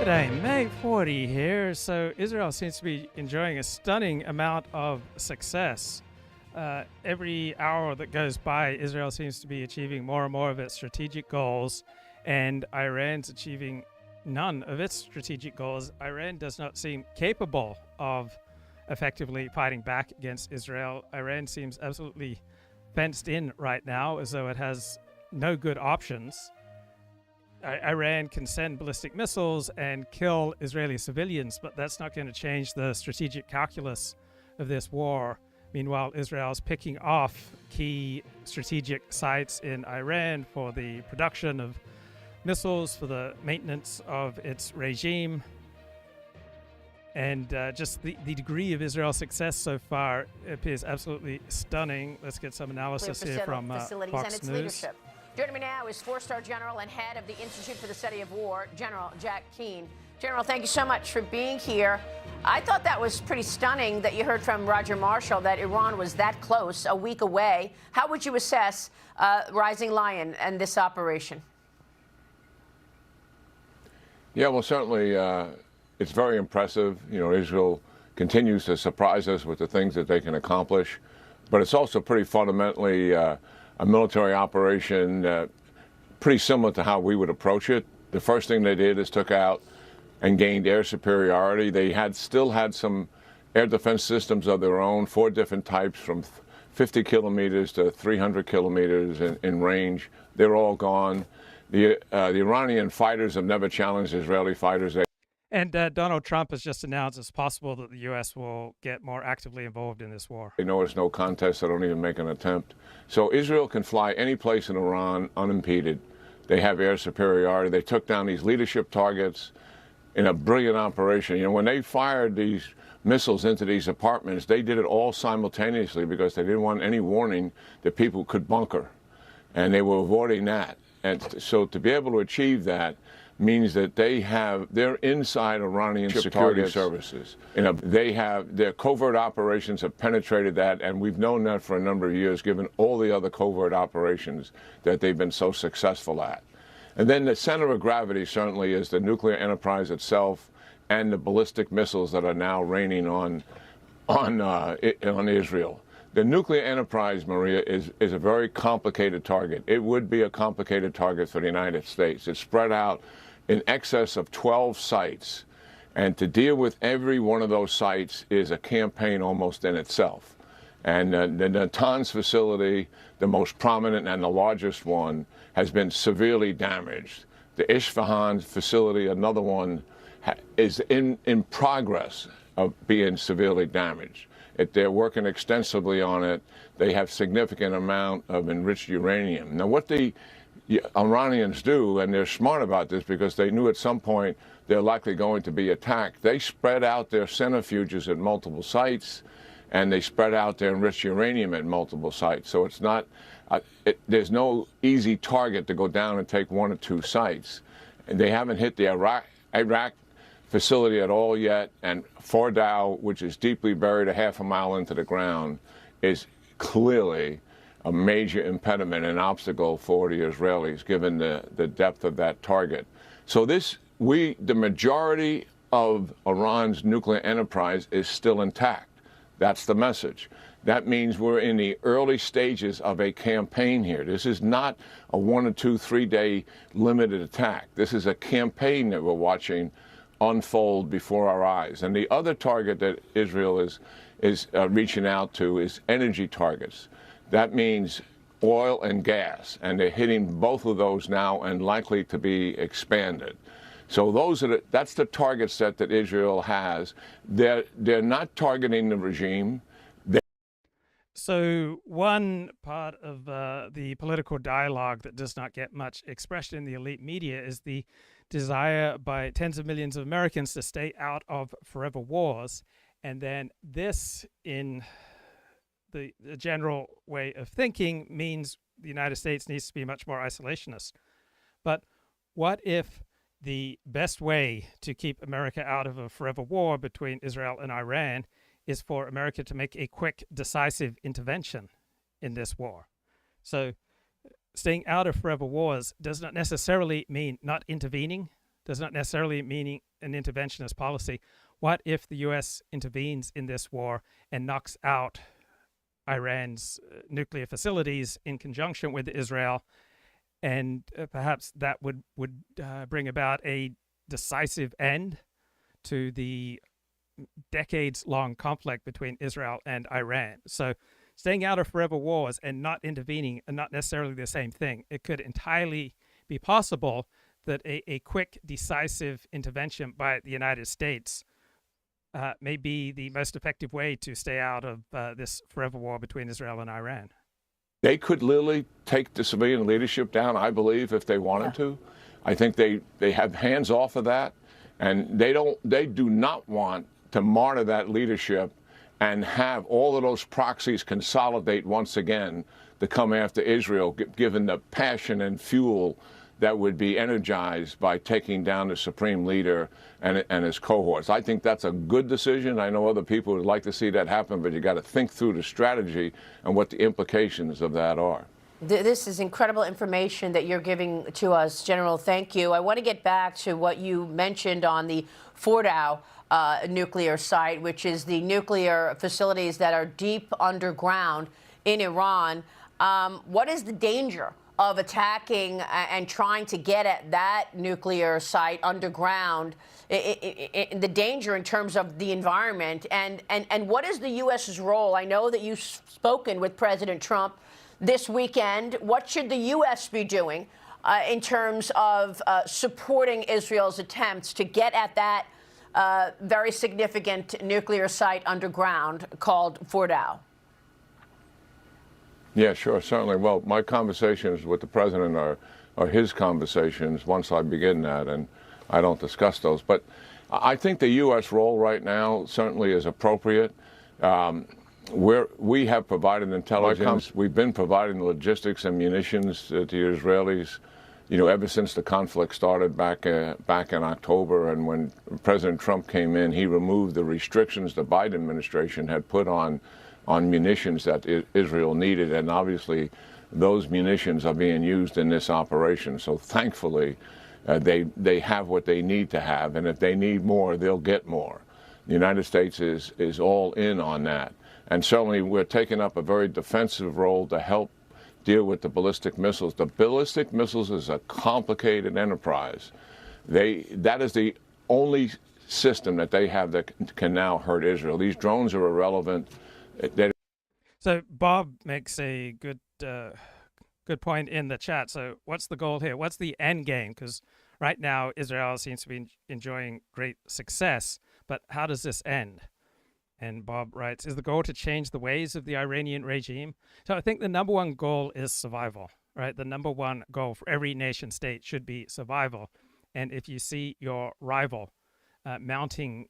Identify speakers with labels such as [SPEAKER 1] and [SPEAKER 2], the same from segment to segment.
[SPEAKER 1] G'day, May 40 here. So Israel seems to be enjoying a stunning amount of success. Every hour that goes by, Israel seems to be achieving more and more of its strategic goals, and Iran's achieving none of its strategic goals. Iran does not seem capable of effectively fighting back against Israel. Iran seems absolutely fenced in right now, as though it has no good options. Iran can send ballistic missiles and kill Israeli civilians, but that's not going to change the strategic calculus of this war. Meanwhile, Israel's picking off key strategic sites in Iran for the production of missiles, for the maintenance of its regime. And just the degree of Israel's success so far appears absolutely stunning. Let's get some analysis here from Fox News.
[SPEAKER 2] Leadership. Joining me now is four-star general and head of the Institute for the Study of War, General Jack Keane. General, thank you so much for being here. I thought that was pretty stunning that you heard from Roger Marshall that Iran was that close, a week away. How would you assess Rising Lion and this operation?
[SPEAKER 3] Yeah, well, certainly it's very impressive. You know, Israel continues to surprise us with the things that they can accomplish, but it's also pretty fundamentally a military operation pretty similar to how we would approach it. The first thing they did is took out and gained air superiority. They still had some air defense systems of their own, 4 different types from 50 kilometers to 300 kilometers in range. They're all gone. The Iranian fighters have never challenged Israeli fighters.
[SPEAKER 1] And Donald Trump has just announced it's possible that the U.S. will get more actively involved in this war.
[SPEAKER 3] They know it's no contest. They don't even make an attempt. So Israel can fly any place in Iran unimpeded. They have air superiority. They took down these leadership targets in a brilliant operation. You know, when they fired these missiles into these apartments, they did it all simultaneously because they didn't want any warning that people could bunker. And they were avoiding that. And so to be able to achieve that means that they're inside Iranian security services. You know, their covert operations have penetrated that, and we've known that for a number of years, given all the other covert operations that they've been so successful at. And then the center of gravity certainly is the nuclear enterprise itself and the ballistic missiles that are now raining on Israel. The nuclear enterprise, Maria, is a very complicated target. It would be a complicated target for the United States. It's spread out in excess of 12 sites, and to deal with every one of those sites is a campaign almost in itself. And the Natanz facility, the most prominent and the largest one, has been severely damaged. The Isfahan facility, another one, is in progress of being severely damaged. They're working extensively on it. They have significant amount of enriched uranium. Now, what the Iranians do, and they're smart about this because they knew at some point they're likely going to be attacked, they spread out their centrifuges at multiple sites, and they spread out their enriched uranium at multiple sites. So it's not, there's no easy target to go down and take 1 or 2 sites. And they haven't hit the Iraq facility at all yet, and Fordow, which is deeply buried a half a mile into the ground, is clearly a major impediment and obstacle for the Israelis, given the depth of that target. So the majority of Iran's nuclear enterprise is still intact. That's the message. That means we're in the early stages of a campaign here. This is not a 1 or 2, 3 day limited attack. This is a campaign that we're watching unfold before our eyes. And the other target that Israel is reaching out to is energy targets. That means oil and gas, and they're hitting both of those now and likely to be expanded. So that's the target set that Israel has. They're not targeting the regime.
[SPEAKER 1] So one part of the political dialogue that does not get much expression in the elite media is the desire by tens of millions of Americans to stay out of forever wars. And then this, in the general way of thinking, means the United States needs to be much more isolationist. But what if the best way to keep America out of a forever war between Israel and Iran is for America to make a quick, decisive intervention in this war? So staying out of forever wars does not necessarily mean not intervening. does not necessarily mean an interventionist policy. What if the U.S. intervenes in this war and knocks out Iran's nuclear facilities in conjunction with Israel, and perhaps that would bring about a decisive end to the decades-long conflict between Israel and Iran. So staying out of forever wars and not intervening are not necessarily the same thing. It could entirely be possible that a quick, decisive intervention by the United States may be the most effective way to stay out of this forever war between Israel and Iran.
[SPEAKER 3] They could literally take the civilian leadership down, I believe, if they wanted to. I think they have hands off of that, and they do not want to martyr that leadership and have all of those proxies consolidate once again to come after Israel, given the passion and fuel that would be energized by taking down the supreme leader and his cohorts. I think that's a good decision. I know other people would like to see that happen, but you got to think through the strategy and what the implications of that are.
[SPEAKER 2] This is incredible information that you're giving to us, General. Thank you. I want to get back to what you mentioned on the Fordow nuclear site, which is the nuclear facilities that are deep underground in Iran. What is the danger of attacking and trying to get at that nuclear site underground, the danger in terms of the environment, and what is the U.S.'s role? I know that you've spoken with President Trump this weekend. What should the U.S. be doing in terms of supporting Israel's attempts to get at that very significant nuclear site underground called Fordow?
[SPEAKER 3] Yeah, sure, certainly. Well, my conversations with the president are his conversations once I begin that, and I don't discuss those. But I think the U.S. role right now certainly is appropriate. We have provided intelligence. We've been providing logistics and munitions to the Israelis, ever since the conflict started back in October. And when President Trump came in, he removed the restrictions the Biden administration had put on munitions that Israel needed, and obviously those munitions are being used in this operation. So thankfully, they have what they need to have, and if they need more, they'll get more. The United States is all in on that, and certainly we're taking up a very defensive role to help deal with the ballistic missiles. The ballistic missiles is a complicated enterprise. That is the only system that they have that can now hurt Israel. These drones are irrelevant.
[SPEAKER 1] So Bob makes a good point in the chat. So what's the goal here? What's the end game? Because right now Israel seems to be enjoying great success, but how does this end? And Bob writes, is the goal to change the ways of the Iranian regime? So I think the number one goal is survival, right? The number one goal for every nation state should be survival. And if you see your rival mounting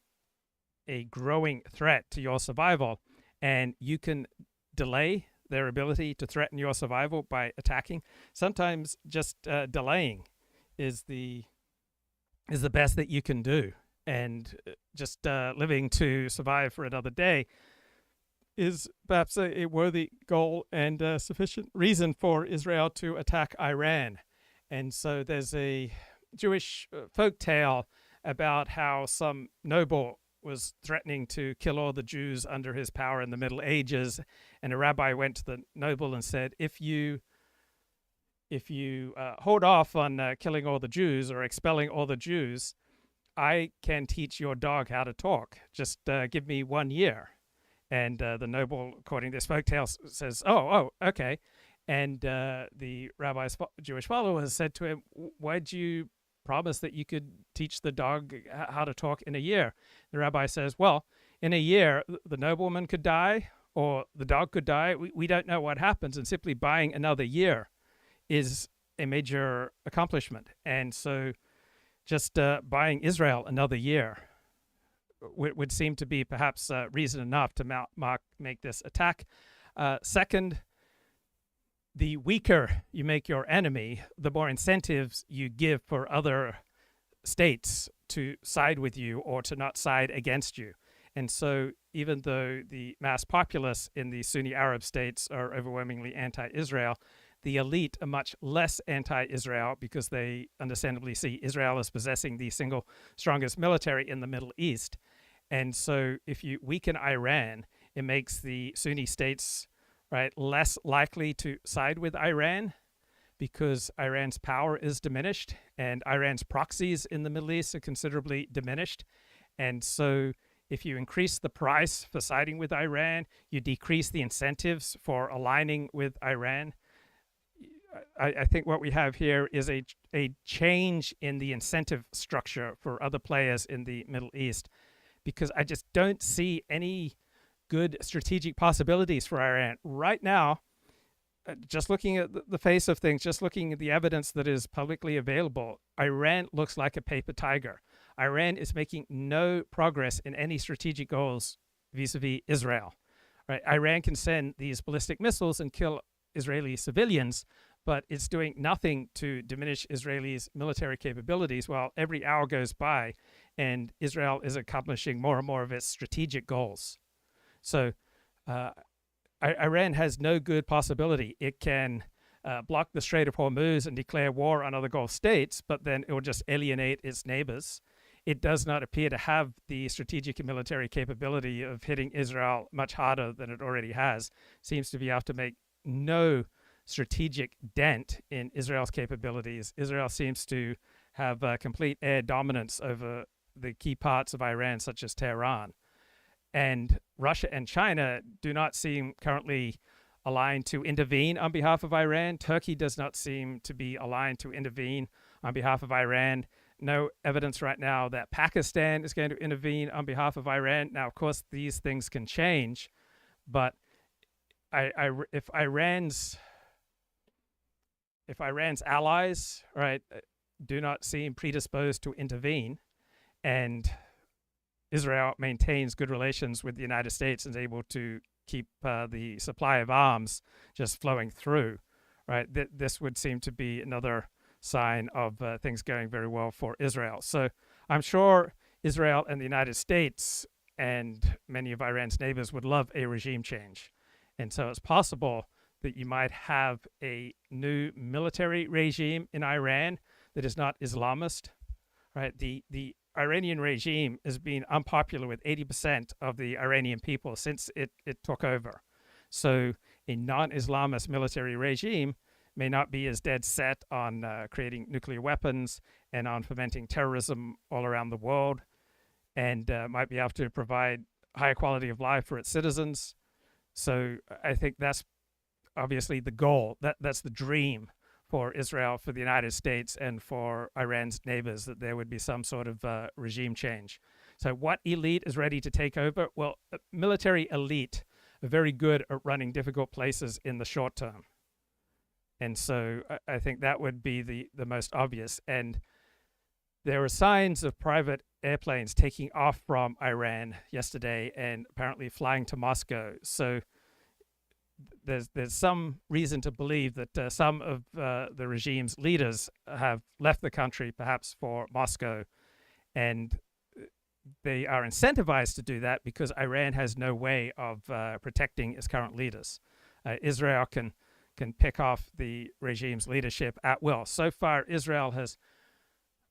[SPEAKER 1] a growing threat to your survival, and you can delay their ability to threaten your survival by attacking, sometimes just delaying is the best that you can do. And just living to survive for another day is perhaps a worthy goal and sufficient reason for Israel to attack Iran. And so there's a Jewish folk tale about how some noble was threatening to kill all the Jews under his power in the Middle Ages, and a rabbi went to the noble and said, if you hold off on killing all the Jews or expelling all the Jews, I can teach your dog how to talk. Just give me 1 year. And the noble, according to this folktale, says, oh, okay. And the rabbi's Jewish followers said to him, why'd you promise that you could teach the dog how to talk in a year? The rabbi says, well, in a year, the nobleman could die or the dog could die. We don't know what happens, and simply buying another year is a major accomplishment. And so just buying Israel another year would seem to be perhaps reason enough to make this attack. Second, the weaker you make your enemy, the more incentives you give for other states to side with you or to not side against you. And so even though the mass populace in the Sunni Arab states are overwhelmingly anti-Israel, the elite are much less anti-Israel because they understandably see Israel as possessing the single strongest military in the Middle East. And so if you weaken Iran, it makes the Sunni states, right, less likely to side with Iran because Iran's power is diminished and Iran's proxies in the Middle East are considerably diminished. And so if you increase the price for siding with Iran, you decrease the incentives for aligning with Iran. I think what we have here is a change in the incentive structure for other players in the Middle East, because I just don't see any good strategic possibilities for Iran right now. Just looking at the face of things, just looking at the evidence that is publicly available, Iran looks like a paper tiger. Iran is making no progress in any strategic goals vis-a-vis Israel. Right? Iran can send these ballistic missiles and kill Israeli civilians, but it's doing nothing to diminish Israelis' military capabilities while every hour goes by and Israel is accomplishing more and more of its strategic goals. So Iran has no good possibility. It can block the Strait of Hormuz and declare war on other Gulf states, but then it will just alienate its neighbors. It does not appear to have the strategic and military capability of hitting Israel much harder than it already has. Seems to be able to make no strategic dent in Israel's capabilities. Israel seems to have complete air dominance over the key parts of Iran, such as Tehran. And Russia and China do not seem currently aligned to intervene on behalf of Iran. Turkey does not seem to be aligned to intervene on behalf of Iran. No evidence right now that Pakistan is going to intervene on behalf of Iran. Now, of course, these things can change, but if Iran's allies, right, do not seem predisposed to intervene, and Israel maintains good relations with the United States and is able to keep the supply of arms just flowing through, right, this would seem to be another sign of things going very well for Israel. So I'm sure Israel and the United States and many of Iran's neighbors would love a regime change. And so it's possible that you might have a new military regime in Iran that is not Islamist, right? The Iranian regime has been unpopular with 80% of the Iranian people since it took over. So a non-Islamist military regime may not be as dead set on creating nuclear weapons and on fomenting terrorism all around the world, and might be able to provide higher quality of life for its citizens. So I think that's obviously the goal. That's the dream for Israel, for the United States, and for Iran's neighbors, that there would be some sort of regime change. So what elite is ready to take over? Well, military elite are very good at running difficult places in the short term. And so I think that would be the most obvious. And there were signs of private airplanes taking off from Iran yesterday and apparently flying to Moscow. So there's some reason to believe that some of the regime's leaders have left the country, perhaps for Moscow. And they are incentivized to do that because Iran has no way of protecting its current leaders. Israel can pick off the regime's leadership at will. So far, Israel has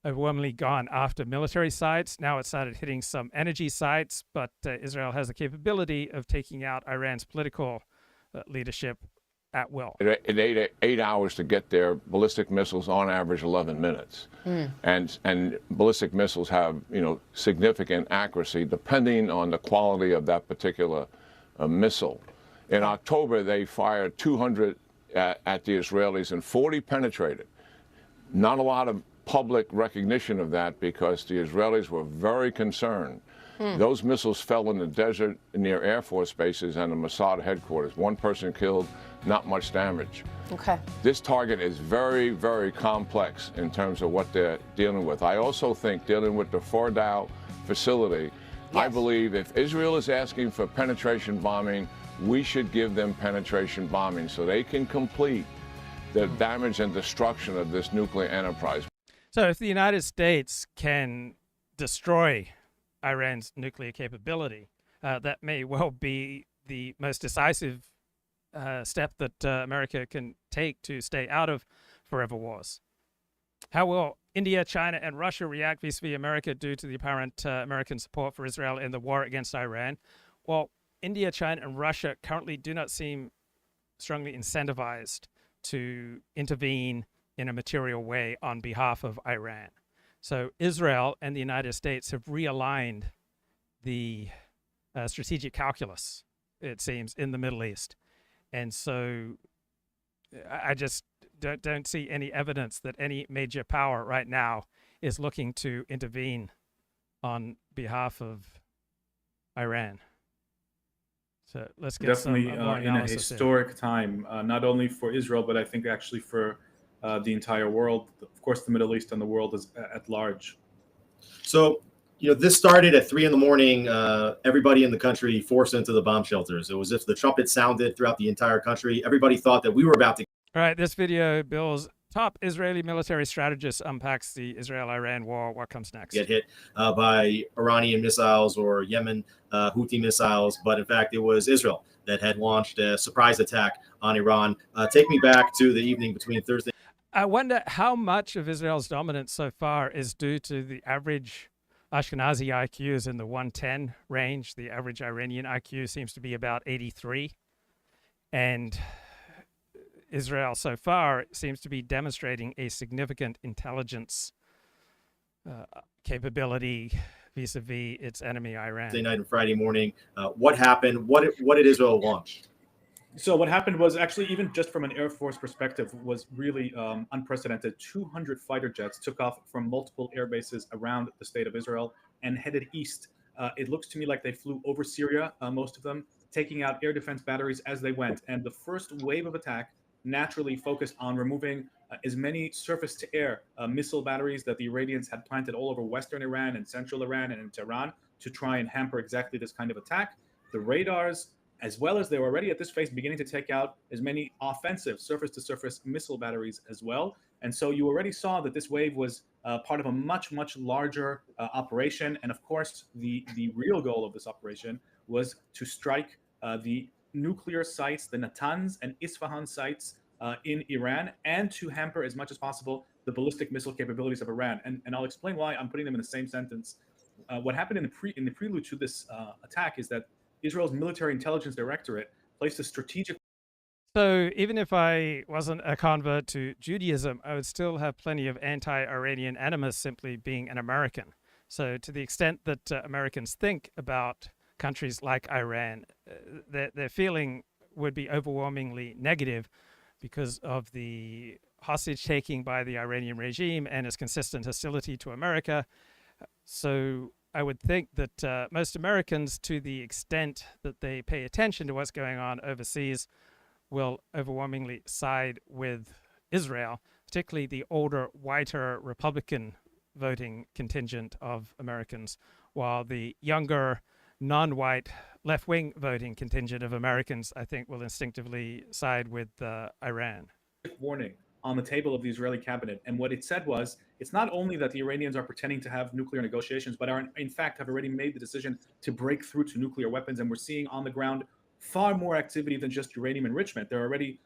[SPEAKER 1] overwhelmingly gone after military sites. Now it started hitting some energy sites, but Israel has the capability of taking out Iran's political leadership at will.
[SPEAKER 3] It 8 hours to get there. Ballistic missiles on average 11 minutes. And ballistic missiles have, significant accuracy depending on the quality of that particular missile. In October, they fired 200 at the Israelis and 40 penetrated. Not a lot of public recognition of that because the Israelis were very concerned. Those missiles fell in the desert near Air Force bases and the Mossad headquarters. One person killed, not much damage.
[SPEAKER 2] Okay.
[SPEAKER 3] This target is very, very complex in terms of what they're dealing with. I also think dealing with the Fordow facility, I believe if Israel is asking for penetration bombing, we should give them penetration bombing so they can complete the damage and destruction of this nuclear enterprise.
[SPEAKER 1] So if the United States can destroy Iran's nuclear capability, that may well be the most decisive step that America can take to stay out of forever wars. How will India, China, and Russia react vis-a-vis America due to the apparent American support for Israel in the war against Iran? Well, India, China, and Russia currently do not seem strongly incentivized to intervene in a material way on behalf of Iran. So Israel and the United States have realigned the strategic calculus, it seems, in the Middle East. And so I just don't see any evidence that any major power right now is looking to intervene on behalf of Iran. So let's get
[SPEAKER 4] definitely
[SPEAKER 1] some more
[SPEAKER 4] in a
[SPEAKER 1] analysis
[SPEAKER 4] historic time, not only for Israel, but I think actually for the entire world, of course, the Middle East and the world at large.
[SPEAKER 5] So, this started at 3 a.m. Everybody in the country forced into the bomb shelters. It was as if the trumpet sounded throughout the entire country. Everybody thought that we were about to.
[SPEAKER 1] All right, this video, Bill's top Israeli military strategist unpacks the Israel-Iran war. What comes next?
[SPEAKER 5] Get hit by Iranian missiles or Yemen Houthi missiles, but in fact, it was Israel that had launched a surprise attack on Iran. Take me back to the evening between Thursday.
[SPEAKER 1] I wonder how much of Israel's dominance so far is due to the average Ashkenazi IQ is in the 110 range. The average Iranian IQ seems to be about 83. And Israel so far seems to be demonstrating a significant intelligence capability vis-a-vis its enemy, Iran.
[SPEAKER 5] Thursday night and Friday morning. What happened? What did Israel launch?
[SPEAKER 4] So what happened was actually, even just from an Air Force perspective, was really unprecedented. 200 fighter jets took off from multiple air bases around the state of Israel and headed east. It looks to me like they flew over Syria, most of them, taking out air defense batteries as they went. And the first wave of attack naturally focused on removing as many surface-to-air missile batteries that the Iranians had planted all over western Iran and central Iran and in Tehran to try and hamper exactly this kind of attack. The radars, as well as they were already at this phase beginning to take out as many offensive surface-to-surface missile batteries as well. And so you already saw that this wave was part of a much, much larger operation. And of course, the real goal of this operation was to strike the nuclear sites, the Natanz and Isfahan sites in Iran, and to hamper as much as possible the ballistic missile capabilities of Iran. And I'll explain why I'm putting them in the same sentence. What happened in the prelude to this attack is that Israel's military intelligence directorate placed a strategic.
[SPEAKER 1] So even if I wasn't a convert to Judaism, I would still have plenty of anti-Iranian animus simply being an American. So to the extent that Americans think about countries like Iran, their feeling would be overwhelmingly negative because of the hostage taking by the Iranian regime and its consistent hostility to America. So I would think that most Americans, to the extent that they pay attention to what's going on overseas, will overwhelmingly side with Israel, particularly the older, whiter Republican voting contingent of Americans, while the younger, non-white, left-wing voting contingent of Americans, I think, will instinctively side with Iran.
[SPEAKER 4] Warning on the table of the Israeli cabinet. And what it said was, it's not only that the Iranians are pretending to have nuclear negotiations, but are in fact have already made the decision to break through to nuclear weapons. And we're seeing on the ground far more activity than just uranium enrichment. They're already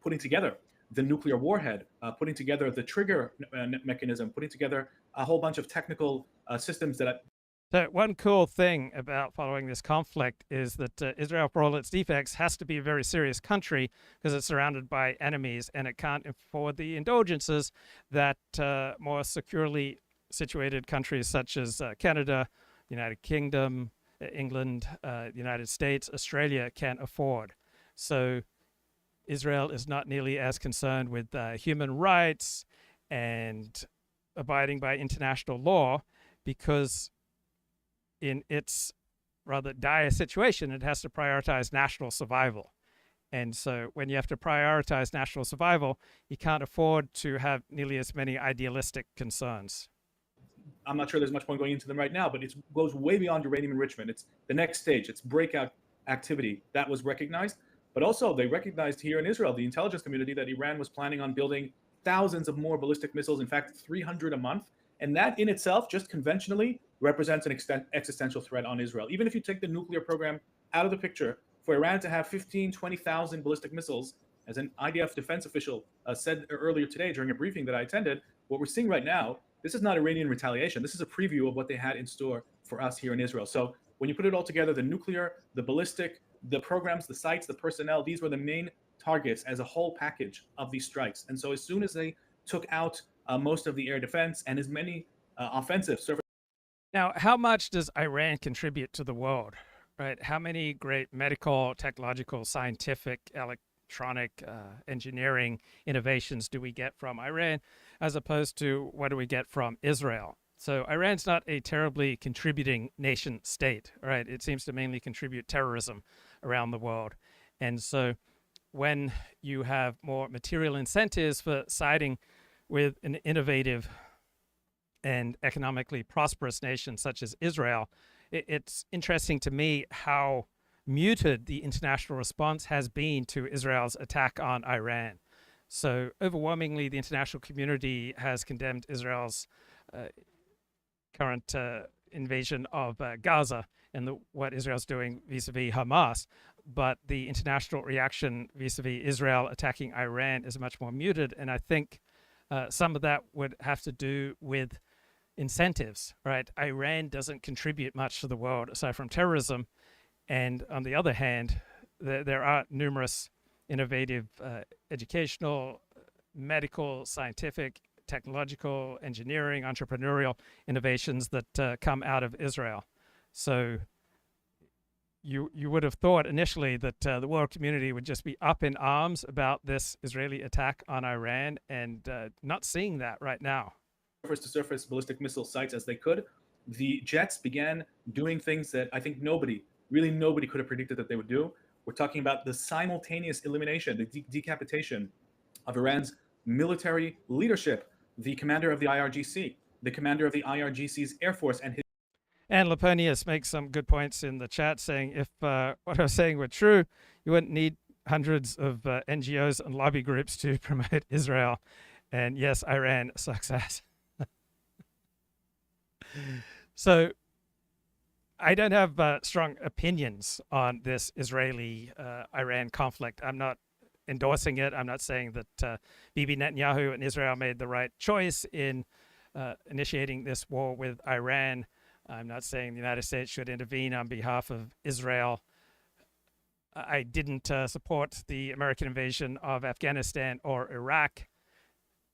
[SPEAKER 4] putting together the nuclear warhead, putting together the trigger mechanism, putting together a whole bunch of technical systems that.
[SPEAKER 1] So one cool thing about following this conflict is that Israel, for all its defects, has to be a very serious country because it's surrounded by enemies and it can't afford the indulgences that more securely situated countries such as Canada, United Kingdom, England, the United States, Australia can afford. So Israel is not nearly as concerned with human rights and abiding by international law because in its rather dire situation, it has to prioritize national survival. And so when you have to prioritize national survival, you can't afford to have nearly as many idealistic concerns.
[SPEAKER 4] I'm not sure there's much point going into them right now, but it goes way beyond uranium enrichment. It's the next stage. It's breakout activity that was recognized. But also they recognized here in Israel, the intelligence community, that Iran was planning on building thousands of more ballistic missiles, in fact, 300 a month. And that in itself, just conventionally, represents an existential threat on Israel. Even if you take the nuclear program out of the picture, for Iran to have 15, 20,000 ballistic missiles, as an IDF defense official said earlier today during a briefing that I attended, what we're seeing right now, this is not Iranian retaliation. This is a preview of what they had in store for us here in Israel. So when you put it all together, the nuclear, the ballistic, the programs, the sites, the personnel, these were the main targets as a whole package of these strikes. And so as soon as they took out most of the air defense and as many offensive surface.
[SPEAKER 1] Now, how much does Iran contribute to the world, right? How many great medical, technological, scientific, electronic, engineering innovations do we get from Iran, as opposed to what do we get from Israel? So Iran's not a terribly contributing nation state, right? It seems to mainly contribute terrorism around the world. And so when you have more material incentives for siding with an innovative and economically prosperous nation such as Israel, it's interesting to me how muted the international response has been to Israel's attack on Iran. So overwhelmingly, the international community has condemned Israel's current invasion of Gaza and what Israel's doing vis-a-vis Hamas. But the international reaction vis-a-vis Israel attacking Iran is much more muted. And I think some of that would have to do with incentives, right? Iran doesn't contribute much to the world aside from terrorism. And on the other hand, there are numerous innovative educational, medical, scientific, technological, engineering, entrepreneurial innovations that come out of Israel. So you would have thought initially that the world community would just be up in arms about this Israeli attack on Iran, and not seeing that right now.
[SPEAKER 4] Surface-to-surface ballistic missile sites as they could. The jets began doing things that I think nobody could have predicted that they would do. We're talking about the simultaneous elimination, the decapitation of Iran's military leadership, the commander of the IRGC, the commander of the IRGC's Air Force, and his.
[SPEAKER 1] And Laponius makes some good points in the chat, saying if what I was saying were true, you wouldn't need hundreds of NGOs and lobby groups to promote Israel. And yes, Iran sucks ass. So I don't have strong opinions on this Israeli-Iran conflict. I'm not endorsing it. I'm not saying that Bibi Netanyahu and Israel made the right choice in initiating this war with Iran. I'm not saying the United States should intervene on behalf of Israel. I didn't support the American invasion of Afghanistan or Iraq.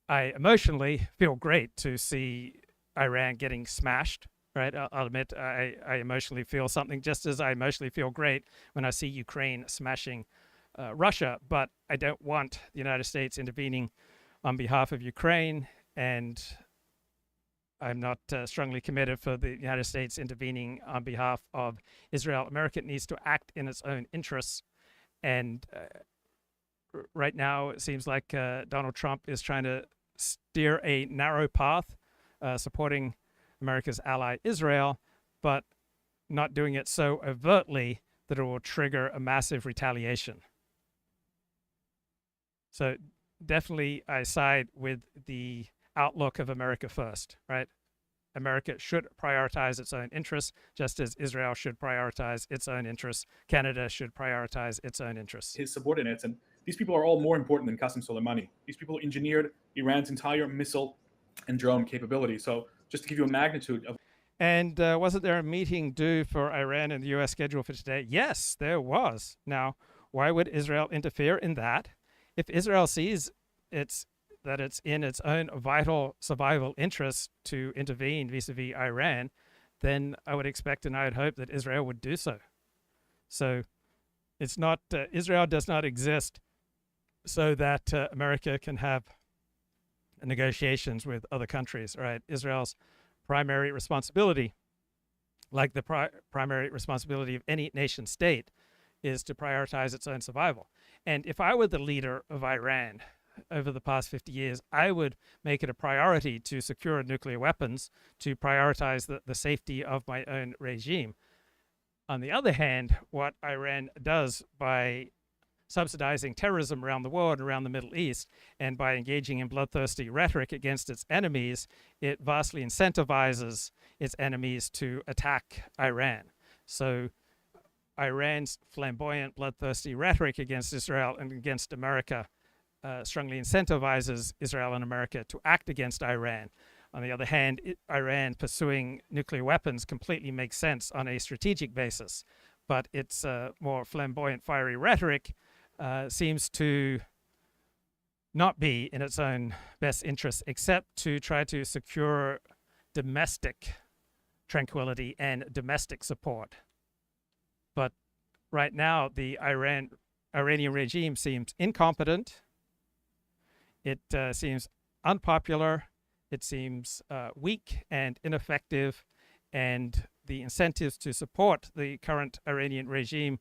[SPEAKER 1] I emotionally feel great to see Iran getting smashed. Right, I'll admit I emotionally feel something, just as I emotionally feel great when I see Ukraine smashing Russia. But I don't want the United States intervening on behalf of Ukraine, and I'm not strongly committed for the United States intervening on behalf of Israel. America needs to act in its own interests, and right now it seems like Donald Trump is trying to steer a narrow path, supporting America's ally Israel, but not doing it so overtly that it will trigger a massive retaliation. So definitely I side with the outlook of America first, right? America should prioritize its own interests, just as Israel should prioritize its own interests. Canada should prioritize its own interests.
[SPEAKER 4] His subordinates, and these people are all more important than Qasem Soleimani. These people engineered Iran's entire missile and drone capability. So just to give you a magnitude of.
[SPEAKER 1] And wasn't there a meeting due for Iran and the U.S. scheduled for today? Yes, there was. Now, why would Israel interfere in that? If Israel sees that it's in its own vital survival interest to intervene vis-a-vis Iran, then I would expect and I would hope that Israel would do so. So it's not, Israel does not exist so that America can have negotiations with other countries, right? Israel's primary responsibility, like the primary responsibility of any nation state, is to prioritize its own survival. And if I were the leader of Iran over the past 50 years, I would make it a priority to secure nuclear weapons, to prioritize the safety of my own regime. On the other hand, what Iran does by subsidizing terrorism around the world and around the Middle East, and by engaging in bloodthirsty rhetoric against its enemies, it vastly incentivizes its enemies to attack Iran. So Iran's flamboyant, bloodthirsty rhetoric against Israel and against America strongly incentivizes Israel and America to act against Iran. On the other hand, Iran pursuing nuclear weapons completely makes sense on a strategic basis, but its more flamboyant, fiery rhetoric seems to not be in its own best interest, except to try to secure domestic tranquility and domestic support. But right now, the Iranian regime seems incompetent. It seems unpopular. It seems weak and ineffective. And the incentives to support the current Iranian regime,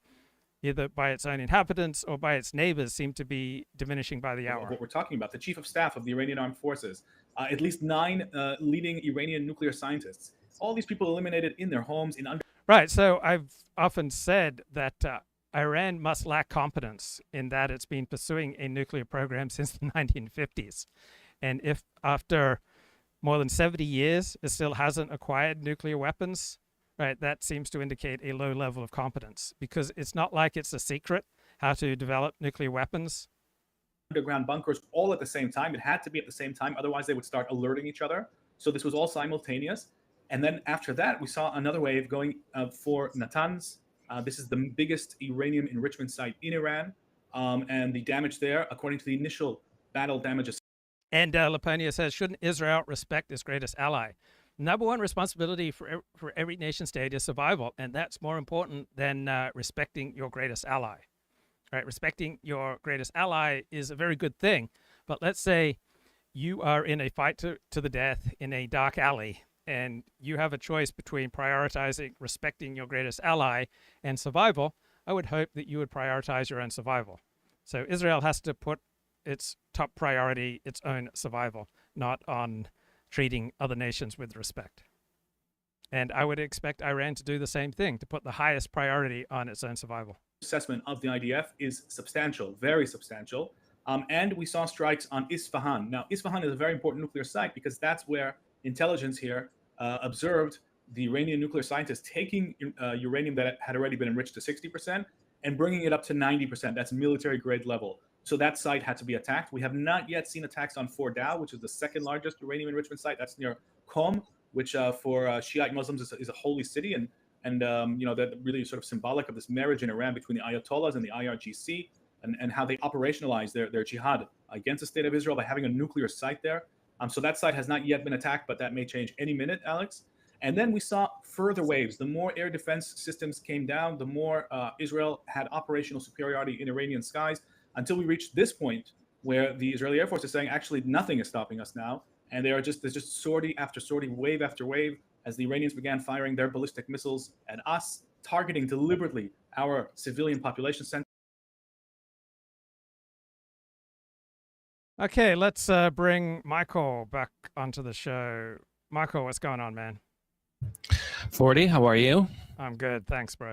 [SPEAKER 1] either by its own inhabitants or by its neighbors, seem to be diminishing by the hour.
[SPEAKER 4] What we're talking about, the chief of staff of the Iranian armed forces, at least 9 leading Iranian nuclear scientists, all these people eliminated in their homes.
[SPEAKER 1] Right. So I've often said that Iran must lack competence in that it's been pursuing a nuclear program since the 1950s. And if after more than 70 years it still hasn't acquired nuclear weapons, right, that seems to indicate a low level of competence, because it's not like it's a secret how to develop nuclear weapons.
[SPEAKER 4] Underground bunkers all at the same time. It had to be at the same time, otherwise they would start alerting each other. So this was all simultaneous. And then after that, we saw another wave going for Natanz. This is the biggest uranium enrichment site in Iran. And the damage there, according to the initial battle damage.
[SPEAKER 1] And Laponia says, shouldn't Israel respect its greatest ally? Number one responsibility for every nation state is survival, and that's more important than respecting your greatest ally. Right? Respecting your greatest ally is a very good thing, but let's say you are in a fight to the death in a dark alley, and you have a choice between prioritizing respecting your greatest ally and survival. I would hope that you would prioritize your own survival. So Israel has to put its top priority, its own survival, not on treating other nations with respect. And I would expect Iran to do the same thing, to put the highest priority on its own survival.
[SPEAKER 4] Assessment of the IDF is substantial, very substantial. And we saw strikes on Isfahan. Now, Isfahan is a very important nuclear site because that's where intelligence here observed the Iranian nuclear scientists taking uranium that had already been enriched to 60% and bringing it up to 90%. That's military grade level. So that site had to be attacked. We have not yet seen attacks on Fordow, which is the second largest uranium enrichment site. That's near Qom, which for Shiite Muslims is a holy city, and that really sort of symbolic of this marriage in Iran between the Ayatollahs and the IRGC, and how they operationalize their jihad against the state of Israel by having a nuclear site there. So that site has not yet been attacked, but that may change any minute, Alex. And then we saw further waves. The more air defense systems came down, the more Israel had operational superiority in Iranian skies, until we reached this point where the Israeli Air Force is saying, actually, nothing is stopping us now. And there's just sortie after sortie, wave after wave, as the Iranians began firing their ballistic missiles at us, targeting deliberately our civilian population center.
[SPEAKER 1] Okay, let's bring Michael back onto the show. Michael, what's going on, man?
[SPEAKER 6] 40, how are you?
[SPEAKER 1] I'm good. Thanks, bro.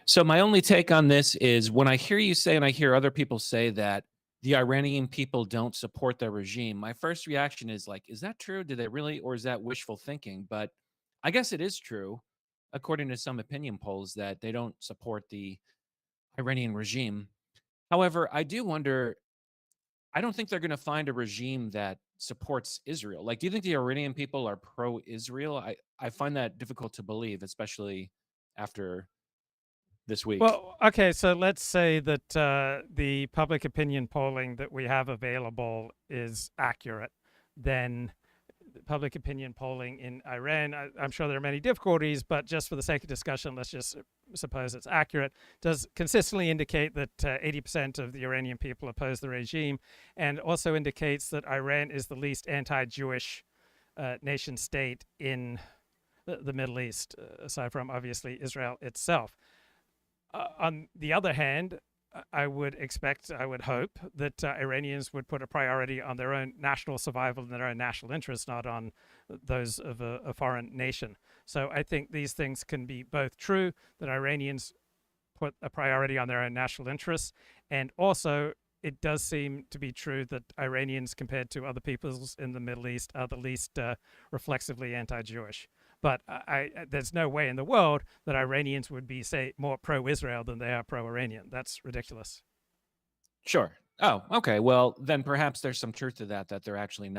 [SPEAKER 6] So my only take on this is when I hear you say, and I hear other people say that the Iranian people don't support their regime, my first reaction is like, is that true? Do they really, or is that wishful thinking? But I guess it is true, according to some opinion polls, that they don't support the Iranian regime. However, I do wonder, I don't think they're going to find a regime that supports Israel. Like, do you think the Iranian people are pro-Israel? I find that difficult to believe, especially after this week.
[SPEAKER 1] Well, okay, so let's say that the public opinion polling that we have available is accurate. Then public opinion polling in Iran, I'm sure there are many difficulties, but just for the sake of discussion, let's just suppose it's accurate, does consistently indicate that 80% of the Iranian people oppose the regime, and also indicates that Iran is the least anti-Jewish nation state in the Middle East, aside from obviously Israel itself. On the other hand, I would hope that Iranians would put a priority on their own national survival and their own national interests, not on those of a foreign nation. So I think these things can be both true, that Iranians put a priority on their own national interests, and also it does seem to be true that Iranians, compared to other peoples in the Middle East, are the least reflexively anti-Jewish. But there's no way in the world that Iranians would be, say, more pro-Israel than they are pro-Iranian. That's ridiculous.
[SPEAKER 6] Sure. Oh, okay. Well, then perhaps there's some truth to that they're actually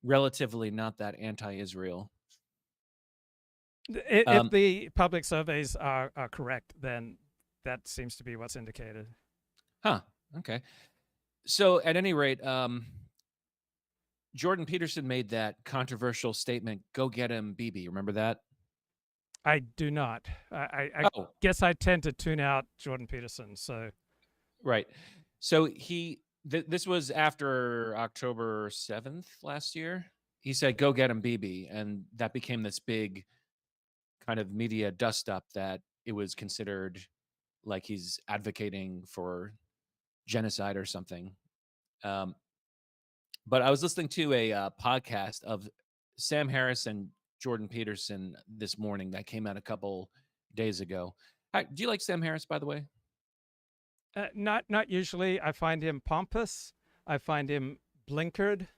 [SPEAKER 6] relatively not that anti-Israel.
[SPEAKER 1] If the public surveys are correct, then that seems to be what's indicated.
[SPEAKER 6] Huh. Okay. So at any rate, Jordan Peterson made that controversial statement, "Go get him, Bibi." Remember that?
[SPEAKER 1] I do not. I guess I tend to tune out Jordan Peterson. So,
[SPEAKER 6] right. So this was after October 7th last year. He said, "Go get him, Bibi," and that became this big kind of media dust up that it was considered like he's advocating for genocide or something. But I was listening to a podcast of Sam Harris and Jordan Peterson this morning that came out a couple days ago. Do you like Sam Harris, by the way?
[SPEAKER 1] Not usually. I find him pompous. I find him blinkered.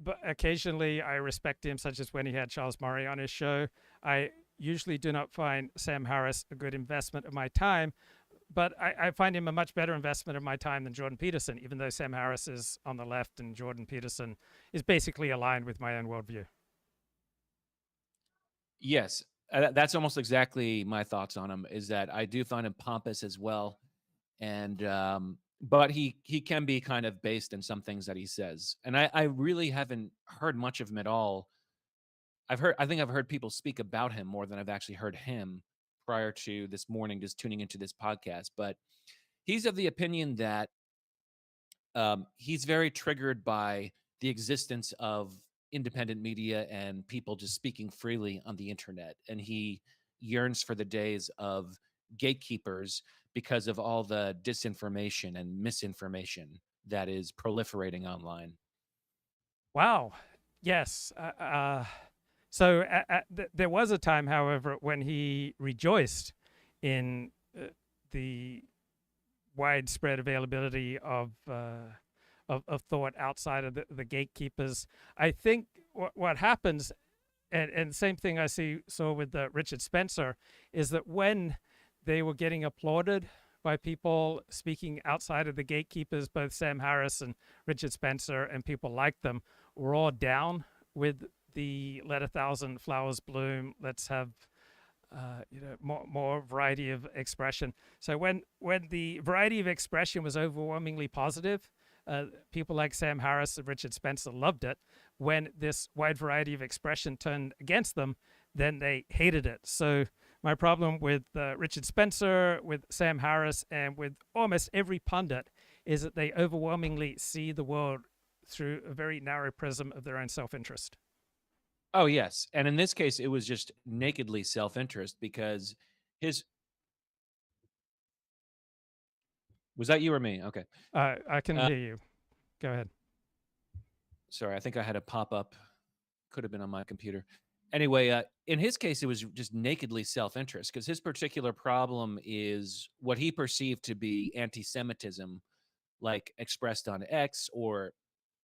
[SPEAKER 1] But occasionally I respect him, such as when he had Charles Murray on his show. I usually do not find Sam Harris a good investment of my time, but I find him a much better investment of my time than Jordan Peterson, even though Sam Harris is on the left and Jordan Peterson is basically aligned with my own worldview.
[SPEAKER 6] Yes, that's almost exactly my thoughts on him, is that I do find him pompous as well. And but he can be kind of based in some things that he says. And I really haven't heard much of him at all. I think I've heard people speak about him more than I've actually heard him prior to this morning, just tuning into this podcast. But he's of the opinion that he's very triggered by the existence of independent media and people just speaking freely on the internet. And he yearns for the days of gatekeepers because of all the disinformation and misinformation that is proliferating online.
[SPEAKER 1] Wow. Yes. So there was a time, however, when he rejoiced in the widespread availability of thought outside of the gatekeepers. I think what happens, and same thing I saw with Richard Spencer, is that when they were getting applauded by people speaking outside of the gatekeepers, both Sam Harris and Richard Spencer and people like them were all down with the "let 1,000 flowers bloom." Let's have more variety of expression. So when the variety of expression was overwhelmingly positive, people like Sam Harris and Richard Spencer loved it. When this wide variety of expression turned against them, then they hated it. So my problem with Richard Spencer, with Sam Harris, and with almost every pundit is that they overwhelmingly see the world through a very narrow prism of their own self-interest.
[SPEAKER 6] Oh, yes. And in this case, it was just nakedly self-interest because his... Was that you or me? Okay.
[SPEAKER 1] I can hear you. Go ahead.
[SPEAKER 6] Sorry, I think I had a pop-up. Could have been on my computer. Anyway, in his case, it was just nakedly self-interest because his particular problem is what he perceived to be anti-Semitism, like expressed on X, or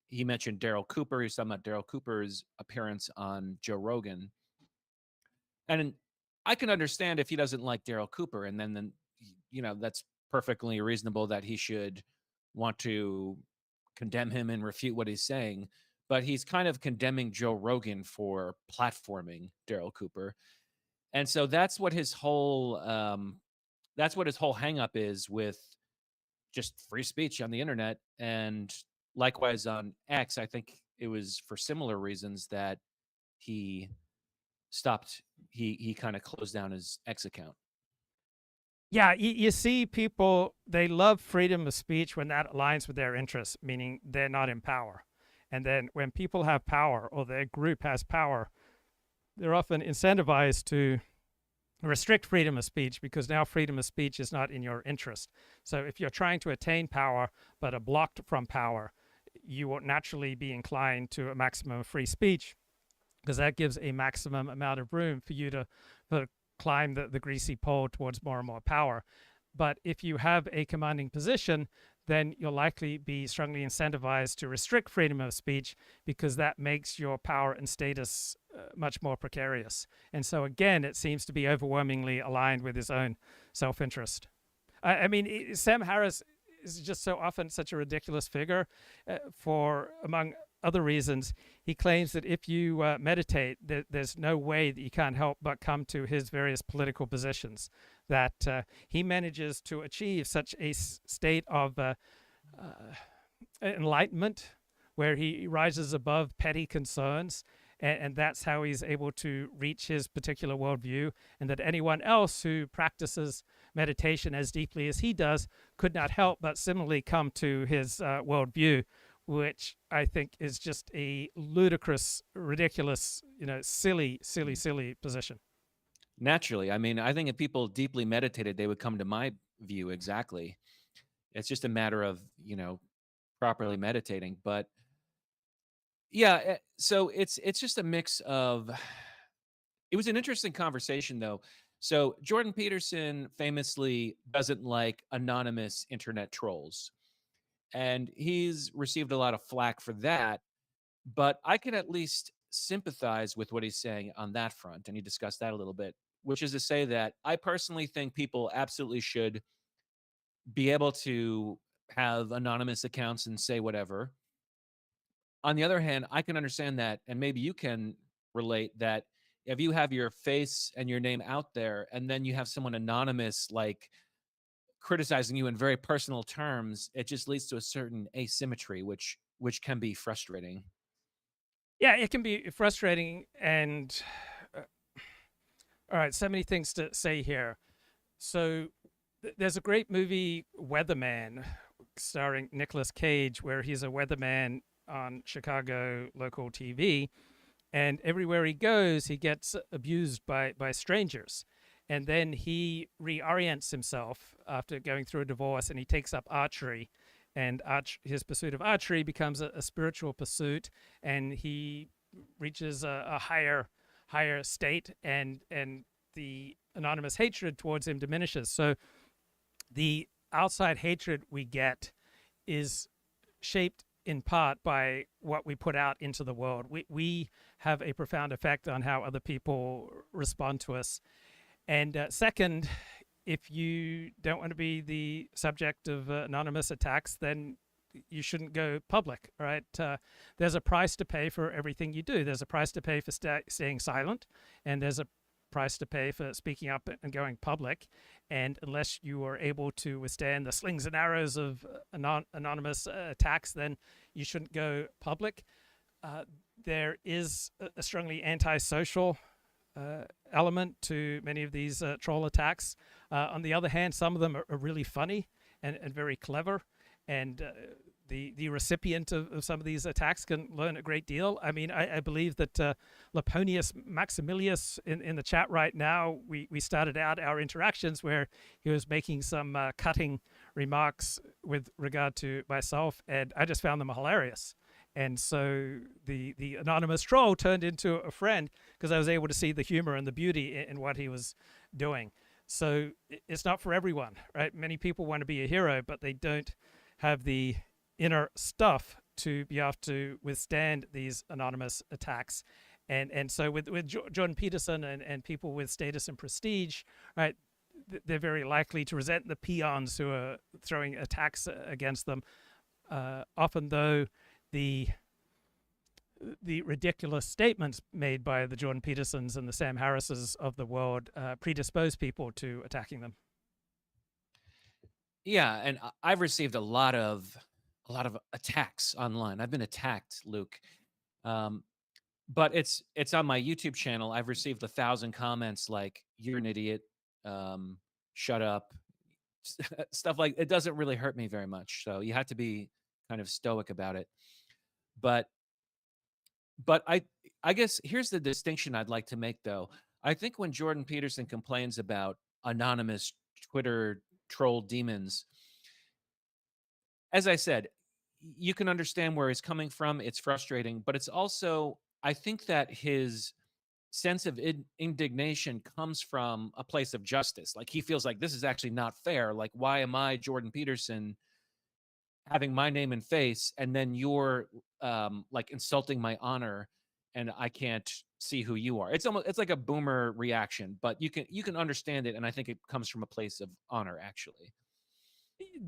[SPEAKER 6] he mentioned Daryl Cooper. He was talking about Daryl Cooper's appearance on Joe Rogan. And I can understand if he doesn't like Daryl Cooper, and then that's perfectly reasonable that he should want to condemn him and refute what he's saying. But he's kind of condemning Joe Rogan for platforming Daryl Cooper. And so that's what his whole hang up is with just free speech on the internet. And likewise on X, I think it was for similar reasons that he stopped. He kind of closed down his X account.
[SPEAKER 1] Yeah, you see people, they love freedom of speech when that aligns with their interests, meaning they're not in power. And then when people have power or their group has power, they're often incentivized to restrict freedom of speech because now freedom of speech is not in your interest. So if you're trying to attain power but are blocked from power, you will naturally be inclined to a maximum of free speech because that gives a maximum amount of room for you to climb the greasy pole towards more and more power. But if you have a commanding position, then you'll likely be strongly incentivized to restrict freedom of speech because that makes your power and status much more precarious. And so, again, it seems to be overwhelmingly aligned with his own self-interest. I mean, Sam Harris is just so often such a ridiculous figure for, among other reasons. He claims that if you meditate, there's no way that you can't help but come to his various political positions, that he manages to achieve such a state of enlightenment where he rises above petty concerns, and that's how he's able to reach his particular worldview, and that anyone else who practices meditation as deeply as he does could not help but similarly come to his worldview, which I think is just a ludicrous, ridiculous, silly position.
[SPEAKER 6] Naturally. I mean, I think if people deeply meditated, they would come to my view exactly. It's just a matter of, properly meditating. But yeah, so it's just a mix of, it was an interesting conversation though. So Jordan Peterson famously doesn't like anonymous internet trolls, and he's received a lot of flack for that, but I can at least sympathize with what he's saying on that front. And he discussed that a little bit, which is to say that I personally think people absolutely should be able to have anonymous accounts and say whatever. On the other hand, I can understand that, and maybe you can relate that if you have your face and your name out there and then you have someone anonymous like criticizing you in very personal terms, it just leads to a certain asymmetry, which can be frustrating.
[SPEAKER 1] Yeah, it can be frustrating. And all right, so many things to say here. So there's a great movie, Weatherman, starring Nicolas Cage, where he's a weatherman on Chicago local TV, and everywhere he goes, he gets abused by strangers. And then he reorients himself after going through a divorce, and he takes up archery. And his pursuit of archery becomes a spiritual pursuit, and he reaches a higher state, and the anonymous hatred towards him diminishes. So the outside hatred we get is shaped in part by what we put out into the world. We have a profound effect on how other people respond to us. And second, if you don't want to be the subject of anonymous attacks, then you shouldn't go public, right? There's a price to pay for everything you do. There's a price to pay for staying silent, and there's a price to pay for speaking up and going public. And unless you are able to withstand the slings and arrows of anonymous attacks, then you shouldn't go public. There is a strongly antisocial element to many of these troll attacks. On the other hand, some of them are really funny and very clever, and the recipient of some of these attacks can learn a great deal. I mean, I believe that Laponius Maximilius in the chat right now, we started out our interactions where he was making some cutting remarks with regard to myself, and I just found them hilarious. And so the anonymous troll turned into a friend because I was able to see the humor and the beauty in what he was doing. So it's not for everyone, right? Many people want to be a hero, but they don't have the inner stuff to be able to withstand these anonymous attacks. And so with Jordan Peterson and people with status and prestige, right, they're very likely to resent the peons who are throwing attacks against them. Often, though, the ridiculous statements made by the Jordan Petersons and the Sam Harrises of the world predispose people to attacking them.
[SPEAKER 6] Yeah, and I've received a lot of attacks online. I've been attacked, Luke. But it's on my YouTube channel. I've received 1,000 comments like, "You're an idiot," "Shut up," stuff like. It doesn't really hurt me very much. So you have to be kind of stoic about it. But I guess here's the distinction I'd like to make, though. I think when Jordan Peterson complains about anonymous Twitter troll demons, as I said, you can understand where he's coming from. It's frustrating, but it's also, I think that his sense of indignation comes from a place of justice. Like he feels like this is actually not fair. Like, why am I, Jordan Peterson, having my name and face, and then you're like insulting my honor, and I can't see who you are. It's like a boomer reaction, but you can understand it, and I think it comes from a place of honor, actually.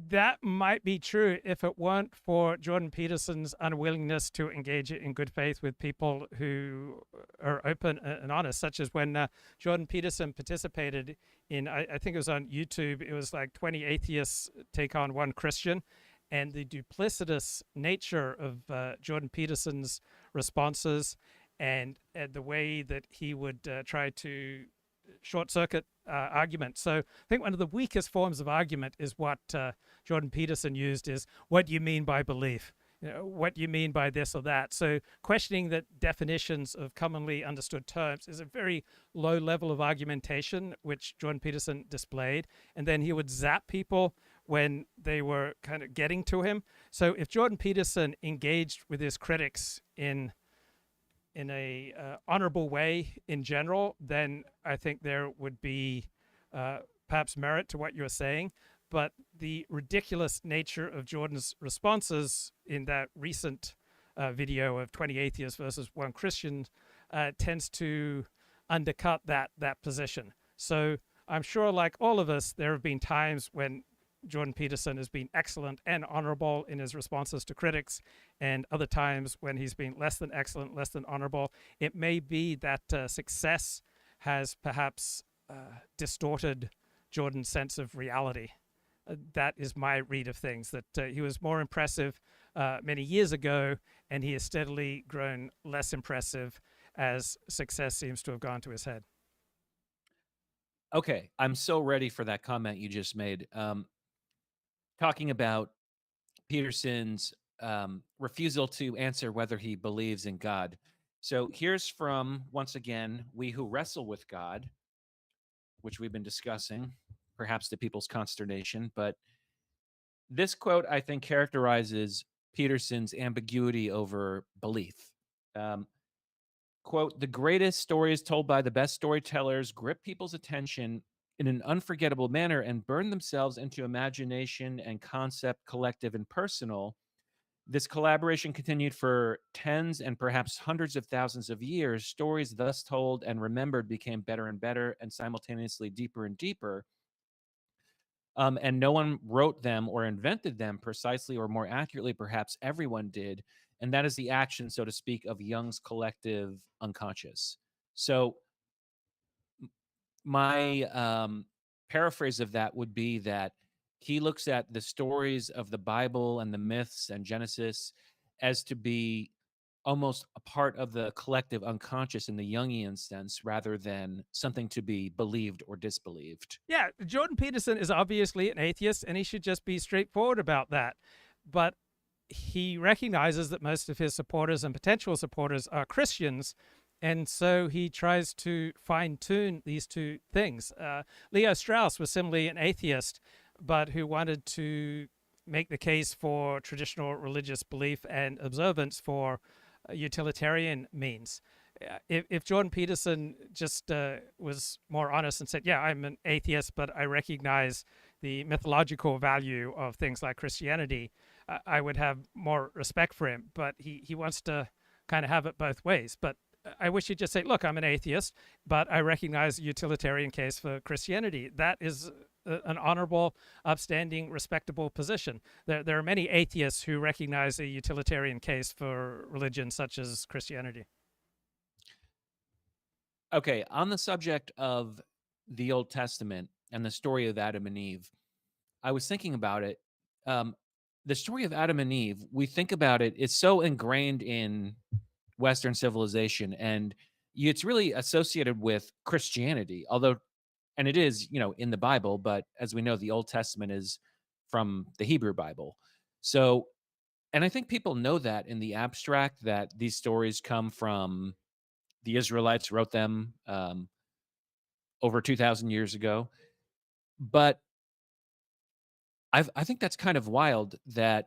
[SPEAKER 1] That might be true if it weren't for Jordan Peterson's unwillingness to engage in good faith with people who are open and honest, such as when Jordan Peterson participated in, I think it was on YouTube, it was like 20 atheists take on one Christian. And the duplicitous nature of Jordan Peterson's responses and the way that he would try to short circuit argument. So I think one of the weakest forms of argument is what Jordan Peterson used is, what do you mean by belief? You know, what do you mean by this or that? So questioning the definitions of commonly understood terms is a very low level of argumentation, which Jordan Peterson displayed. And then he would zap people when they were kind of getting to him. So if Jordan Peterson engaged with his critics in a honorable way in general, then I think there would be perhaps merit to what you're saying. But the ridiculous nature of Jordan's responses in that recent video of 20 atheists versus one Christian tends to undercut that position. So I'm sure, like all of us, there have been times when Jordan Peterson has been excellent and honorable in his responses to critics, and other times when he's been less than excellent, less than honorable. It may be that success has perhaps distorted Jordan's sense of reality. That is my read of things, that he was more impressive many years ago, and he has steadily grown less impressive as success seems to have gone to his head.
[SPEAKER 6] Okay, I'm so ready for that comment you just made. Talking about Peterson's refusal to answer whether he believes in God. So here's from, once again, We Who Wrestle with God, which we've been discussing, perhaps to people's consternation. But this quote, I think, characterizes Peterson's ambiguity over belief. Quote, "The greatest stories told by the best storytellers grip people's attention in an unforgettable manner and burn themselves into imagination and concept, collective and personal. This collaboration continued for tens and perhaps hundreds of thousands of years. Stories thus told and remembered became better and better and simultaneously deeper and deeper. And no one wrote them or invented them precisely or more accurately, perhaps everyone did. And that is the action, so to speak, of Jung's collective unconscious." So my paraphrase of that would be that he looks at the stories of the Bible and the myths and Genesis as to be almost a part of the collective unconscious in the Jungian sense, rather than something to be believed or disbelieved.
[SPEAKER 1] Yeah, Jordan Peterson is obviously an atheist, and he should just be straightforward about that. But he recognizes that most of his supporters and potential supporters are Christians, and so he tries to fine-tune these two things. Leo Strauss was similarly an atheist, but who wanted to make the case for traditional religious belief and observance for utilitarian means. If Jordan Peterson just was more honest and said, yeah, I'm an atheist, but I recognize the mythological value of things like Christianity, I would have more respect for him. But he wants to kind of have it both ways. But I wish he'd just say, look, I'm an atheist, but I recognize a utilitarian case for Christianity. That is an honorable, upstanding, respectable position. There are many atheists who recognize a utilitarian case for religion such as Christianity.
[SPEAKER 6] Okay, on the subject of the Old Testament and the story of Adam and Eve, I was thinking about it. The story of Adam and Eve, we think about it, it's so ingrained in Western civilization, and it's really associated with Christianity, although, and it is, in the Bible, but as we know, the Old Testament is from the Hebrew Bible. So, and I think people know that in the abstract, that these stories come from the Israelites, wrote them over 2,000 years ago. But I think that's kind of wild that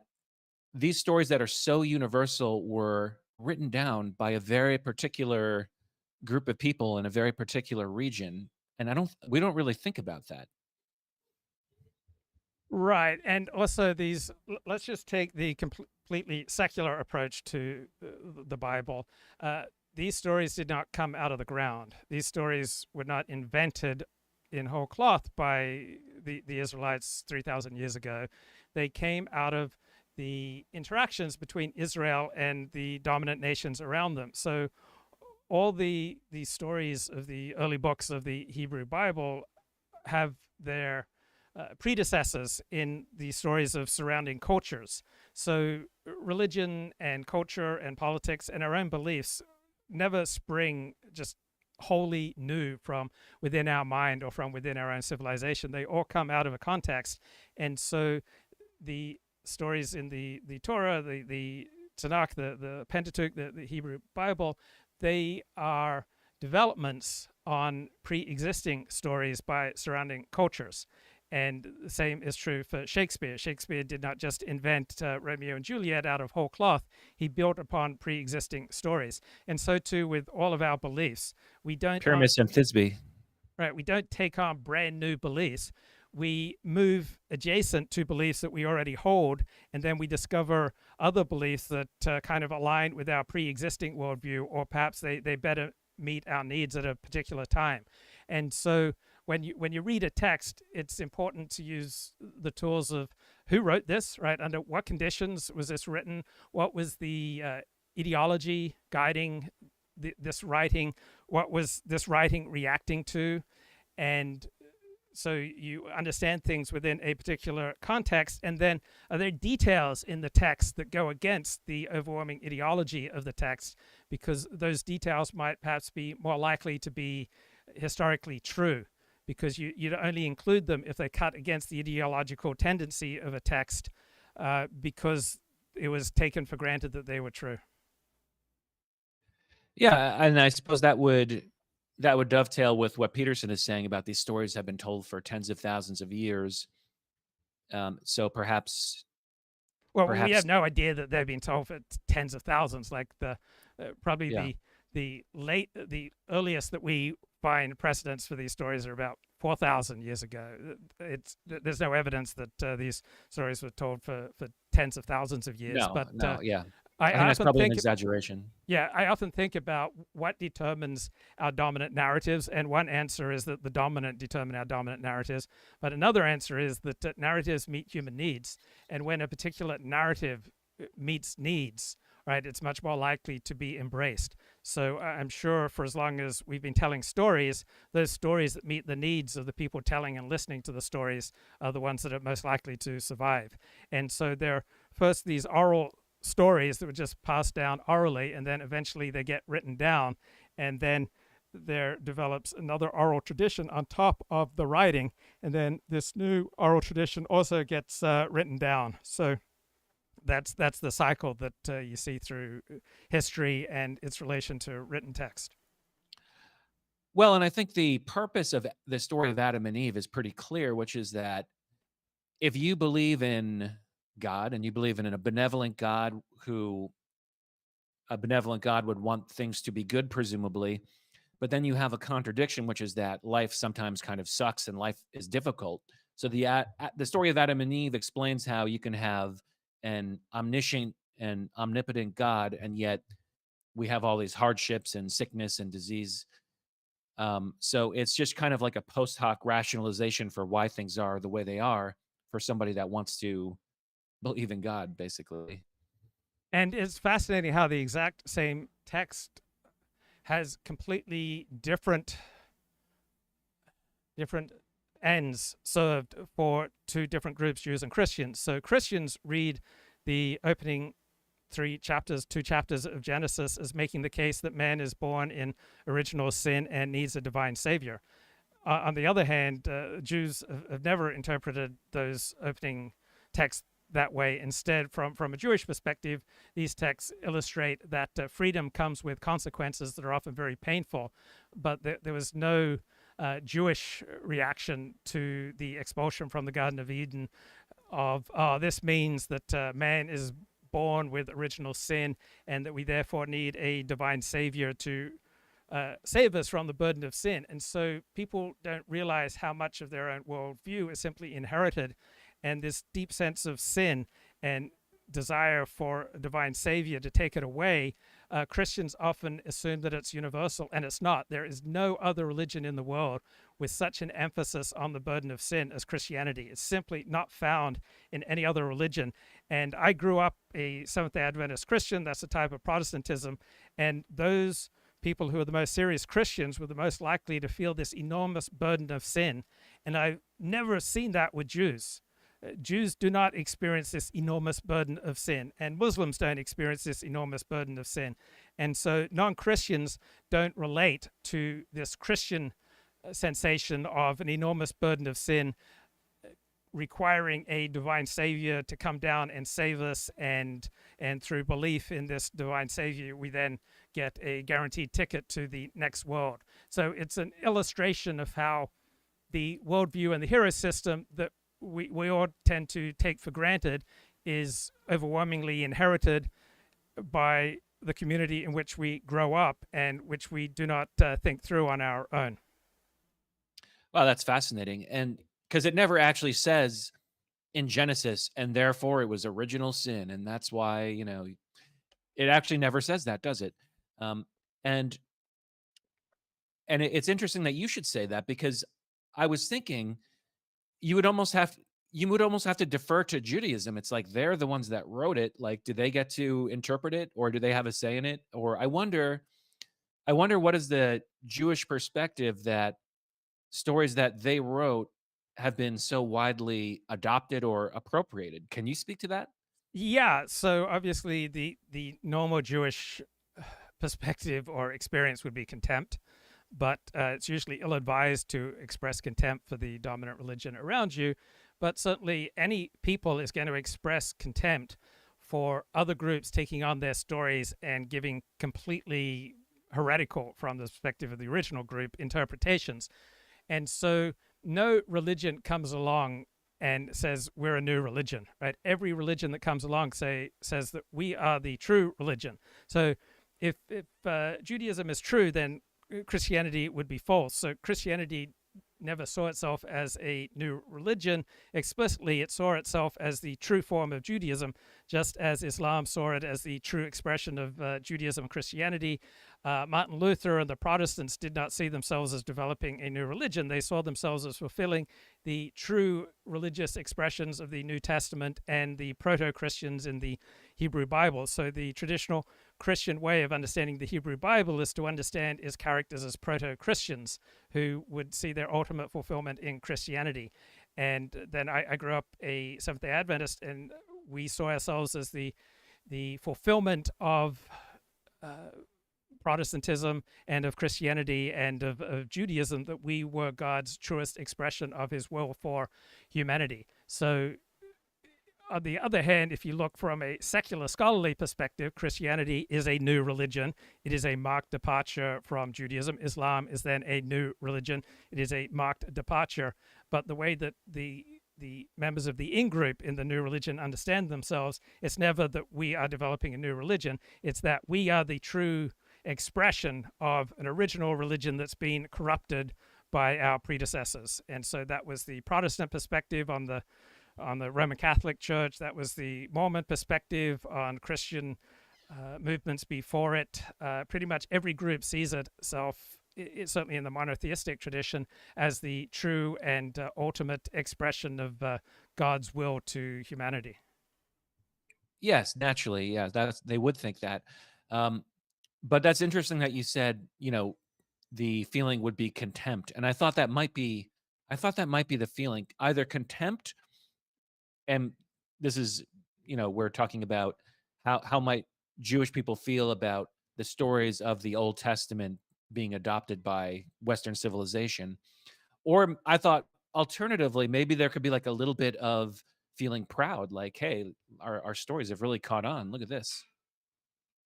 [SPEAKER 6] these stories that are so universal were written down by a very particular group of people in a very particular region. And we don't really think about that.
[SPEAKER 1] Right. And also let's just take the completely secular approach to the Bible. These stories did not come out of the ground. These stories were not invented in whole cloth by the Israelites 3,000 years ago. They came out of the interactions between Israel and the dominant nations around them. So all the stories of the early books of the Hebrew Bible have their predecessors in the stories of surrounding cultures. So religion and culture and politics and our own beliefs never spring just wholly new from within our mind or from within our own civilization. They all come out of a context. And so the stories in the Torah, the Tanakh, the Pentateuch, the Hebrew Bible, they are developments on pre-existing stories by surrounding cultures. And the same is true for Shakespeare. Shakespeare did not just invent Romeo and Juliet out of whole cloth. He built upon pre-existing stories. And so too with all of our beliefs. We don't
[SPEAKER 6] Pyramus and Thisbe.
[SPEAKER 1] Right. We don't take on brand new beliefs. We move adjacent to beliefs that we already hold, and then we discover other beliefs that kind of align with our pre-existing worldview, or perhaps they better meet our needs at a particular time. And so when you read a text, it's important to use the tools of who wrote this, right? Under what conditions was this written? What was the ideology guiding this writing? What was this writing reacting to? And so you understand things within a particular context, and then are there details in the text that go against the overwhelming ideology of the text, because those details might perhaps be more likely to be historically true, because you'd only include them if they cut against the ideological tendency of a text, because it was taken for granted that they were true.
[SPEAKER 6] Yeah, and I suppose that would dovetail with what Peterson is saying about these stories have been told for tens of thousands of years. So perhaps
[SPEAKER 1] we have no idea that they've been told for tens of thousands. Like probably the earliest that we find precedents for these stories are about 4,000 years ago. There's no evidence that these stories were told for tens of thousands of years. I think
[SPEAKER 6] that's probably an exaggeration.
[SPEAKER 1] Yeah, I often think about what determines our dominant narratives, and one answer is that the dominant determine our dominant narratives, but another answer is that narratives meet human needs, and when a particular narrative meets needs, right, it's much more likely to be embraced. So I'm sure for as long as we've been telling stories, those stories that meet the needs of the people telling and listening to the stories are the ones that are most likely to survive. And so they're first these oral stories that were just passed down orally, and then eventually they get written down, and then there develops another oral tradition on top of the writing, and then this new oral tradition also gets written down. So that's the cycle that you see through history and its relation to written text.
[SPEAKER 6] Well, and I think the purpose of the story of Adam and Eve is pretty clear, which is that if you believe in God and you believe in a benevolent God would want things to be good, presumably, but then you have a contradiction, which is that life sometimes kind of sucks and life is difficult. So the story of Adam and Eve explains how you can have an omniscient and omnipotent God, and yet we have all these hardships and sickness and disease. So it's just kind of like a post hoc rationalization for why things are the way they are for somebody that wants to believe in God, basically.
[SPEAKER 1] And it's fascinating how the exact same text has completely different ends served for two different groups, Jews and Christians. So Christians read the opening two chapters of Genesis as making the case that man is born in original sin and needs a divine savior. On the other hand, Jews have never interpreted those opening texts that way. Instead, from a Jewish perspective, these texts illustrate that freedom comes with consequences that are often very painful, but there was no Jewish reaction to the expulsion from the Garden of Eden of, this means that man is born with original sin and that we therefore need a divine savior to save us from the burden of sin. And so people don't realize how much of their own worldview is simply inherited and this deep sense of sin and desire for a divine savior to take it away, Christians often assume that it's universal, and it's not. There is no other religion in the world with such an emphasis on the burden of sin as Christianity. It's simply not found in any other religion. And I grew up a Seventh-day Adventist Christian. That's a type of Protestantism. And those people who are the most serious Christians were the most likely to feel this enormous burden of sin. And I've never seen that with Jews. Jews do not experience this enormous burden of sin, and Muslims don't experience this enormous burden of sin. And so non-Christians don't relate to this Christian sensation of an enormous burden of sin requiring a divine savior to come down and save us, and through belief in this divine savior, we then get a guaranteed ticket to the next world. So it's an illustration of how the worldview and the hero system that we all tend to take for granted is overwhelmingly inherited by the community in which we grow up and which we do not think through on our own.
[SPEAKER 6] Wow, that's fascinating. And because it never actually says in Genesis, and therefore it was original sin. And that's why, it actually never says that, does it? And it's interesting that you should say that, because I was thinking you would almost have to defer to Judaism. It's like they're the ones that wrote it. Like, do they get to interpret it, or do they have a say in it? Or I wonder what is the Jewish perspective that stories that they wrote have been so widely adopted or appropriated. Can you speak to that?
[SPEAKER 1] Yeah, so obviously the normal Jewish perspective or experience would be contempt, but it's usually ill-advised to express contempt for the dominant religion around you. But certainly any people is going to express contempt for other groups taking on their stories and giving completely heretical, from the perspective of the original group, interpretations. And so no religion comes along and says we're a new religion, right? Every religion that comes along says that we are the true religion. So if Judaism is true, then Christianity would be false. So Christianity never saw itself as a new religion. Explicitly, it saw itself as the true form of Judaism, just as Islam saw it as the true expression of Judaism and Christianity. Martin Luther and the Protestants did not see themselves as developing a new religion. They saw themselves as fulfilling the true religious expressions of the New Testament and the proto-Christians in the Hebrew Bible. So the traditional Christian way of understanding the Hebrew Bible is to understand its characters as proto-Christians who would see their ultimate fulfillment in Christianity. And then I grew up a Seventh-day Adventist, and we saw ourselves as the fulfillment of Protestantism and of Christianity and of Judaism, that we were God's truest expression of his will for humanity. So on the other hand, if you look from a secular scholarly perspective, Christianity is a new religion. It is a marked departure from Judaism. Islam is then a new religion. It is a marked departure. But the way that the members of the in-group in the new religion understand themselves, it's never that we are developing a new religion. It's that we are the true expression of an original religion that's been corrupted by our predecessors. And so that was the Protestant perspective on the Roman Catholic Church. That was the Mormon perspective on Christian movements before it. Pretty much every group sees itself, certainly in the monotheistic tradition, as the true and ultimate expression of God's will to humanity.
[SPEAKER 6] Yes, naturally. Yeah, they would think that. But that's interesting that you said, the feeling would be contempt. And I thought that might be the feeling, either contempt. And this is, we're talking about how might Jewish people feel about the stories of the Old Testament being adopted by Western civilization. Or I thought alternatively, maybe there could be like a little bit of feeling proud, like, hey, our stories have really caught on. Look at this.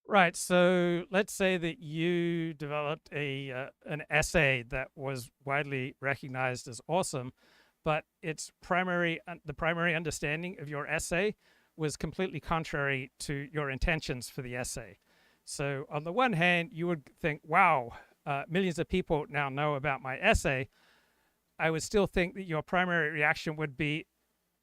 [SPEAKER 1] Right. So let's say that you developed an essay that was widely recognized as awesome, but the primary understanding of your essay was completely contrary to your intentions for the essay. So on the one hand, you would think, wow, millions of people now know about my essay. I would still think that your primary reaction would be,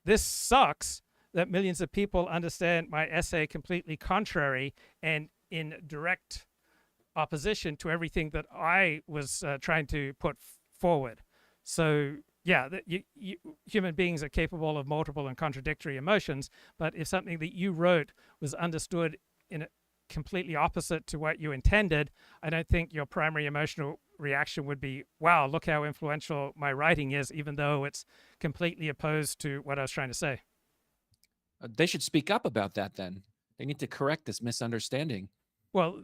[SPEAKER 1] this sucks that millions of people understand my essay completely contrary and in direct opposition to everything that I was trying to put forward. So yeah, human beings are capable of multiple and contradictory emotions, but if something that you wrote was understood in a completely opposite to what you intended, I don't think your primary emotional reaction would be, wow, look how influential my writing is, even though it's completely opposed to what I was trying to say.
[SPEAKER 6] They should speak up about that then. They need to correct this misunderstanding.
[SPEAKER 1] Well,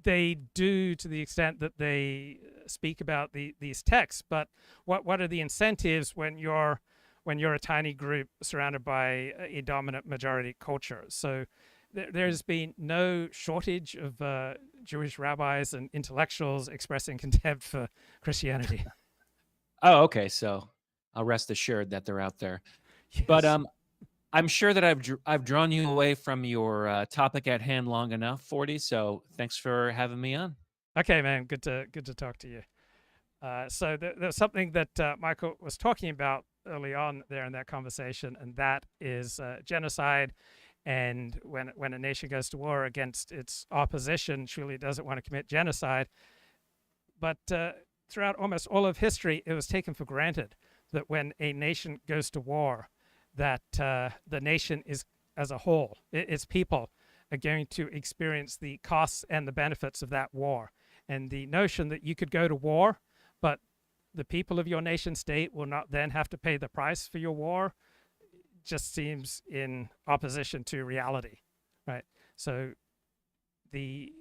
[SPEAKER 1] they do to the extent that they speak about these texts, but what are the incentives when you're a tiny group surrounded by a dominant majority culture? So there's been no shortage of Jewish rabbis and intellectuals expressing contempt for Christianity.
[SPEAKER 6] Oh, okay. So I'll rest assured that they're out there.
[SPEAKER 1] Yes.
[SPEAKER 6] But I'm sure that I've drawn you away from your topic at hand long enough, 40. So thanks for having me on.
[SPEAKER 1] Okay, man. Good to talk to you. So there's something that Michael was talking about early on there in that conversation, and that is genocide. And when a nation goes to war against its opposition, surely it doesn't want to commit genocide. But throughout almost all of history, it was taken for granted that when a nation goes to war, that the nation is as a whole, its people are going to experience the costs and the benefits of that war. And the notion that you could go to war, but the people of your nation state will not then have to pay the price for your war, just seems in opposition to reality, right? So the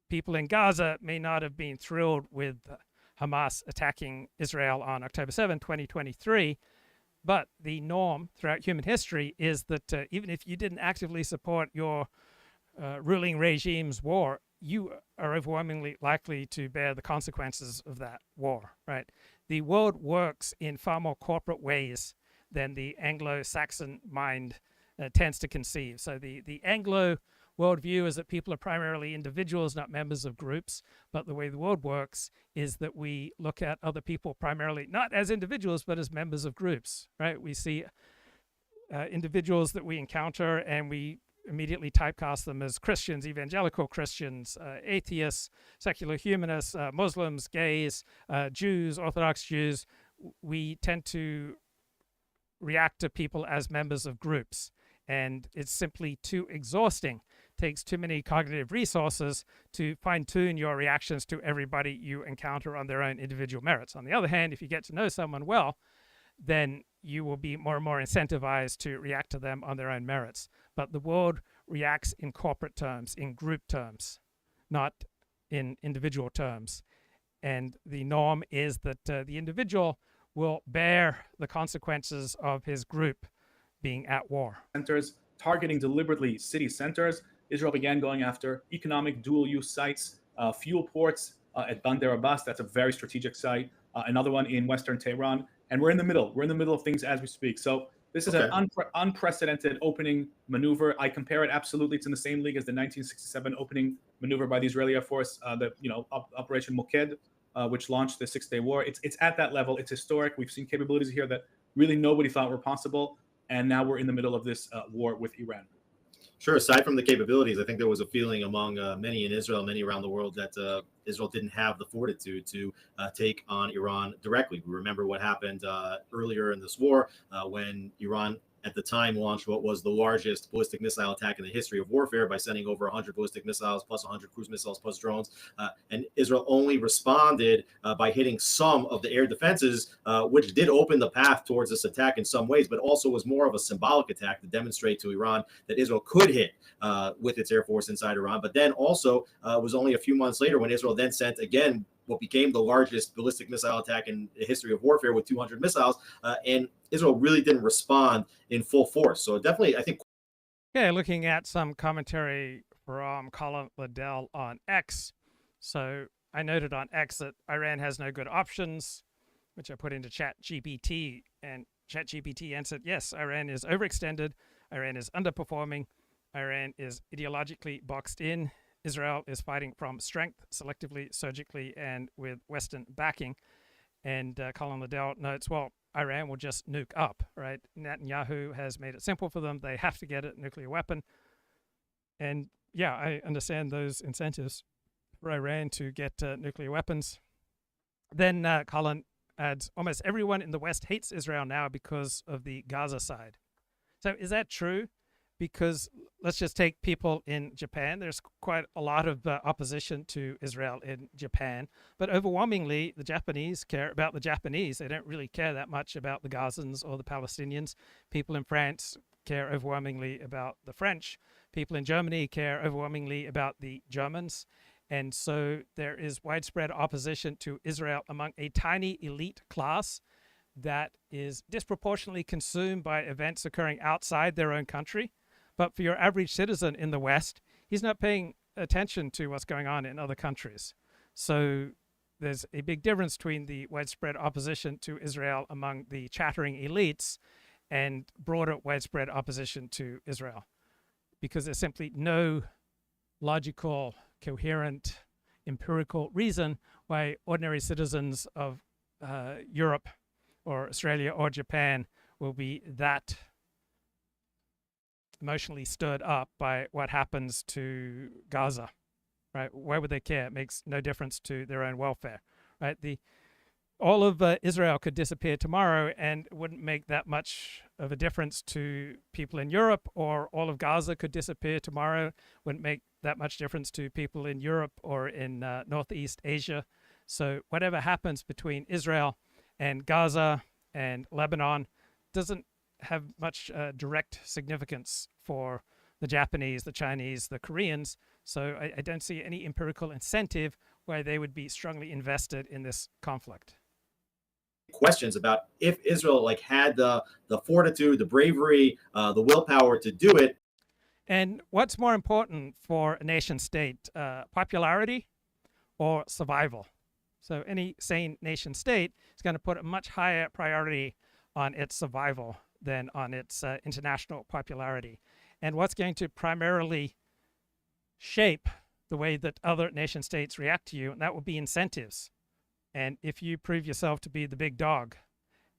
[SPEAKER 1] people in Gaza may not have been thrilled with Hamas attacking Israel on October 7, 2023, but the norm throughout human history is that even if you didn't actively support your ruling regime's war, you are overwhelmingly likely to bear the consequences of that war, right? The world works in far more corporate ways than the Anglo-Saxon mind tends to conceive. So the Anglo worldview is that people are primarily individuals, not members of groups. But the way the world works is that we look at other people primarily not as individuals, but as members of groups, right? We see individuals that we encounter and we immediately typecast them as Christians, evangelical Christians, atheists, secular humanists, Muslims, gays, Jews, Orthodox Jews. We tend to react to people as members of groups, and it's simply too exhausting. Takes too many cognitive resources to fine-tune your reactions to everybody you encounter on their own individual merits. On the other hand, if you get to know someone well, then you will be more and more incentivized to react to them on their own merits. But the world reacts in corporate terms, in group terms, not in individual terms. And the norm is that the individual will bear the consequences of his group being at war.
[SPEAKER 4] Centers targeting deliberately city centers. Israel began going after economic dual-use sites, fuel ports at Bandar Abbas. That's a very strategic site. Another one in Western Tehran. And we're in the middle. We're in the middle of things as we speak. So this is an unprecedented opening maneuver. I compare it absolutely. It's in the same league as the 1967 opening maneuver by the Israeli Air Force, Operation Moked, which launched the Six-Day War. It's at that level. It's historic. We've seen capabilities here that really nobody thought were possible. And now we're in the middle of this war with Iran.
[SPEAKER 5] Sure. Aside from the capabilities, I think there was a feeling among many in Israel, many around the world, that Israel didn't have the fortitude to take on Iran directly. We remember what happened earlier in this war when Iran at the time launched what was the largest ballistic missile attack in the history of warfare by sending over 100 ballistic missiles plus 100 cruise missiles plus drones. And Israel only responded by hitting some of the air defenses, which did open the path towards this attack in some ways, but also was more of a symbolic attack to demonstrate to Iran that Israel could hit with its air force inside Iran. But then also was only a few months later when Israel then sent again what became the largest ballistic missile attack in the history of warfare with 200 missiles. And Israel really didn't respond in full force. So definitely, I think.
[SPEAKER 1] Yeah, looking at some commentary from Colin Liddell on X. So I noted on X that Iran has no good options, which I put into ChatGPT. And ChatGPT answered, yes, Iran is overextended. Iran is underperforming. Iran is ideologically boxed in. Israel is fighting from strength, selectively, surgically, and with Western backing. And Colin Liddell notes, well, Iran will just nuke up, right? Netanyahu has made it simple for them. They have to get a nuclear weapon. And yeah, I understand those incentives for Iran to get nuclear weapons. Then Colin adds, almost everyone in the West hates Israel now because of the Gaza side. So is that true? Because let's just take people in Japan. There's quite a lot of opposition to Israel in Japan, but overwhelmingly the Japanese care about the Japanese. They don't really care that much about the Gazans or the Palestinians. People in France care overwhelmingly about the French. People in Germany care overwhelmingly about the Germans. And so there is widespread opposition to Israel among a tiny elite class that is disproportionately consumed by events occurring outside their own country. But for your average citizen in the West, he's not paying attention to what's going on in other countries. So there's a big difference between the widespread opposition to Israel among the chattering elites and broader widespread opposition to Israel, because there's simply no logical, coherent, empirical reason why ordinary citizens of Europe or Australia or Japan will be that emotionally stirred up by what happens to Gaza, right? Why would they care? It makes no difference to their own welfare, right? All of Israel could disappear tomorrow and it wouldn't make that much of a difference to people in Europe, or all of Gaza could disappear tomorrow, wouldn't make that much difference to people in Europe or in Northeast Asia. So whatever happens between Israel and Gaza and Lebanon doesn't have much direct significance for the Japanese, the Chinese, the Koreans. So I don't see any empirical incentive why they would be strongly invested in this conflict.
[SPEAKER 5] Questions about if Israel had the fortitude, the bravery, the willpower to do it.
[SPEAKER 1] And what's more important for a nation state, popularity or survival? So any sane nation state is going to put a much higher priority on its survival than on its international popularity. And what's going to primarily shape the way that other nation states react to you, and that will be incentives. And if you prove yourself to be the big dog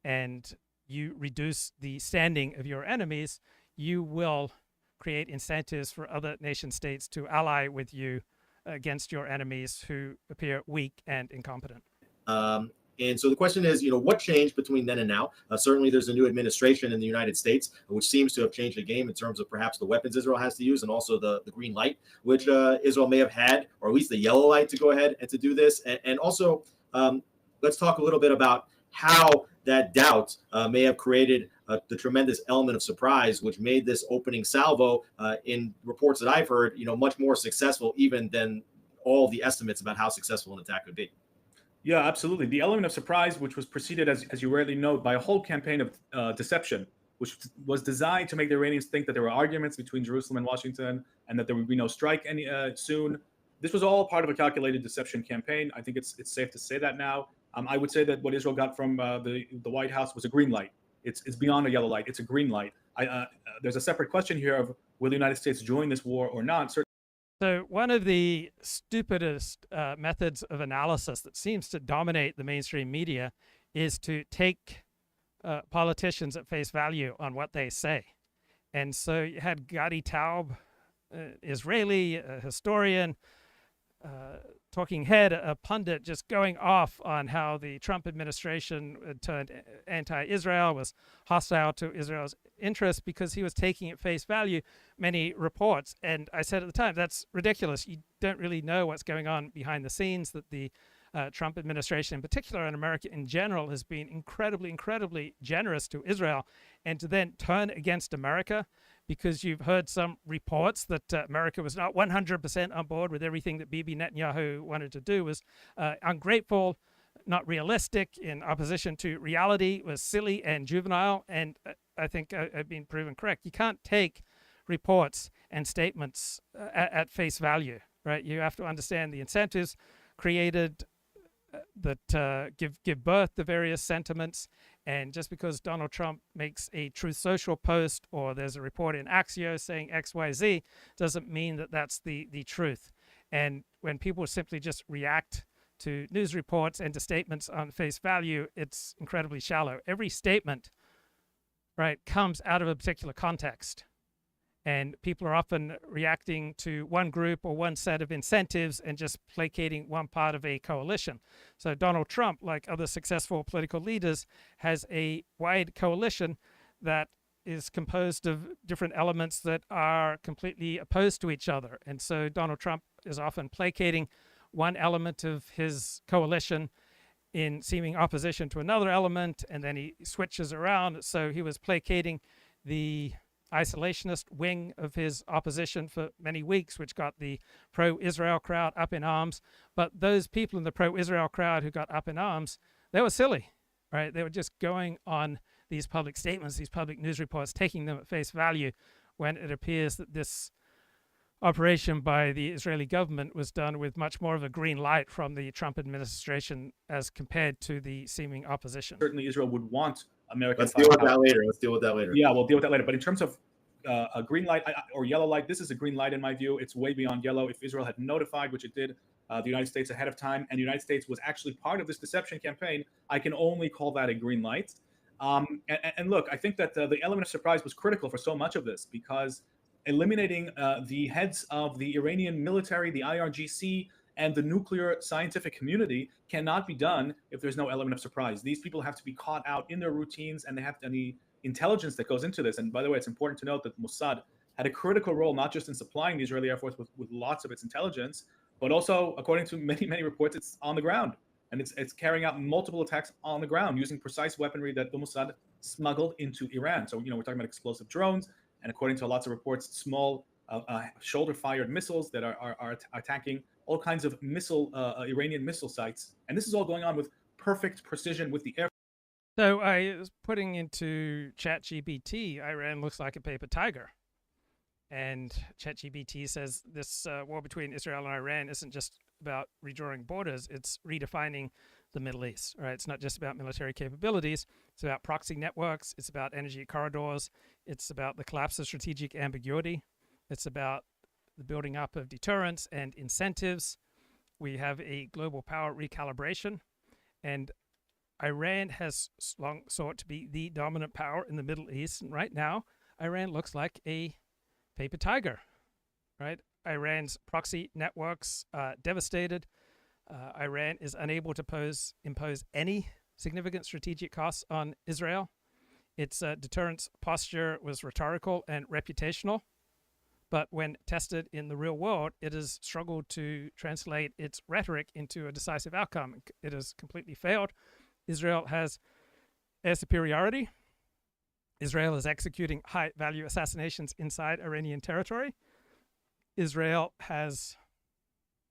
[SPEAKER 1] and you reduce the standing of your enemies, you will create incentives for other nation states to ally with you against your enemies who appear weak and incompetent.
[SPEAKER 5] And so the question is, what changed between then and now? Certainly, there's a new administration in the United States, which seems to have changed the game in terms of perhaps the weapons Israel has to use, and also the green light, which Israel may have had, or at least the yellow light to go ahead and to do this. And also, let's talk a little bit about how that doubt may have created the tremendous element of surprise, which made this opening salvo, in reports that I've heard, much more successful even than all the estimates about how successful an attack could be.
[SPEAKER 4] Yeah, absolutely. The element of surprise, which was preceded, as you rightly note, by a whole campaign of deception, which was designed to make the Iranians think that there were arguments between Jerusalem and Washington and that there would be no strike soon. This was all part of a calculated deception campaign. I think it's safe to say that now. I would say that what Israel got from the White House was a green light. It's beyond a yellow light. It's a green light. There's a separate question here of will the United States join this war or not?
[SPEAKER 1] So one of the stupidest methods of analysis that seems to dominate the mainstream media is to take politicians at face value on what they say. And so you had Gadi Taub, Israeli, a historian, talking head, a pundit, just going off on how the Trump administration turned anti-Israel, was hostile to Israel's interests because he was taking at face value many reports. And I said at the time, that's ridiculous. You don't really know what's going on behind the scenes, that the Trump administration in particular and America in general has been incredibly, incredibly generous to Israel, and to then turn against America because you've heard some reports that America was not 100% on board with everything that Bibi Netanyahu wanted to do, was ungrateful, not realistic, in opposition to reality, was silly and juvenile. And I think I've been proven correct. You can't take reports and statements at face value, right? You have to understand the incentives created that give birth to various sentiments. And just because Donald Trump makes a Truth Social post or there's a report in Axios saying XYZ doesn't mean that that's the truth. And when people simply just react to news reports and to statements on face value, it's incredibly shallow. Every statement, right, comes out of a particular context. And people are often reacting to one group or one set of incentives and just placating one part of a coalition. So Donald Trump, like other successful political leaders, has a wide coalition that is composed of different elements that are completely opposed to each other. And so Donald Trump is often placating one element of his coalition in seeming opposition to another element, and then he switches around. So he was placating the isolationist wing of his opposition for many weeks, which got the pro-Israel crowd up in arms. But those people in the pro-Israel crowd who got up in arms, they were silly, right? They were just going on these public statements, these public news reports, taking them at face value, when it appears that this operation by the Israeli government was done with much more of a green light from the Trump administration as compared to the seeming opposition.
[SPEAKER 4] Certainly Israel would want American.
[SPEAKER 5] Let's deal with that later. Let's deal with that later.
[SPEAKER 4] Yeah, we'll deal with that later. But in terms of a green light or yellow light, this is a green light in my view. It's way beyond yellow. If Israel had notified, which it did, the United States ahead of time, and the United States was actually part of this deception campaign, I can only call that a green light. And look, I think that the element of surprise was critical for so much of this, because eliminating the heads of the Iranian military, the IRGC, and the nuclear scientific community cannot be done if there's no element of surprise. These people have to be caught out in their routines, and they have the intelligence that goes into this. And by the way, it's important to note that Mossad had a critical role, not just in supplying the Israeli Air Force with lots of its intelligence, but also, according to many reports, it's on the ground. And it's carrying out multiple attacks on the ground using precise weaponry that the Mossad smuggled into Iran. So, we're talking about explosive drones, and according to lots of reports, small shoulder-fired missiles that are attacking all kinds of Iranian missile sites. And this is all going on with perfect precision with the air.
[SPEAKER 1] So I was putting into ChatGPT, Iran looks like a paper tiger. And ChatGPT says this war between Israel and Iran isn't just about redrawing borders, it's redefining the Middle East. Right? It's not just about military capabilities, it's about proxy networks, it's about energy corridors, it's about the collapse of strategic ambiguity, it's about the building up of deterrence and incentives. We have a global power recalibration, and Iran has long sought to be the dominant power in the Middle East, and right now Iran looks like a paper tiger, right? Iran's proxy networks are devastated. Iran is unable to impose any significant strategic costs on Israel. Its deterrence posture was rhetorical and reputational, but when tested in the real world, it has struggled to translate its rhetoric into a decisive outcome. It has completely failed. Israel has air superiority. Israel is executing high-value assassinations inside Iranian territory. Israel has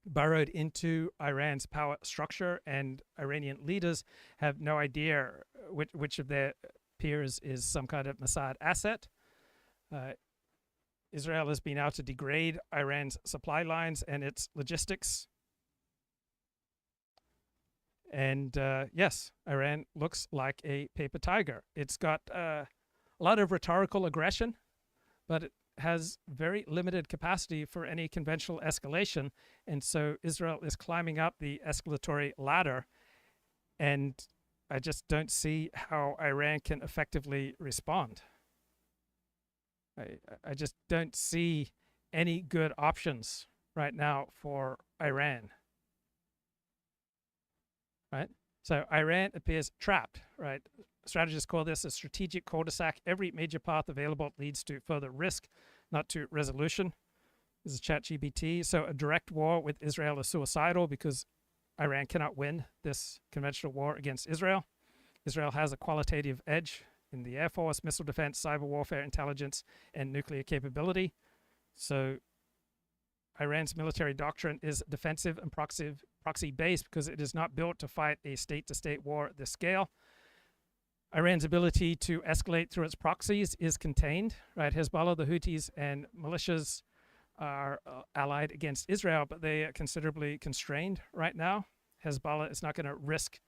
[SPEAKER 1] burrowed into Iran's power structure, and Iranian leaders have no idea which of their peers is some kind of Mossad asset. Israel has been out to degrade Iran's supply lines and its logistics. And yes, Iran looks like a paper tiger. It's got a lot of rhetorical aggression, but it has very limited capacity for any conventional escalation. And so Israel is climbing up the escalatory ladder. And I just don't see how Iran can effectively respond. I just don't see any good options right now for Iran. Right? So Iran appears trapped, right? Strategists call this a strategic cul-de-sac. Every major path available leads to further risk, not to resolution. This is ChatGPT. So a direct war with Israel is suicidal because Iran cannot win this conventional war against Israel. Israel has a qualitative edge in the Air Force, missile defense, cyber warfare, intelligence, and nuclear capability. So Iran's military doctrine is defensive and proxy-based because it is not built to fight a state-to-state war at this scale. Iran's ability to escalate through its proxies is contained, right? Hezbollah, the Houthis, and militias are allied against Israel, but they are considerably constrained right now. Hezbollah is not going to risk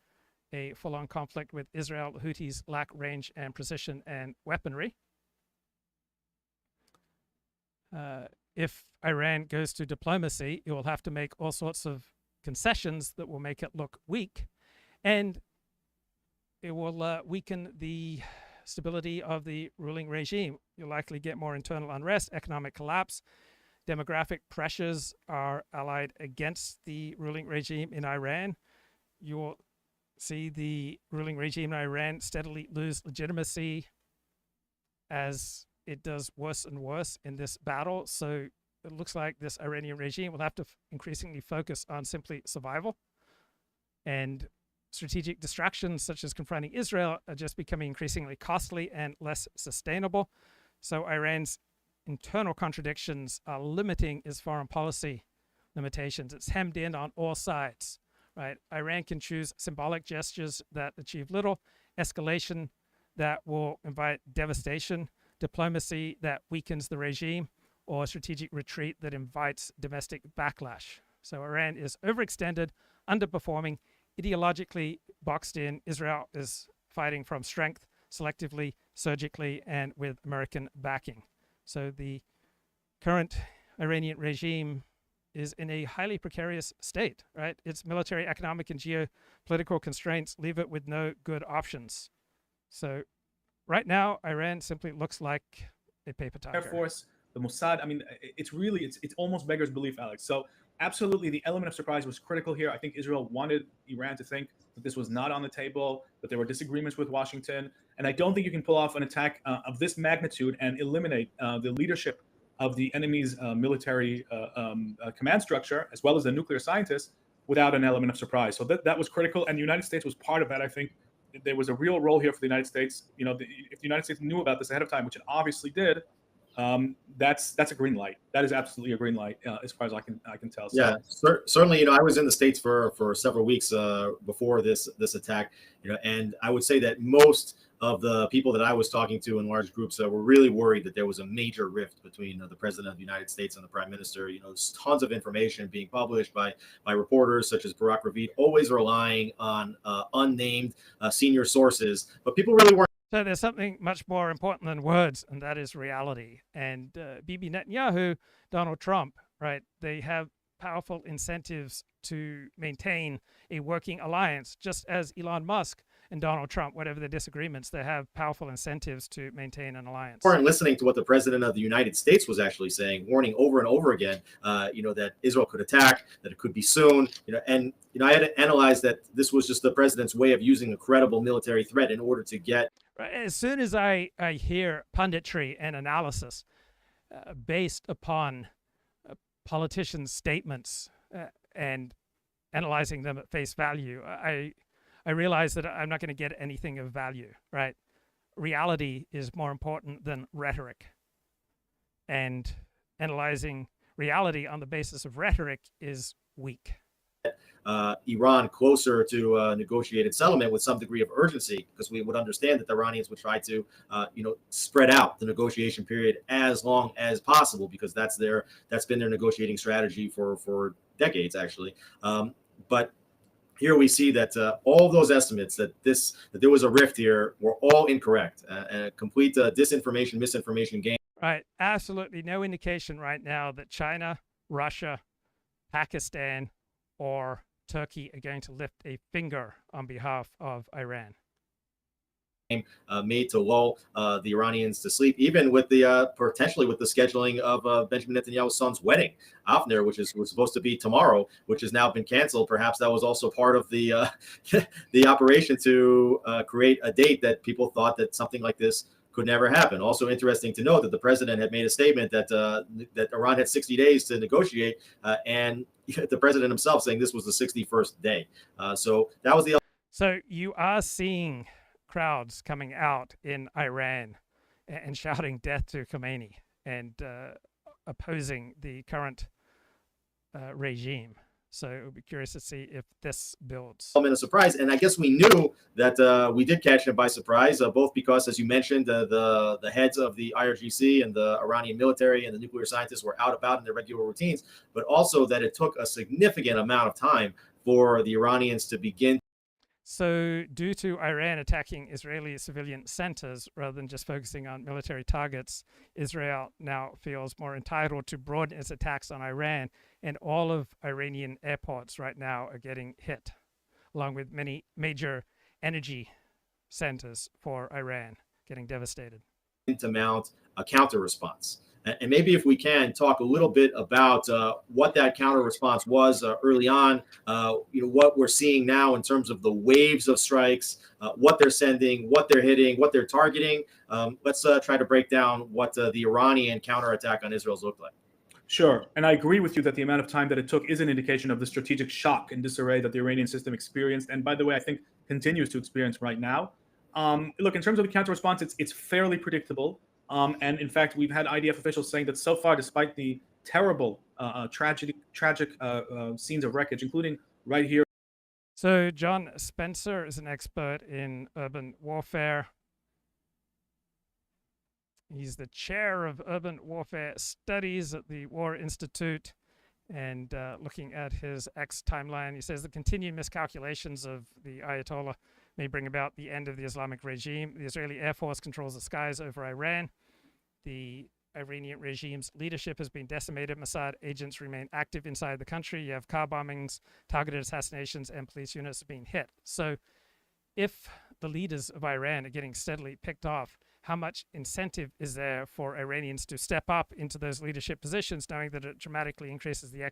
[SPEAKER 1] a full-on conflict with Israel. The Houthis lack range and precision and weaponry. If Iran goes to diplomacy, it will have to make all sorts of concessions that will make it look weak, and it will weaken the stability of the ruling regime. You'll likely get more internal unrest, economic collapse. Demographic pressures are allied against the ruling regime in Iran. You will see the ruling regime in Iran steadily lose legitimacy as it does worse and worse in this battle. So it looks like this Iranian regime will have to increasingly focus on simply survival, and strategic distractions such as confronting Israel are just becoming increasingly costly and less sustainable. So Iran's internal contradictions are limiting its foreign policy limitations. It's hemmed in on all sides, right? Iran can choose symbolic gestures that achieve little, escalation that will invite devastation, diplomacy that weakens the regime, or strategic retreat that invites domestic backlash. So Iran is overextended, underperforming, ideologically boxed in. Israel is fighting from strength, selectively, surgically, and with American backing. So the current Iranian regime is in a highly precarious state, right? Its military, economic, and geopolitical constraints leave it with no good options. So right now, Iran simply looks like a paper tiger.
[SPEAKER 4] Air Force, the Mossad. I mean, it's almost beggars belief, Alex. So absolutely, the element of surprise was critical here. I think Israel wanted Iran to think that this was not on the table, that there were disagreements with Washington. And I don't think you can pull off an attack of this magnitude and eliminate the leadership of the enemy's military command structure, as well as the nuclear scientists, without an element of surprise. So that was critical. And the United States was part of that. I think there was a real role here for the United States. You know, if the United States knew about this ahead of time, which it obviously did, that's a green light. That is absolutely a green light as far as I can tell. So.
[SPEAKER 5] Yeah, certainly. You know, I was in the States for several weeks before this attack. You know, and I would say that most of the people that I was talking to in large groups were really worried that there was a major rift between the president of the United States and the prime minister. You know, there's tons of information being published by reporters such as Barak, Ravid, always relying on unnamed senior sources, but people really weren't.
[SPEAKER 1] So there's something much more important than words, and that is reality. And Bibi Netanyahu, Donald Trump, right? They have powerful incentives to maintain a working alliance, just as Elon Musk and Donald Trump, whatever the disagreements, they have powerful incentives to maintain an alliance.
[SPEAKER 5] Weren't listening to what the president of the United States was actually saying, warning over and over again, you know, that Israel could attack, that it could be soon, you know, and you know, I had to analyze that this was just the president's way of using a credible military threat in order to get.
[SPEAKER 1] As soon as I hear punditry and analysis based upon politicians' statements and analyzing them at face value, I realize that I'm not going to get anything of value, right? Reality is more important than rhetoric. And analyzing reality on the basis of rhetoric is weak.
[SPEAKER 5] Iran closer to a negotiated settlement with some degree of urgency, because we would understand that the Iranians would try to, you know, spread out the negotiation period as long as possible, because that's been their negotiating strategy for decades, actually. But here we see that all those estimates that there was a rift here were all incorrect, and a complete disinformation, misinformation game.
[SPEAKER 1] Right, absolutely no indication right now that China, Russia, Pakistan, or Turkey are going to lift a finger on behalf of Iran.
[SPEAKER 5] Made to lull the Iranians to sleep, even with the potentially with the scheduling of Benjamin Netanyahu's son's wedding, Avner, which was supposed to be tomorrow, which has now been canceled. Perhaps that was also part of the the operation to create a date that people thought that something like this could never happen. Also interesting to note that the president had made a statement that that Iran had 60 days to negotiate, and the president himself saying this was the 61st day. So that was the.
[SPEAKER 1] So you are seeing crowds coming out in Iran and shouting death to Khomeini and opposing the current regime. So it would be curious to see if this builds.
[SPEAKER 5] In a surprise, and I guess we knew that we did catch them by surprise, both because, as you mentioned, the heads of the IRGC and the Iranian military and the nuclear scientists were out about in their regular routines, but also that it took a significant amount of time for the Iranians to begin.
[SPEAKER 1] So due to Iran attacking Israeli civilian centers rather than just focusing on military targets, Israel now feels more entitled to broaden its attacks on Iran, and all of Iranian airports right now are getting hit, along with many major energy centers for Iran getting devastated.
[SPEAKER 5] To mount a counter response. And maybe if we can talk a little bit about what that counter response was early on, what we're seeing now in terms of the waves of strikes, what they're sending, what they're hitting, what they're targeting. Let's try to break down what the Iranian counterattack on Israel's looked like.
[SPEAKER 4] Sure. And I agree with you that the amount of time that it took is an indication of the strategic shock and disarray that the Iranian system experienced. And by the way, I think continues to experience right now. Look, in terms of the counter response, it's fairly predictable. And in fact, we've had IDF officials saying that so far, despite the terrible, tragic scenes of wreckage, including right here.
[SPEAKER 1] So John Spencer is an expert in urban warfare. He's the chair of urban warfare studies at the War Institute. And looking at his X timeline, he says the continued miscalculations of the Ayatollah may bring about the end of the Islamic regime. The Israeli Air Force controls the skies over Iran. The Iranian regime's leadership has been decimated. Mossad agents remain active inside the country. You have car bombings, targeted assassinations, and police units being hit. So if the leaders of Iran are getting steadily picked off, how much incentive is there for Iranians to step up into those leadership positions, knowing that it dramatically increases the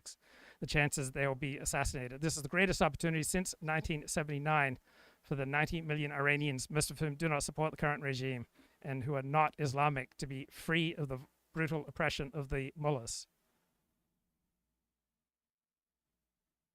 [SPEAKER 1] chances they will be assassinated? This is the greatest opportunity since 1979 for the 90 million Iranians, most of whom do not support the current regime and who are not Islamic, to be free of the brutal oppression of the mullahs.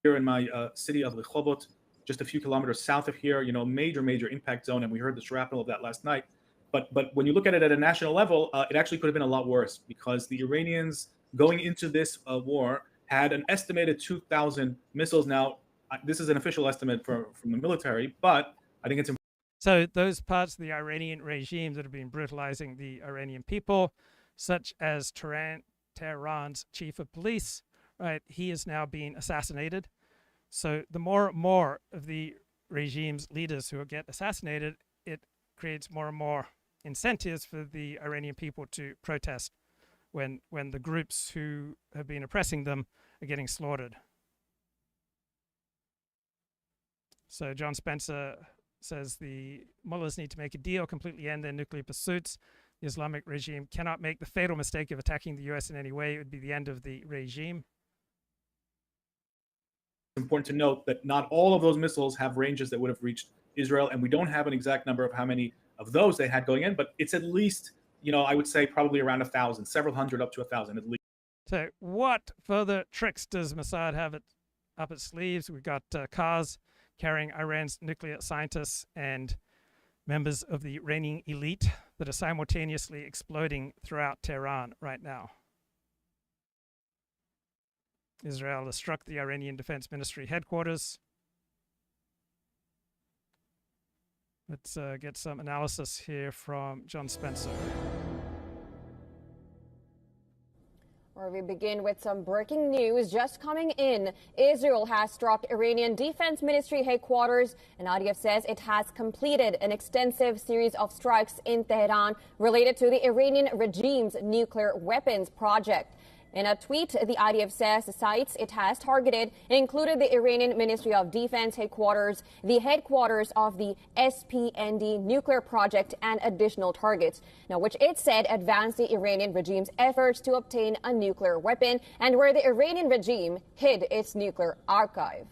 [SPEAKER 4] Here in my city of Rehovot, just a few kilometers south of here, major impact zone, and we heard the shrapnel of that last night. But when you look at it at a national level, it actually could have been a lot worse, because the Iranians going into this war had an estimated 2,000 missiles. Now, this is an official estimate from the military, but I think it's important.
[SPEAKER 1] So those parts of the Iranian regime that have been brutalizing the Iranian people, such as Tehran's chief of police, right, he is now being assassinated. So the more and more of the regime's leaders who get assassinated, it creates more and more incentives for the Iranian people to protest when the groups who have been oppressing them are getting slaughtered. So John Spencer says the mullahs need to make a deal, completely end their nuclear pursuits. The Islamic regime cannot make the fatal mistake of attacking the U.S. in any way. It would be the end of the regime.
[SPEAKER 4] It's important to note that not all of those missiles have ranges that would have reached Israel, and we don't have an exact number of how many of those they had going in, but it's at least, I would say probably around 1,000, several hundred up to 1,000 at least.
[SPEAKER 1] So what further tricks does Mossad have up its sleeves? We've got cars carrying Iran's nuclear scientists and members of the Iranian elite that are simultaneously exploding throughout Tehran right now. Israel has struck the Iranian Defense Ministry headquarters. Let's get some analysis here from John Spencer.
[SPEAKER 7] Where we begin with some breaking news just coming in. Israel has struck Iranian Defense Ministry headquarters, and IDF says it has completed an extensive series of strikes in Tehran related to the Iranian regime's nuclear weapons project. In a tweet, the IDF says the sites it has targeted included the Iranian Ministry of Defense headquarters, the headquarters of the SPND nuclear project, and additional targets, now which it said advanced the Iranian regime's efforts to obtain a nuclear weapon and where the Iranian regime hid its nuclear archive.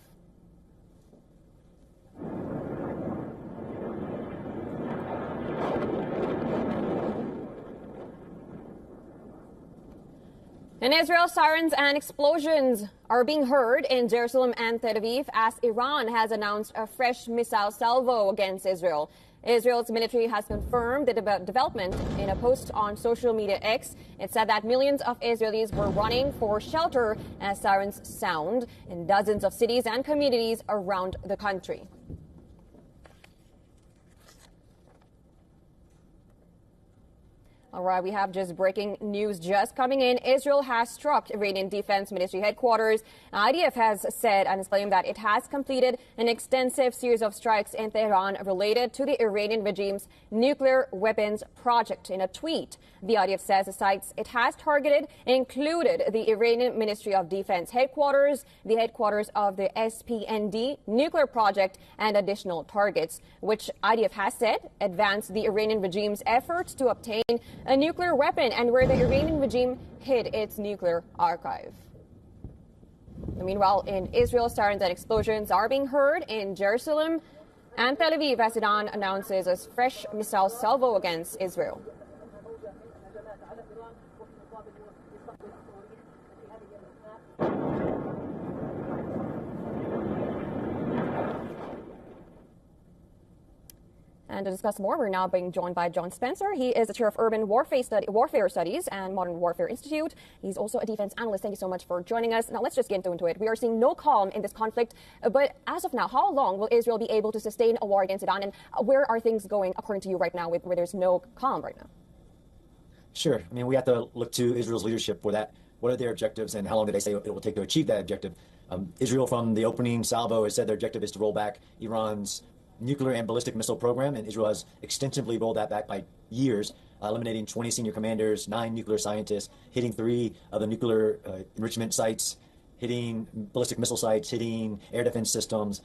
[SPEAKER 7] In Israel, sirens and explosions are being heard in Jerusalem and Tel Aviv as Iran has announced a fresh missile salvo against Israel. Israel's military has confirmed the development in a post on social media X. It said that millions of Israelis were running for shelter as sirens sound in dozens of cities and communities around the country. All right, we have just breaking news just coming in. Israel has struck Iranian Defense Ministry headquarters. IDF has said and has claimed that it has completed an extensive series of strikes in Tehran related to the Iranian regime's nuclear weapons project. In a tweet, the IDF says the sites it has targeted included the Iranian Ministry of Defense headquarters, the headquarters of the SPND nuclear project, and additional targets, which IDF has said advanced the Iranian regime's efforts to obtain a nuclear weapon and where the Iranian regime hid its nuclear archive. Meanwhile, in Israel, sirens and explosions are being heard in Jerusalem and Tel Aviv as Iran announces a fresh missile salvo against Israel. And to discuss more, we're now being joined by John Spencer. He is the chair of Urban Warfare Studies and Modern Warfare Institute. He's also a defense analyst. Thank you so much for joining us. Now, let's just get into it. We are seeing no calm in this conflict. But as of now, how long will Israel be able to sustain a war against Iran? And where are things going, according to you, right now, where there's no calm right now?
[SPEAKER 8] Sure. I mean, we have to look to Israel's leadership for that. What are their objectives, and how long do they say it will take to achieve that objective? Israel, from the opening salvo, has said their objective is to roll back Iran's nuclear and ballistic missile program, and Israel has extensively rolled that back by years, eliminating 20 senior commanders, 9 nuclear scientists, hitting 3 of the nuclear enrichment sites, hitting ballistic missile sites, hitting air defense systems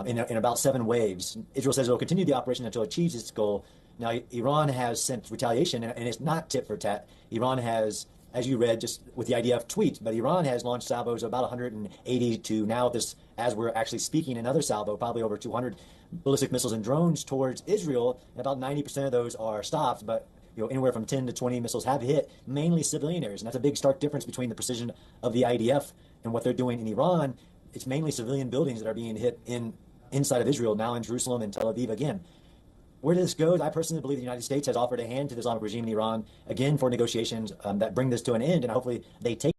[SPEAKER 8] in about 7 waves. Israel says it will continue the operation until it achieves its goal. Now, Iran has sent retaliation, and it's not tit for tat. Iran has, as you read, just with the IDF tweet, but Iran has launched salvos of about 180 to now, as we're actually speaking, another salvo, probably over 200 ballistic missiles and drones towards Israel, and about 90% of those are stopped, but anywhere from 10 to 20 missiles have hit mainly civilian areas, and that's a big stark difference between the precision of the IDF and what they're doing in Iran. It's mainly civilian buildings that are being hit inside of Israel, now in Jerusalem and Tel Aviv again. Where this goes, I personally believe the United States has offered a hand to the Islamic regime in Iran, again, for negotiations that bring this to an end, and hopefully they take.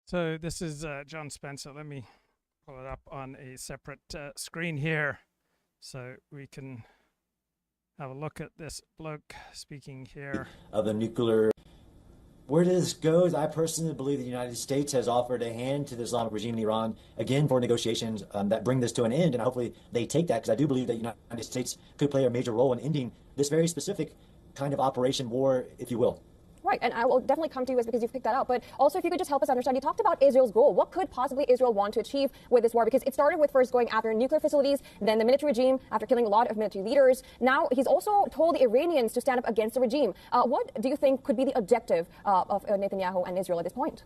[SPEAKER 1] So this is John Spencer. Let me pull it up on a separate screen here so we can have a look at this bloke speaking here.
[SPEAKER 8] Of the nuclear. Where this goes, I personally believe the United States has offered a hand to the Islamic regime in Iran, again, for negotiations that bring this to an end, and hopefully they take that, because I do believe that the United States could play a major role in ending this very specific kind of operation war, if you will.
[SPEAKER 7] Right, and I will definitely come to you because you've picked that out. But also, if you could just help us understand, you talked about Israel's goal. What could possibly Israel want to achieve with this war? Because it started with first going after nuclear facilities, then the military regime after killing a lot of military leaders. Now he's also told the Iranians to stand up against the regime. What do you think could be the objective of Netanyahu and Israel at this point?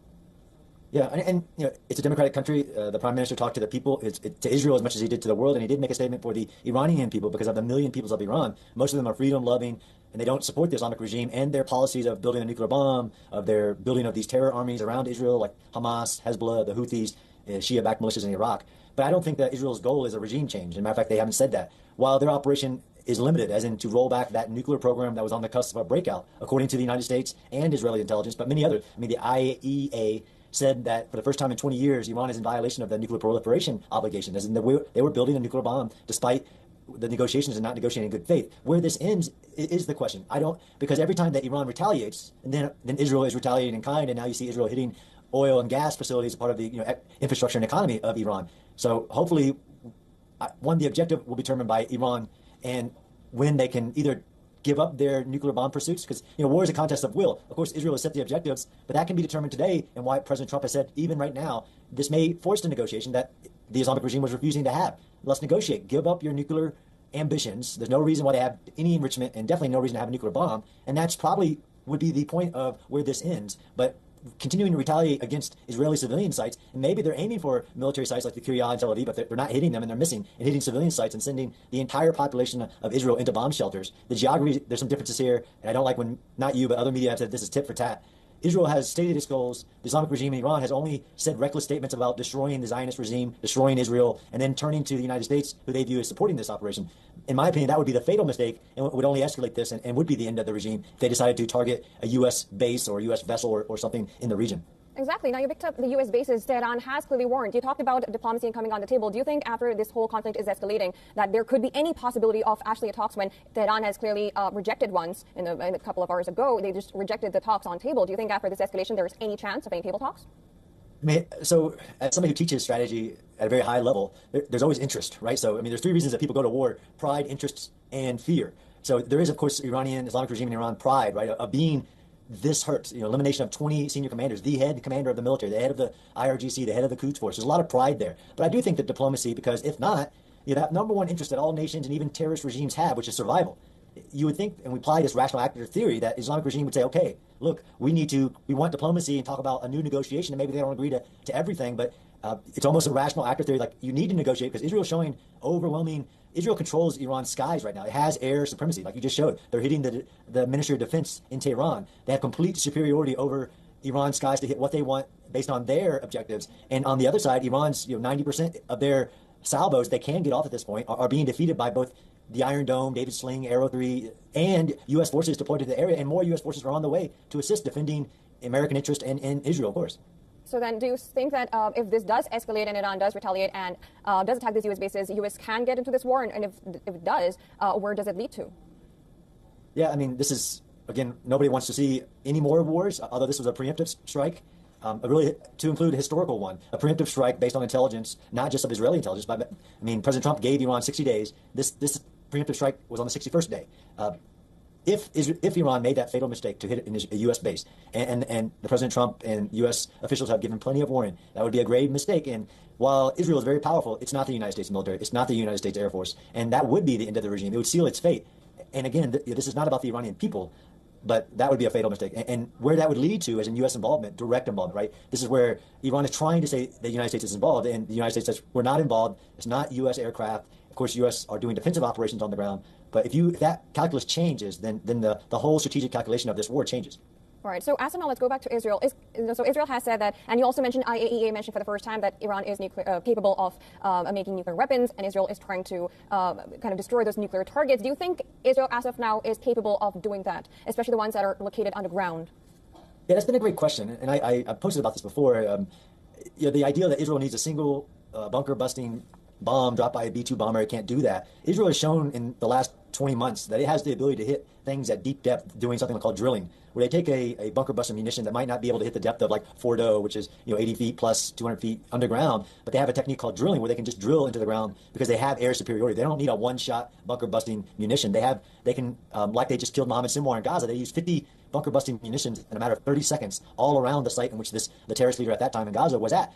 [SPEAKER 8] Yeah, and it's a democratic country. The prime minister talked to the people, to Israel as much as he did to the world, and he did make a statement for the Iranian people, because of the million peoples of Iran. Most of them are freedom-loving, and they don't support the Islamic regime and their policies of building a nuclear bomb, of their building of these terror armies around Israel, like Hamas, Hezbollah, the Houthis, Shia-backed militias in Iraq. But I don't think that Israel's goal is a regime change. As a matter of fact, they haven't said that. While their operation is limited, as in to roll back that nuclear program that was on the cusp of a breakout, according to the United States and Israeli intelligence, but many others. I mean, the IAEA said that for the first time in 20 years, Iran is in violation of the nuclear proliferation obligation, as in they were building a nuclear bomb despite the negotiations and not negotiating in good faith. Where this ends is the question. Because every time that Iran retaliates, and then Israel is retaliating in kind, and now you see Israel hitting oil and gas facilities as part of the infrastructure and economy of Iran. So hopefully, the objective will be determined by Iran, and when they can either give up their nuclear bomb pursuits, because war is a contest of will. Of course, Israel has set the objectives, but that can be determined today, and why President Trump has said, even right now, this may force a negotiation that the Islamic regime was refusing to have. Let's negotiate. Give up your nuclear ambitions. There's no reason why they have any enrichment, and definitely no reason to have a nuclear bomb, and that's probably would be the point of where this ends. But continuing to retaliate against Israeli civilian sites, and maybe they're aiming for military sites like the Kiryat and Tel Aviv, but they're not hitting them, and they're missing and hitting civilian sites and sending the entire population of Israel into bomb shelters. The geography, there's some differences here, and I don't like when, not you, but other media have said this is tit for tat. Israel has stated its goals. The Islamic regime in Iran has only said reckless statements about destroying the Zionist regime, destroying Israel, and then turning to the United States, who they view as supporting this operation. In my opinion, that would be the fatal mistake, and would only escalate this, and would be the end of the regime if they decided to target a U.S. base or a U.S. vessel or something in the region.
[SPEAKER 7] Exactly. Now you picked up the U.S. bases. Tehran has clearly warned. You talked about diplomacy and coming on the table. Do you think after this whole conflict is escalating that there could be any possibility of actually talks when Tehran has clearly rejected ones in a couple of hours ago? They just rejected the talks on table. Do you think after this escalation there is any chance of any table talks?
[SPEAKER 8] I mean, so as somebody who teaches strategy at a very high level, there's always interest, right? So, I mean, there's three reasons that people go to war: pride, interest, and fear. So there is, of course, Iranian Islamic regime in Iran pride, right, of being this hurt, elimination of 20 senior commanders, the head commander of the military, the head of the IRGC, the head of the Quds Force. There's a lot of pride there. But I do think that diplomacy, because if not, that number one interest that all nations and even terrorist regimes have, which is survival. You would think, and we apply this rational actor theory, that Islamic regime would say, okay, look, we want diplomacy and talk about a new negotiation, and maybe they don't agree to everything, but it's almost a rational actor theory, like you need to negotiate because Israel is showing overwhelming. Israel controls Iran's skies right now. It has air supremacy, like you just showed. They're hitting the Ministry of Defense in Tehran. They have complete superiority over Iran's skies to hit what they want based on their objectives. And on the other side, Iran's 90% of their salvos they can get off at this point are being defeated by both the Iron Dome, David's Sling, Arrow 3, and U.S. forces deployed to the area. And more U.S. forces are on the way to assist defending American interest and Israel, of course.
[SPEAKER 7] So then do you think that if this does escalate and Iran does retaliate and does attack these U.S. bases, the U.S. can get into this war? And if it does, where does it lead to?
[SPEAKER 8] Yeah, I mean, this is, again, nobody wants to see any more wars, although this was a preemptive strike, really to include a historical one, a preemptive strike based on intelligence, not just of Israeli intelligence, but, I mean, President Trump gave Iran 60 days. This preemptive strike was on the 61st day. If Iran made that fatal mistake to hit it in a U.S. base, and the President Trump and U.S. officials have given plenty of warning, that would be a grave mistake. And while Israel is very powerful, it's not the United States military, it's not the United States Air Force, and that would be the end of the regime. It would seal its fate. And again, this is not about the Iranian people, but that would be a fatal mistake. And where that would lead to is in U.S. involvement, direct involvement, right? This is where Iran is trying to say the United States is involved, and the United States says we're not involved. It's not U.S. aircraft. Of course, U.S. are doing defensive operations on the ground. But if that calculus changes, then the whole strategic calculation of this war changes.
[SPEAKER 7] All right. So, as of now, let's go back to Israel. So Israel has said that, and you also mentioned IAEA mentioned for the first time that Iran is capable of making nuclear weapons, and Israel is trying to kind of destroy those nuclear targets. Do you think Israel, as of now, is capable of doing that, especially the ones that are located underground?
[SPEAKER 8] Yeah, that's been a great question, and I posted about this before. The idea that Israel needs a single bunker-busting bomb dropped by a B-2 bomber, it can't do that. Israel has shown in the last 20 months that it has the ability to hit things at deep depth doing something called drilling, where they take a bunker-busting munition that might not be able to hit the depth of like Fordo, which is 80 feet plus 200 feet underground, but they have a technique called drilling where they can just drill into the ground because they have air superiority. They don't need a one-shot bunker-busting munition. They can, like they just killed Mohammed Sinwar in Gaza, they used 50 bunker-busting munitions in a matter of 30 seconds all around the site in which the terrorist leader at that time in Gaza was at.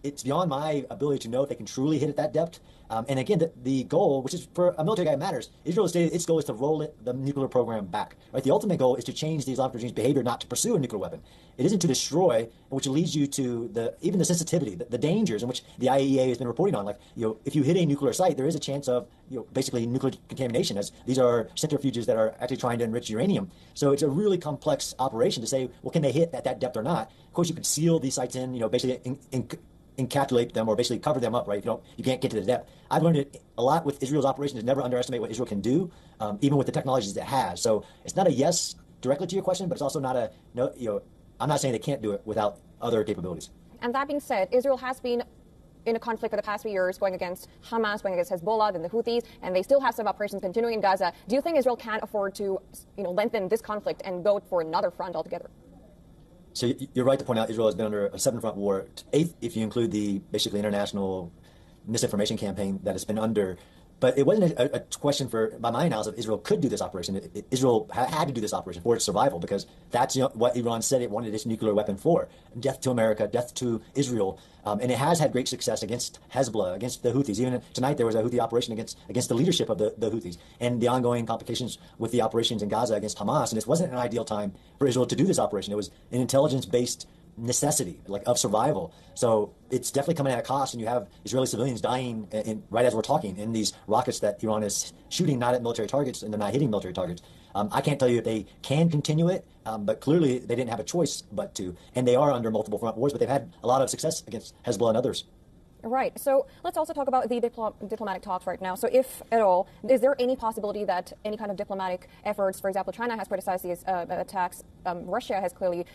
[SPEAKER 8] It's beyond my ability to know if they can truly hit at that depth. And again, the goal, which is for a military guy, matters. Israel stated its goal is to roll the nuclear program back. Right? The ultimate goal is to change the Islamic regime's behavior, not to pursue a nuclear weapon. It isn't to destroy, which leads you to even the sensitivity, the dangers in which the IAEA has been reporting on. Like, if you hit a nuclear site, there is a chance of basically nuclear contamination, as these are centrifuges that are actually trying to enrich uranium. So it's a really complex operation to say, well, can they hit at that depth or not? Of course, you could seal these sites in, basically encapsulate them or basically cover them up, right? You can't get to the depth. I've learned it a lot with Israel's operation is never underestimate what Israel can do, even with the technologies it has. So it's not a yes directly to your question, but it's also not a no. I'm not saying they can't do it without other capabilities.
[SPEAKER 7] And that being said, Israel has been in a conflict for the past few years, going against Hamas, going against Hezbollah, then the Houthis, and they still have some operations continuing in Gaza. Do you think Israel can afford to, lengthen this conflict and go for another front altogether?
[SPEAKER 8] So you're right to point out Israel has been under a seven-front war, eighth if you include the basically international misinformation campaign that it's been under. But it wasn't a question by my analysis, Israel could do this operation. Israel had to do this operation for its survival because that's what Iran said it wanted its nuclear weapon for. Death to America, death to Israel. And it has had great success against Hezbollah, against the Houthis. Even tonight there was a Houthi operation against the leadership of the Houthis and the ongoing complications with the operations in Gaza against Hamas. And this wasn't an ideal time for Israel to do this operation. It was an intelligence-based necessity, like of survival. So it's definitely coming at a cost, and you have Israeli civilians dying right as we're talking in these rockets that Iran is shooting, not at military targets, and they're not hitting military targets. I can't tell you if they can continue it, but clearly they didn't have a choice but to. And they are under multiple front wars, but they've had a lot of success against Hezbollah and others.
[SPEAKER 7] Right. So let's also talk about the diplomatic talks right now. So if at all, is there any possibility that any kind of diplomatic efforts, for example, China has criticized these attacks, Russia has clearly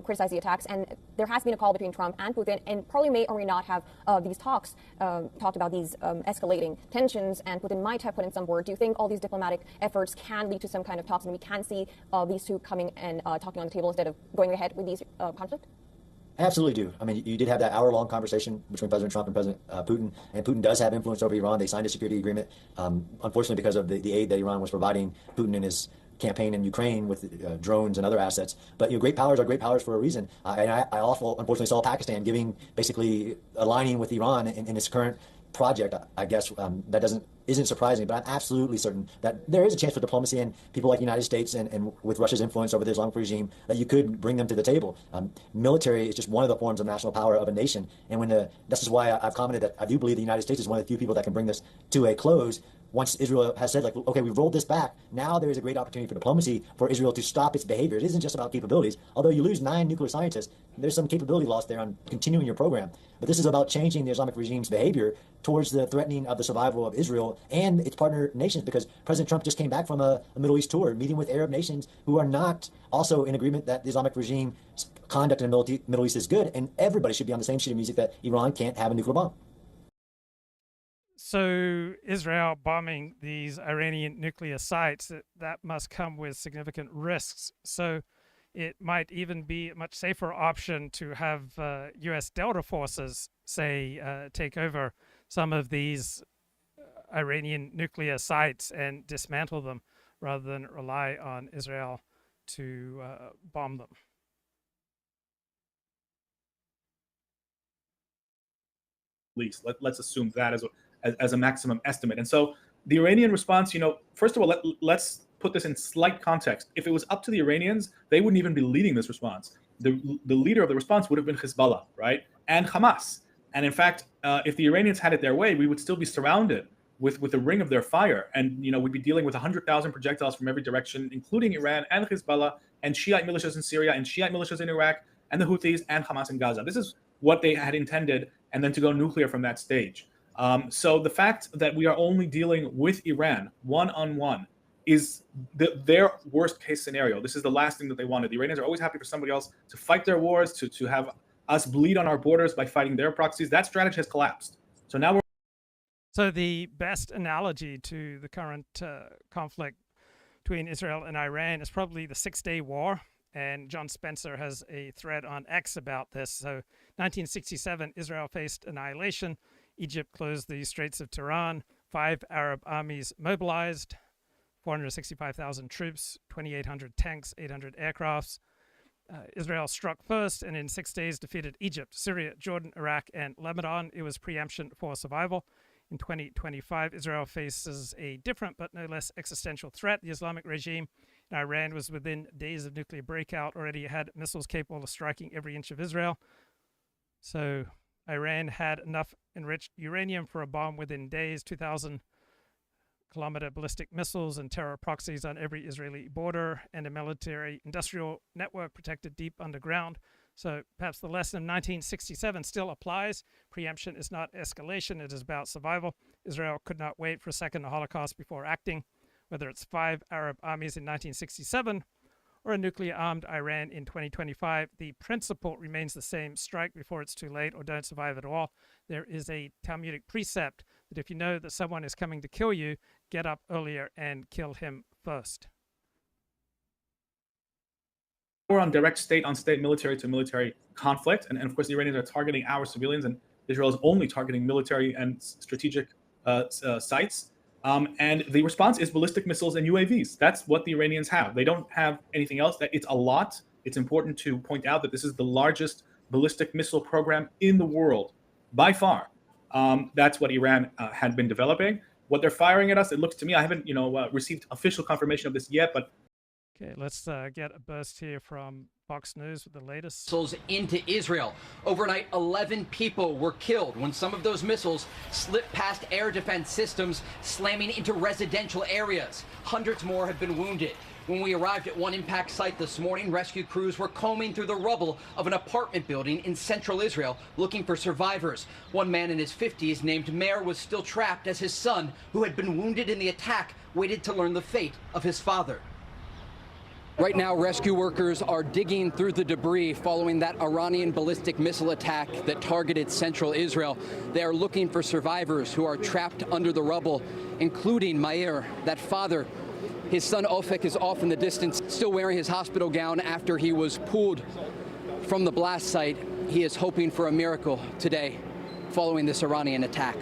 [SPEAKER 7] criticized the attacks, and there has been a call between Trump and Putin, and probably may or may not have these talks talked about these escalating tensions, and Putin might have put in some word. Do you think all these diplomatic efforts can lead to some kind of talks, and we can see these two coming and talking on the table instead of going ahead with these conflict?
[SPEAKER 8] I absolutely do. I mean, you did have that hour-long conversation between President Trump and President Putin, and Putin does have influence over Iran. They signed a security agreement, unfortunately, because of the aid that Iran was providing Putin in his campaign in Ukraine with drones and other assets. But great powers are great powers for a reason. I also unfortunately saw Pakistan basically aligning with Iran in its current project. I guess that isn't surprising, but I'm absolutely certain that there is a chance for diplomacy and people like the United States and with Russia's influence over the Islamic regime that you could bring them to the table. Military is just one of the forms of national power of a nation, and this is why I've commented that I do believe the United States is one of the few people that can bring this to a close. Once Israel has said, okay, we've rolled this back, now there is a great opportunity for diplomacy for Israel to stop its behavior. It isn't just about capabilities. Although you lose 9 nuclear scientists, there's some capability loss there on continuing your program. But this is about changing the Islamic regime's behavior towards the threatening of the survival of Israel and its partner nations, because President Trump just came back from a Middle East tour, meeting with Arab nations who are not also in agreement that the Islamic regime's conduct in the Middle East is good, and everybody should be on the same sheet of music that Iran can't have a nuclear bomb.
[SPEAKER 1] So Israel bombing these Iranian nuclear sites, that must come with significant risks. So it might even be a much safer option to have U.S. Delta forces, say, take over some of these Iranian nuclear sites and dismantle them rather than rely on Israel to bomb them.
[SPEAKER 4] Least let's assume that as a maximum estimate. And so the Iranian response, first of all, let's put this in slight context. If it was up to the Iranians, they wouldn't even be leading this response. The leader of the response would have been Hezbollah, right? And Hamas. And in fact, if the Iranians had it their way, we would still be surrounded with a ring of their fire. And, we'd be dealing with 100,000 projectiles from every direction, including Iran and Hezbollah and Shiite militias in Syria and Shiite militias in Iraq and the Houthis and Hamas in Gaza. This is what they had intended, and then to go nuclear from that stage. So the fact that we are only dealing with Iran one-on-one is their worst case scenario. This is the last thing that they wanted. The Iranians are always happy for somebody else to fight their wars, to have us bleed on our borders by fighting their proxies. That strategy has collapsed. So now
[SPEAKER 1] So the best analogy to the current conflict between Israel and Iran is probably the 6-Day War. And John Spencer has a thread on X about this. So 1967, Israel faced annihilation. Egypt closed the Straits of Tiran, 5 Arab armies mobilized, 465,000 troops, 2,800 tanks, 800 aircrafts. Israel struck first and in 6 days defeated Egypt, Syria, Jordan, Iraq, and Lebanon. It was preemption for survival. In 2025, Israel faces a different but no less existential threat. The Islamic regime in Iran was within days of nuclear breakout, already had missiles capable of striking every inch of Israel. So Iran had enough enriched uranium for a bomb within days, 2,000-kilometer ballistic missiles and terror proxies on every Israeli border, and a military industrial network protected deep underground. So perhaps the lesson of 1967 still applies. Preemption is not escalation, it is about survival. Israel could not wait for a second Holocaust before acting. Whether it's 5 Arab armies in 1967 or a nuclear-armed Iran in 2025, the principle remains the same. Strike before it's too late or don't survive at all. There is a Talmudic precept that if you know that someone is coming to kill you, get up earlier and kill him first.
[SPEAKER 4] We're on direct state-on-state, military-to-military conflict. And of course, the Iranians are targeting our civilians, and Israel is only targeting military and strategic sites. And the response is ballistic missiles and UAVs. That's what the Iranians have. They don't have anything else. It's a lot. It's important to point out that this is the largest ballistic missile program in the world, by far. That's what Iran had been developing. What they're firing at us, it looks to me, I haven't received official confirmation of this yet, but
[SPEAKER 1] okay, let's get a burst here from Fox News with the latest.
[SPEAKER 9] Missiles into Israel. Overnight, 11 people were killed when some of those missiles slipped past air defense systems, slamming into residential areas. Hundreds more have been wounded. When we arrived at one impact site this morning, rescue crews were combing through the rubble of an apartment building in central Israel looking for survivors. One man in his 50s named Meir was still trapped as his son, who had been wounded in the attack, waited to learn the fate of his father. Right now, rescue workers are digging through the debris following that Iranian ballistic missile attack that targeted central Israel. They are looking for survivors who are trapped under the rubble, including Baier, that father. His son Ofek is off in the distance, still wearing his hospital gown after he was pulled from the blast site. He is hoping for a miracle today following this Iranian attack.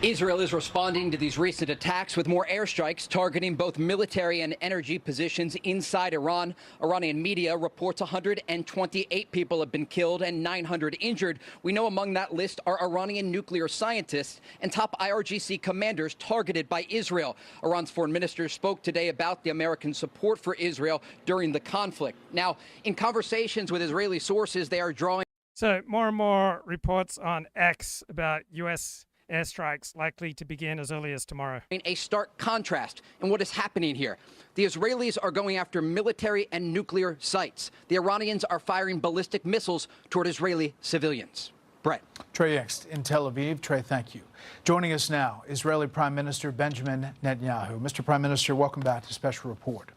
[SPEAKER 9] Israel is responding to these recent attacks with more airstrikes targeting both military and energy positions inside Iran. Iranian media reports 128 people have been killed and 900 injured. We know among that list are Iranian nuclear scientists and top IRGC commanders targeted by Israel. Iran's foreign minister spoke today about the American support for Israel during the conflict. Now, in conversations with Israeli sources, they are drawing.
[SPEAKER 1] So more and more reports on X about U.S. airstrikes likely to begin as early as tomorrow.
[SPEAKER 9] A stark contrast in what is happening here. The Israelis are going after military and nuclear sites. The Iranians are firing ballistic missiles toward Israeli civilians. Bret.
[SPEAKER 10] Trey Yext in Tel Aviv. Trey, thank you. Joining us now, Israeli Prime Minister Benjamin Netanyahu. Mr. Prime Minister, welcome back to Special Report.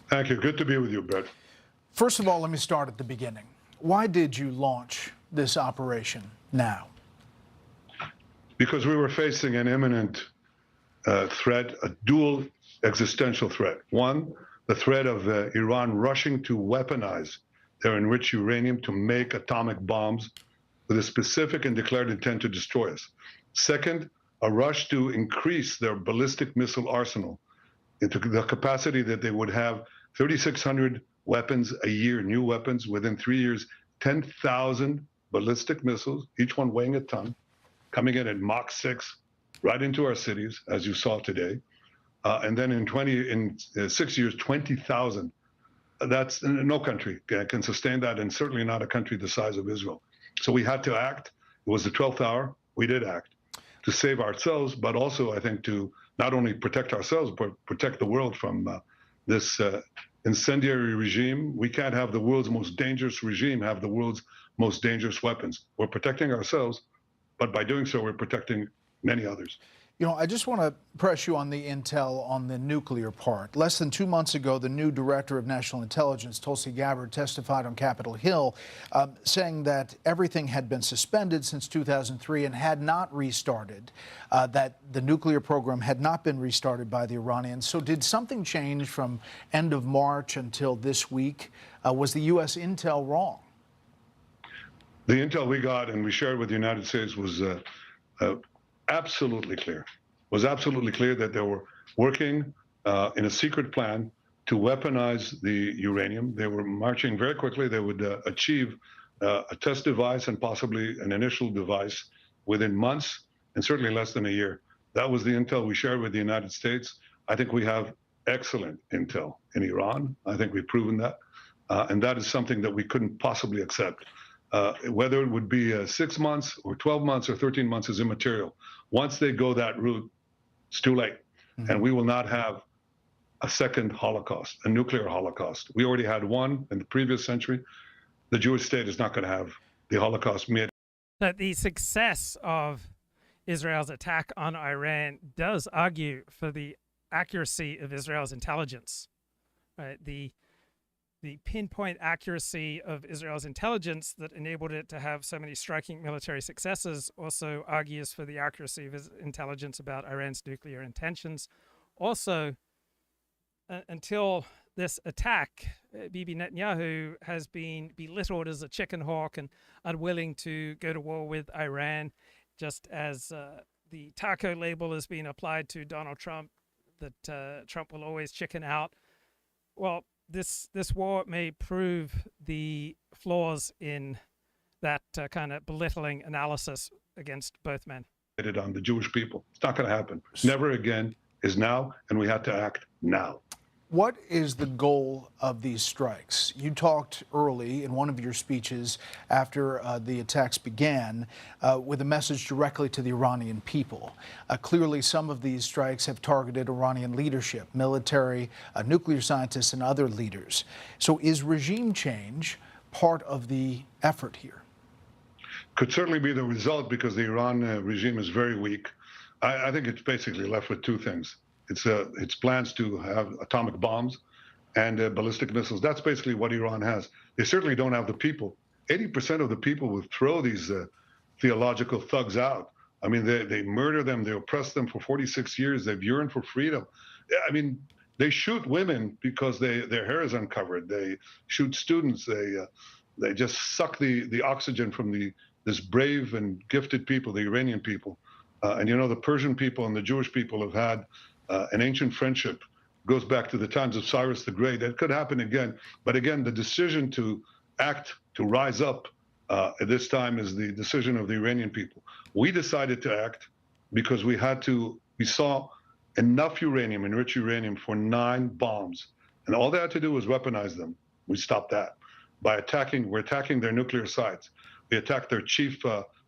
[SPEAKER 11] Thank you. Good to be with you, Bret.
[SPEAKER 10] First of all, let me start at the beginning. Why did you launch this operation now?
[SPEAKER 11] Because we were facing an imminent threat, a dual existential threat. One, the threat of Iran rushing to weaponize their enriched uranium to make atomic bombs with a specific and declared intent to destroy us. Second, a rush to increase their ballistic missile arsenal into the capacity that they would have 3,600 weapons a year, new weapons, within 3 years, 10,000 ballistic missiles, each one weighing a ton, coming in at Mach 6, right into our cities, as you saw today. And then in 6 years, 20,000. That's no country can sustain that, and certainly not a country the size of Israel. So we had to act. It was the 12th hour. We did act to save ourselves, but also, I think, to not only protect ourselves, but protect the world from this incendiary regime. We can't have the world's most dangerous regime have the world's most dangerous weapons. We're protecting ourselves, but by doing so, we're protecting many others.
[SPEAKER 10] You know, I just want to press you on the intel on the nuclear part. Less than 2 months ago, the new director of national intelligence, Tulsi Gabbard, testified on Capitol Hill, saying that everything had been suspended since 2003 and had not restarted, that the nuclear program had not been restarted by the Iranians. So did something change from end of March until this week? Was the U.S. intel wrong?
[SPEAKER 11] The intel we got and we shared with the United States was absolutely clear. Was absolutely clear that they were working in a secret plan to weaponize the uranium. They were marching very quickly. They would achieve a test device and possibly an initial device within months and certainly less than a year. That was the intel we shared with the United States. I think we have excellent intel in Iran. I think we've proven that. And that is something that we couldn't possibly accept. Whether it would be 6 months or 12 months or 13 months is immaterial. Once they go that route, it's too late. Mm-hmm. And we will not have a second Holocaust, a nuclear Holocaust. We already had one in the previous century. The Jewish state is not going to have the Holocaust made.
[SPEAKER 1] But the success of Israel's attack on Iran does argue for the accuracy of Israel's intelligence. Right? The pinpoint accuracy of Israel's intelligence that enabled it to have so many striking military successes also argues for the accuracy of his intelligence about Iran's nuclear intentions. Also, until this attack, Bibi Netanyahu has been belittled as a chicken hawk and unwilling to go to war with Iran, just as the taco label has been applied to Donald Trump, that Trump will always chicken out. Well, this war may prove the flaws in that kind of belittling analysis against both men.
[SPEAKER 11] On the Jewish people. It's not going to happen. Never again is now, and we had to act now.
[SPEAKER 10] What is the goal of these strikes? You talked early in one of your speeches after the attacks began with a message directly to the Iranian people. Clearly, some of these strikes have targeted Iranian leadership, military, nuclear scientists, and other leaders. So is regime change part of the effort here?
[SPEAKER 11] Could certainly be the result because the Iran regime is very weak. I think it's basically left with two things. It's plans to have atomic bombs, and ballistic missiles. That's basically what Iran has. They certainly don't have the people. 80% of the people will throw these theological thugs out. I mean, they murder them, they oppress them for 46 years, they've yearned for freedom. I mean, they shoot women because their hair is uncovered. They shoot students. They just suck the oxygen from this brave and gifted people, the Iranian people. And you know, the Persian people and the Jewish people have had an ancient friendship. Goes back to the times of Cyrus the Great. It could happen again. But again, the decision to act, to rise up at this time is the decision of the Iranian people. We decided to act because we saw enough uranium, enriched uranium, for 9 bombs. And all they had to do was weaponize them. We stopped that. We're attacking their nuclear sites. We attacked their chief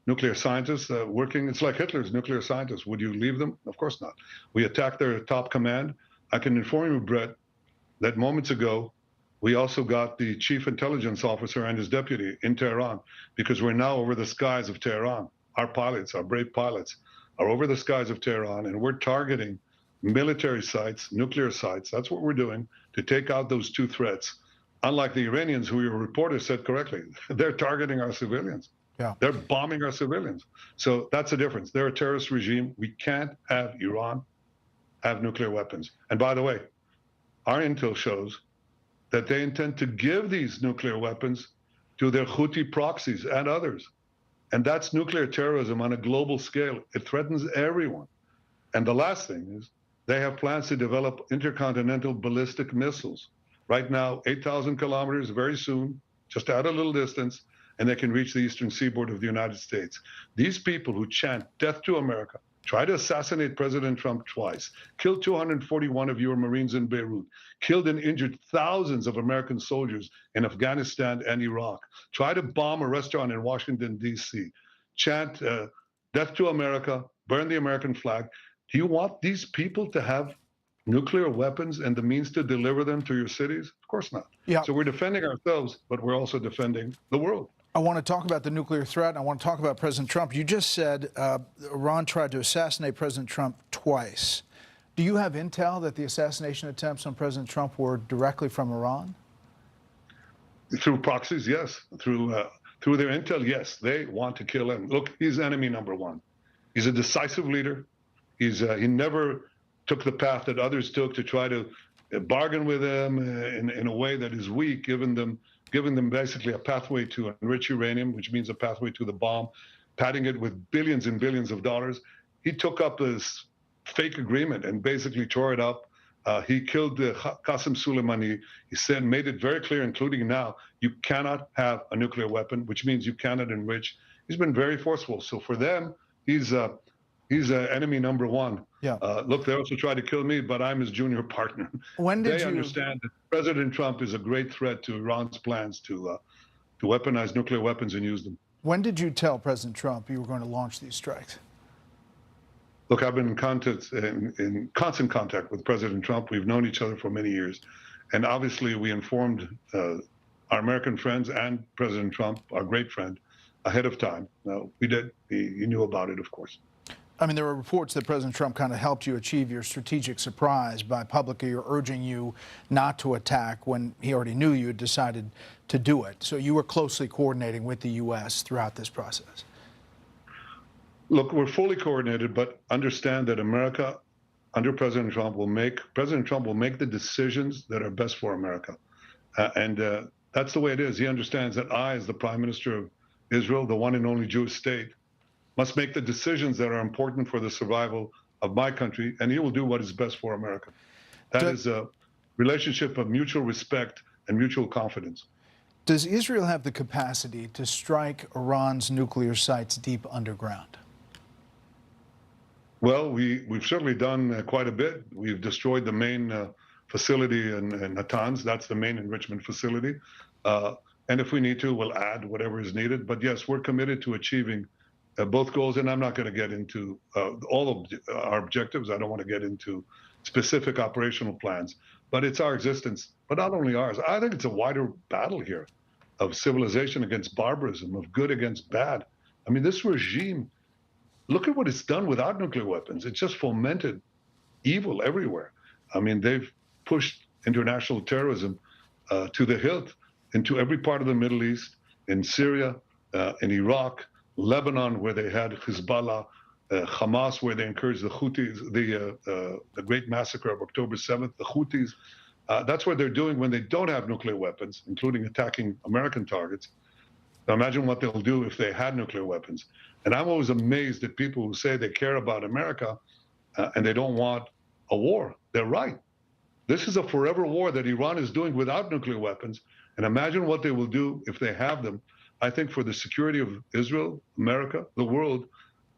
[SPEAKER 11] nuclear scientists working. It's like Hitler's nuclear scientists. Would you leave them? Of course not. We attacked their top command. I can inform you, Bret, that moments ago, we also got the chief intelligence officer and his deputy in Tehran, because we're now over the skies of Tehran. Our pilots, our brave pilots, are over the skies of Tehran, and we're targeting military sites, nuclear sites. That's what we're doing to take out those 2 threats. Unlike the Iranians, who your reporter said correctly, they're targeting our civilians.
[SPEAKER 10] Yeah.
[SPEAKER 11] They're bombing our civilians. So that's the difference. They're a terrorist regime. We can't have Iran have nuclear weapons. And by the way, our intel shows that they intend to give these nuclear weapons to their Houthi proxies and others. And that's nuclear terrorism on a global scale. It threatens everyone. And the last thing is they have plans to develop intercontinental ballistic missiles. Right now, 8,000 kilometers, very soon, just out a little distance, and they can reach the eastern seaboard of the United States. These people who chant death to America, tried to assassinate President Trump twice, killed 241 of your Marines in Beirut, killed and injured thousands of American soldiers in Afghanistan and Iraq, tried to bomb a restaurant in Washington, D.C., chant death to America, burn the American flag. Do you want these people to have nuclear weapons and the means to deliver them to your cities? Of course not.
[SPEAKER 10] Yeah.
[SPEAKER 11] So we're defending ourselves, but we're also defending the world.
[SPEAKER 10] I want to talk about the nuclear threat, and I want to talk about President Trump. You just said Iran tried to assassinate President Trump twice. Do you have intel that the assassination attempts on President Trump were directly from Iran?
[SPEAKER 11] Through proxies, yes. Through their intel, yes. They want to kill him. Look, he's enemy number 1. He's a decisive leader. He never took the path that others took to try to bargain with them in a way that is weak, giving them basically a pathway to enrich uranium, which means a pathway to the bomb, padding it with billions and billions of dollars. He took up this fake agreement and basically tore it up. He killed Qasem Soleimani. He made it very clear, including now, you cannot have a nuclear weapon, which means you cannot enrich. He's been very forceful. So for them, he's enemy number 1.
[SPEAKER 10] Yeah.
[SPEAKER 11] Look, they also tried to kill me, but I'm his junior partner.
[SPEAKER 10] When did
[SPEAKER 11] they understand that President Trump is a great threat to Iran's plans to weaponize nuclear weapons and use them.
[SPEAKER 10] When did you tell President Trump you were going to launch these strikes?
[SPEAKER 11] Look, I've been in constant contact with President Trump. We've known each other for many years. And obviously, we informed our American friends and President Trump, our great friend, ahead of time. We did. He knew about it, of course.
[SPEAKER 10] I mean, there were reports that President Trump kind of helped you achieve your strategic surprise by publicly urging you not to attack when he already knew you had decided to do it. So you were closely coordinating with the U.S. throughout this process.
[SPEAKER 11] Look, we're fully coordinated, but understand that America, under President Trump, will make the decisions that are best for America. And that's the way it is. He understands that I, as the Prime Minister of Israel, the one and only Jewish state, must make the decisions that are important for the survival of my country, and he will do what is best for America. That is a relationship of mutual respect and mutual confidence.
[SPEAKER 10] Does Israel have the capacity to strike Iran's nuclear sites deep underground?
[SPEAKER 11] Well, we've certainly done quite a bit. We've destroyed the main facility in Natanz. That's the main enrichment facility. And if we need to, we'll add whatever is needed. But yes, we're committed to achieving both goals, and I'm not going to get into all of our objectives. I don't want to get into specific operational plans, but it's our existence, but not only ours. I think it's a wider battle here of civilization against barbarism, of good against bad. I mean, this regime, look at what it's done without nuclear weapons. It's just fomented evil everywhere. I mean, they've pushed international terrorism to the hilt into every part of the Middle East, in Syria, in Iraq, Lebanon, where they had Hezbollah, Hamas, where they encouraged the Houthis, the great massacre of October 7th, the Houthis. That's what they're doing when they don't have nuclear weapons, including attacking American targets. Now imagine what they'll do if they had nuclear weapons. And I'm always amazed at people who say they care about America and they don't want a war. They're right. This is a forever war that Iran is doing without nuclear weapons. And imagine what they will do if they have them. I think for the security of Israel, America, the world,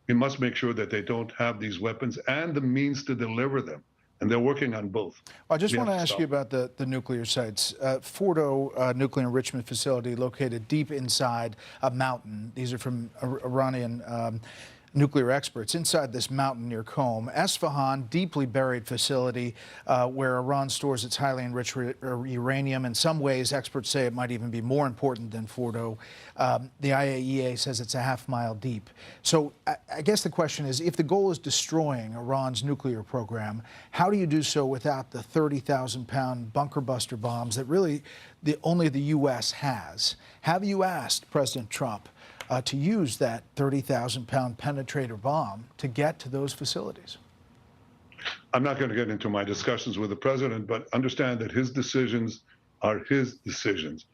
[SPEAKER 11] we must make sure that they don't have these weapons and the means to deliver them. And they're working on both.
[SPEAKER 10] Well, I just want to ask you about the nuclear sites. Fordo nuclear enrichment facility located deep inside a mountain. These are from Iranian nuclear experts. Inside this mountain near Qom, Esfahan, deeply buried facility where Iran stores its highly enriched uranium. In some ways, experts say it might even be more important than Fordo. The IAEA says it's a half-mile deep. So I guess the question is, if the goal is destroying Iran's nuclear program, how do you do so without the 30,000-pound bunker buster bombs that really only the U.S. has? Have you asked President Trump to use that 30,000-pound penetrator bomb to get to those facilities?
[SPEAKER 11] I'm not going to get into my discussions with the president, but understand that his decisions are his decisions.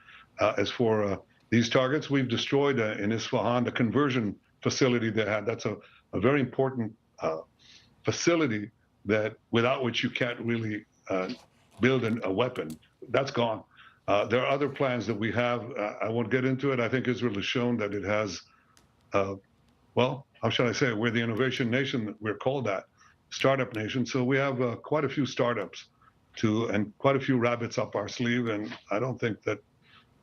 [SPEAKER 11] As for these targets, we've destroyed in Isfahan the conversion facility they had. That's a very important facility that without which you can't really build a weapon. That's gone. There are other plans that we have. I won't get into it. I think Israel has shown that it has, well, how shall I say it? We're the innovation nation, we're called that, startup nation. So we have quite a few startups and quite a few rabbits up our sleeve. And I don't think that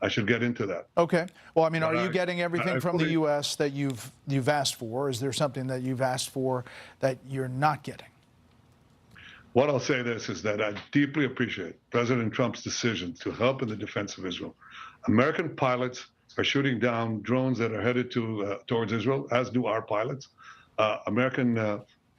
[SPEAKER 11] I should get into that.
[SPEAKER 10] Okay. Well, I mean, are you getting everything from the U.S. that you've asked for? Is there something that you've asked for that you're not getting?
[SPEAKER 11] What I'll say this is that I deeply appreciate President Trump's decision to help in the defense of Israel. American pilots are shooting down drones that are headed towards Israel, as do our pilots. American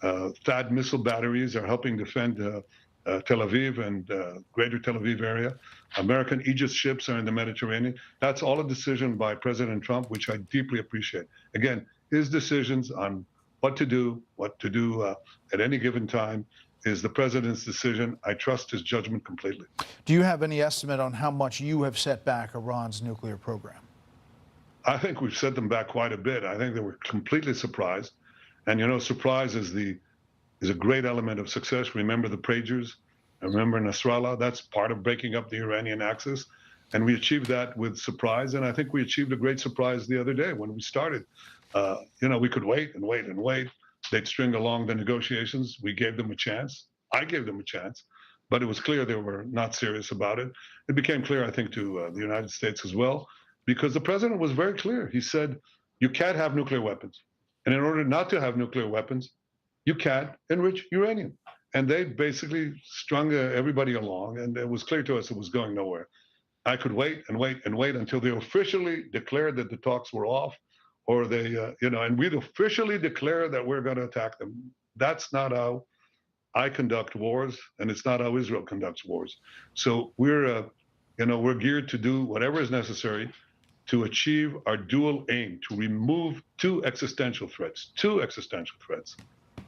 [SPEAKER 11] THAAD missile batteries are helping defend Tel Aviv and greater Tel Aviv area. American Aegis ships are in the Mediterranean. That's all a decision by President Trump, which I deeply appreciate. Again, his decisions on what to do at any given time is the president's decision. I trust his judgment completely.
[SPEAKER 10] Do you have any estimate on how much you have set back Iran's nuclear program?
[SPEAKER 11] I think we've set them back quite a bit. I think they were completely surprised. And you know, surprise is a great element of success. Remember the Pagers, remember Nasrallah, that's part of breaking up the Iranian axis. And we achieved that with surprise. And I think we achieved a great surprise the other day when we started. You know, we could wait and wait and wait. They'd string along the negotiations. We gave them a chance. I gave them a chance, but it was clear they were not serious about it. It became clear, I think, to the United States as well, because the president was very clear. He said, you can't have nuclear weapons. And in order not to have nuclear weapons, you can't enrich uranium. And they basically strung everybody along, and it was clear to us it was going nowhere. I could wait and wait and wait until they officially declared that the talks were off, or they, you know, and we'd officially declare that we're going to attack them. That's not how I conduct wars, and it's not how Israel conducts wars. So we're, you know, we're geared to do whatever is necessary to achieve our dual aim, to remove two existential threats,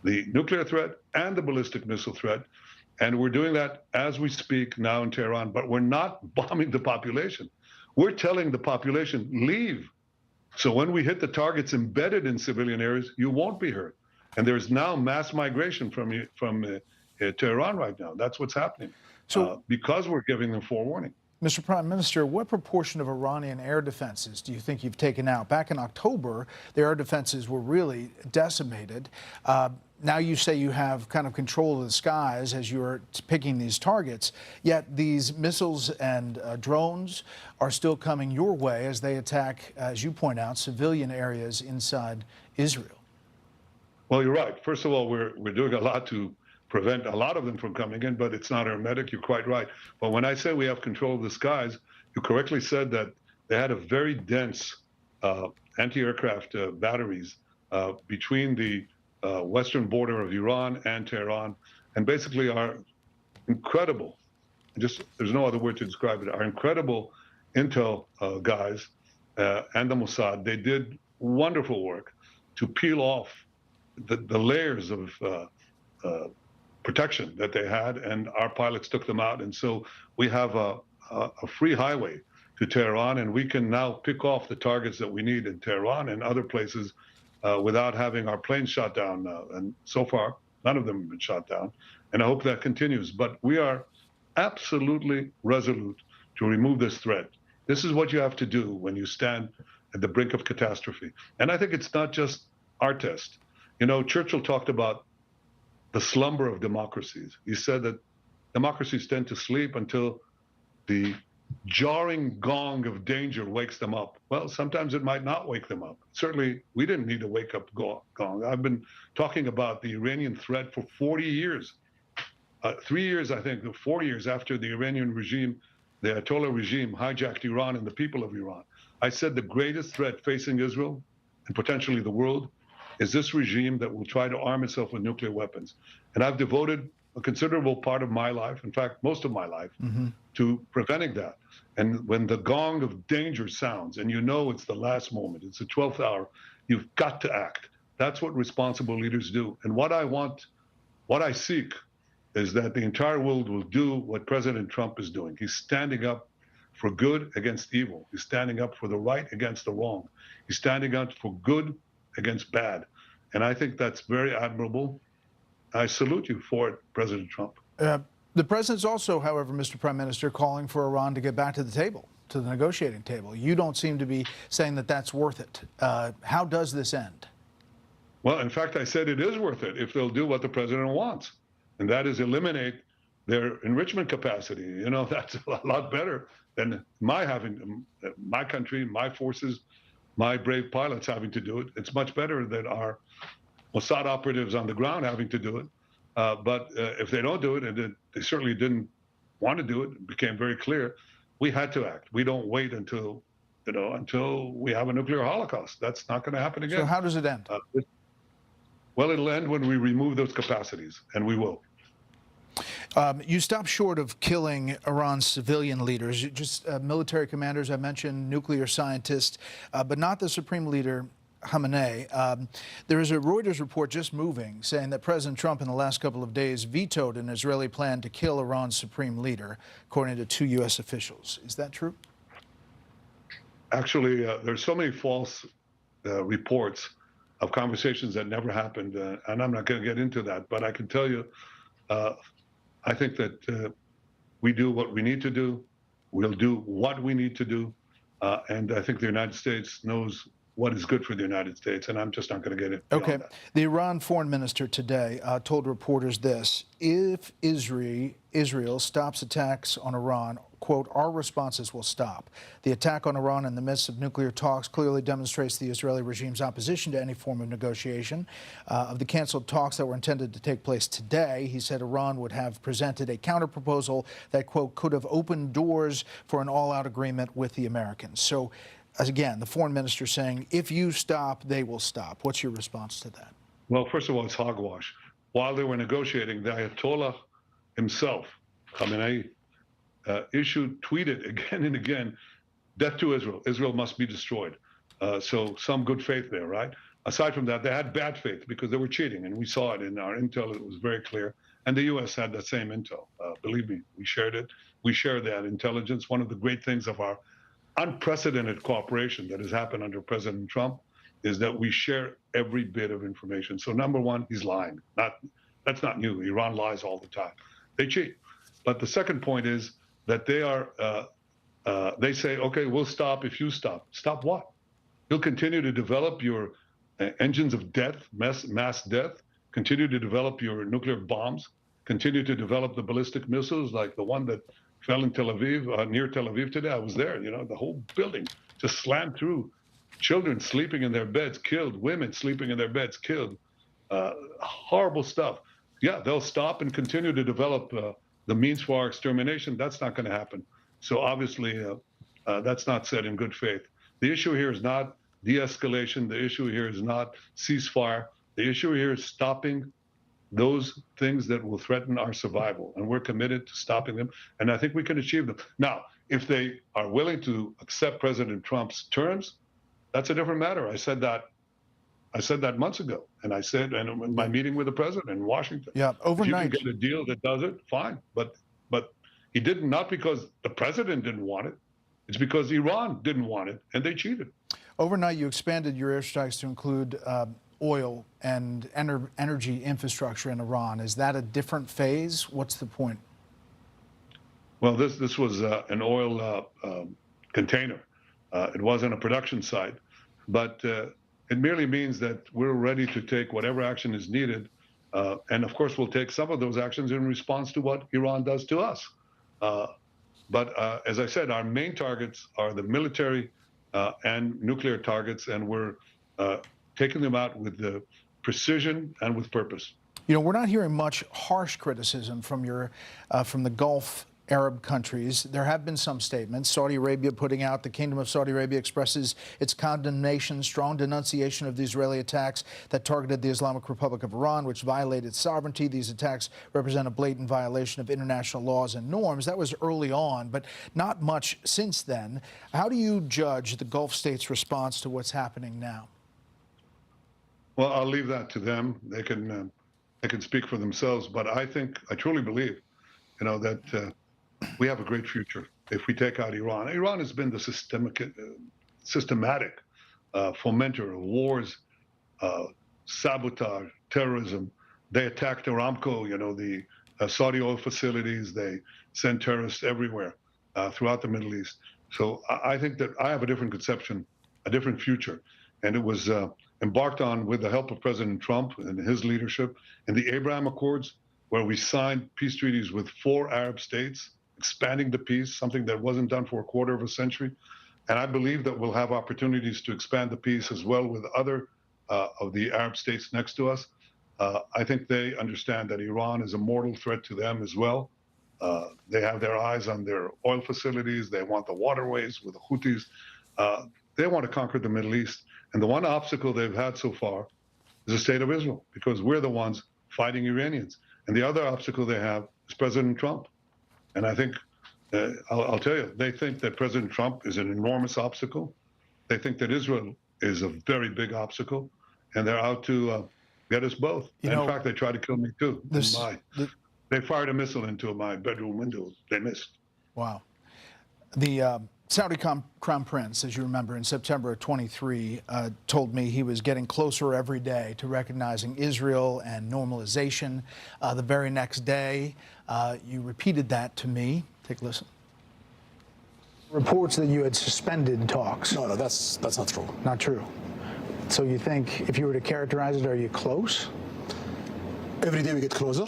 [SPEAKER 11] the nuclear threat and the ballistic missile threat. And we're doing that as we speak now in Tehran, but we're not bombing the population. We're telling the population, leave. So when we hit the targets embedded in civilian areas, you won't be hurt. And there's now mass migration from Tehran right now. That's what's happening. So because we're giving them forewarning.
[SPEAKER 10] Mr. Prime Minister, what proportion of Iranian air defenses do you think you've taken out? Back in October, the air defenses were really decimated. Now you say you have kind of control of the skies as you're picking these targets, yet these missiles and drones are still coming your way as they attack, as you point out, civilian areas inside Israel.
[SPEAKER 11] Well, you're right. First of all, we're doing a lot to prevent a lot of them from coming in, but it's not hermetic. You're quite right. But when I say we have control of the skies, you correctly said that they had a very dense anti-aircraft batteries between the western border of Iran and Tehran, and basically our incredible there's no other word to describe it, our incredible intel guys and the Mossad, they did wonderful work to peel off the layers of protection that they had, and our pilots took them out. And so we have a free highway to Tehran, and we can now pick off the targets that we need in Tehran and other places without having our planes shot down. And so far, none of them have been shot down. And I hope that continues. But we are absolutely resolute to remove this threat. This is what you have to do when you stand at the brink of catastrophe. And I think it's not just our test. You know, Churchill talked about the slumber of democracies. He said that democracies tend to sleep until the jarring gong of danger wakes them up. Well, sometimes it might not wake them up. Certainly, we didn't need a wake-up gong. I've been talking about the Iranian threat for 40 years. 3 years, I think, 4 years after the Iranian regime, the Ayatollah regime, hijacked Iran and the people of Iran. I said the greatest threat facing Israel and potentially the world is this regime that will try to arm itself with nuclear weapons. And I've devoted a considerable part of my life, in fact, most of my life, to preventing that. And when the gong of danger sounds, and you know it's the last moment, it's the 12th hour, you've got to act. That's what responsible leaders do. And what I want, what I seek, is that the entire world will do what President Trump is doing. He's standing up for good against evil. He's standing up for the right against the wrong. He's standing up for good against bad. And I think that's very admirable. I salute you for it, President Trump.
[SPEAKER 10] The president's also, however, Mr. Prime Minister, calling for Iran to get back to the table, to the negotiating table. You don't seem to be saying that that's worth it. How does this end?
[SPEAKER 11] Well, in fact, I said it is worth it if they'll do what the president wants, and that is eliminate their enrichment capacity. You know, that's a lot better than my country, my forces, my brave pilots having to do it. It's much better than our Mossad operatives on the ground having to do it. But if they don't do it, and they certainly didn't want to do it, it became very clear, we had to act. We don't wait until, until we have a nuclear holocaust. That's not going to happen again.
[SPEAKER 10] So how does it end?
[SPEAKER 11] Well, it'll end when we remove those capacities, and we will.
[SPEAKER 10] You stop short of killing Iran's civilian leaders, just military commanders, I mentioned, nuclear scientists, but not the supreme leader, Khamenei. There is a Reuters report just moving saying that President Trump in the last couple of days vetoed an Israeli plan to kill Iran's supreme leader, according to 2 U.S. officials. Is that true?
[SPEAKER 11] Actually, there's so many false reports of conversations that never happened, and I'm not going to get into that, but I can tell you, I think that we do what we need to do. We'll do what we need to do. And I think the United States knows what is good for the United States, and I'm just not going to get it.
[SPEAKER 10] Okay. The Iran foreign minister today told reporters this: if Israel stops attacks on Iran, quote, our responses will stop. The attack on Iran in the midst of nuclear talks clearly demonstrates the Israeli regime's opposition to any form of negotiation. Of the canceled talks that were intended to take place today, he said Iran would have presented a counterproposal that, quote, could have opened doors for an all-out agreement with the Americans. So, again, the foreign minister saying, if you stop, they will stop. What's your response to that?
[SPEAKER 11] Well, first of all, it's hogwash. While they were negotiating, the Ayatollah himself, Khamenei, tweeted again and again, death to Israel. Israel must be destroyed. So some good faith there, right? Aside from that, they had bad faith because they were cheating, and we saw it in our intel. It was very clear. And the U.S. had that same intel. Believe me, we shared it. We share that intelligence. One of the great things of our unprecedented cooperation that has happened under President Trump is that we share every bit of information. So number one, he's lying. That's not new. Iran lies all the time. They cheat. But the second point is that they say, okay, we'll stop if you stop. Stop what? You'll continue to develop your engines of death, mass death, continue to develop your nuclear bombs, continue to develop the ballistic missiles like the one that fell in Tel Aviv, near Tel Aviv today. I was there, the whole building just slammed through. Children sleeping in their beds, killed. Women sleeping in their beds, killed. Horrible stuff. Yeah, they'll stop and continue to develop the means for our extermination. That's not going to happen. So obviously, that's not said in good faith. The issue here is not de-escalation. The issue here is not ceasefire. The issue here is stopping those things that will threaten our survival, and we're committed to stopping them, and I think we can achieve them. Now, if they are willing to accept President Trump's terms, that's a different matter. I said that months ago, and I said, and in my meeting with the president in Washington,
[SPEAKER 10] yeah, overnight,
[SPEAKER 11] if you can get a deal that does it, fine. But he didn't, not because the president didn't want it, it's because Iran didn't want it, and they cheated.
[SPEAKER 10] Overnight, you expanded your airstrikes to include oil and energy infrastructure in Iran. Is that a different phase? What's the point?
[SPEAKER 11] Well, this was an oil container. It wasn't a production site, but it merely means that we're ready to take whatever action is needed. And of course, we'll take some of those actions in response to what Iran does to us. But as I said, our main targets are the military and nuclear targets, and we're taking them out with the precision and with purpose.
[SPEAKER 10] You know, we're not hearing much harsh criticism from the Gulf Arab countries. There have been some statements. Saudi Arabia putting out, the Kingdom of Saudi Arabia expresses its condemnation, strong denunciation of the Israeli attacks that targeted the Islamic Republic of Iran, which violated sovereignty. These attacks represent a blatant violation of international laws and norms. That was early on, but not much since then. How do you judge the Gulf states' response to what's happening now?
[SPEAKER 11] Well, I'll leave that to them. They can speak for themselves. But I truly believe, that we have a great future if we take out Iran. Iran has been the systematic fomenter of wars, sabotage, terrorism. They attacked Aramco, the Saudi oil facilities. They send terrorists everywhere throughout the Middle East. So I think that I have a different conception, a different future. And it was embarked on with the help of President Trump and his leadership in the Abraham Accords, where we signed peace treaties with 4 Arab states, expanding the peace, something that wasn't done for a quarter of a century. And I believe that we'll have opportunities to expand the peace as well with other of the Arab states next to us. I think they understand that Iran is a mortal threat to them as well. They have their eyes on their oil facilities. They want the waterways with the Houthis. They want to conquer the Middle East. And the one obstacle they've had so far is the state of Israel, because we're the ones fighting Iranians. And the other obstacle they have is President Trump. And I think, I'll tell you, they think that President Trump is an enormous obstacle. They think that Israel is a very big obstacle, and they're out to get us both. In fact, they tried to kill me too. They fired a missile into my bedroom window. They missed.
[SPEAKER 10] Wow. The Saudi Crown Prince, as you remember, in September of 23, told me he was getting closer every day to recognizing Israel and normalization. The very next day, you repeated that to me. Take a listen.
[SPEAKER 12] Reports that you had suspended talks.
[SPEAKER 13] No, that's not true.
[SPEAKER 12] Not true. So you think, if you were to characterize it, are you close?
[SPEAKER 13] Every day we get closer.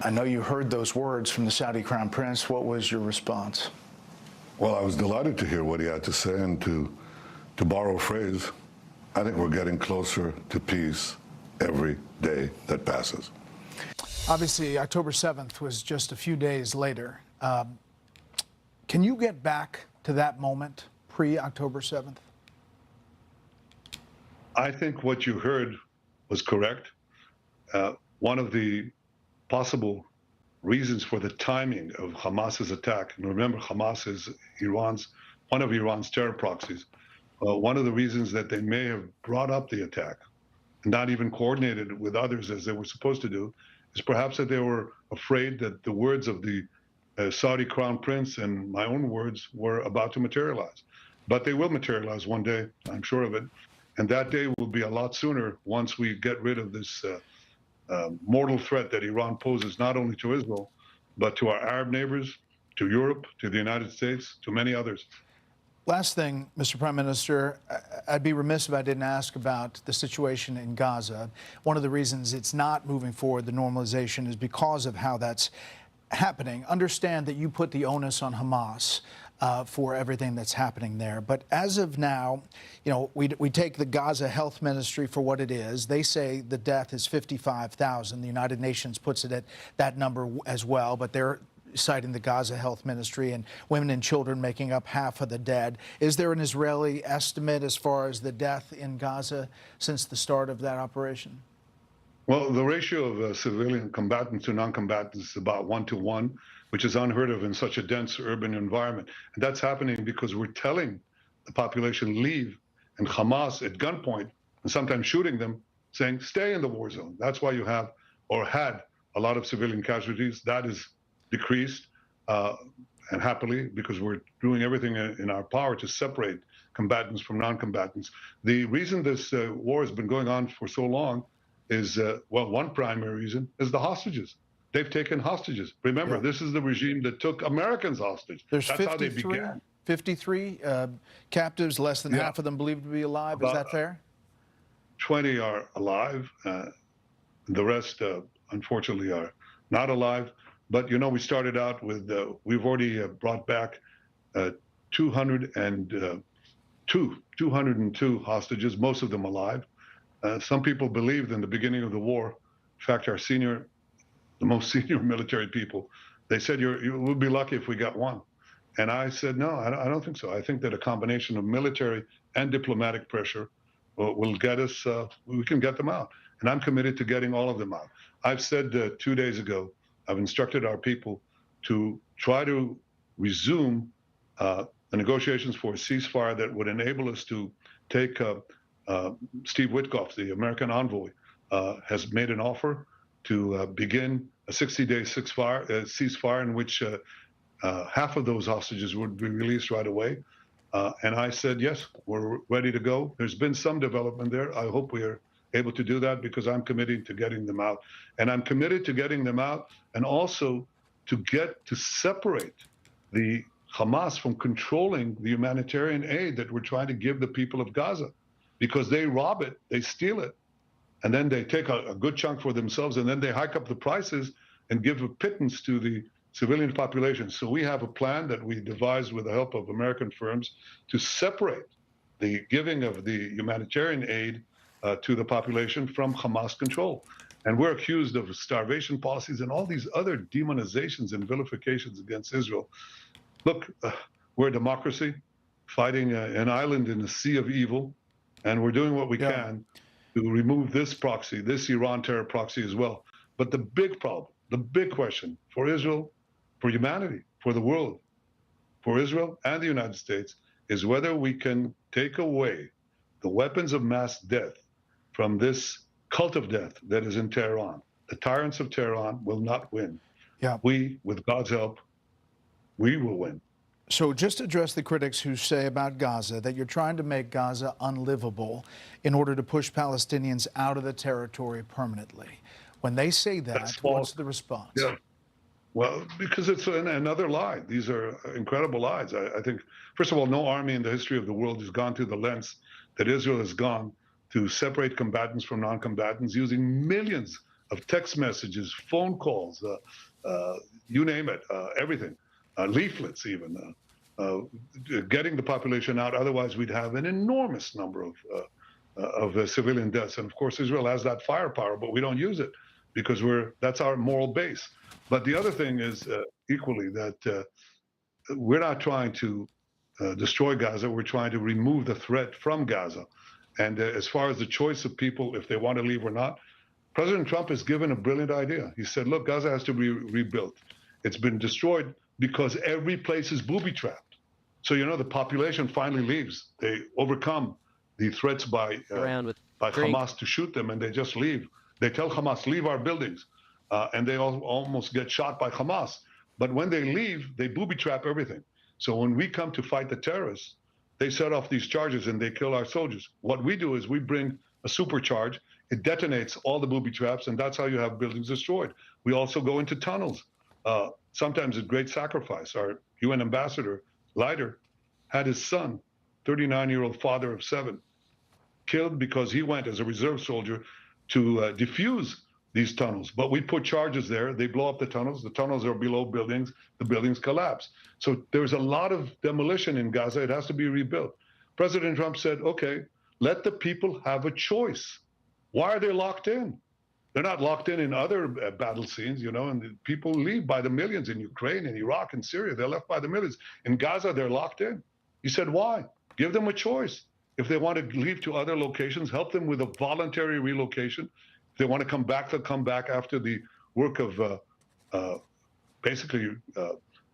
[SPEAKER 12] I know you heard those words from the Saudi Crown Prince. What was your response?
[SPEAKER 14] Well, I was delighted to hear what he had to say, and to borrow a phrase, I think we're getting closer to peace every day that passes.
[SPEAKER 10] Obviously, October 7th was just a few days later. Can you get back to that moment, pre-October 7th?
[SPEAKER 11] I think what you heard was correct. One of the possible reasons for the timing of Hamas's attack, and remember, Hamas is one of Iran's terror proxies. One of the reasons that they may have brought up the attack and not even coordinated with others as they were supposed to do is perhaps that they were afraid that the words of the Saudi Crown Prince and my own words were about to materialize. But they will materialize one day, I'm sure of it. And that day will be a lot sooner once we get rid of this mortal threat that Iran poses not only to Israel, but to our Arab neighbors, to Europe, to the United States, to many others.
[SPEAKER 10] Last thing, Mr. Prime Minister, I'd be remiss if I didn't ask about the situation in Gaza. One of the reasons it's not moving forward, the normalization, is because of how that's happening. Understand that you put the onus on Hamas for everything that's happening there. But as of now, we take the Gaza Health Ministry for what it is. They say the death is 55,000. The United Nations puts it at that number as well, but they're citing the Gaza Health Ministry, and women and children making up half of the dead. Is there an Israeli estimate as far as the death in Gaza since the start of that operation?
[SPEAKER 11] Well, the ratio of civilian combatants to non-combatants is about 1-to-1, which is unheard of in such a dense urban environment. And that's happening because we're telling the population leave, and Hamas at gunpoint, and sometimes shooting them, saying stay in the war zone. That's why you have, or had, a lot of civilian casualties. That is decreased, and happily, because we're doing everything in our power to separate combatants from non-combatants. The reason this war has been going on for so long is, well, one primary reason is the hostages. They've taken hostages. Remember, this is the regime that took Americans hostage.
[SPEAKER 10] There's
[SPEAKER 11] That's how they began.
[SPEAKER 10] 53 captives, less than half of them believed to be alive. Is that fair?
[SPEAKER 11] 20 are alive. The rest, unfortunately, are not alive. But, you know, we started out with, we've already brought back 202 hostages, most of them alive. Some people believed in the beginning of the war, in fact, the most senior military people, they said, you would be lucky if we got one. And I said, no, I don't think so. I think that a combination of military and diplomatic pressure will get us, we can get them out. And I'm committed to getting all of them out. I've said 2 days ago, I've instructed our people to try to resume the negotiations for a ceasefire that would enable us to take Steve Witkoff, the American envoy, has made an offer to begin a 60-day ceasefire in which half of those hostages would be released right away. And I said, yes, we're ready to go. There's been some development there. I hope we are able to do that because I'm committed to getting them out. And I'm committed to getting them out and also to separate the Hamas from controlling the humanitarian aid that we're trying to give the people of Gaza, because they rob it, they steal it, and then they take a good chunk for themselves, and then they hike up the prices and give a pittance to the civilian population. So we have a plan that we devised with the help of American firms to separate the giving of the humanitarian aid to the population from Hamas control. And we're accused of starvation policies and all these other demonizations and vilifications against Israel. Look, we're a democracy fighting an island in a sea of evil, and we're doing what we can to remove this proxy, this Iran terror proxy as well. But the big problem, the big question for Israel, for humanity, for the world, for Israel and the United States is whether we can take away the weapons of mass death from this cult of death that is in Tehran. The tyrants of Tehran will not win. We, with God's help, we will win.
[SPEAKER 10] So just address the critics who say about Gaza that you're trying to make Gaza unlivable in order to push Palestinians out of the territory permanently. When they say that, what's the response?
[SPEAKER 11] Well, because it's another lie. These are incredible lies. I think, first of all, no army in the history of the world has gone to the lengths that Israel has gone to separate combatants from non-combatants using millions of text messages, phone calls, you name it, everything. Leaflets even, getting the population out. Otherwise, we'd have an enormous number of civilian deaths. And of course, Israel has that firepower, but we don't use it because that's our moral base. But the other thing is equally that we're not trying to destroy Gaza. We're trying to remove the threat from Gaza. And as far as the choice of people, if they want to leave or not, President Trump has given a brilliant idea. He said, look, Gaza has to be rebuilt. It's been destroyed because every place is booby-trapped. So, you know, the population finally leaves. They overcome the threats by Hamas to shoot them, and they just leave. They tell Hamas, leave our buildings, and they almost get shot by Hamas. But when they leave, they booby-trap everything. So when we come to fight the terrorists, they set off these charges and they kill our soldiers. What we do is we bring a supercharge. It detonates all the booby traps, and that's how you have buildings destroyed. We also go into tunnels. Sometimes at great sacrifice. Our UN ambassador, Leiter, had his son, 39-year-old father of 7, killed because he went as a reserve soldier to defuse these tunnels. But we put charges there. They blow up the tunnels. The tunnels are below buildings. The buildings collapse. So there's a lot of demolition in Gaza. It has to be rebuilt. President Trump said, okay, let the people have a choice. Why are they locked in? They're not locked in other battle scenes, you know, and the people leave by the millions in Ukraine, in Iraq, and Syria. They're left by the millions. In Gaza, they're locked in. He said, why? Give them a choice. If they want to leave to other locations, help them with a voluntary relocation. If they want to come back, they'll come back after the work of basically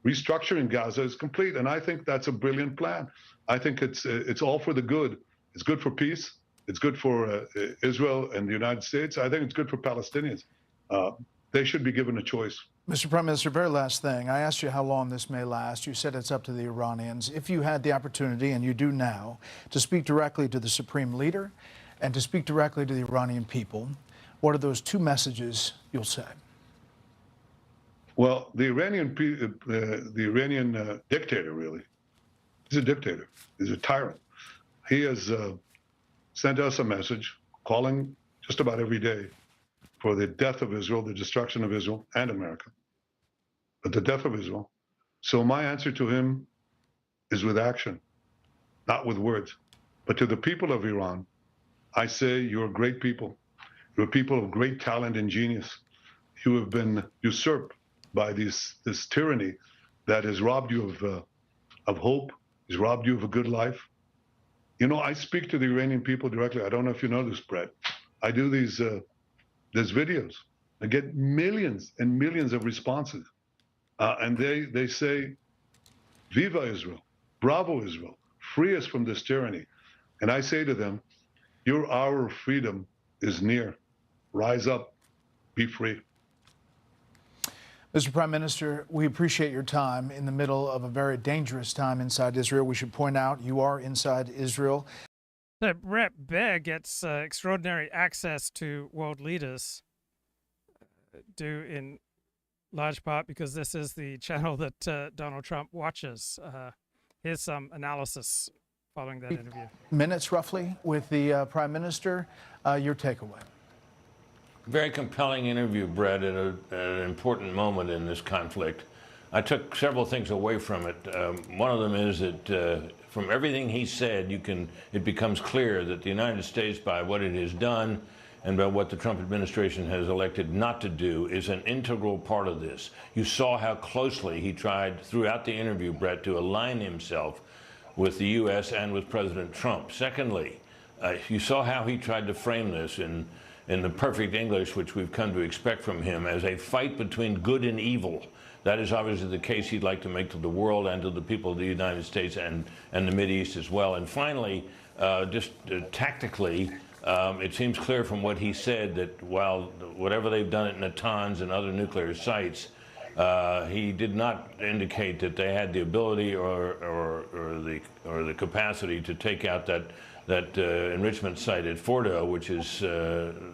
[SPEAKER 11] restructuring Gaza is complete. And I think that's a brilliant plan. I think it's all for the good. It's good for peace. It's good for Israel and the United States. I think it's good for Palestinians. They should be given a choice.
[SPEAKER 10] Mr. Prime Minister, very last thing. I asked you how long this may last. You said it's up to the Iranians. If you had the opportunity, and you do now, to speak directly to the Supreme Leader and to speak directly to the Iranian people, what are those two messages you'll say?
[SPEAKER 11] Well, the Iranian dictator, really, he's a dictator. He's a tyrant. He has sent us a message calling just about every day for the death of Israel, the destruction of Israel and America, but the death of Israel. So my answer to him is with action, not with words. But to the people of Iran, I say you're great people. You're people of great talent and genius. You have been usurped by this tyranny that has robbed you of hope, has robbed you of a good life. You know, I speak to the Iranian people directly. I don't know if you know this, Bret. I do these videos. I get millions and millions of responses. And they say, Viva Israel, bravo Israel, free us from this tyranny. And I say to them, your hour of freedom is near. Rise up, be free.
[SPEAKER 10] Mr. Prime Minister, we appreciate your time in the middle of a very dangerous time inside Israel. We should point out you are inside Israel.
[SPEAKER 1] So Bret Baier gets extraordinary access to world leaders, due in large part because this is the channel that Donald Trump watches. Here's some analysis following that interview.
[SPEAKER 10] Minutes, roughly, with the Prime Minister. Your takeaway.
[SPEAKER 15] Very compelling interview, Bret, at an important moment in this conflict. I took several things away from it. One of them is that from everything he said, it becomes clear that the United States, by what it has done and by what the Trump administration has elected not to do, is an integral part of this. You saw how closely he tried throughout the interview, Bret, to align himself with the U.S. and with President Trump. Secondly, you saw how he tried to frame this in the perfect English, which we've come to expect from him, as a fight between good and evil. That is obviously the case he'd like to make to the world and to the people of the United States and the Mideast as well. And finally, tactically, it seems clear from what he said that while whatever they've done at Natanz and other nuclear sites, he did not indicate that they had the ability or the capacity to take out that enrichment site at Fordo, which is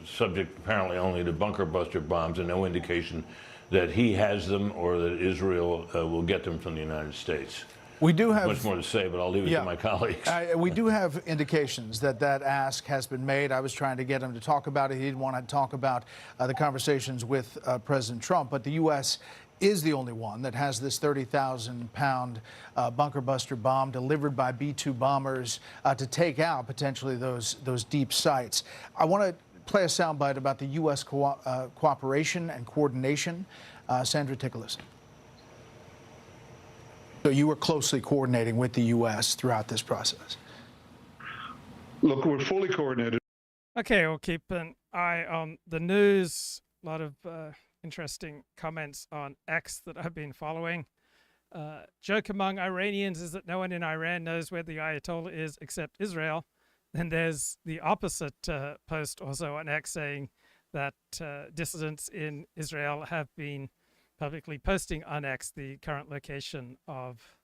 [SPEAKER 15] subject apparently only to bunker buster bombs, and no indication that he has them or that Israel will get them from the United States.
[SPEAKER 10] We do have
[SPEAKER 15] much more to say, but I'll leave it to my colleagues.
[SPEAKER 10] We do have indications that ask has been made. I was trying to get him to talk about it. He didn't want to talk about the conversations with President Trump, but the U.S. is the only one that has this 30,000-pound bunker buster bomb delivered by B-2 bombers to take out potentially those deep sites. I want to play a soundbite about the U.S. cooperation and coordination. Sandra, take a listen. So you were closely coordinating with the U.S. throughout this process.
[SPEAKER 11] Look, we're fully coordinated.
[SPEAKER 1] Okay, we'll keep an eye on the news. A lot of interesting comments on X that I've been following. Joke among Iranians is that no one in Iran knows where the Ayatollah is except Israel. Then there's the opposite post also on X saying that dissidents in Israel have been publicly posting on X the current location of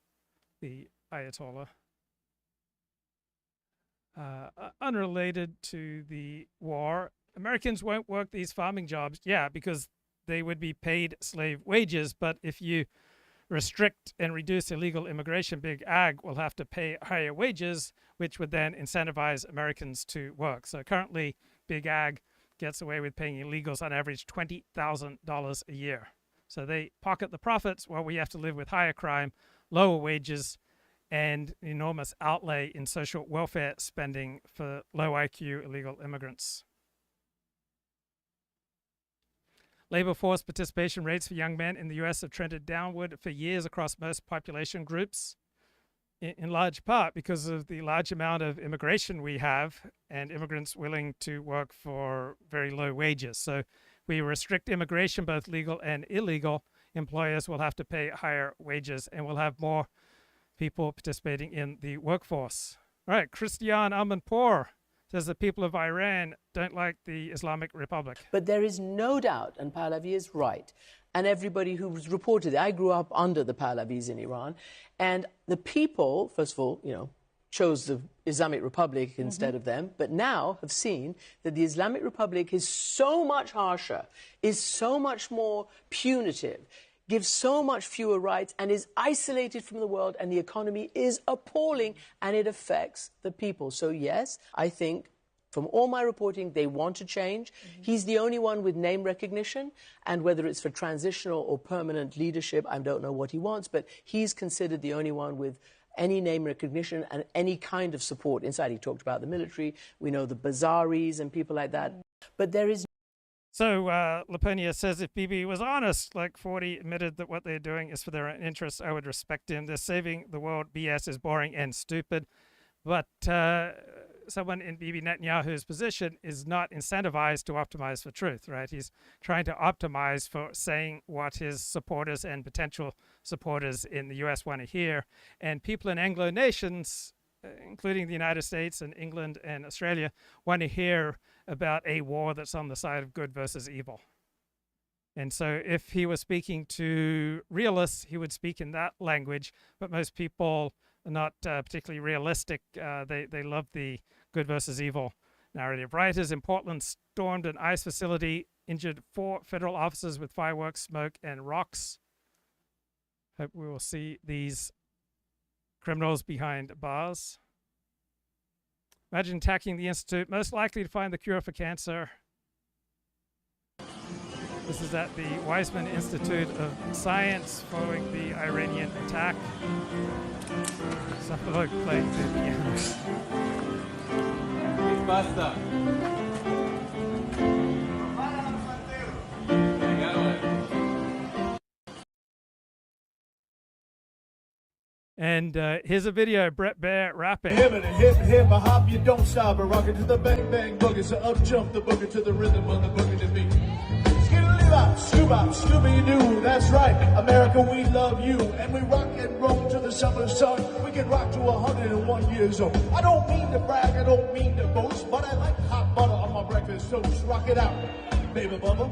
[SPEAKER 1] the Ayatollah. Unrelated to the war, Americans won't work these farming jobs. Yeah, because they would be paid slave wages. But if you restrict and reduce illegal immigration, Big Ag will have to pay higher wages, which would then incentivize Americans to work. So currently, Big Ag gets away with paying illegals on average $20,000 a year. So they pocket the profits while we have to live with higher crime, lower wages, and enormous outlay in social welfare spending for low IQ illegal immigrants. Labor force participation rates for young men in the U.S. have trended downward for years across most population groups. in large part because of the large amount of immigration we have and immigrants willing to work for very low wages. So we restrict immigration, both legal and illegal. Employers will have to pay higher wages and we'll have more people participating in the workforce. All right, Christian Amanpour says the people of Iran don't like the Islamic Republic.
[SPEAKER 16] But there is no doubt, and Pahlavi is right, and everybody who's reported it. I grew up under the Pahlavis in Iran, and the people, first of all, chose the Islamic Republic instead of them, but now have seen that the Islamic Republic is so much harsher, is so much more punitive, gives so much fewer rights, and is isolated from the world, and the economy is appalling, and it affects the people. So yes, I think from all my reporting, they want to change. He's the only one with name recognition, and whether it's for transitional or permanent leadership, I don't know what he wants, but he's considered the only one with any name recognition and any kind of support inside. He talked about the military. We know the Bazaris and people like that. But there is...
[SPEAKER 1] So Laponia says if Bibi was honest, like 40 admitted that what they're doing is for their own interests, I would respect him. They're saving the world. BS is boring and stupid. But someone in Bibi Netanyahu's position is not incentivized to optimize for truth, right? He's trying to optimize for saying what his supporters and potential supporters in the US want to hear. And people in Anglo nations, including the United States and England and Australia, want to hear about a war that's on the side of good versus evil. And so if he was speaking to realists, he would speak in that language, but most people are not particularly realistic. They love the good versus evil narrative. Rioters in Portland stormed an ICE facility, injured 4 federal officers with fireworks, smoke, and rocks. Hope we will see these criminals behind bars. Imagine attacking the institute most likely to find the cure for cancer. This is at the Weizmann Institute of Science following the Iranian attack. Some folk playing the piano.
[SPEAKER 17] Basta.
[SPEAKER 1] And here's a video of Bret Baier rapping.
[SPEAKER 17] Hip and hip, hip, a hop, you don't stop, a rocket to the bang, bang, boogie, so up jump the boogie to the rhythm of the boogie to beat. Skiddly-bop, scoop-bop, Scooby-Doo, that's right, America, we love you, and we rock and roll to the summer sun. We can rock to 101 years old. I don't mean to brag, I don't mean to boast, but I like hot butter on my breakfast toast. Rock it out, baby bubba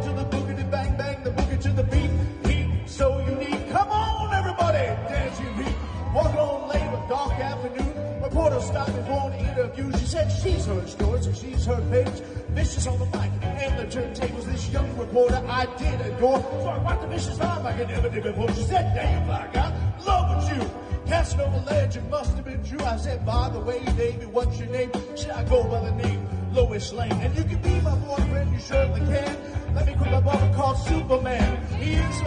[SPEAKER 17] to the boogie to bang, bang, the boogie to the beat. Heat so unique, come on everybody, dance your beat. Walking on late, a dark afternoon, reporter stopped me for an interview. She said she's heard stories and she's heard papers. Vicious on the mic and the turntables. This young reporter I did adore. So I rocked the vicious vibe like I never did before. She said, damn, black guy, love with you. Casting over ledge, it must have been true. I said, by the way, baby, what's your name? Should I go by the name Lois Lane? And you can be my boyfriend, you certainly can. Let me quit my brother called Superman. He is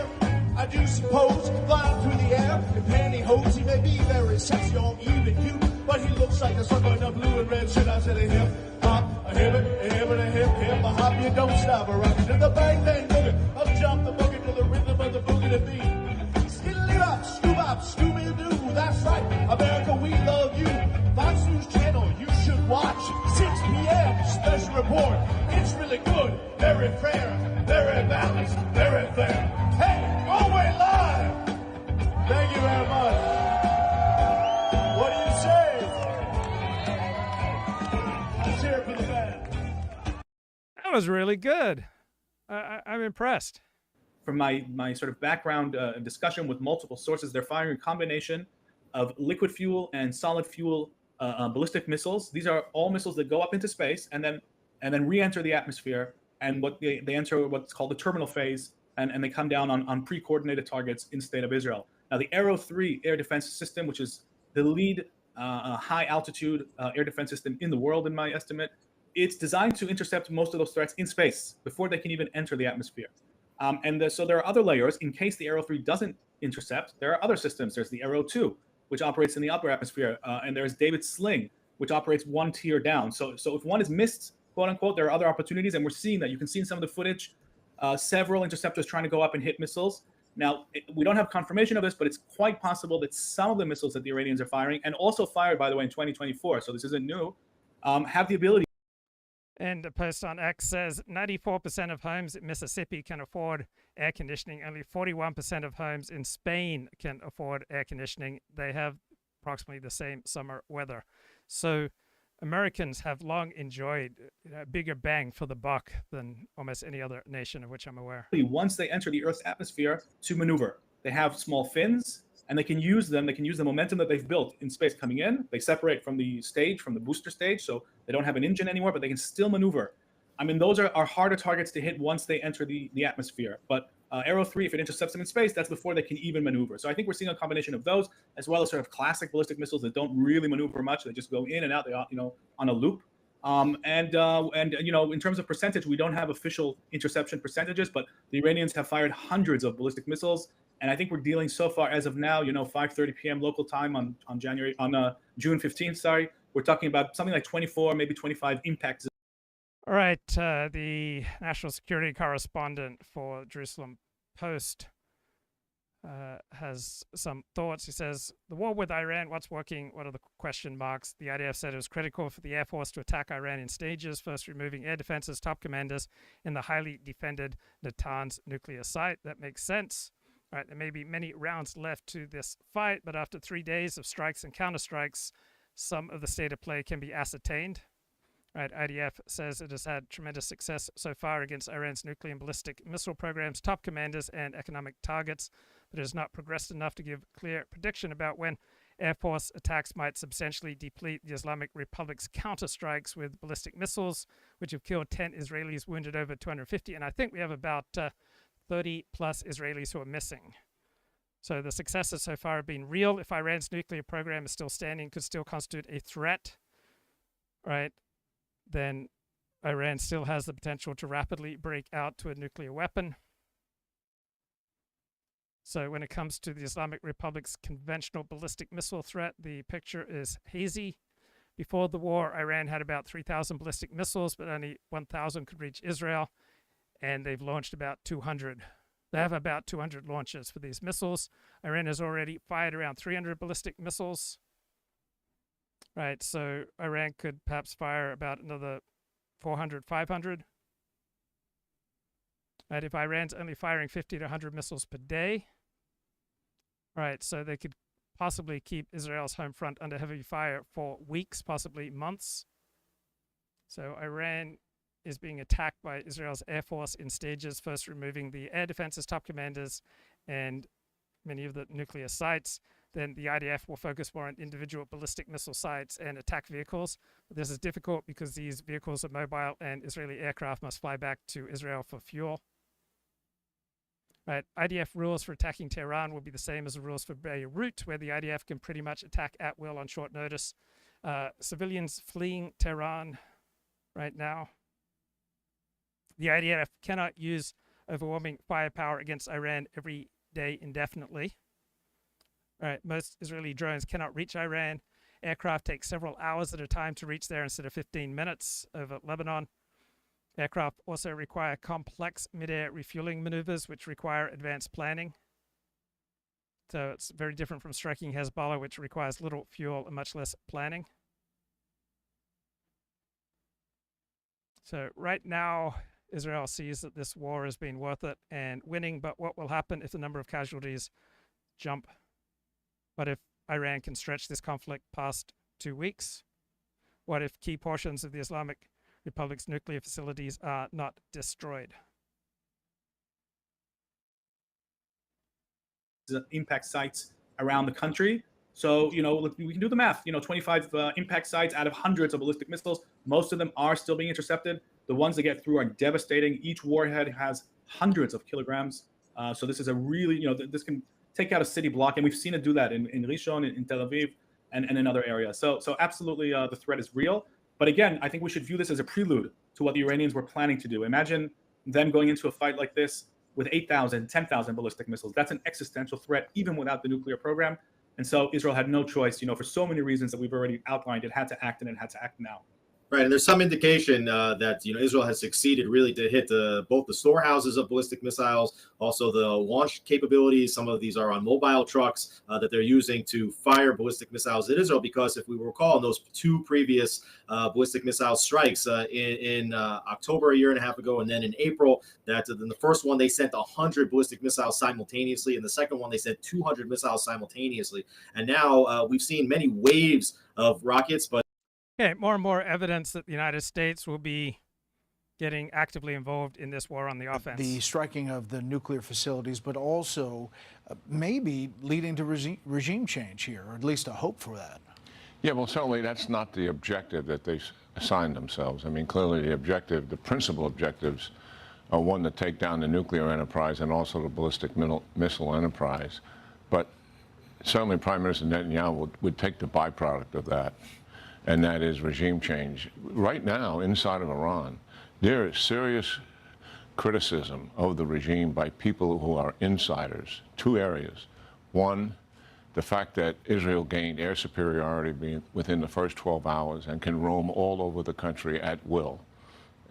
[SPEAKER 17] I do suppose, flying through the air in pantyhose. He may be very sexy or even cute, but he looks like a sucker in a blue and red suit. I said a hip hop, a hip and a hip and a hip, hip a hop. You don't stop, a rock to the bang bang boogie, up jump the boogie to the rhythm of the boogie to beat. Skiddly-bop, scoop-bop, Scooby-Doo, that's right, America, we love you. Fox News Channel, you should watch. 6 p.m. special report. It's really good, very fair, very balanced, very fair. Hey, Norway Live! Thank you very much. What do you say? Let's hear it for the band.
[SPEAKER 1] That was really good. I'm impressed.
[SPEAKER 4] From my sort of background discussion with multiple sources, they're firing a combination of liquid fuel and solid fuel ballistic missiles. These are all missiles that go up into space and then re-enter the atmosphere, and they enter what's called the terminal phase, and they come down on pre-coordinated targets in the state of Israel. Now, the Arrow 3 air defense system, which is the lead high-altitude air defense system in the world, in my estimate, it's designed to intercept most of those threats in space before they can even enter the atmosphere. So there are other layers in case the Arrow 3 doesn't intercept. There are other systems. There's the Arrow 2, which operates in the upper atmosphere, and there's David's Sling, which operates one tier down. So if one is missed, quote unquote, there are other opportunities, and we're seeing that. You can see in some of the footage several interceptors trying to go up and hit missiles. Now, we don't have confirmation of this, but it's quite possible that some of the missiles that the Iranians are firing, and also fired, by the way, in 2024, so this isn't new, have the ability.
[SPEAKER 1] And a post on X says 94% of homes in Mississippi can afford air conditioning. Only 41% of homes in Spain can afford air conditioning. They have approximately the same summer weather. So Americans have long enjoyed a bigger bang for the buck than almost any other nation of which I'm aware.
[SPEAKER 4] Once they enter the Earth's atmosphere to maneuver, they have small fins, and they can use them. They can use the momentum that they've built in space coming in. They separate from the stage, from the booster stage, so they don't have an engine anymore, but they can still maneuver. I mean, those are harder targets to hit once they enter the atmosphere. But Arrow 3, if it intercepts them in space, that's before they can even maneuver. So I think we're seeing a combination of those, as well as sort of classic ballistic missiles that don't really maneuver much. They just go in and out, they on a loop. And in terms of percentage, we don't have official interception percentages, but the Iranians have fired hundreds of ballistic missiles. And I think we're dealing so far, as of now, 5:30 p.m. local time on June 15th. Sorry, we're talking about something like 24, maybe 25 impacts.
[SPEAKER 1] All right, the national security correspondent for Jerusalem Post has some thoughts. He says, the war with Iran, what's working? What are the question marks? The IDF said it was critical for the Air Force to attack Iran in stages, first removing air defenses, top commanders in the highly defended Natanz nuclear site. That makes sense. All right, there may be many rounds left to this fight, but after 3 days of strikes and counterstrikes, some of the state of play can be ascertained. Right, IDF says it has had tremendous success so far against Iran's nuclear and ballistic missile programs, top commanders, and economic targets, but it has not progressed enough to give clear prediction about when Air Force attacks might substantially deplete the Islamic Republic's counterstrikes with ballistic missiles, which have killed 10 Israelis, wounded over 250, and I think we have about 30 plus Israelis who are missing. So the successes so far have been real. If Iran's nuclear program is still standing, could still constitute a threat, right? Then Iran still has the potential to rapidly break out to a nuclear weapon. So when it comes to the Islamic Republic's conventional ballistic missile threat, the picture is hazy. Before the war, Iran had about 3,000 ballistic missiles, but only 1,000 could reach Israel, and they've launched about 200. They have about 200 launches for these missiles. Iran has already fired around 300 ballistic missiles. Right, so Iran could perhaps fire about another 400, 500. Right, if Iran's only firing 50 to 100 missiles per day, right, so they could possibly keep Israel's home front under heavy fire for weeks, possibly months. So Iran is being attacked by Israel's Air Force in stages, first removing the air defenses, top commanders, and many of the nuclear sites. Then the IDF will focus more on individual ballistic missile sites and attack vehicles. But this is difficult because these vehicles are mobile and Israeli aircraft must fly back to Israel for fuel. Right, IDF rules for attacking Tehran will be the same as the rules for Beirut, where the IDF can pretty much attack at will on short notice. Civilians fleeing Tehran right now. The IDF cannot use overwhelming firepower against Iran every day indefinitely. Right, most Israeli drones cannot reach Iran. Aircraft take several hours at a time to reach there instead of 15 minutes over Lebanon. Aircraft also require complex mid-air refueling maneuvers, which require advanced planning. So it's very different from striking Hezbollah, which requires little fuel and much less planning. So right now, Israel sees that this war has been worth it and winning, but what will happen if the number of casualties jump? What if Iran can stretch this conflict past 2 weeks? What if key portions of the Islamic Republic's nuclear facilities are not destroyed?
[SPEAKER 4] Impact sites around the country. So, we can do the math. 25 impact sites out of hundreds of ballistic missiles. Most of them are still being intercepted. The ones that get through are devastating. Each warhead has hundreds of kilograms. So this is a really, this can take out a city block, and we've seen it do that in Rishon, in Tel Aviv, and in other areas. So absolutely, the threat is real. But again, I think we should view this as a prelude to what the Iranians were planning to do. Imagine them going into a fight like this with 8,000, 10,000 ballistic missiles. That's an existential threat, even without the nuclear program. And so Israel had no choice, for so many reasons that we've already outlined. It had to act, and it had to act now.
[SPEAKER 5] Right, and there's some indication that Israel has succeeded really to hit both the storehouses of ballistic missiles, also the launch capabilities. Some of these are on mobile trucks that they're using to fire ballistic missiles at Israel. Because if we recall, in those two previous ballistic missile strikes in October a year and a half ago, and then in April, that in the first one they sent 100 ballistic missiles simultaneously, and the second one they sent 200 missiles simultaneously. And now we've seen many waves of rockets, but
[SPEAKER 1] Okay, more and more evidence that the United States will be getting actively involved in this war on the offense.
[SPEAKER 10] The striking of the nuclear facilities, but also maybe leading to regime change here, or at least a hope for that.
[SPEAKER 3] Yeah, well, certainly that's not the objective that they assigned themselves. I mean, clearly the objective, the principal objectives are one, to take down the nuclear enterprise and also the ballistic missile enterprise. But certainly Prime Minister Netanyahu would take the byproduct of that, and that is regime change. Right now, inside of Iran, there is serious criticism of the regime by people who are insiders. Two areas. One, the fact that Israel gained air superiority within the first 12 hours and can roam all over the country at will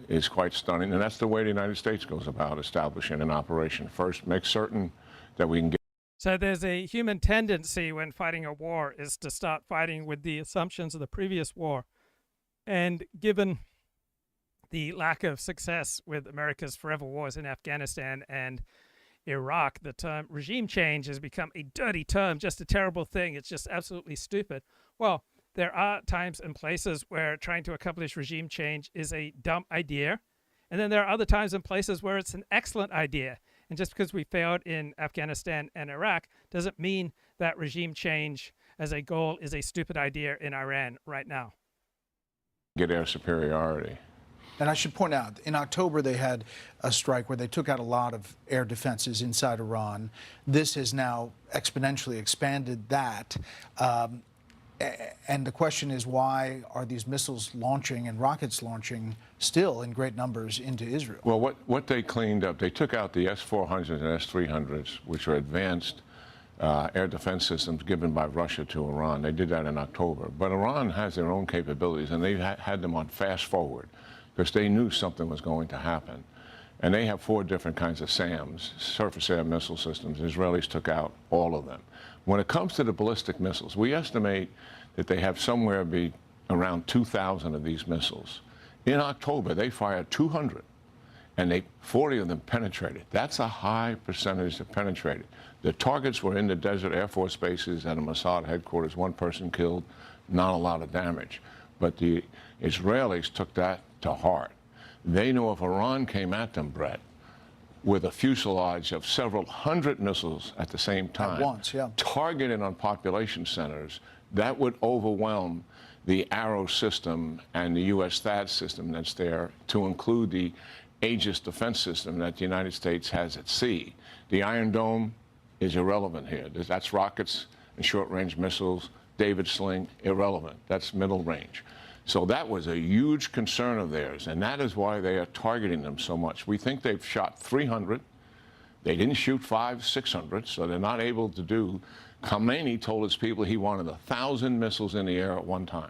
[SPEAKER 3] is quite stunning. And that's the way the United States goes about establishing an operation. First, make certain that we can get.
[SPEAKER 1] So there's a human tendency when fighting a war is to start fighting with the assumptions of the previous war. And given the lack of success with America's forever wars in Afghanistan and Iraq, the term regime change has become a dirty term, just a terrible thing. It's just absolutely stupid. Well, there are times and places where trying to accomplish regime change is a dumb idea. And then there are other times and places where it's an excellent idea. And just because we failed in Afghanistan and Iraq doesn't mean that regime change as a goal is a stupid idea in Iran right now.
[SPEAKER 3] Get air superiority.
[SPEAKER 10] And I should point out, in October they had a strike where they took out a lot of air defenses inside Iran. This has now exponentially expanded that. And the question is, why are these missiles launching and rockets launching still in great numbers into Israel?
[SPEAKER 3] Well, what they cleaned up, they took out the S-400s and S-300s, which are advanced air defense systems given by Russia to Iran. They did that in October. But Iran has their own capabilities, and they had them on fast forward because they knew something was going to happen. And they have 4 different kinds of SAMs, surface air missile systems. The Israelis took out all of them. When it comes to the ballistic missiles, we estimate that they have somewhere around 2,000 of these missiles. In October, they fired 200, and 40 of them penetrated. That's a high percentage that penetrated. The targets were in the desert Air Force bases at a Mossad headquarters. 1 person killed, not a lot of damage. But the Israelis took that to heart. They know if Iran came at them, Bret, with a fuselage of several hundred missiles at the same time,
[SPEAKER 10] at once, yeah,
[SPEAKER 3] targeted on population centers, that would overwhelm the Arrow system and the U.S. THAAD system that's there, to include the Aegis defense system that the United States has at sea. The Iron Dome is irrelevant here. That's rockets and short-range missiles. David Sling, irrelevant. That's middle range. So that was a huge concern of theirs, and that is why they are targeting them so much. We think they've shot 300. They didn't shoot 500, 600, so they're not able to do. Khamenei told his people he wanted 1,000 missiles in the air at one time.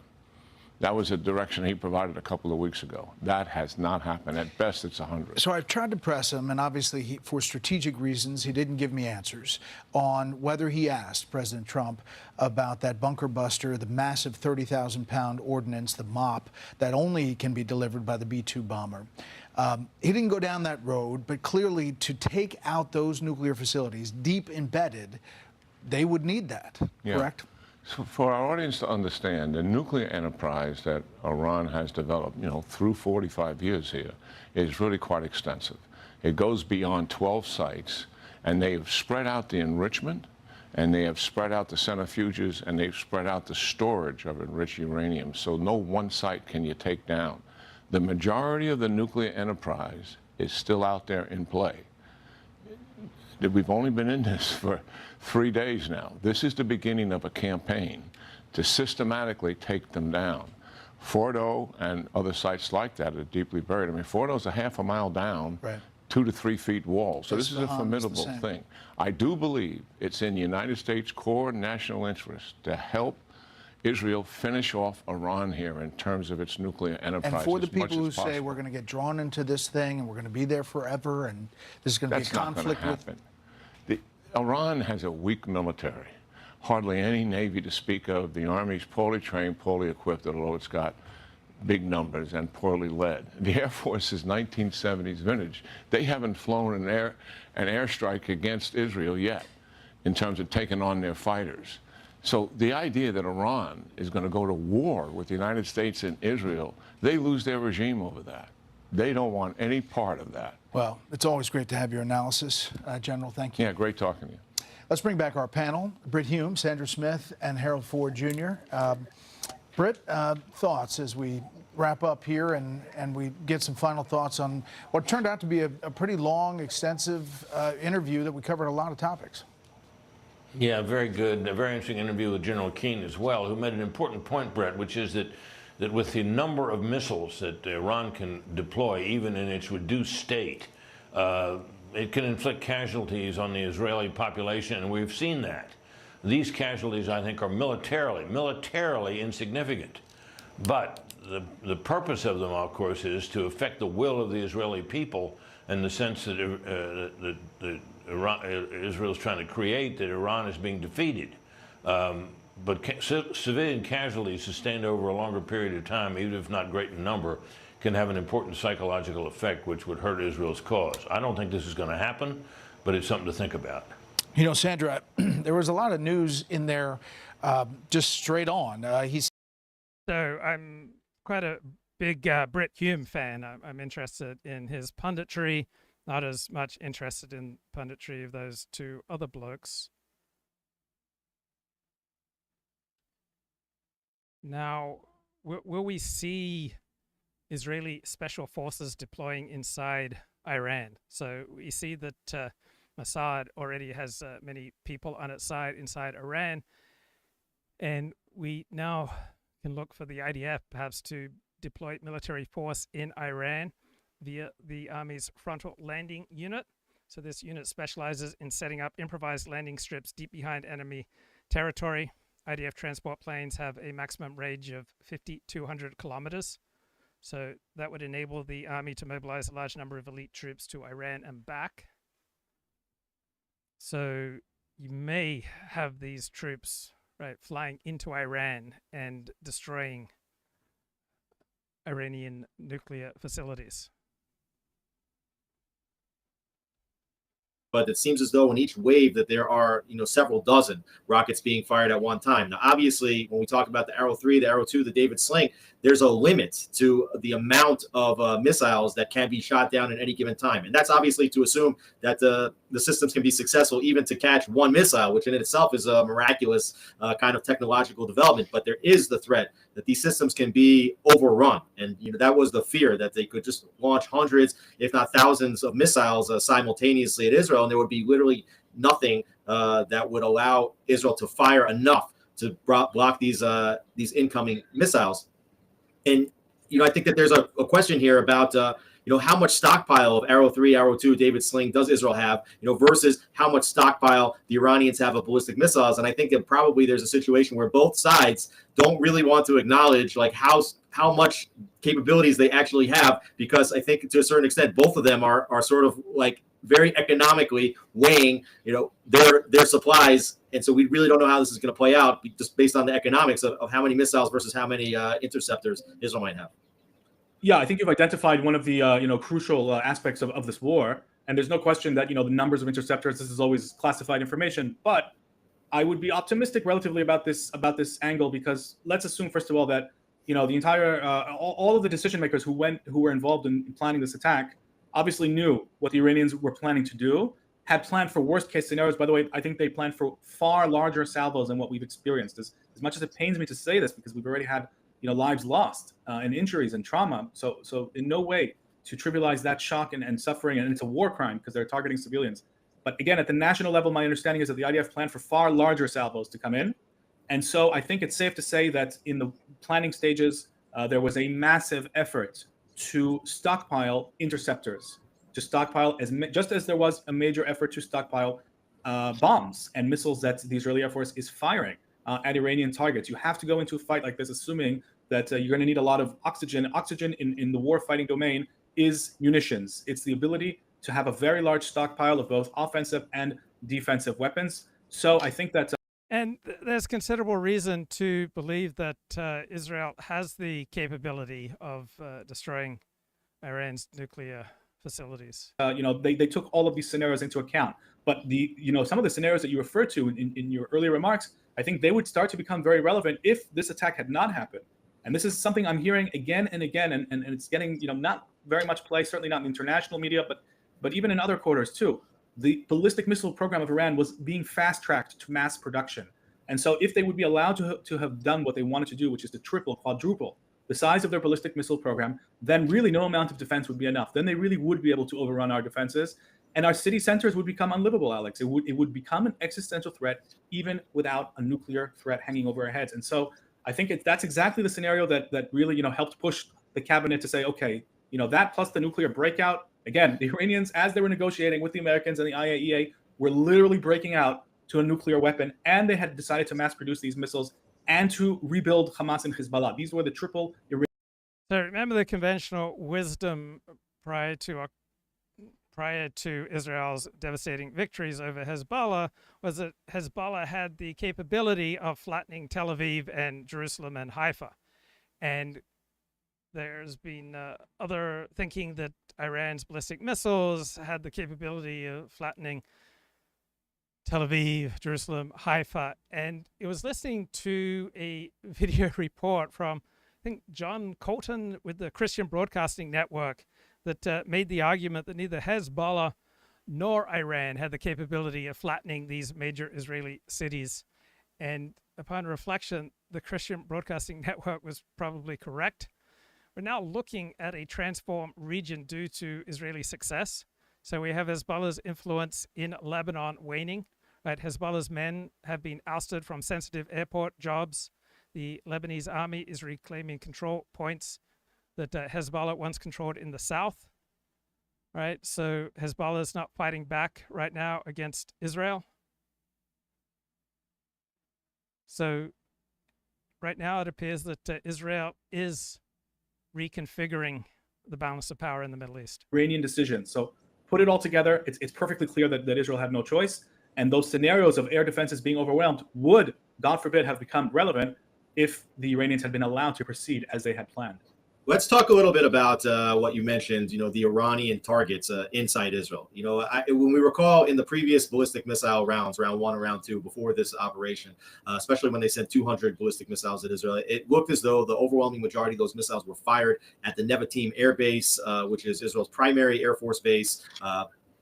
[SPEAKER 3] That was a direction he provided a couple of weeks ago. That has not happened. At best, it's 100.
[SPEAKER 10] So I've tried to press him, and obviously, for strategic reasons, he didn't give me answers on whether he asked President Trump about that bunker buster, the massive 30,000-pound ordnance, the MOP, that only can be delivered by the B-2 bomber. He didn't go down that road, but clearly, to take out those nuclear facilities deep embedded, they would need that, correct?
[SPEAKER 3] So for our audience to understand, the nuclear enterprise that Iran has developed, through 45 years here, is really quite extensive. It goes beyond 12 sites, and they've spread out the enrichment, and they have spread out the centrifuges, and they've spread out the storage of enriched uranium, so no one site can you take down. The majority of the nuclear enterprise is still out there in play. We've only been in this for 3 days now. This is the beginning of a campaign to systematically take them down. Fordo and other sites like that are deeply buried. I mean, Fordo's a half a mile down, 2 to 3 feet wall. So this is a formidable thing. I do believe it's in the United States core national interest to help Israel finish off Iran here in terms of its nuclear enterprise.
[SPEAKER 10] And for the
[SPEAKER 3] as much
[SPEAKER 10] people who
[SPEAKER 3] as
[SPEAKER 10] say
[SPEAKER 3] possible.
[SPEAKER 10] we're going to get drawn into this thing and we're going to be there forever and this is going to be a
[SPEAKER 3] That's not going to
[SPEAKER 10] conflict with...
[SPEAKER 3] happen. Iran has a weak military. Hardly any navy to speak of. The army's poorly trained, poorly equipped, although it's got big numbers and poorly led. The Air Force is 1970s vintage. They haven't flown an airstrike against Israel yet in terms of taking on their fighters. So the idea that Iran is going to go to war with the United States and Israel, they lose their regime over that. They don't want any part of that.
[SPEAKER 10] Well, it's always great to have your analysis, General. Thank you.
[SPEAKER 3] Yeah, great talking to you.
[SPEAKER 10] Let's bring back our panel, Britt Hume, Sandra Smith, and Harold Ford Jr. Britt, thoughts as we wrap up here and we get some final thoughts on what turned out to be a pretty long, extensive interview that we covered a lot of topics.
[SPEAKER 15] Yeah, very good. A very interesting interview with General Keane as well, who made an important point, Bret, which is that with the number of missiles that Iran can deploy, even in its reduced state, it can inflict casualties on the Israeli population, and we've seen that. These casualties, I think, are militarily insignificant. But the purpose of them, of course, is to affect the will of the Israeli people in the sense that Israel is trying to create, that Iran is being defeated. But civilian casualties sustained over a longer period of time, even if not great in number, can have an important psychological effect which would hurt Israel's cause. I don't think this is going to happen, but it's something to think about.
[SPEAKER 10] You know, Sandra, there was a lot of news in there just straight on.
[SPEAKER 1] So I'm quite a big Bret Hume fan. I'm interested in his punditry, not as much interested in punditry of those two other blokes. Now, will we see Israeli special forces deploying inside Iran? So we see that Assad already has many people on its side inside Iran, and we now can look for the IDF perhaps to deploy military force in Iran via the Army's Frontal Landing Unit. So this unit specializes in setting up improvised landing strips deep behind enemy territory. IDF transport planes have a maximum range of 5,200 kilometers. So that would enable the Army to mobilize a large number of elite troops to Iran and back. So you may have these troops, right, flying into Iran and destroying Iranian nuclear facilities.
[SPEAKER 5] But it seems as though in each wave that there are, several dozen rockets being fired at one time. Now, obviously, when we talk about the Arrow 3, the Arrow 2, the David Sling, there's a limit to the amount of missiles that can be shot down at any given time. And that's obviously to assume that the systems can be successful even to catch one missile, which in itself is a miraculous kind of technological development. But there is the threat that these systems can be overrun. And that was the fear, that they could just launch hundreds, if not thousands of missiles simultaneously at Israel, and there would be literally nothing that would allow Israel to fire enough to block these incoming missiles. And I think that there's a question here about how much stockpile of Arrow 3, Arrow 2, David Sling does Israel have, versus how much stockpile the Iranians have of ballistic missiles. And I think that probably there's a situation where both sides don't really want to acknowledge how much capabilities they actually have, because I think to a certain extent both of them are sort of like very economically weighing their supplies, and so we really don't know how this is going to play out just based on the economics of how many missiles versus how many interceptors Israel might have.
[SPEAKER 4] Yeah, I think you've identified one of the crucial aspects of this war, and there's no question that the numbers of interceptors, this is always classified information, but I would be optimistic relatively about this angle, because let's assume first of all that the entire all of the decision makers who were involved in planning this attack obviously knew what the Iranians were planning to do, had planned for worst case scenarios. By the way, I think they planned for far larger salvos than what we've experienced. As much as it pains me to say this, because we've already had lives lost and injuries and trauma. So in no way to trivialize that shock and suffering, and it's a war crime because they're targeting civilians. But again, at the national level, my understanding is that the IDF planned for far larger salvos to come in. And so I think it's safe to say that in the planning stages, there was a massive effort to stockpile interceptors, to stockpile just as there was a major effort to stockpile bombs and missiles that the Israeli Air Force is firing. at Iranian targets. You have to go into a fight like this assuming that you're going to need a lot of oxygen. Oxygen in the war fighting domain is munitions. It's the ability to have a very large stockpile of both offensive and defensive weapons. So I think that
[SPEAKER 1] and there's considerable reason to believe that Israel has the capability of destroying Iran's nuclear facilities.
[SPEAKER 4] They took all of these scenarios into account. But some of the scenarios that you referred to in your earlier remarks, I think they would start to become very relevant if this attack had not happened. And this is something I'm hearing again and again, and it's getting not very much play, certainly not in international media, but even in other quarters too. The ballistic missile program of Iran was being fast-tracked to mass production. And so if they would be allowed to have done what they wanted to do, which is to triple, quadruple the size of their ballistic missile program, then really no amount of defense would be enough. Then they really would be able to overrun our defenses. And our city centers would become unlivable, Alex. It would become an existential threat even without a nuclear threat hanging over our heads. And so I think that's exactly the scenario that really helped push the cabinet to say, okay, that plus the nuclear breakout. Again, the Iranians, as they were negotiating with the Americans and the IAEA, were literally breaking out to a nuclear weapon, and they had decided to mass produce these missiles and to rebuild Hamas and Hezbollah. These were the triple.
[SPEAKER 1] So remember the conventional wisdom prior to Israel's devastating victories over Hezbollah was that Hezbollah had the capability of flattening Tel Aviv and Jerusalem and Haifa. And there's been other thinking that Iran's ballistic missiles had the capability of flattening Tel Aviv, Jerusalem, Haifa. And it was listening to a video report from, I think, John Colton with the Christian Broadcasting Network that made the argument that neither Hezbollah nor Iran had the capability of flattening these major Israeli cities. And upon reflection, the Christian Broadcasting Network was probably correct. We're now looking at a transformed region due to Israeli success. So we have Hezbollah's influence in Lebanon waning. Right? Hezbollah's men have been ousted from sensitive airport jobs. The Lebanese army is reclaiming control points that Hezbollah once controlled in the south. Right? So Hezbollah is not fighting back right now against Israel. So right now it appears that Israel is reconfiguring the balance of power in the Middle East.
[SPEAKER 4] Iranian decision. So put it all together, it's perfectly clear that Israel had no choice. And those scenarios of air defenses being overwhelmed would, God forbid, have become relevant if the Iranians had been allowed to proceed as they had planned.
[SPEAKER 5] Let's talk a little bit about what you mentioned, the Iranian targets inside Israel. When we recall in the previous ballistic missile rounds, round 1 and round 2, before this operation, especially when they sent 200 ballistic missiles at Israel, it looked as though the overwhelming majority of those missiles were fired at the Nevatim Air Base, which is Israel's primary Air Force base.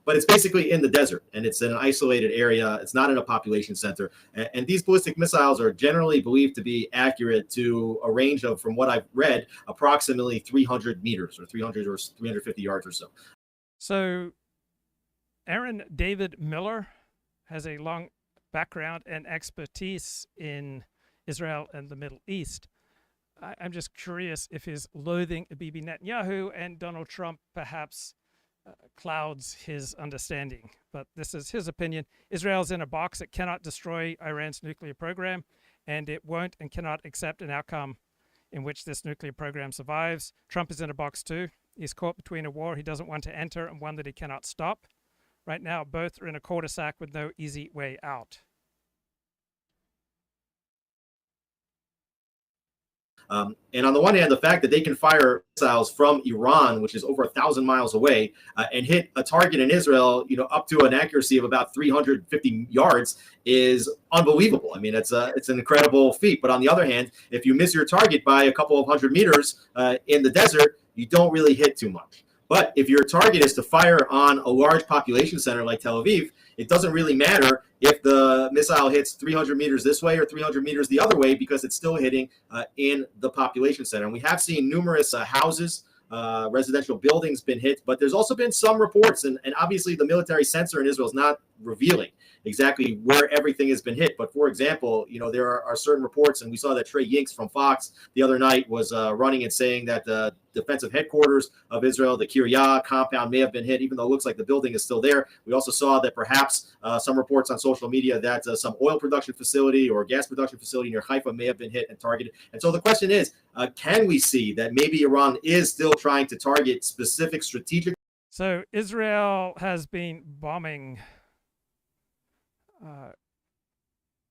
[SPEAKER 5] But it's basically in the desert, and it's in an isolated area. It's not in a population center. And these ballistic missiles are generally believed to be accurate to a range of, from what I've read, approximately 300 meters or 300 or 350 yards or so.
[SPEAKER 1] So Aaron David Miller has a long background and expertise in Israel and the Middle East. I'm just curious if his loathing of Bibi Netanyahu and Donald Trump perhaps clouds his understanding. But this is his opinion. Israel's in a box. It cannot destroy Iran's nuclear program, and it won't and cannot accept an outcome in which this nuclear program survives. Trump is in a box too. He's caught between a war he doesn't want to enter and one that he cannot stop. Right now, both are in a cul-de-sac with no easy way out.
[SPEAKER 5] And on the one hand, the fact that they can fire missiles from Iran, which is over 1,000 miles away, and hit a target in Israel, up to an accuracy of about 350 yards is unbelievable. I mean, it's an incredible feat. But on the other hand, if you miss your target by a couple of hundred meters in the desert, you don't really hit too much. But if your target is to fire on a large population center like Tel Aviv, it doesn't really matter if the missile hits 300 meters this way or 300 meters the other way, because it's still hitting in the population center. And we have seen numerous houses, residential buildings been hit, but there's also been some reports, and obviously the military censor in Israel is not revealing exactly where everything has been hit. But for example, there are certain reports, and we saw that Trey Yinks from Fox the other night was running and saying that the defensive headquarters of Israel, the Kiryat compound, may have been hit, even though it looks like the building is still there. We also saw that perhaps some reports on social media that some oil production facility or gas production facility near Haifa may have been hit and targeted. And so the question is, can we see that maybe Iran is still trying to target specific strategic?
[SPEAKER 1] So Israel has been bombing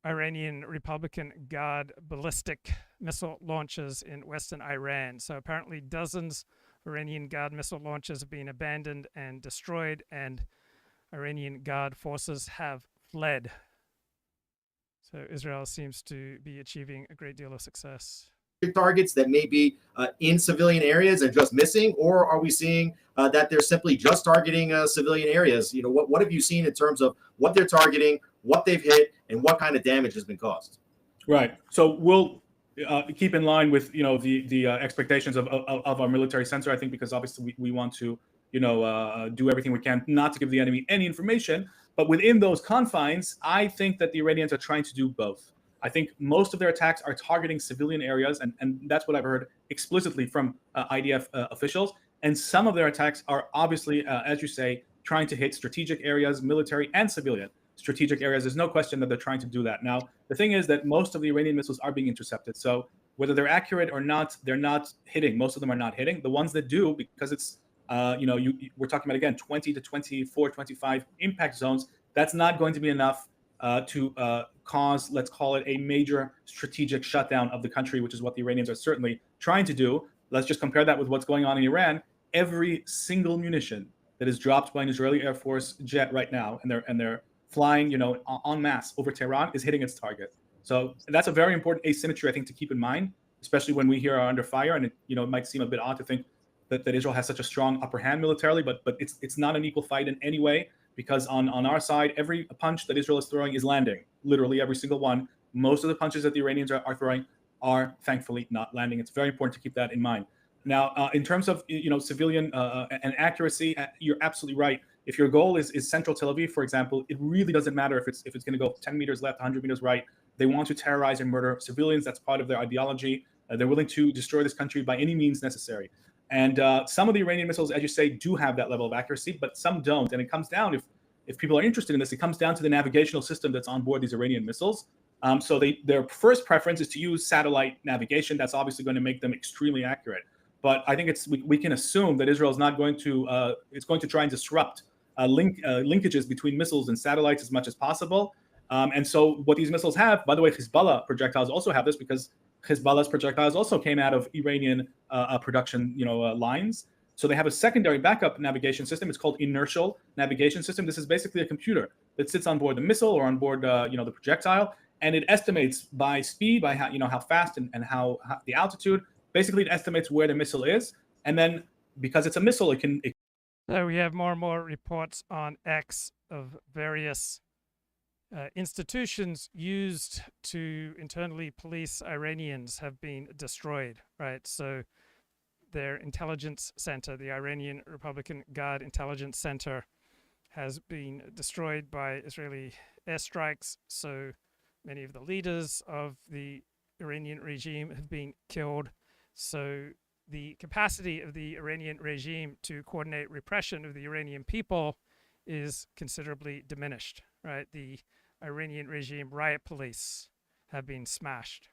[SPEAKER 1] Iranian Republican Guard ballistic missile launches in western Iran. So apparently dozens of Iranian Guard missile launches have been abandoned and destroyed, and Iranian Guard forces have fled. So Israel seems to be achieving a great deal of success.
[SPEAKER 5] Targets that may be in civilian areas and just missing, or are we seeing that they're simply just targeting civilian areas? What have you seen in terms of what they're targeting, what they've hit, and what kind of damage has been caused?
[SPEAKER 4] Right. So we'll keep in line with the expectations of our military censor, I think, because obviously we want to do everything we can not to give the enemy any information. But within those confines, I think that the Iranians are trying to do both. I think most of their attacks are targeting civilian areas, and that's what I've heard explicitly from IDF officials. And some of their attacks are obviously, as you say, trying to hit strategic areas, military and civilian strategic areas. There's no question that they're trying to do that. Now, the thing is that most of the Iranian missiles are being intercepted. So whether they're accurate or not, they're not hitting. Most of them are not hitting. The ones that do, because it's, we're talking about, again, 20 to 24, 25 impact zones, that's not going to be enough to cause, let's call it, a major strategic shutdown of the country, which is what the Iranians are certainly trying to do. Let's just compare that with what's going on in Iran. Every single munition that is dropped by an Israeli Air Force jet right now, and they're flying, en masse over Tehran, is hitting its target. So that's a very important asymmetry, I think, to keep in mind, especially when we here are under fire. And it might seem a bit odd to think that Israel has such a strong upper hand militarily, but it's not an equal fight in any way. Because on our side, every punch that Israel is throwing is landing, literally every single one. Most of the punches that the Iranians are throwing are thankfully not landing. It's very important to keep that in mind. Now, in terms of civilian and accuracy, you're absolutely right. If your goal is central Tel Aviv, for example, it really doesn't matter if it's going to go 10 meters left, 100 meters right. They want to terrorize and murder civilians. That's part of their ideology. They're willing to destroy this country by any means necessary. And some of the Iranian missiles, as you say, do have that level of accuracy, but some don't. And it comes down, if people are interested in this, it comes down to the navigational system that's on board these Iranian missiles. So their first preference is to use satellite navigation. That's obviously going to make them extremely accurate. But I think we can assume that Israel is not going to, it's going to try and disrupt linkages between missiles and satellites as much as possible. And so what these missiles have, by the way, Hezbollah projectiles also have this, because Hezbollah's projectiles also came out of Iranian production, lines. So they have a secondary backup navigation system. It's called inertial navigation system. This is basically a computer that sits on board the missile or on board, the projectile, and it estimates by speed, by how fast and how the altitude. Basically, it estimates where the missile is, and then because it's a missile, it can.
[SPEAKER 1] So we have more and more reports on X of various institutions used to internally police Iranians have been destroyed, right? So their intelligence center, the Iranian Republican Guard Intelligence Center, has been destroyed by Israeli airstrikes. So many of the leaders of the Iranian regime have been killed. So the capacity of the Iranian regime to coordinate repression of the Iranian people is considerably diminished, right? The Iranian regime riot police have been smashed.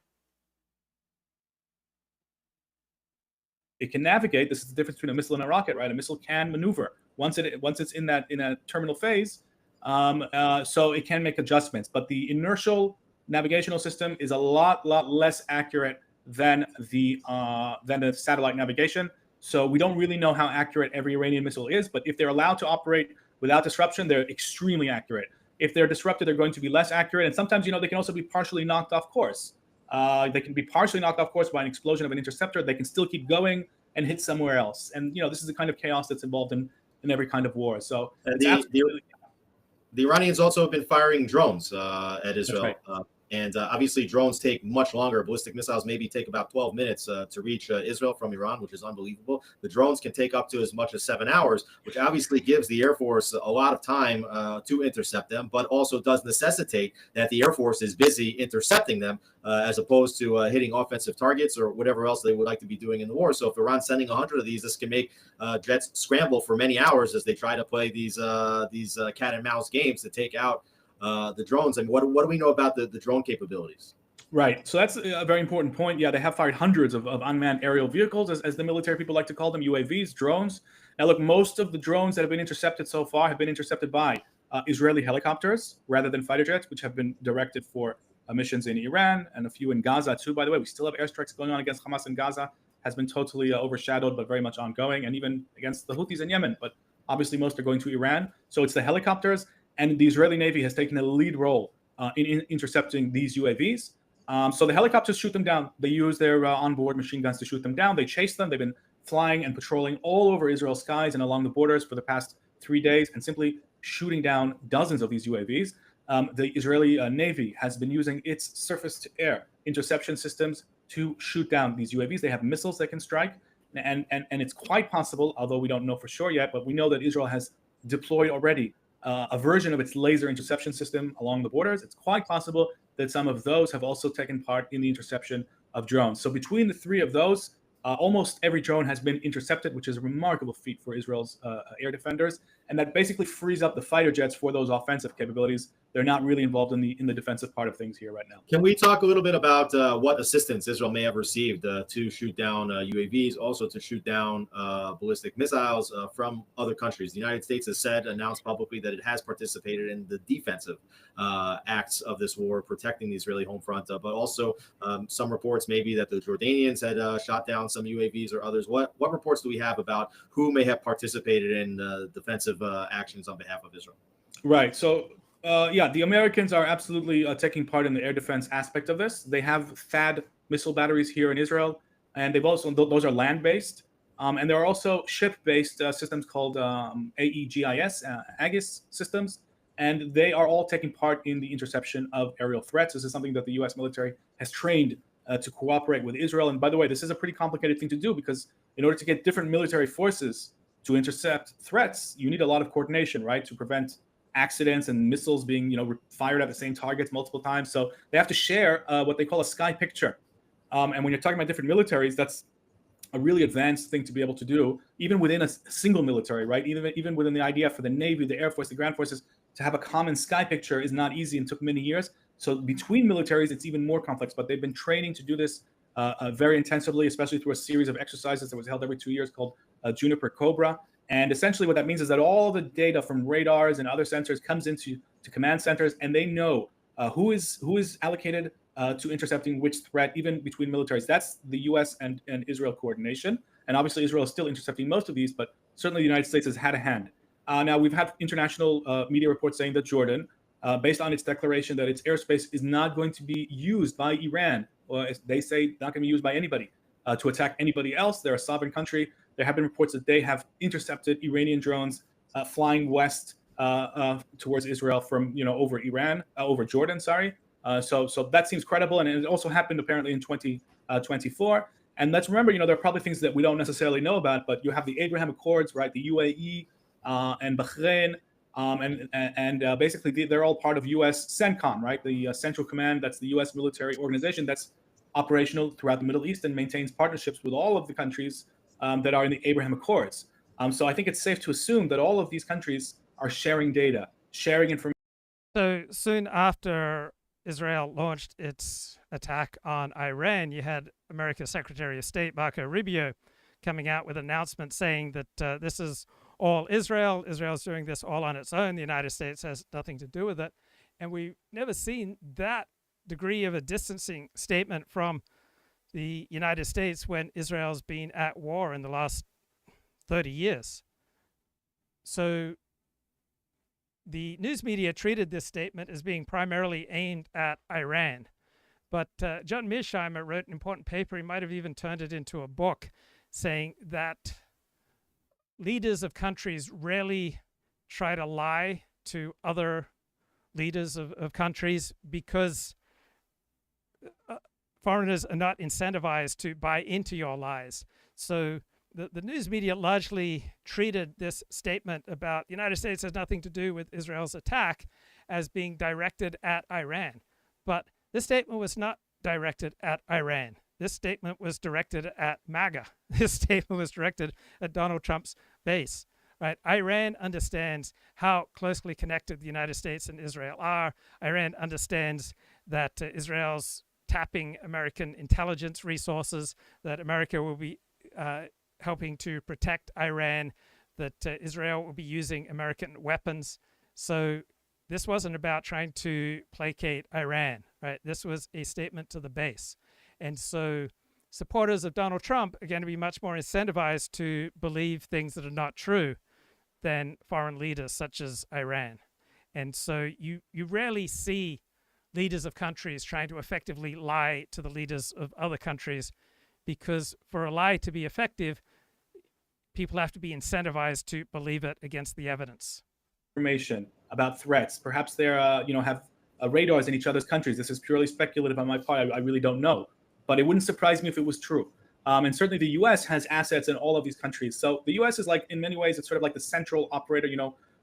[SPEAKER 4] It can navigate. This is the difference between a missile and a rocket, right? A missile can maneuver once it's in a terminal phase, so it can make adjustments. But the inertial navigational system is a lot less accurate than the satellite navigation. So we don't really know how accurate every Iranian missile is. But if they're allowed to operate without disruption, they're extremely accurate. If they're disrupted, they're going to be less accurate. And sometimes, they can also be partially knocked off course. They can be partially knocked off course by an explosion of an interceptor. They can still keep going and hit somewhere else. And, this is the kind of chaos that's involved in every kind of war. So
[SPEAKER 5] the Iranians also have been firing drones at Israel.
[SPEAKER 4] That's right.
[SPEAKER 5] And obviously, drones take much longer. Ballistic missiles maybe take about 12 minutes to reach Israel from Iran, which is unbelievable. The drones can take up to as much as 7 hours, which obviously gives the Air Force a lot of time to intercept them, but also does necessitate that the Air Force is busy intercepting them as opposed to hitting offensive targets or whatever else they would like to be doing in the war. So if Iran's sending 100 of these, this can make jets scramble for many hours as they try to play these cat and mouse games to take out the drones. I mean, what do we know about the drone capabilities?
[SPEAKER 4] Right. So that's a very important point. Yeah, they have fired hundreds of unmanned aerial vehicles, as the military people like to call them, UAVs, drones. Now, look, most of the drones that have been intercepted so far have been intercepted by Israeli helicopters rather than fighter jets, which have been directed for missions in Iran and a few in Gaza, too. By the way, we still have airstrikes going on against Hamas in Gaza. Has been totally overshadowed, but very much ongoing, and even against the Houthis in Yemen. But obviously, most are going to Iran. So it's the helicopters. And the Israeli Navy has taken a lead role in intercepting these UAVs. So the helicopters shoot them down. They use their onboard machine guns to shoot them down. They chase them. They've been flying and patrolling all over Israel's skies and along the borders for the past 3 days and simply shooting down dozens of these UAVs. The Israeli Navy has been using its surface-to-air interception systems to shoot down these UAVs. They have missiles that can strike. And it's quite possible, although we don't know for sure yet, but we know that Israel has deployed already a version of its laser interception system along the borders. It's quite possible that some of those have also taken part in the interception of drones. So between the three of those, almost every drone has been intercepted, which is a remarkable feat for Israel's air defenders. And that basically frees up the fighter jets for those offensive capabilities. They're not really involved in the defensive part of things here right now.
[SPEAKER 5] Can we talk a little bit about what assistance Israel may have received to shoot down UAVs, also to shoot down ballistic missiles from other countries? The United States has announced publicly that it has participated in the defensive acts of this war, protecting the Israeli home front, but also some reports maybe that the Jordanians had shot down some UAVs or others. What reports do we have about who may have participated in defensive actions on behalf of Israel?
[SPEAKER 4] Right. So the Americans are absolutely taking part in the air defense aspect of this. They have THAAD missile batteries here in Israel, and they've also those are land-based, and there are also ship-based systems called Aegis systems, and they are all taking part in the interception of aerial threats. This is something that the U.S. military has trained to cooperate with Israel. And by the way, this is a pretty complicated thing to do because in order to get different military forces to intercept threats, you need a lot of coordination, right, to prevent accidents and missiles being fired at the same targets multiple times. So they have to share what they call a sky picture. And when you're talking about different militaries, that's a really advanced thing to be able to do, even within a single military, right? Even within the IDF, for the Navy, the Air Force, the ground forces, to have a common sky picture is not easy and took many years. So between militaries, it's even more complex. But they've been training to do this very intensively, especially through a series of exercises that was held every 2 years called Juniper Cobra. And essentially what that means is that all the data from radars and other sensors comes into command centers, and they know who is allocated to intercepting which threat, even between militaries. That's the U.S. and Israel coordination. And obviously Israel is still intercepting most of these, but certainly the United States has had a hand. Now, we've had international media reports saying that Jordan, based on its declaration that its airspace is not going to be used by Iran, or as they say, not going to be used by anybody to attack anybody else. They're a sovereign country. There have been reports that they have intercepted Iranian drones flying west towards Israel from, over Jordan, sorry. So that seems credible. And it also happened apparently in 2024. And let's remember, there are probably things that we don't necessarily know about, but you have the Abraham Accords, right? The UAE and Bahrain. And basically they're all part of U.S. CENTCOM, right? The Central Command, that's the U.S. military organization that's operational throughout the Middle East and maintains partnerships with all of the countries that are in the Abraham Accords. So I think it's safe to assume that all of these countries are sharing data, sharing information.
[SPEAKER 1] So soon after Israel launched its attack on Iran, you had America's Secretary of State, Marco Rubio, coming out with an announcement saying that this is all Israel. Israel's doing this all on its own. The United States has nothing to do with it. And we've never seen that degree of a distancing statement from the United States when Israel's been at war in the last 30 years. So the news media treated this statement as being primarily aimed at Iran. But John Mearsheimer wrote an important paper. He might have even turned it into a book, saying that leaders of countries rarely try to lie to other leaders of countries because foreigners are not incentivized to buy into your lies. So the news media largely treated this statement about the United States has nothing to do with Israel's attack as being directed at Iran. But this statement was not directed at Iran. This statement was directed at MAGA. This statement was directed at Donald Trump's base. Right? Iran understands how closely connected the United States and Israel are. Iran understands that Israel's tapping American intelligence resources, that America will be helping to protect Iran, that Israel will be using American weapons. So this wasn't about trying to placate Iran, right? This was a statement to the base. And so supporters of Donald Trump are going to be much more incentivized to believe things that are not true than foreign leaders such as Iran. And so you rarely see leaders of countries trying to effectively lie to the leaders of other countries, because for a lie to be effective, people have to be incentivized to believe it against the evidence.
[SPEAKER 4] Information about threats. Perhaps they're, have radars in each other's countries. This is purely speculative on my part. I really don't know. But it wouldn't surprise me if it was true. And certainly the U.S. has assets in all of these countries. So the U.S. is like, in many ways, it's sort of like the central operator.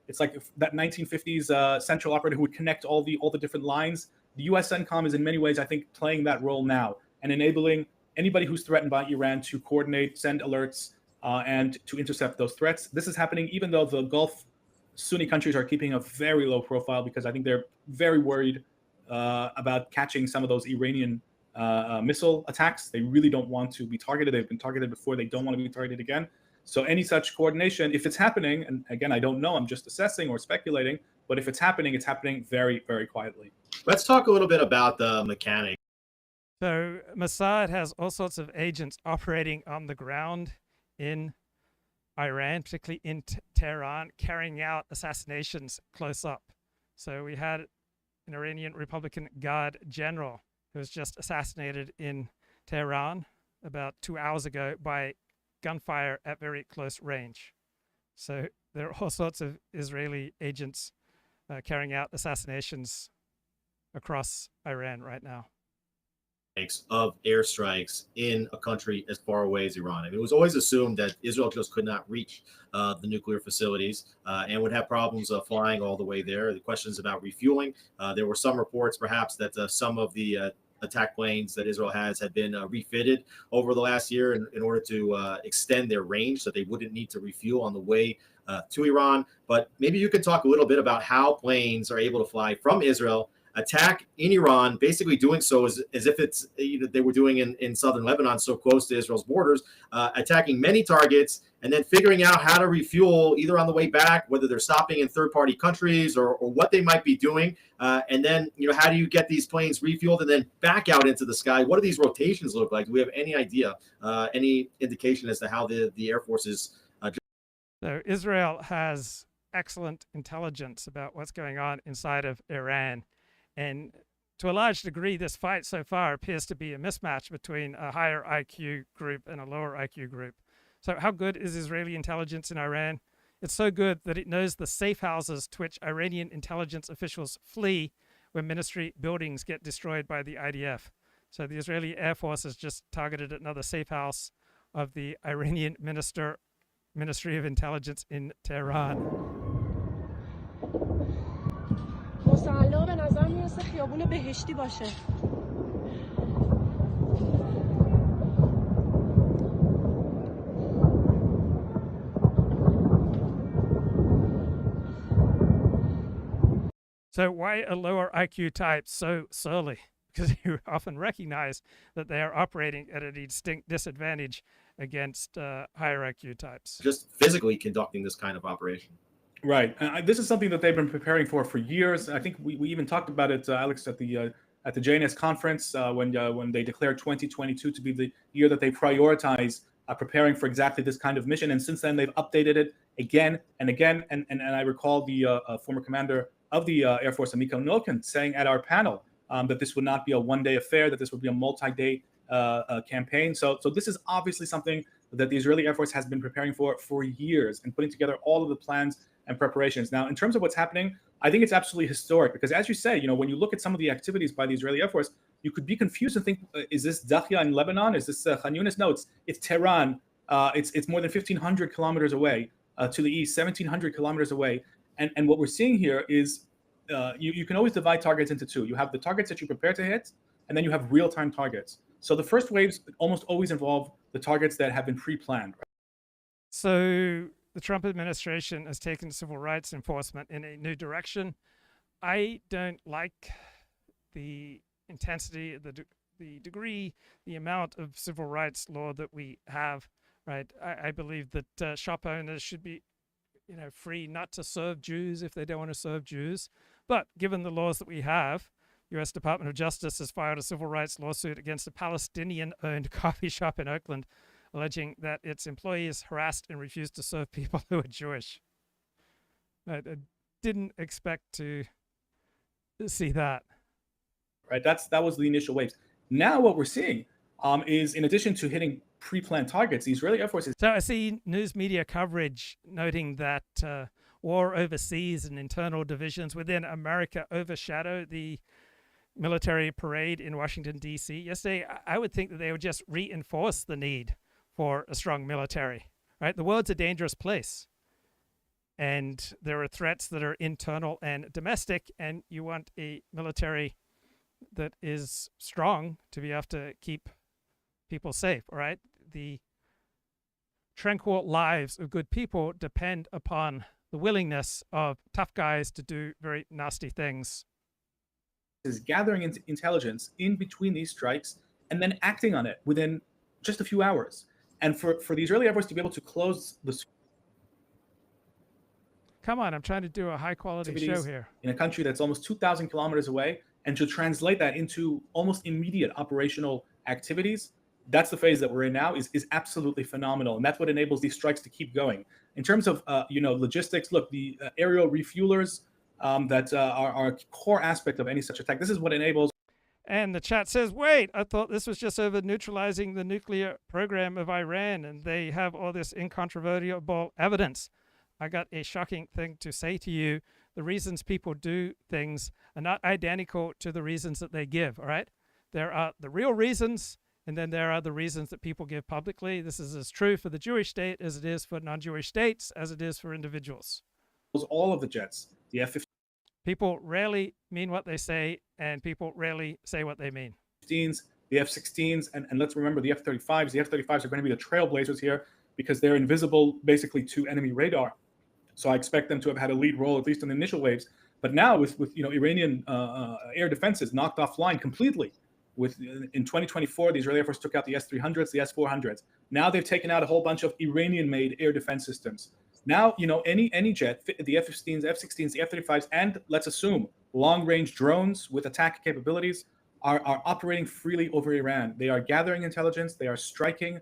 [SPEAKER 4] It's like that 1950s central operator who would connect all the different lines. The U.S. CENTCOM is in many ways, I think, playing that role now and enabling anybody who's threatened by Iran to coordinate, send alerts, and to intercept those threats. This is happening even though the Gulf Sunni countries are keeping a very low profile, because I think they're very worried about catching some of those Iranian missile attacks. They really don't want to be targeted. They've been targeted before. They don't want to be targeted again. So any such coordination, if it's happening, and again, I don't know, I'm just assessing or speculating, but if it's happening very, very quietly.
[SPEAKER 5] Let's talk a little bit about the mechanics.
[SPEAKER 1] So Mossad has all sorts of agents operating on the ground in Iran, particularly in Tehran, carrying out assassinations close up. So we had an Iranian Republican Guard general who was just assassinated in Tehran about 2 hours ago by gunfire at very close range. So there are all sorts of Israeli agents carrying out assassinations across Iran right now.
[SPEAKER 5] Of airstrikes in a country as far away as Iran. I mean, it was always assumed that Israel just could not reach the nuclear facilities and would have problems flying all the way there. The questions about refueling. There were some reports, perhaps, that some of the attack planes that Israel has had been refitted over the last year in order to extend their range so they wouldn't need to refuel on the way to Iran. But maybe you could talk a little bit about how planes are able to fly from Israel, attack in Iran, basically doing so as if it's they were doing in southern Lebanon, so close to Israel's borders, attacking many targets, and then figuring out how to refuel either on the way back, whether they're stopping in third-party countries or what they might be doing. And then, how do you get these planes refueled and then back out into the sky? What do these rotations look like? Do we have any idea, any indication as to how the Air Force is?
[SPEAKER 1] So Israel has excellent intelligence about what's going on inside of Iran. And to a large degree, this fight so far appears to be a mismatch between a higher IQ group and a lower IQ group. So how good is Israeli intelligence in Iran? It's so good that it knows the safe houses to which Iranian intelligence officials flee when ministry buildings get destroyed by the IDF. So the Israeli Air Force has just targeted another safe house of the Iranian Ministry of Intelligence in Tehran.
[SPEAKER 18] مسلا به نظر میرسه خیابون بهشتی باشه.
[SPEAKER 1] So why are lower IQ types so surly? Because you often recognize that they are operating at a distinct disadvantage against higher IQ types.
[SPEAKER 5] Just physically conducting this kind of operation.
[SPEAKER 4] Right. This is something that they've been preparing for years. I think we even talked about it, Alex, at the JNS conference when they declared 2022 to be the year that they prioritize preparing for exactly this kind of mission. And since then, they've updated it again and again. And I recall the former commander of the Air Force, Amiko Noken, saying at our panel that this would not be a one-day affair, that this would be a multi-day campaign. So this is obviously something that the Israeli Air Force has been preparing for years and putting together all of the plans and preparations. Now, in terms of what's happening, I think it's absolutely historic because, as you say, when you look at some of the activities by the Israeli Air Force, you could be confused and think, is this Dahya in Lebanon? Is this Khan Yunis? No, it's Tehran. It's more than 1,500 kilometers away to the east, 1,700 kilometers away. And what we're seeing here is you can always divide targets into two. You have the targets that you prepare to hit, and then you have real-time targets. So the first waves almost always involve the targets that have been pre-planned.
[SPEAKER 1] So the Trump administration has taken civil rights enforcement in a new direction. I don't like the intensity, the degree, the amount of civil rights law that we have, right? I believe that shop owners should be, free not to serve Jews if they don't want to serve Jews. But given the laws that we have, U.S. Department of Justice has filed a civil rights lawsuit against a Palestinian-owned coffee shop in Oakland, alleging that its employees harassed and refused to serve people who are Jewish. I didn't expect to see that.
[SPEAKER 4] Right, that was the initial waves. Now what we're seeing is, in addition to hitting pre-planned targets, the Israeli Air Force is...
[SPEAKER 1] So I see news media coverage noting that war overseas and internal divisions within America overshadow the military parade in Washington, D.C. yesterday. I would think that they would just reinforce the need for a strong military, right? The world's a dangerous place. And there are threats that are internal and domestic, and you want a military that is strong to be able to keep people safe, all right? The tranquil lives of good people depend upon the willingness of tough guys to do very nasty things.
[SPEAKER 4] Is gathering intelligence in between these strikes and then acting on it within just a few hours. And for the Israeli Air Force to be able to close the...
[SPEAKER 1] Come on, I'm trying to do a high-quality show here.
[SPEAKER 4] In a country that's almost 2,000 kilometers away, and to translate that into almost immediate operational activities, that's the phase that we're in now, is absolutely phenomenal. And that's what enables these strikes to keep going. In terms of logistics, look, the aerial refuelers that are a core aspect of any such attack. This is what enables...
[SPEAKER 1] And the chat says, wait, I thought this was just over neutralizing the nuclear program of Iran, and they have all this incontrovertible evidence. I got a shocking thing to say to you. The reasons people do things are not identical to the reasons that they give, all right? There are the real reasons, and then there are the reasons that people give publicly. This is as true for the Jewish state as it is for non-Jewish states, as it is for individuals.
[SPEAKER 4] All of the jets, the F-15s.
[SPEAKER 1] People rarely mean what they say, and people rarely say what they mean.
[SPEAKER 4] The F-16s, and let's remember the F-35s. The F-35s are going to be the trailblazers here because they're invisible basically to enemy radar. So I expect them to have had a lead role, at least in the initial waves. But now with Iranian air defenses knocked offline completely, in 2024, the Israeli Air Force took out the S-300s, the S-400s. Now they've taken out a whole bunch of Iranian-made air defense systems. Now, any jet, the F-15s, F-16s, the F-35s, and let's assume long-range drones with attack capabilities are operating freely over Iran. They are gathering intelligence. They are striking.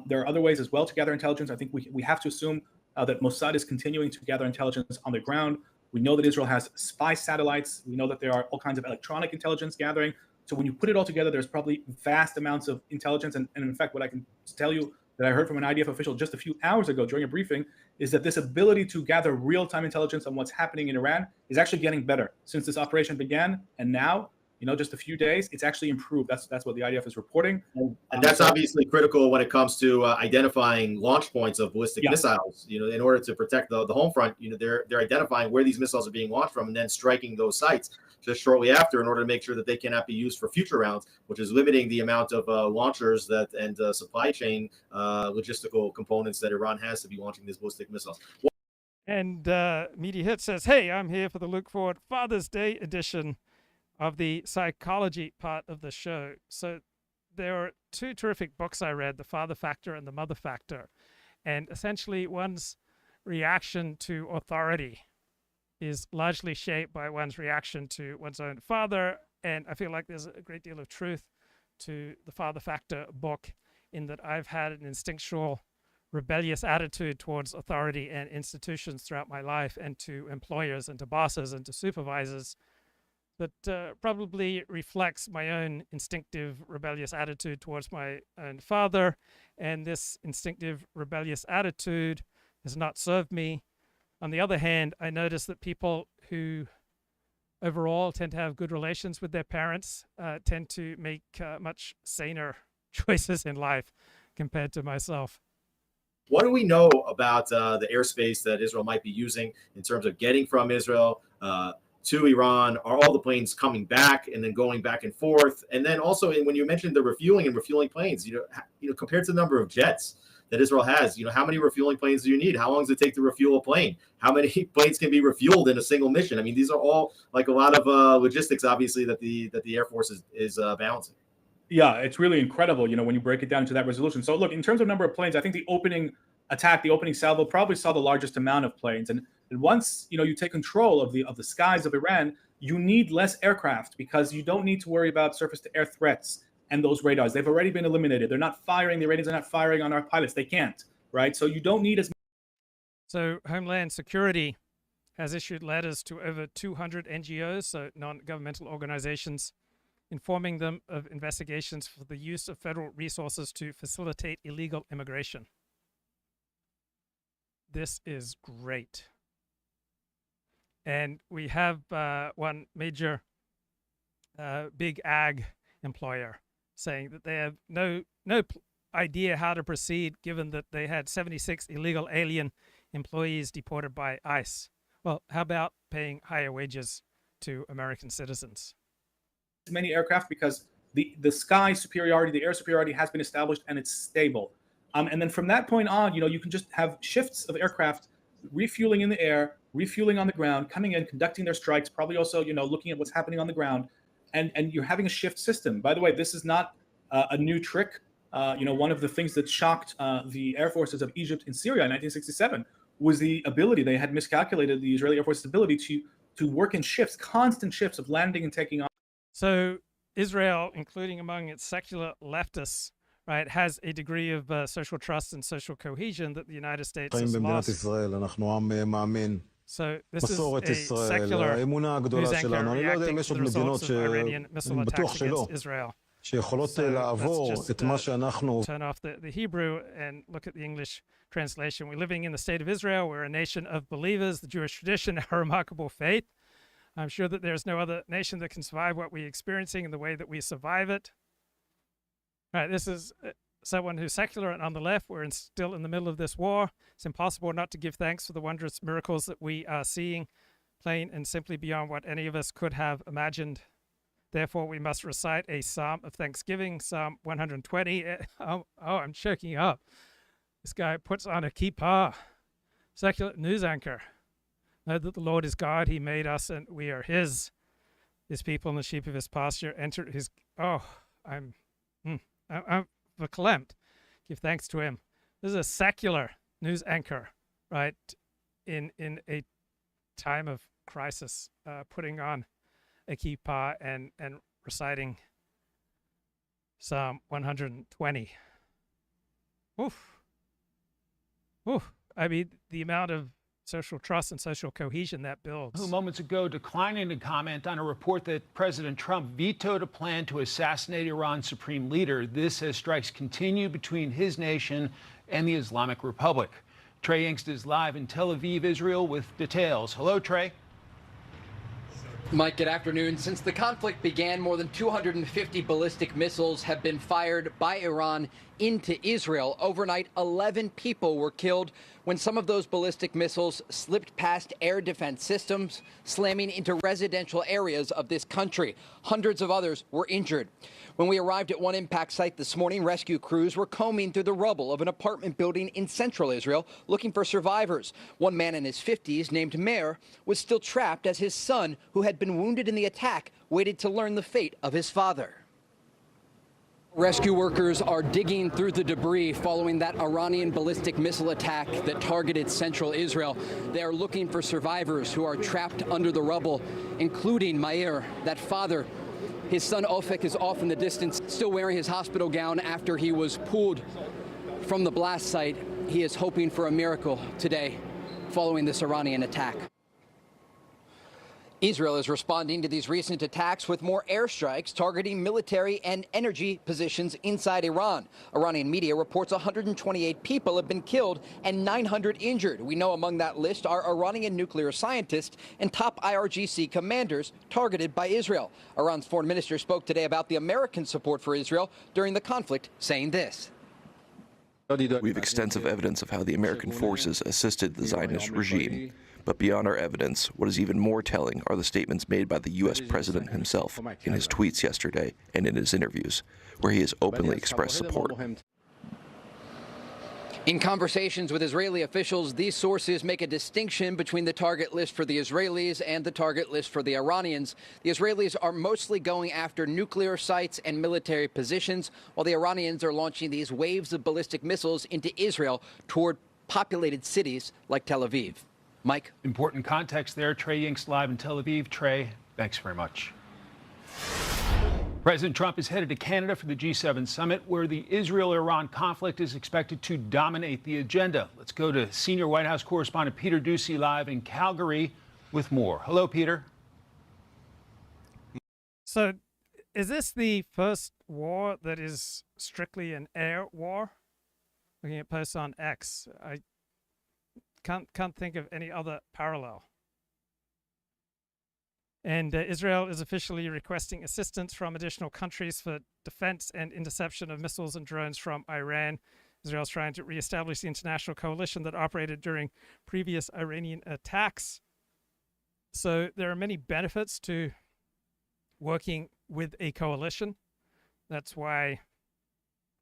[SPEAKER 4] There are other ways as well to gather intelligence. I think we have to assume that Mossad is continuing to gather intelligence on the ground. We know that Israel has spy satellites. We know that there are all kinds of electronic intelligence gathering. So when you put it all together, there's probably vast amounts of intelligence. And in fact, what I can tell you that I heard from an IDF official just a few hours ago during a briefing is that this ability to gather real-time intelligence on what's happening in Iran is actually getting better since this operation began. And now, just a few days, it's actually improved. That's what the IDF is reporting.
[SPEAKER 5] And that's obviously critical when it comes to identifying launch points of ballistic missiles. In order to protect the home front, they're identifying where these missiles are being launched from and then striking those sites just shortly after in order to make sure that they cannot be used for future rounds, which is limiting the amount of launchers and supply chain logistical components that Iran has to be launching these ballistic missiles.
[SPEAKER 1] And Media Hit says, hey, I'm here for the Look Forward Father's Day edition of the psychology part of the show. So there are two terrific books I read, The Father Factor and The Mother Factor. And essentially one's reaction to authority is largely shaped by one's reaction to one's own father. And I feel like there's a great deal of truth to the Father Factor book in that I've had an instinctual rebellious attitude towards authority and institutions throughout my life, and to employers and to bosses and to supervisors, that probably reflects my own instinctive rebellious attitude towards my own father. And this instinctive rebellious attitude has not served me. On the other hand, I notice that people who overall tend to have good relations with their parents tend to make much saner choices in life compared to myself.
[SPEAKER 5] What do we know about the airspace that Israel might be using in terms of getting from Israel to Iran? Are all the planes coming back and then going back and forth? And then also, when you mentioned the refueling planes, compared to the number of jets that Israel has, how many refueling planes do you need? How long does it take to refuel a plane? How many planes can be refueled in a single mission? I mean, these are all like a lot of logistics, obviously, that the Air Force is balancing.
[SPEAKER 4] Yeah, it's really incredible, when you break it down into that resolution. So look, in terms of number of planes, I think the opening attack, the opening salvo probably saw the largest amount of planes. And once, you take control of the skies of Iran, you need less aircraft because you don't need to worry about surface-to-air threats and those radars. They've already been eliminated. They're not firing, the Iranians are not firing on our pilots. They can't, right? So you don't need as much.
[SPEAKER 1] So Homeland Security has issued letters to over 200 NGOs, so non-governmental organizations, informing them of investigations for the use of federal resources to facilitate illegal immigration. This is great. And we have one major big ag employer saying that they have no idea how to proceed given that they had 76 illegal alien employees deported by ICE. Well, how about paying higher wages to American citizens?
[SPEAKER 4] Many aircraft because the sky superiority, the air superiority has been established and it's stable. And then from that point on, you can just have shifts of aircraft refueling in the air, refueling on the ground, coming in, conducting their strikes, probably also, looking at what's happening on the ground. And you're having a shift system. By the way, this is not a new trick. One of the things that shocked the air forces of Egypt in Syria in 1967 was the ability, they had miscalculated the Israeli Air Force's ability to work in shifts, constant shifts of landing and taking off.
[SPEAKER 1] So Israel, including among its secular leftists, right, has a degree of social trust and social cohesion that the United States has lost. So this is a secular news anchor reacting to the results of Iranian missile attacks against Israel. So let's just turn off the Hebrew and look at the English translation. We're living in the state of Israel. We're a nation of believers, the Jewish tradition, our remarkable faith. I'm sure that there's no other nation that can survive what we're experiencing in the way that we survive it. All right, this is someone who's secular and on the left. We're still in the middle of this war. It's impossible not to give thanks for the wondrous miracles that we are seeing, plain and simply beyond what any of us could have imagined. Therefore, we must recite a psalm of thanksgiving, Psalm 120. I'm choking up. This guy puts on a kippah, secular news anchor. Know that the Lord is God. He made us and we are his. His people and the sheep of his pasture enter his... I'm verklempt. Give thanks to him. This is a secular news anchor, right? In a time of crisis, putting on a kippah and reciting Psalm 120. Oof. I mean, the amount of social trust and social cohesion that builds.
[SPEAKER 19] Who moments ago declining to comment on a report that President Trump vetoed a plan to assassinate Iran's supreme leader. This as strikes continue between his nation and the Islamic Republic. Trey Yingst is live in Tel Aviv, Israel with details. Hello, Trey.
[SPEAKER 9] Mike, good afternoon. Since the conflict began, more than 250 ballistic missiles have been fired by Iran into Israel. Overnight, 11 people were killed when some of those ballistic missiles slipped past air defense systems, slamming into residential areas of this country. Hundreds of others were injured. When we arrived at one impact site this morning, rescue crews were combing through the rubble of an apartment building in central Israel looking for survivors. One man in his 50s, named Meir, was still trapped as his son, who had been wounded in the attack, waited to learn the fate of his father. Rescue workers are digging through the debris following that Iranian ballistic missile attack that targeted central Israel. They are looking for survivors who are trapped under the rubble, including Meir, that father. His son Ofek is off in the distance, still wearing his hospital gown after he was pulled from the blast site. He is hoping for a miracle today following this Iranian attack. Israel is responding to these recent attacks with more airstrikes targeting military and energy positions inside Iran. Iranian media reports 128 people have been killed and 900 injured. We know among that list are Iranian nuclear scientists and top IRGC commanders targeted by Israel. Iran's foreign minister spoke today about the American support for Israel during the conflict, saying this.
[SPEAKER 20] We have extensive evidence of how the American forces assisted the Zionist regime. But beyond our evidence, what is even more telling are the statements made by the U.S. president himself in his tweets yesterday and in his interviews, where he has openly expressed support.
[SPEAKER 9] In conversations with Israeli officials, these sources make a distinction between the target list for the Israelis and the target list for the Iranians. The Israelis are mostly going after nuclear sites and military positions, while the Iranians are launching these waves of ballistic missiles into Israel toward populated cities like Tel Aviv. Mike?
[SPEAKER 19] Important context there. Trey Yingst live in Tel Aviv. Trey, thanks very much. President Trump is headed to Canada for the G7 summit, where the Israel-Iran conflict is expected to dominate the agenda. Let's go to senior White House correspondent Peter Doocy live in Calgary with more. Hello, Peter.
[SPEAKER 1] So, is this the first war that is strictly an air war? Looking at posts on X, I can't think of any other parallel. And Israel is officially requesting assistance from additional countries for defense and interception of missiles and drones from Iran. Israel's trying to reestablish the international coalition that operated during previous Iranian attacks. So there are many benefits to working with a coalition. That's why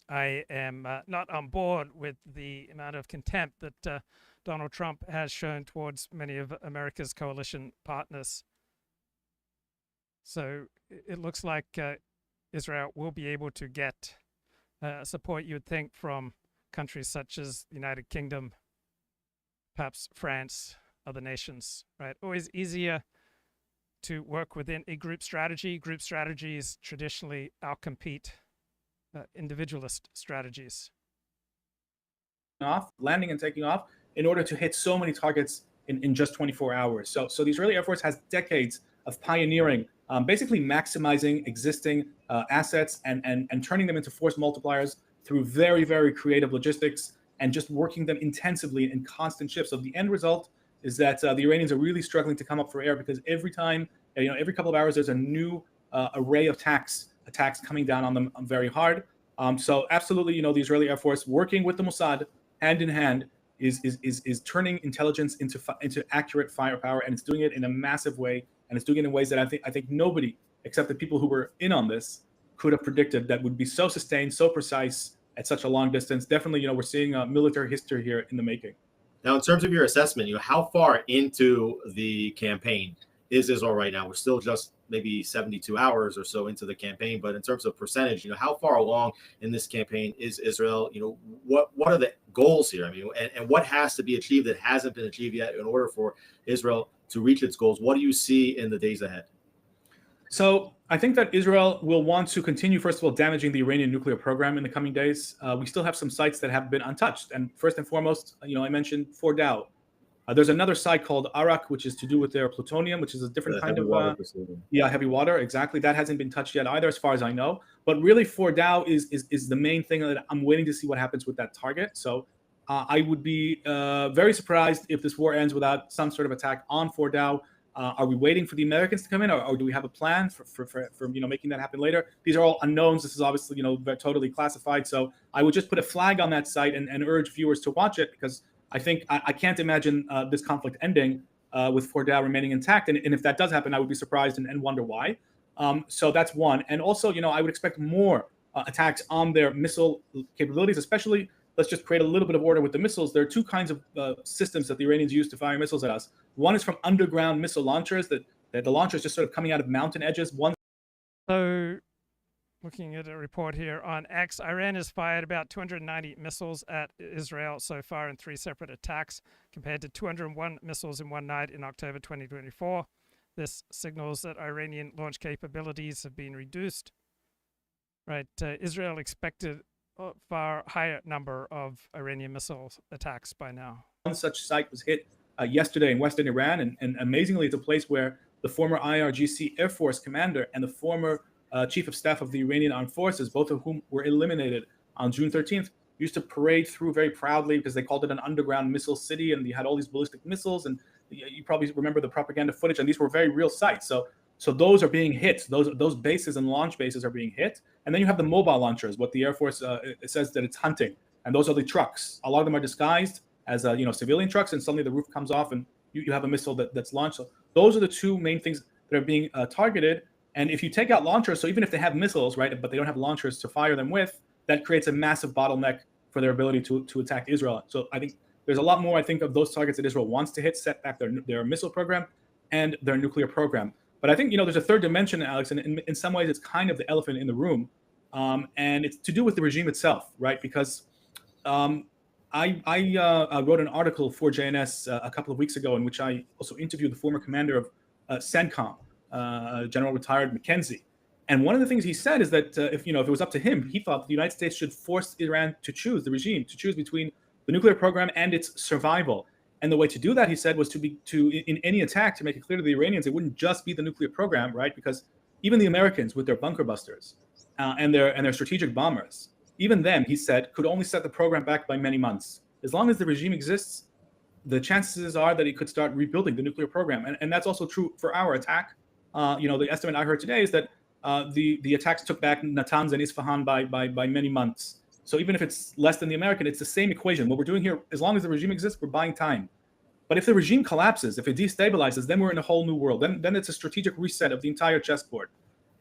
[SPEAKER 1] I am not on board with the amount of contempt that Donald Trump has shown towards many of America's coalition partners. So it looks like Israel will be able to get support, you would think, from countries such as the United Kingdom, perhaps France, other nations, right? Always easier to work within a group strategy. Group strategies traditionally outcompete individualist strategies.
[SPEAKER 4] Landing and taking off in order to hit so many targets in just 24 hours. So the Israeli Air Force has decades of pioneering, basically maximizing existing assets and turning them into force multipliers through very, very creative logistics and just working them intensively in constant shifts. So the end result is that the Iranians are really struggling to come up for air because every time, every couple of hours, there's a new array of attacks coming down on them very hard. So absolutely, the Israeli Air Force working with the Mossad hand in hand is turning intelligence into accurate firepower, and it's doing it in a massive way, and it's doing it in ways that I think nobody except the people who were in on this could have predicted that would be so sustained, so precise at such a long distance. Definitely, we're seeing military history here in the making.
[SPEAKER 5] Now, in terms of your assessment, how far into the campaign is Israel right now? We're still just maybe 72 hours or so into the campaign, but in terms of percentage, how far along in this campaign is Israel? What are the goals here? And what has to be achieved that hasn't been achieved yet in order for Israel to reach its goals? What do you see in the days ahead?
[SPEAKER 4] So I think that Israel will want to continue, first of all, damaging the Iranian nuclear program in the coming days. We still have some sites that have been untouched. And first and foremost, I mentioned Fordow. There's another site called Barak, which is to do with their plutonium, which is a different kind of heavy water. Exactly. That hasn't been touched yet either, as far as I know. But really, Fordow is the main thing that I'm waiting to see what happens with that target. So I would be very surprised if this war ends without some sort of attack on Fordow. Are we waiting for the Americans to come in, or do we have a plan for making that happen later? These are all unknowns. This is obviously totally classified. So I would just put a flag on that site and urge viewers to watch it, because I think I can't imagine this conflict ending with Fordow remaining intact. And if that does happen, I would be surprised and wonder why. So that's one. And also, I would expect more attacks on their missile capabilities, especially. Let's just create a little bit of order with the missiles. There are two kinds of systems that the Iranians use to fire missiles at us. One is from underground missile launchers, that the launchers just sort of coming out of mountain edges.
[SPEAKER 1] So, looking at a report here on X, Iran has fired about 290 missiles at Israel so far in 3 separate attacks, compared to 201 missiles in one night in October 2024. This signals that Iranian launch capabilities have been reduced. Right, Israel expected a far higher number of Iranian missile attacks by now.
[SPEAKER 4] One such site was hit yesterday in western Iran, and amazingly, it's a place where the former IRGC Air Force commander and the former chief of staff of the Iranian armed forces, both of whom were eliminated on June 13th, used to parade through very proudly because they called it an underground missile city, and you had all these ballistic missiles, and you probably remember the propaganda footage, and these were very real sites. So those are being hit. Those bases and launch bases are being hit. And then you have the mobile launchers, what the Air Force it says that it's hunting. And those are the trucks. A lot of them are disguised as civilian trucks, and suddenly the roof comes off and you have a missile that's launched. So those are the two main things that are being targeted. And if you take out launchers, so even if they have missiles, right, but they don't have launchers to fire them with, that creates a massive bottleneck for their ability to attack Israel. So I think there's a lot more, I think, of those targets that Israel wants to hit, set back their missile program and their nuclear program. But I think, there's a third dimension, Alex, and in some ways it's kind of the elephant in the room. And it's to do with the regime itself, right? Because I wrote an article for JNS a couple of weeks ago in which I also interviewed the former commander of CENTCOM, General Retired McKenzie. And one of the things he said is that if it was up to him, he thought the United States should force Iran to choose, the regime, to choose between the nuclear program and its survival. And the way to do that, he said, was to in any attack, to make it clear to the Iranians, it wouldn't just be the nuclear program, right? Because even the Americans with their bunker busters and their strategic bombers, even them, he said, could only set the program back by many months. As long as the regime exists, the chances are that it could start rebuilding the nuclear program. And that's also true for our attack. The estimate I heard today is that the attacks took back Natanz and Isfahan by many months. So even if it's less than the American, it's the same equation. What we're doing here, as long as the regime exists, we're buying time. But if the regime collapses, if it destabilizes, then we're in a whole new world. Then it's a strategic reset of the entire chessboard.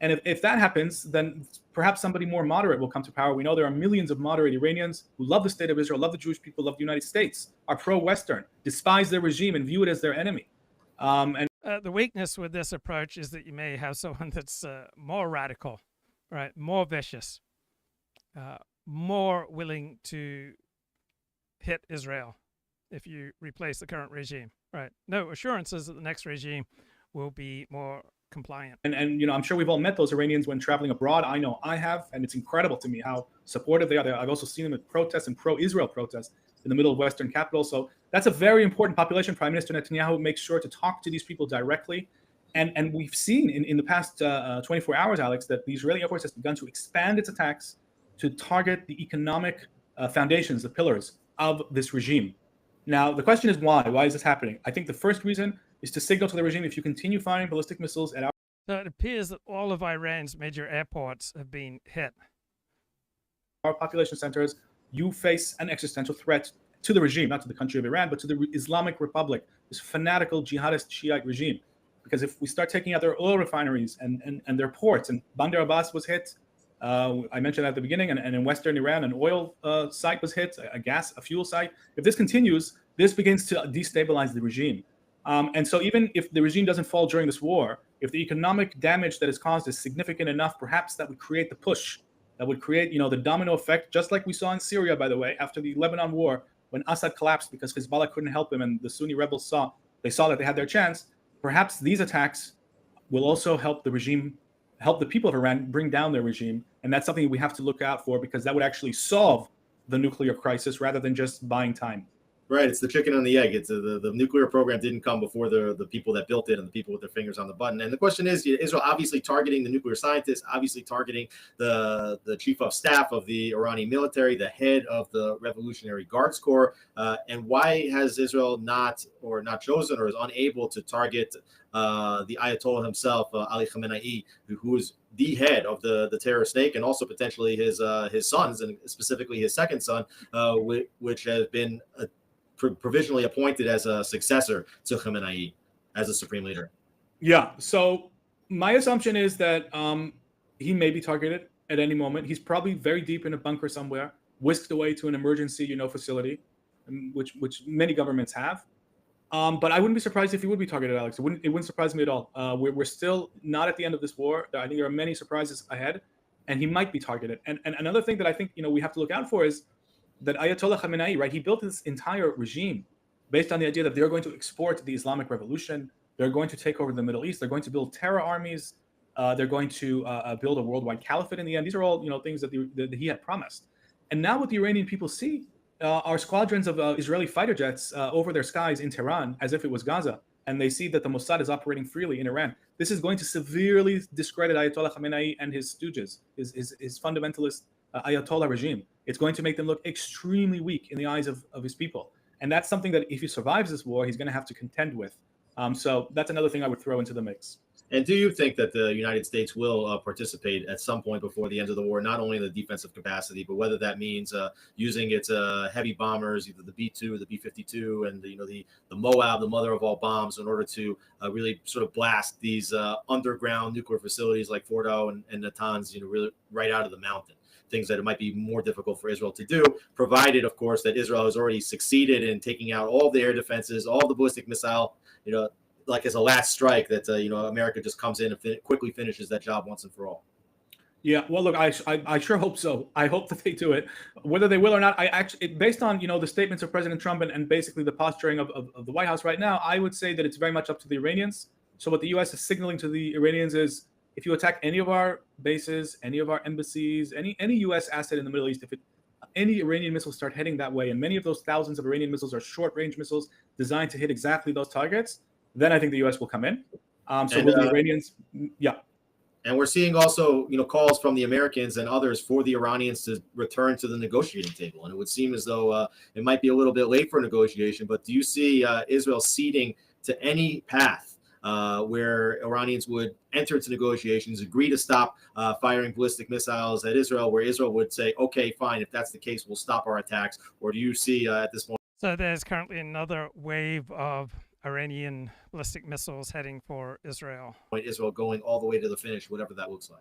[SPEAKER 4] And if that happens, then perhaps somebody more moderate will come to power. We know there are millions of moderate Iranians who love the state of Israel, love the Jewish people, love the United States, are pro-Western, despise their regime and view it as their enemy.
[SPEAKER 1] The weakness with this approach is that you may have someone that's more radical, right, more vicious, more willing to hit Israel if you replace the current regime, right? No assurances that the next regime will be more compliant.
[SPEAKER 4] And I'm sure we've all met those Iranians when traveling abroad. I know I have, and it's incredible to me how supportive they are. I've also seen them at protests and pro-Israel protests in the middle of Western capitals. So that's a very important population. Prime Minister Netanyahu makes sure to talk to these people directly. And we've seen in the past 24 hours, Alex, that the Israeli Air Force has begun to expand its attacks to target the economic foundations, the pillars of this regime. Now, the question is why? Why is this happening? I think the first reason is to signal to the regime, if you continue firing ballistic missiles at our...
[SPEAKER 1] So it appears that all of Iran's major airports have been hit.
[SPEAKER 4] Our population centers, you face an existential threat to the regime, not to the country of Iran, but to the Islamic Republic, this fanatical jihadist Shiite regime. Because if we start taking out their oil refineries and their ports, and Bandar Abbas was hit, I mentioned that at the beginning, and in Western Iran, an oil site was hit, a fuel site. If this continues, this begins to destabilize the regime. And so even if the regime doesn't fall during this war, if the economic damage that is caused is significant enough, perhaps that would create the push, that would create, the domino effect, just like we saw in Syria, by the way, after the Lebanon war, when Assad collapsed because Hezbollah couldn't help him and the Sunni rebels saw that they had their chance. Perhaps these attacks will also help the regime, help the people of Iran bring down their regime. And that's something we have to look out for, because that would actually solve the nuclear crisis rather than just buying time.
[SPEAKER 5] Right, it's the chicken and the egg. It's the nuclear program didn't come before the people that built it and the people with their fingers on the button. And the question is, Israel obviously targeting the nuclear scientists, obviously targeting the chief of staff of the Iranian military, the head of the Revolutionary Guards Corps. And why has Israel not chosen or is unable to target the Ayatollah himself, Ali Khamenei, who is the head of the terror snake, and also potentially his sons, and specifically his second son, which has been provisionally appointed as a successor to Khamenei as a supreme leader? Yeah.
[SPEAKER 4] So my assumption is that he may be targeted at any moment. He's probably very deep in a bunker somewhere, whisked away to an emergency, facility, which many governments have. But I wouldn't be surprised if he would be targeted, Alex. It wouldn't surprise me at all. We're still not at the end of this war. I think there are many surprises ahead, and he might be targeted. And another thing that I think we have to look out for is that Ayatollah Khamenei, right? He built this entire regime based on the idea that they're going to export the Islamic Revolution. They're going to take over the Middle East. They're going to build terror armies. They're going to build a worldwide caliphate in the end. These are all things that he had promised. And now what the Iranian people see are squadrons of Israeli fighter jets over their skies in Tehran, as if it was Gaza. and they see that the Mossad is operating freely in Iran, this is going to severely discredit Ayatollah Khamenei and his stooges, his fundamentalist Ayatollah regime. It's going to make them look extremely weak in the eyes of his people. And that's something that if he survives this war, he's going to have to contend with. So that's another thing I would throw into the mix.
[SPEAKER 5] And do you think that the United States will participate at some point before the end of the war, not only in the defensive capacity, but whether that means using its heavy bombers, either the B-2 or the B-52, and the Moab, the mother of all bombs, in order to really sort of blast these underground nuclear facilities like Fordo and Natanz, really right out of the mountain? Things that it might be more difficult for Israel to do, provided, of course, that Israel has already succeeded in taking out all the air defenses, all the ballistic missile, like as a last strike, that America just comes in and quickly finishes that job once and for all.
[SPEAKER 4] Yeah, well, look, I sure hope so. I hope that they do it. Whether they will or not, based on the statements of President Trump and basically the posturing of the White House right now, I would say that it's very much up to the Iranians. So what the U.S. is signaling to the Iranians is, if you attack any of our bases, any of our embassies, any U.S. asset in the Middle East, if any Iranian missiles start heading that way, and many of those thousands of Iranian missiles are short-range missiles designed to hit exactly those targets, then I think the U.S. will come in. So will the Iranians, yeah.
[SPEAKER 5] And we're seeing also, calls from the Americans and others for the Iranians to return to the negotiating table. And it would seem as though it might be a little bit late for negotiation, but do you see Israel ceding to any path where Iranians would enter into negotiations, agree to stop firing ballistic missiles at Israel, where Israel would say, okay, fine, if that's the case, we'll stop our attacks? Or do you see at this point?
[SPEAKER 1] So there's currently another wave of Iranian ballistic missiles heading for Israel.
[SPEAKER 5] Israel going all the way to the finish, whatever that looks like.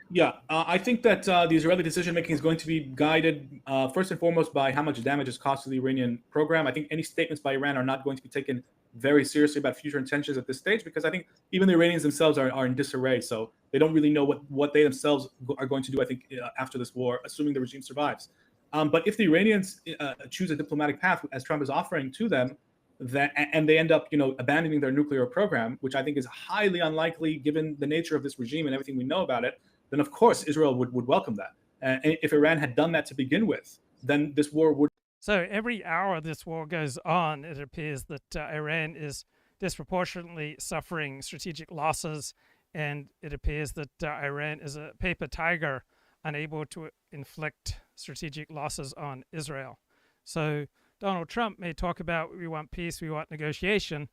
[SPEAKER 4] Yeah, I think that the Israeli decision-making is going to be guided first and foremost by how much damage is caused to the Iranian program. I think any statements by Iran are not going to be taken very seriously about future intentions at this stage, because I think even the Iranians themselves are in disarray. So they don't really know what they themselves are going to do, I think, after this war, assuming the regime survives. But if the Iranians choose a diplomatic path, as Trump is offering to them, and they end up, abandoning their nuclear program, which I think is highly unlikely given the nature of this regime and everything we know about it, then of course Israel would welcome that. And if Iran had done that to begin with, then this war would.
[SPEAKER 1] So every hour this war goes on, it appears that Iran is disproportionately suffering strategic losses, and it appears that Iran is a paper tiger, unable to inflict strategic losses on Israel. So Donald Trump may talk about, we want peace, we want negotiation,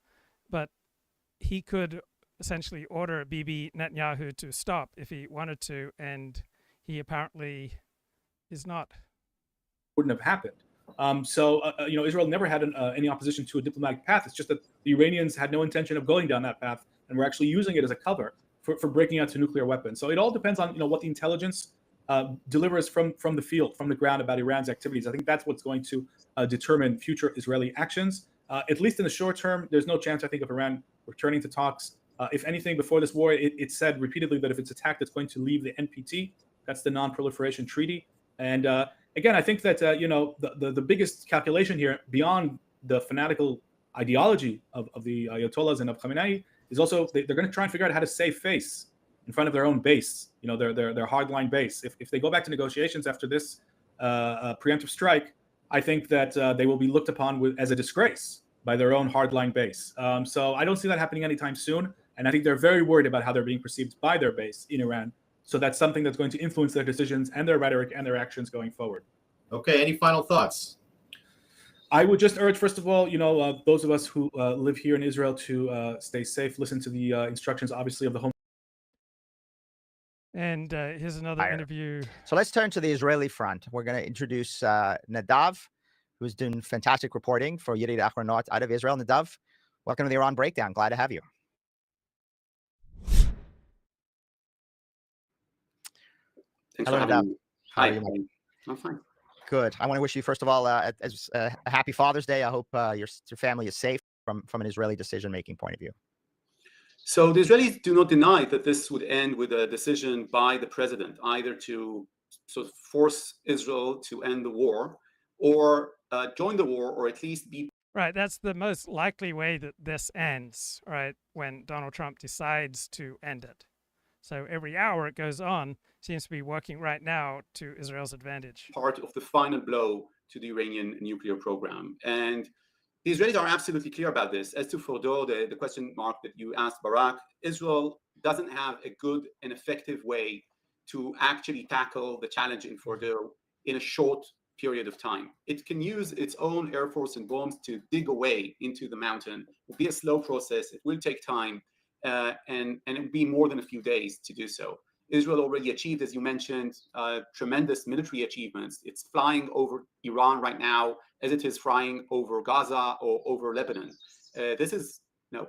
[SPEAKER 1] but he could essentially order Bibi Netanyahu to stop if he wanted to, and he apparently is not.
[SPEAKER 4] Wouldn't have happened. Israel never had any opposition to a diplomatic path. It's just that the Iranians had no intention of going down that path, and were actually using it as a cover for breaking out to nuclear weapons. So it all depends on what the intelligence delivers from the field, from the ground, about Iran's activities. I think that's what's going to determine future Israeli actions. At least in the short term, there's no chance, I think, of Iran returning to talks. If anything, before this war, it said repeatedly that if it's attacked, it's going to leave the NPT. That's the Non-Proliferation Treaty. And again, I think that the biggest calculation here, beyond the fanatical ideology of the Ayatollahs and of Khamenei, is also they're going to try and figure out how to save face in front of their own base, their hardline base. If they go back to negotiations after this preemptive strike, I think that they will be looked upon as a disgrace by their own hardline base. So I don't see that happening anytime soon. And I think they're very worried about how they're being perceived by their base in Iran. So that's something that's going to influence their decisions and their rhetoric and their actions going forward.
[SPEAKER 5] Okay, any final thoughts?
[SPEAKER 4] I would just urge, first of all, those of us who live here in Israel to stay safe, listen to the instructions, obviously, of the Home.
[SPEAKER 1] And here's another interview.
[SPEAKER 21] So let's turn to the Israeli front. We're going to introduce Nadav, who's doing fantastic reporting for Yedid Achronot out of Israel. Nadav, welcome to the Iran Breakdown. Glad to have you.
[SPEAKER 22] Thanks
[SPEAKER 21] Hello,
[SPEAKER 22] for having
[SPEAKER 21] Nadav.
[SPEAKER 22] me.
[SPEAKER 21] How
[SPEAKER 22] Hi,
[SPEAKER 21] are you?
[SPEAKER 22] I'm fine.
[SPEAKER 21] Good. I want to wish you, first of all, a happy Father's Day. I hope your family is safe from an Israeli decision-making point of view.
[SPEAKER 22] So the Israelis do not deny that this would end with a decision by the president, either to sort of force Israel to end the war, or join the war, or at least be.
[SPEAKER 1] Right, that's the most likely way that this ends, right, when Donald Trump decides to end it. So every hour it goes on seems to be working right now to Israel's advantage.
[SPEAKER 22] Part of the final blow to the Iranian nuclear program. And the Israelis are absolutely clear about this. As to Fordo, the question mark that you asked Barak, Israel doesn't have a good and effective way to actually tackle the challenge in Fordo in a short period of time. It can use its own air force and bombs to dig away into the mountain. It will be a slow process. It will take time, and it will be more than a few days to do so. Israel already achieved, as you mentioned, tremendous military achievements. It's flying over Iran right now as it is flying over Gaza or over Lebanon. This is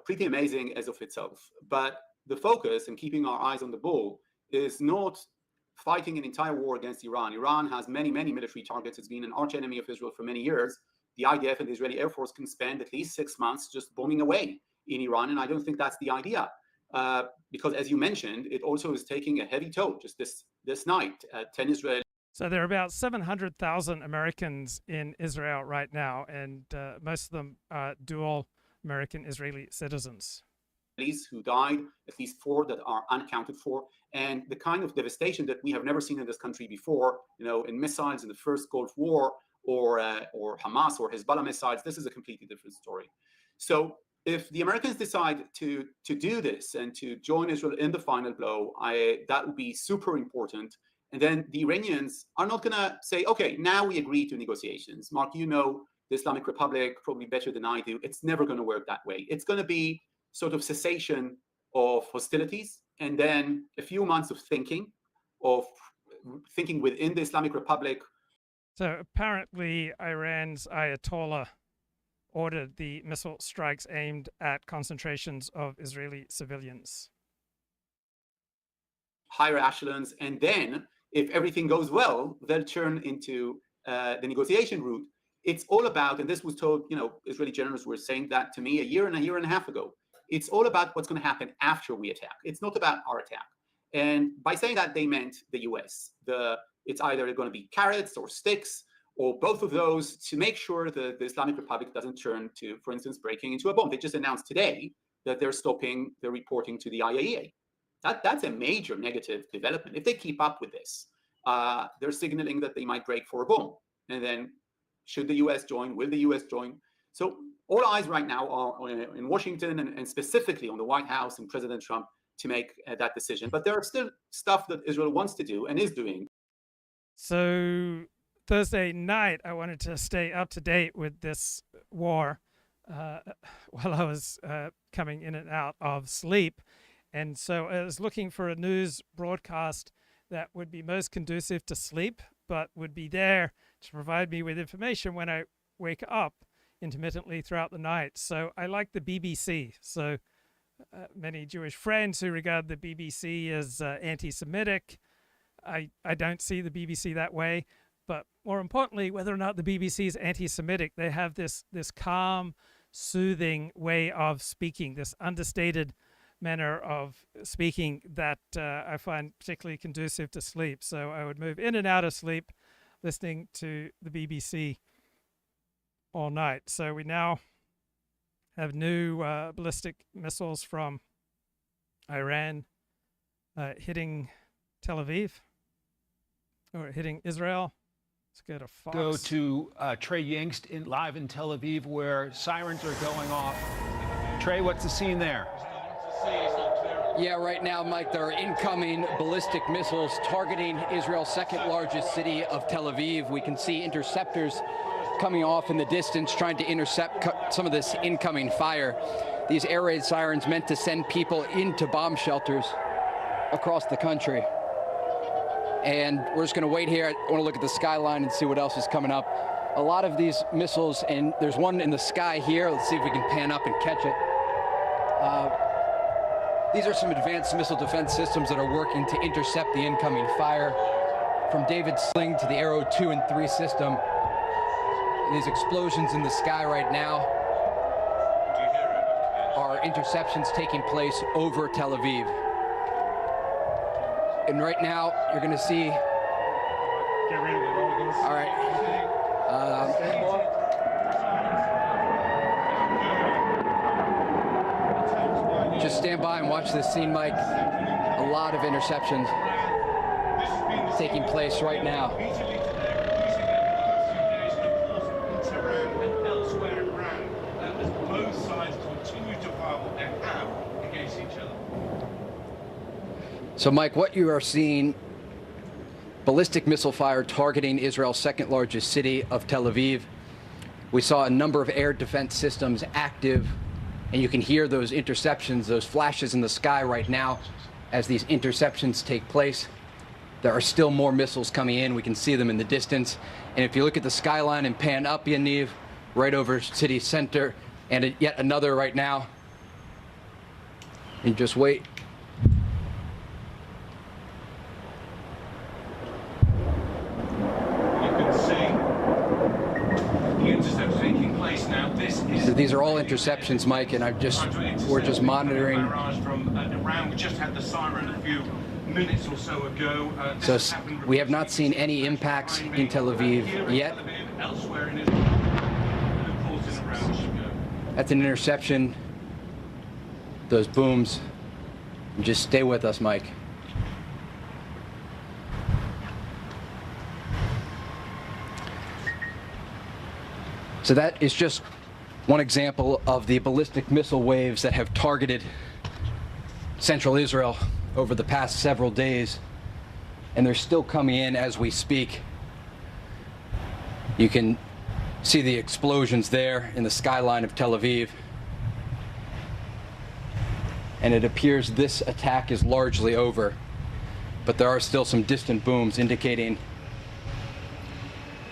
[SPEAKER 22] pretty amazing as of itself. But the focus and keeping our eyes on the ball is not fighting an entire war against Iran. Iran has many, many military targets. It's been an arch enemy of Israel for many years. The IDF and the Israeli Air Force can spend at least 6 months just bombing away in Iran, and I don't think that's the idea. Because as you mentioned, it also is taking a heavy toll. Just this night, 10 Israeli.
[SPEAKER 1] So there are about 700,000 Americans in Israel right now, and most of them are dual American-Israeli citizens.
[SPEAKER 22] Who died, at least 4 that are unaccounted for, and the kind of devastation that we have never seen in this country before, in missiles in the first Gulf War or Hamas or Hezbollah missiles. This is a completely different story. So if the Americans decide to do this and to join Israel in the final blow, that would be super important. And then the Iranians are not going to say, okay, now we agree to negotiations. Mark, you know the Islamic Republic probably better than I do. It's never going to work that way. It's going to be sort of cessation of hostilities, and then a few months of thinking within the Islamic Republic.
[SPEAKER 1] So apparently Iran's Ayatollah ordered the missile strikes aimed at concentrations of Israeli civilians.
[SPEAKER 22] Higher echelons, and then if everything goes well, they'll turn into the negotiation route. It's all about, and this was told, Israeli generals were saying that to me a year and a half ago. It's all about what's going to happen after we attack. It's not about our attack. And by saying that, they meant the US. It's either going to be carrots or sticks or both of those to make sure that the Islamic Republic doesn't turn to, for instance, breaking into a bomb. They just announced today that they're stopping the reporting to the IAEA. That's a major negative development. If they keep up with this, they're signaling that they might break for a bomb. And then should the US join? Will the US join? So all eyes right now are in Washington and specifically on the White House and President Trump to make that decision. But there are still stuff that Israel wants to do and is doing.
[SPEAKER 1] So Thursday night, I wanted to stay up to date with this war while I was coming in and out of sleep. And so I was looking for a news broadcast that would be most conducive to sleep, but would be there to provide me with information when I wake up intermittently throughout the night. So I like the BBC. So many Jewish friends who regard the BBC as anti-Semitic. I don't see the BBC that way. But more importantly, whether or not the BBC is anti-Semitic, they have this calm, soothing way of speaking, this understated manner of speaking that I find particularly conducive to sleep. So I would move in and out of sleep listening to the BBC all night. So we now have new ballistic missiles from Iran hitting Tel Aviv or hitting Israel. Let's go to Fox.
[SPEAKER 19] Go to Trey Yingst live in Tel Aviv where sirens are going off. Trey, what's the scene there?
[SPEAKER 9] Yeah, right now, Mike, there are incoming ballistic missiles targeting Israel's second largest city of Tel Aviv. We can see interceptors coming off in the distance, trying to intercept some of this incoming fire. These air raid sirens meant to send people into bomb shelters across the country. And we're just going to wait here. I want to look at the skyline and see what else is coming up. A lot of these missiles, and there's one in the sky here. Let's see if we can pan up and catch it. These are some advanced missile defense systems that are working to intercept the incoming fire. From David Sling to the Arrow 2 and 3 system. These explosions in the sky right now are interceptions taking place over Tel Aviv. And right now, you're going to see... All right. Just stand by and watch this scene, Mike. A lot of interceptions taking place right now. So, Mike, what you are seeing, ballistic missile fire targeting Israel's second largest city of Tel Aviv. We saw a number of air defense systems active, and you can hear those interceptions, those flashes in the sky right now as these interceptions take place. There are still more missiles coming in. We can see them in the distance. And if you look at the skyline and pan up, Yaniv, right over city center, and yet another right now. And just wait. So these are all interceptions, Mike, and we're just monitoring.
[SPEAKER 2] We just had the siren a few minutes or so ago.
[SPEAKER 9] So we have not seen any impacts in Tel Aviv yet. That's an interception. Those booms. Just stay with us, Mike. So that is just one example of the ballistic missile waves that have targeted central Israel over the past several days, and they're still coming in as we speak. You can see the explosions there in the skyline of Tel Aviv, and it appears this attack is largely over, but there are still some distant booms indicating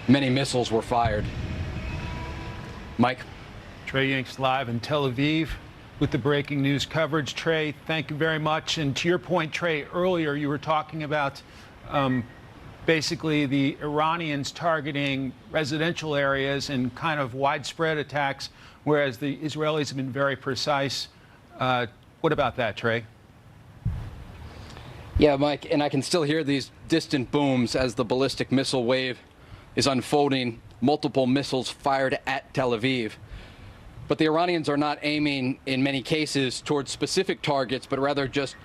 [SPEAKER 9] many missiles were fired. Mike?
[SPEAKER 19] Trey Yanks live in Tel Aviv with the breaking news coverage. Trey, thank you very much. And to your point, Trey, earlier you were talking about basically the Iranians targeting residential areas and kind of widespread attacks, whereas the Israelis have been very precise. What about that, Trey?
[SPEAKER 9] Yeah, Mike, and I can still hear these distant booms as the ballistic missile wave is unfolding. Multiple missiles fired at Tel Aviv. But the Iranians are not aiming, in many cases, towards specific targets, but rather just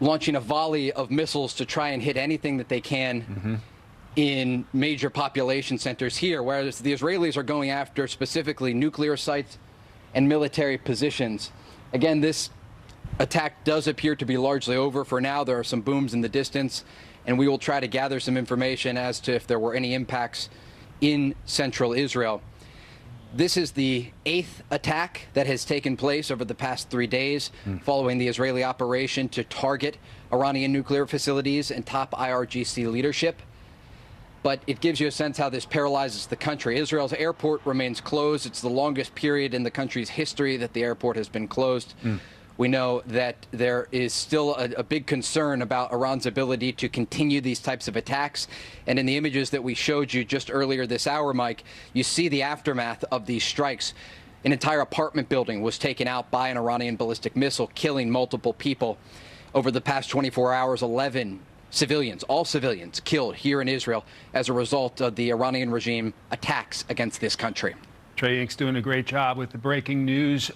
[SPEAKER 9] launching a volley of missiles to try and hit anything that they can in major population centers here, whereas the Israelis are going after specifically nuclear sites and military positions. Again, this attack does appear to be largely over for now. There are some booms in the distance, and we will try to gather some information as to if there were any impacts in central Israel. This is the 8th attack that has taken place over the past 3 days following the Israeli operation to target Iranian nuclear facilities and top IRGC leadership. But it gives you a sense how this paralyzes the country. Israel's airport remains closed. It's the longest period in the country's history that the airport has been closed. We know that there is still a big concern about Iran's ability to continue these types of attacks. And in the images that we showed you just earlier this hour, Mike, you see the aftermath of these strikes. An entire apartment building was taken out by an Iranian ballistic missile, killing multiple people. Over the past 24 hours, 11 civilians, all civilians, killed here in Israel as a result of the Iranian regime attacks against this country.
[SPEAKER 19] Trey Yank's doing a great job with the breaking news.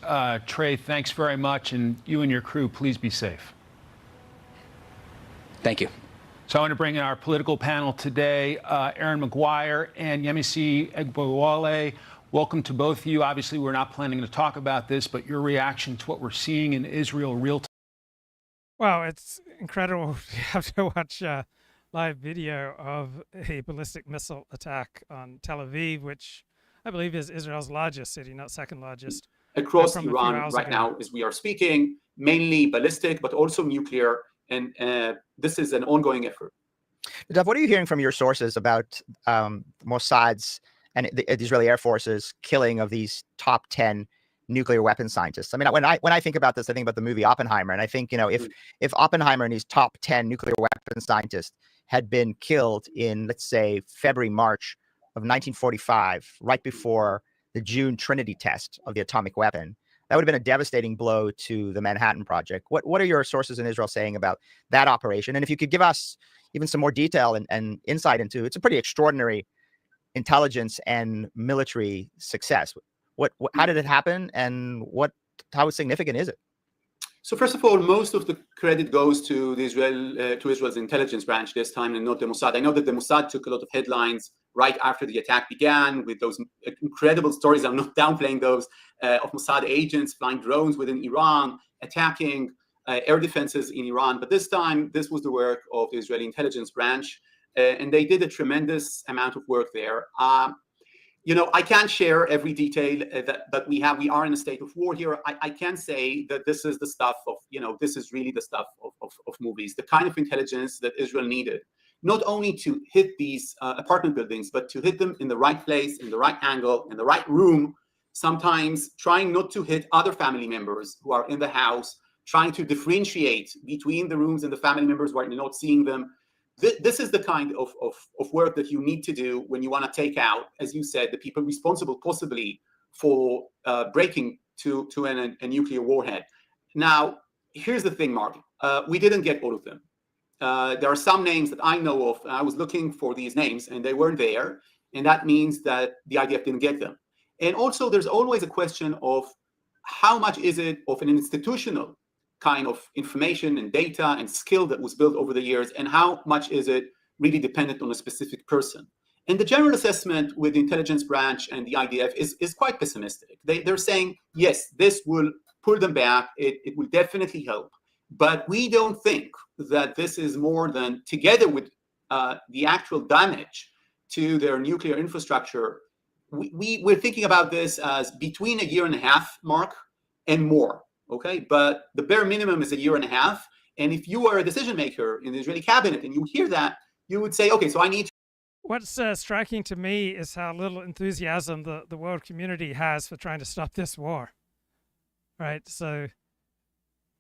[SPEAKER 19] Trey, thanks very much, and you and your crew, please be safe.
[SPEAKER 9] Thank you.
[SPEAKER 19] So I want to bring in our political panel today, Aaron McGuire and Yemisi Egbowale. Welcome to both of you. Obviously, we're not planning to talk about this, but your reaction to what we're seeing in Israel real time.
[SPEAKER 1] Wow, it's incredible to have to watch live video of a ballistic missile attack on Tel Aviv, which I believe is Israel's largest city, not second largest.
[SPEAKER 22] Across Iran right now, as we are speaking, mainly ballistic, but also nuclear. And this is an ongoing effort.
[SPEAKER 21] Nadav, what are you hearing from your sources about Mossad's and the Israeli Air Force's killing of these top 10 nuclear weapons scientists? I mean, when I think about this, I think about the movie Oppenheimer, and I think, you know, if Oppenheimer and his top 10 nuclear weapons scientists had been killed in, let's say, February, March of 1945, right before the June Trinity test of the atomic weapon, that would have been a devastating blow to the Manhattan Project. What are your sources in Israel saying about that operation? And if you could give us even some more detail and insight into, it's a pretty extraordinary intelligence and military success. How did it happen, and how significant is it?
[SPEAKER 22] So first of all, most of the credit goes to Israel's intelligence branch this time, and not the Mossad. I know that the Mossad took a lot of headlines right after the attack began with those incredible stories. I'm not downplaying those of Mossad agents flying drones within Iran, attacking air defenses in Iran. But this time, this was the work of the Israeli intelligence branch, and they did a tremendous amount of work there. I can't share every detail that we have. We are in a state of war here. I can say that this is the stuff of, this is really the stuff of movies, the kind of intelligence that Israel needed, not only to hit these apartment buildings, but to hit them in the right place, in the right angle, in the right room, sometimes trying not to hit other family members who are in the house, trying to differentiate between the rooms and the family members where you're not seeing them. This is the kind of work that you need to do when you want to take out, as you said, the people responsible possibly for breaking to a nuclear warhead. Now, here's the thing, Mark. We didn't get all of them. There are some names that I know of. I was looking for these names, and they weren't there. And that means that the IDF didn't get them. And also, there's always a question of how much is it of an institutional kind of information and data and skill that was built over the years, and how much is it really dependent on a specific person. And the general assessment with the intelligence branch and the IDF is quite pessimistic. They're saying, yes, this will pull them back. It will definitely help. But we don't think that this is more than, together with the actual damage to their nuclear infrastructure, we're thinking about this as between a year and a half, Mark, and more. Okay, but the bare minimum is a year and a half. And if you are a decision maker in the Israeli cabinet and you hear that, you would say, okay, so I need to.
[SPEAKER 1] What's striking to me is how little enthusiasm the world community has for trying to stop this war. Right? So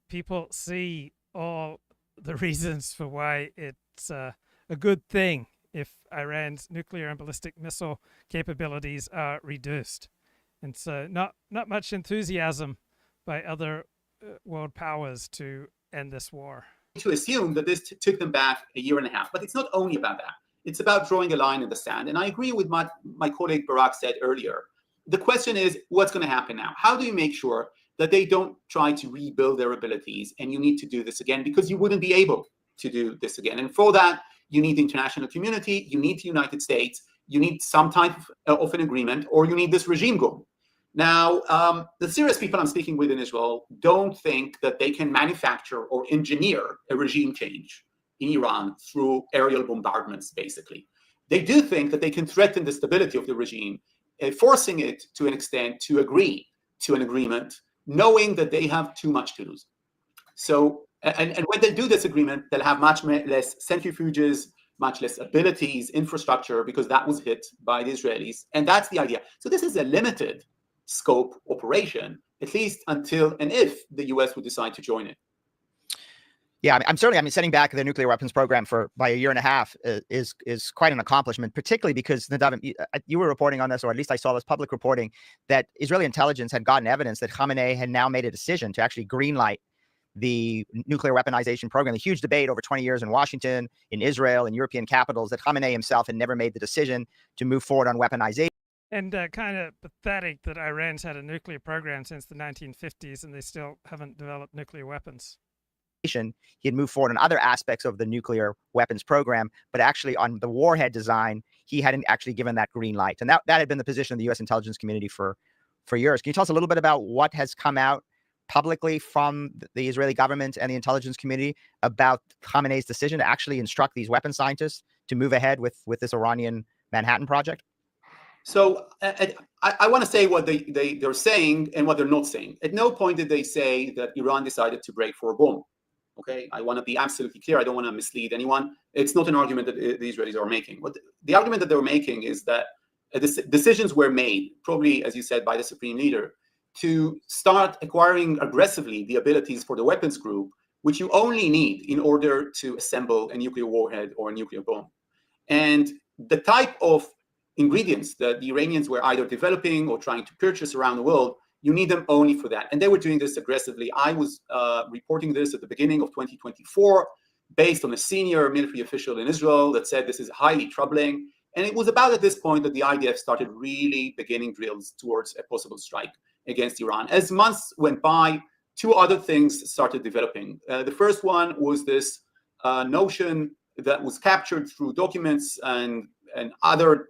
[SPEAKER 1] people see all the reasons for why it's a good thing if Iran's nuclear and ballistic missile capabilities are reduced. And so not much enthusiasm by other world powers to end this war.
[SPEAKER 22] To assume that this took them back a year and a half, but it's not only about that. It's about drawing a line in the sand. And I agree with what my colleague Barak said earlier. The question is, what's going to happen now? How do you make sure that they don't try to rebuild their abilities and you need to do this again, because you wouldn't be able to do this again? And for that, you need the international community, you need the United States, you need some type of an agreement, or you need this regime gone. Now, the serious people I'm speaking with in Israel don't think that they can manufacture or engineer a regime change in Iran through aerial bombardments, basically. They do think that they can threaten the stability of the regime, forcing it to an extent to agree to an agreement, knowing that they have too much to lose. So, and when they do this agreement, they'll have much less centrifuges, much less abilities, infrastructure, because that was hit by the Israelis. And that's the idea. So this is a limited scope operation, at least until and if the US would decide to join it.
[SPEAKER 21] Yeah, I'm certainly, setting back the nuclear weapons program by a year and a half is quite an accomplishment, particularly because, Nadav, you were reporting on this, or at least I saw this public reporting, that Israeli intelligence had gotten evidence that Khamenei had now made a decision to actually greenlight the nuclear weaponization program. A huge debate over 20 years in Washington, in Israel, in European capitals, that Khamenei himself had never made the decision to move forward on weaponization.
[SPEAKER 1] And kind of pathetic that Iran's had a nuclear program since the 1950s and they still haven't developed nuclear weapons.
[SPEAKER 21] He had moved forward on other aspects of the nuclear weapons program, but actually on the warhead design, he hadn't actually given that green light. And that had been the position of the U.S. intelligence community for years. Can you tell us a little bit about what has come out publicly from the Israeli government and the intelligence community about Khamenei's decision to actually instruct these weapons scientists to move ahead with this Iranian Manhattan project?
[SPEAKER 22] So I want to say what they're saying and what they're not saying. At no point did they say that Iran decided to break for a bomb. Okay, I want to be absolutely clear. I don't want to mislead anyone. It's not an argument that the Israelis are making. But the argument that they were making is that decisions were made, probably, as you said, by the supreme leader, to start acquiring aggressively the abilities for the weapons group, which you only need in order to assemble a nuclear warhead or a nuclear bomb. And the type of ingredients that the Iranians were either developing or trying to purchase around the world, you need them only for that. And they were doing this aggressively. I was reporting this at the beginning of 2024, based on a senior military official in Israel that said this is highly troubling. And it was about at this point that the IDF started really beginning drills towards a possible strike against Iran. As months went by, two other things started developing. The first one was this notion that was captured through documents and other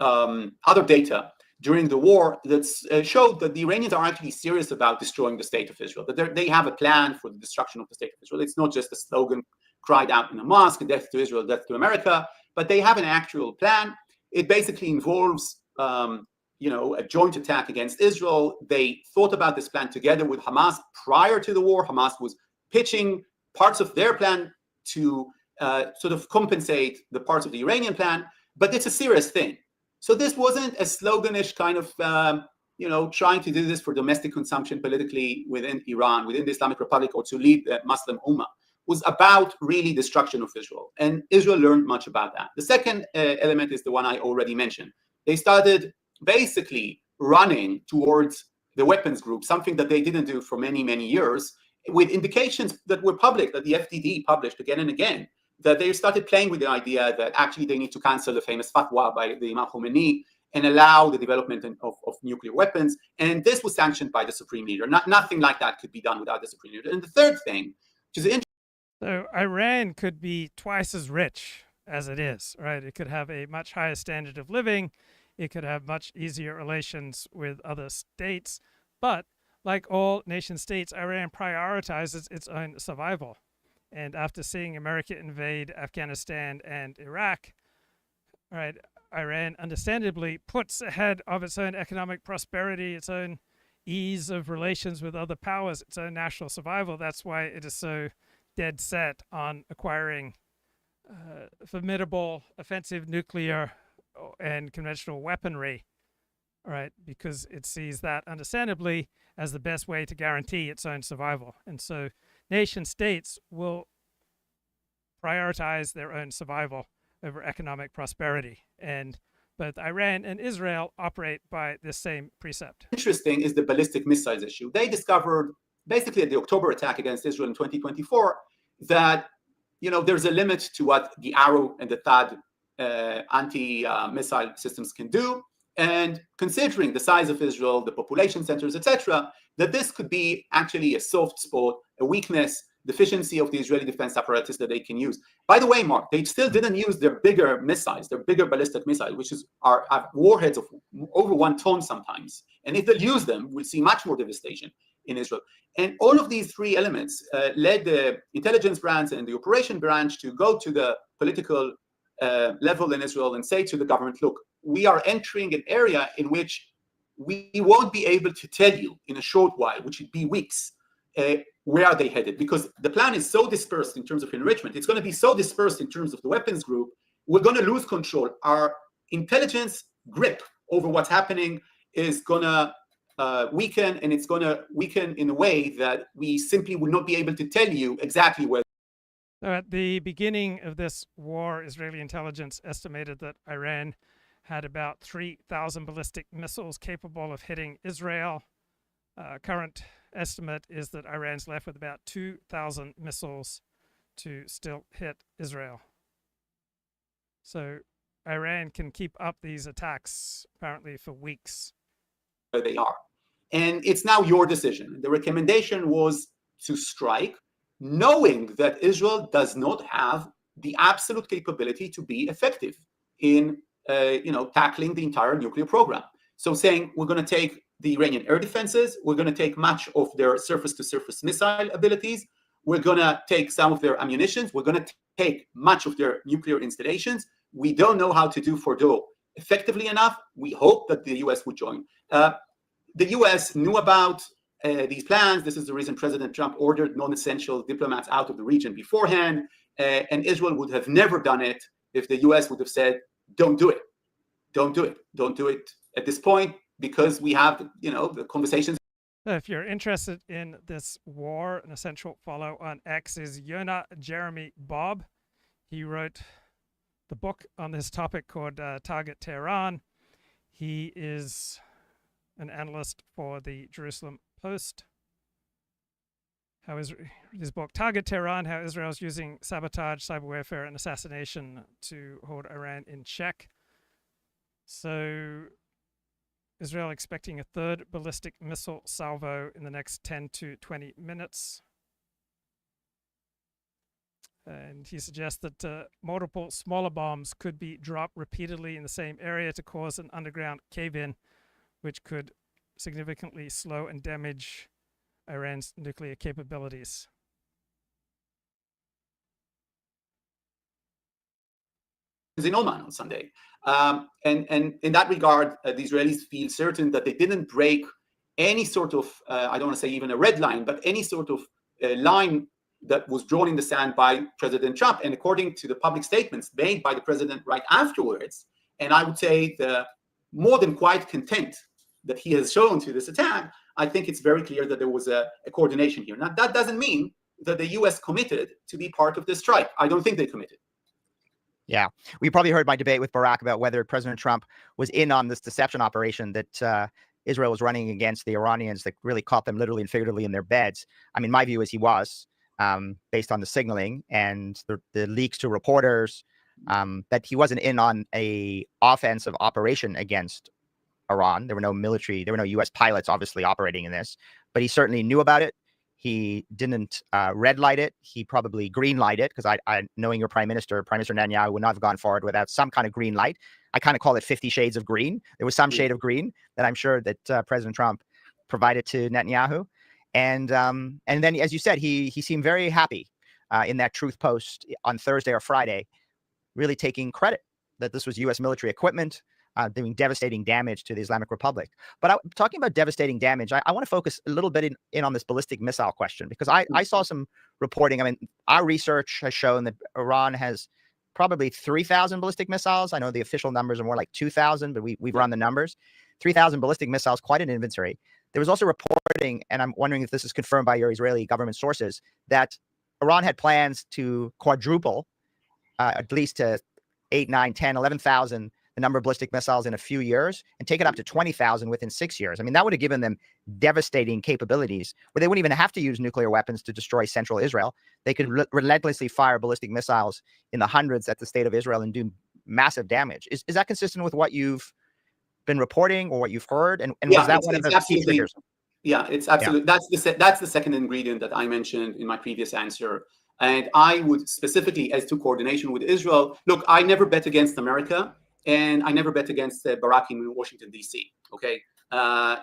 [SPEAKER 22] data during the war that showed that the Iranians are actually serious about destroying the state of Israel, that they have a plan for the destruction of the state of Israel. It's not just a slogan cried out in a mosque, death to Israel, death to America, but they have an actual plan. It basically involves a joint attack against Israel. They thought about this plan together with Hamas prior to the war. Hamas was pitching parts of their plan to sort of compensate the parts of the Iranian plan, but it's a serious thing. So this wasn't a sloganish kind of, trying to do this for domestic consumption politically within Iran, within the Islamic Republic, or to lead the Muslim Ummah. It was about really destruction of Israel. And Israel learned much about that. The second element is the one I already mentioned. They started basically running towards the weapons group, something that they didn't do for many, many years, with indications that were public, that the FDD published again and again, that they started playing with the idea that actually they need to cancel the famous fatwa by the Imam Khomeini and allow the development of nuclear weapons. And this was sanctioned by the Supreme Leader. Nothing like that could be done without the Supreme Leader. And the third thing, which is interesting.
[SPEAKER 1] So Iran could be twice as rich as it is, right? It could have a much higher standard of living. It could have much easier relations with other states. But like all nation states, Iran prioritizes its own survival. And after seeing America invade Afghanistan and Iraq, right, Iran understandably puts ahead of its own economic prosperity, its own ease of relations with other powers, its own national survival. That's why it is so dead set on acquiring formidable offensive nuclear and conventional weaponry, right? Because it sees that understandably as the best way to guarantee its own survival. And so nation states will prioritize their own survival over economic prosperity. And both Iran and Israel operate by this same precept.
[SPEAKER 22] Interesting is the ballistic missiles issue. They discovered basically at the October attack against Israel in 2024 that there's a limit to what the Arrow and the THAAD anti-missile systems can do. And considering the size of Israel, the population centers, etc., that this could be actually a soft spot, a weakness, deficiency of the Israeli defense apparatus that they can use. By the way, Mark, they still didn't use their bigger missiles, their bigger ballistic missiles, which have warheads of over 1 ton sometimes. And if they use them, we'll see much more devastation in Israel. And all of these three elements led the intelligence branch and the operation branch to go to the political level in Israel and say to the government, look, we are entering an area in which we won't be able to tell you in a short while, which would be weeks, where are they headed? Because the plan is so dispersed in terms of enrichment. It's going to be so dispersed in terms of the weapons group. We're going to lose control. Our intelligence grip over what's happening is going to weaken, and it's going to weaken in a way that we simply will not be able to tell you exactly where.
[SPEAKER 1] So at the beginning of this war, Israeli intelligence estimated that Iran had about 3,000 ballistic missiles capable of hitting Israel. Current estimate is that Iran's left with about 2,000 missiles to still hit Israel. So Iran can keep up these attacks apparently for weeks.
[SPEAKER 22] Where they are. And it's now your decision. The recommendation was to strike, knowing that Israel does not have the absolute capability to be effective in tackling the entire nuclear program. So saying we're going to take the Iranian air defenses, we're going to take much of their surface-to-surface missile abilities, we're going to take some of their ammunitions, we're going to take much of their nuclear installations. We don't know how to do Fordo effectively enough. We hope that the U.S. would join. The U.S. knew about these plans. This is the reason President Trump ordered non-essential diplomats out of the region beforehand. And Israel would have never done it if the U.S. would have said, don't do it. Don't do it. Don't do it at this point, because we have, the conversations.
[SPEAKER 1] If you're interested in this war, an essential follow on X is Yonah Jeremy Bob. He wrote the book on this topic called Target Tehran. He is an analyst for the Jerusalem Post. His book, Target Tehran, How Israel is Using Sabotage, Cyber Warfare, and Assassination to Hold Iran in Check. So Israel expecting a third ballistic missile salvo in the next 10 to 20 minutes. And he suggests that multiple smaller bombs could be dropped repeatedly in the same area to cause an underground cave-in which could significantly slow and damage Iran's nuclear capabilities.
[SPEAKER 22] In Oman on Sunday. And in that regard, the Israelis feel certain that they didn't break any sort of, I don't want to say even a red line, but any sort of line that was drawn in the sand by President Trump. And according to the public statements made by the president right afterwards, and I would say the more than quiet contempt that he has shown to this attack, I think it's very clear that there was a coordination here. Now, that doesn't mean that the U.S. committed to be part of this strike. I don't think they committed.
[SPEAKER 21] Yeah, we probably heard my debate with Barak about whether President Trump was in on this deception operation that Israel was running against the Iranians that really caught them literally and figuratively in their beds. I mean, my view is he was, based on the signaling and the leaks to reporters, that he wasn't in on a offensive operation against Iran. There were no U.S. pilots obviously operating in this, but he certainly knew about it. He didn't red light it. He probably green light it, because I knowing your Prime Minister Netanyahu would not have gone forward without some kind of green light. I kind of call it 50 shades of green. There was some shade of green that I'm sure that President Trump provided to Netanyahu. And then, as you said, he seemed very happy in that Truth post on Thursday or Friday, really taking credit that this was U.S. military equipment, doing devastating damage to the Islamic Republic. But talking about devastating damage, I want to focus a little bit in on this ballistic missile question, because I saw some reporting. I mean, our research has shown that Iran has probably 3,000 ballistic missiles. I know the official numbers are more like 2,000, but we've run the numbers. 3,000 ballistic missiles, quite an inventory. There was also reporting, and I'm wondering if this is confirmed by your Israeli government sources, that Iran had plans to quadruple, at least to 8, 9, 10, 11,000 the number of ballistic missiles in a few years, and take it up to 20,000 within 6 years. I mean, that would have given them devastating capabilities where they wouldn't even have to use nuclear weapons to destroy central Israel. They could relentlessly fire ballistic missiles in the hundreds at the state of Israel and do massive damage. Is that consistent with what you've been reporting or what you've heard? And yeah, was that one of the key triggers?
[SPEAKER 22] Yeah, it's absolutely. Yeah. That's the second ingredient that I mentioned in my previous answer. And I would specifically, as to coordination with Israel, look, I never bet against America. And I never bet against Barak in Washington, D.C. Okay,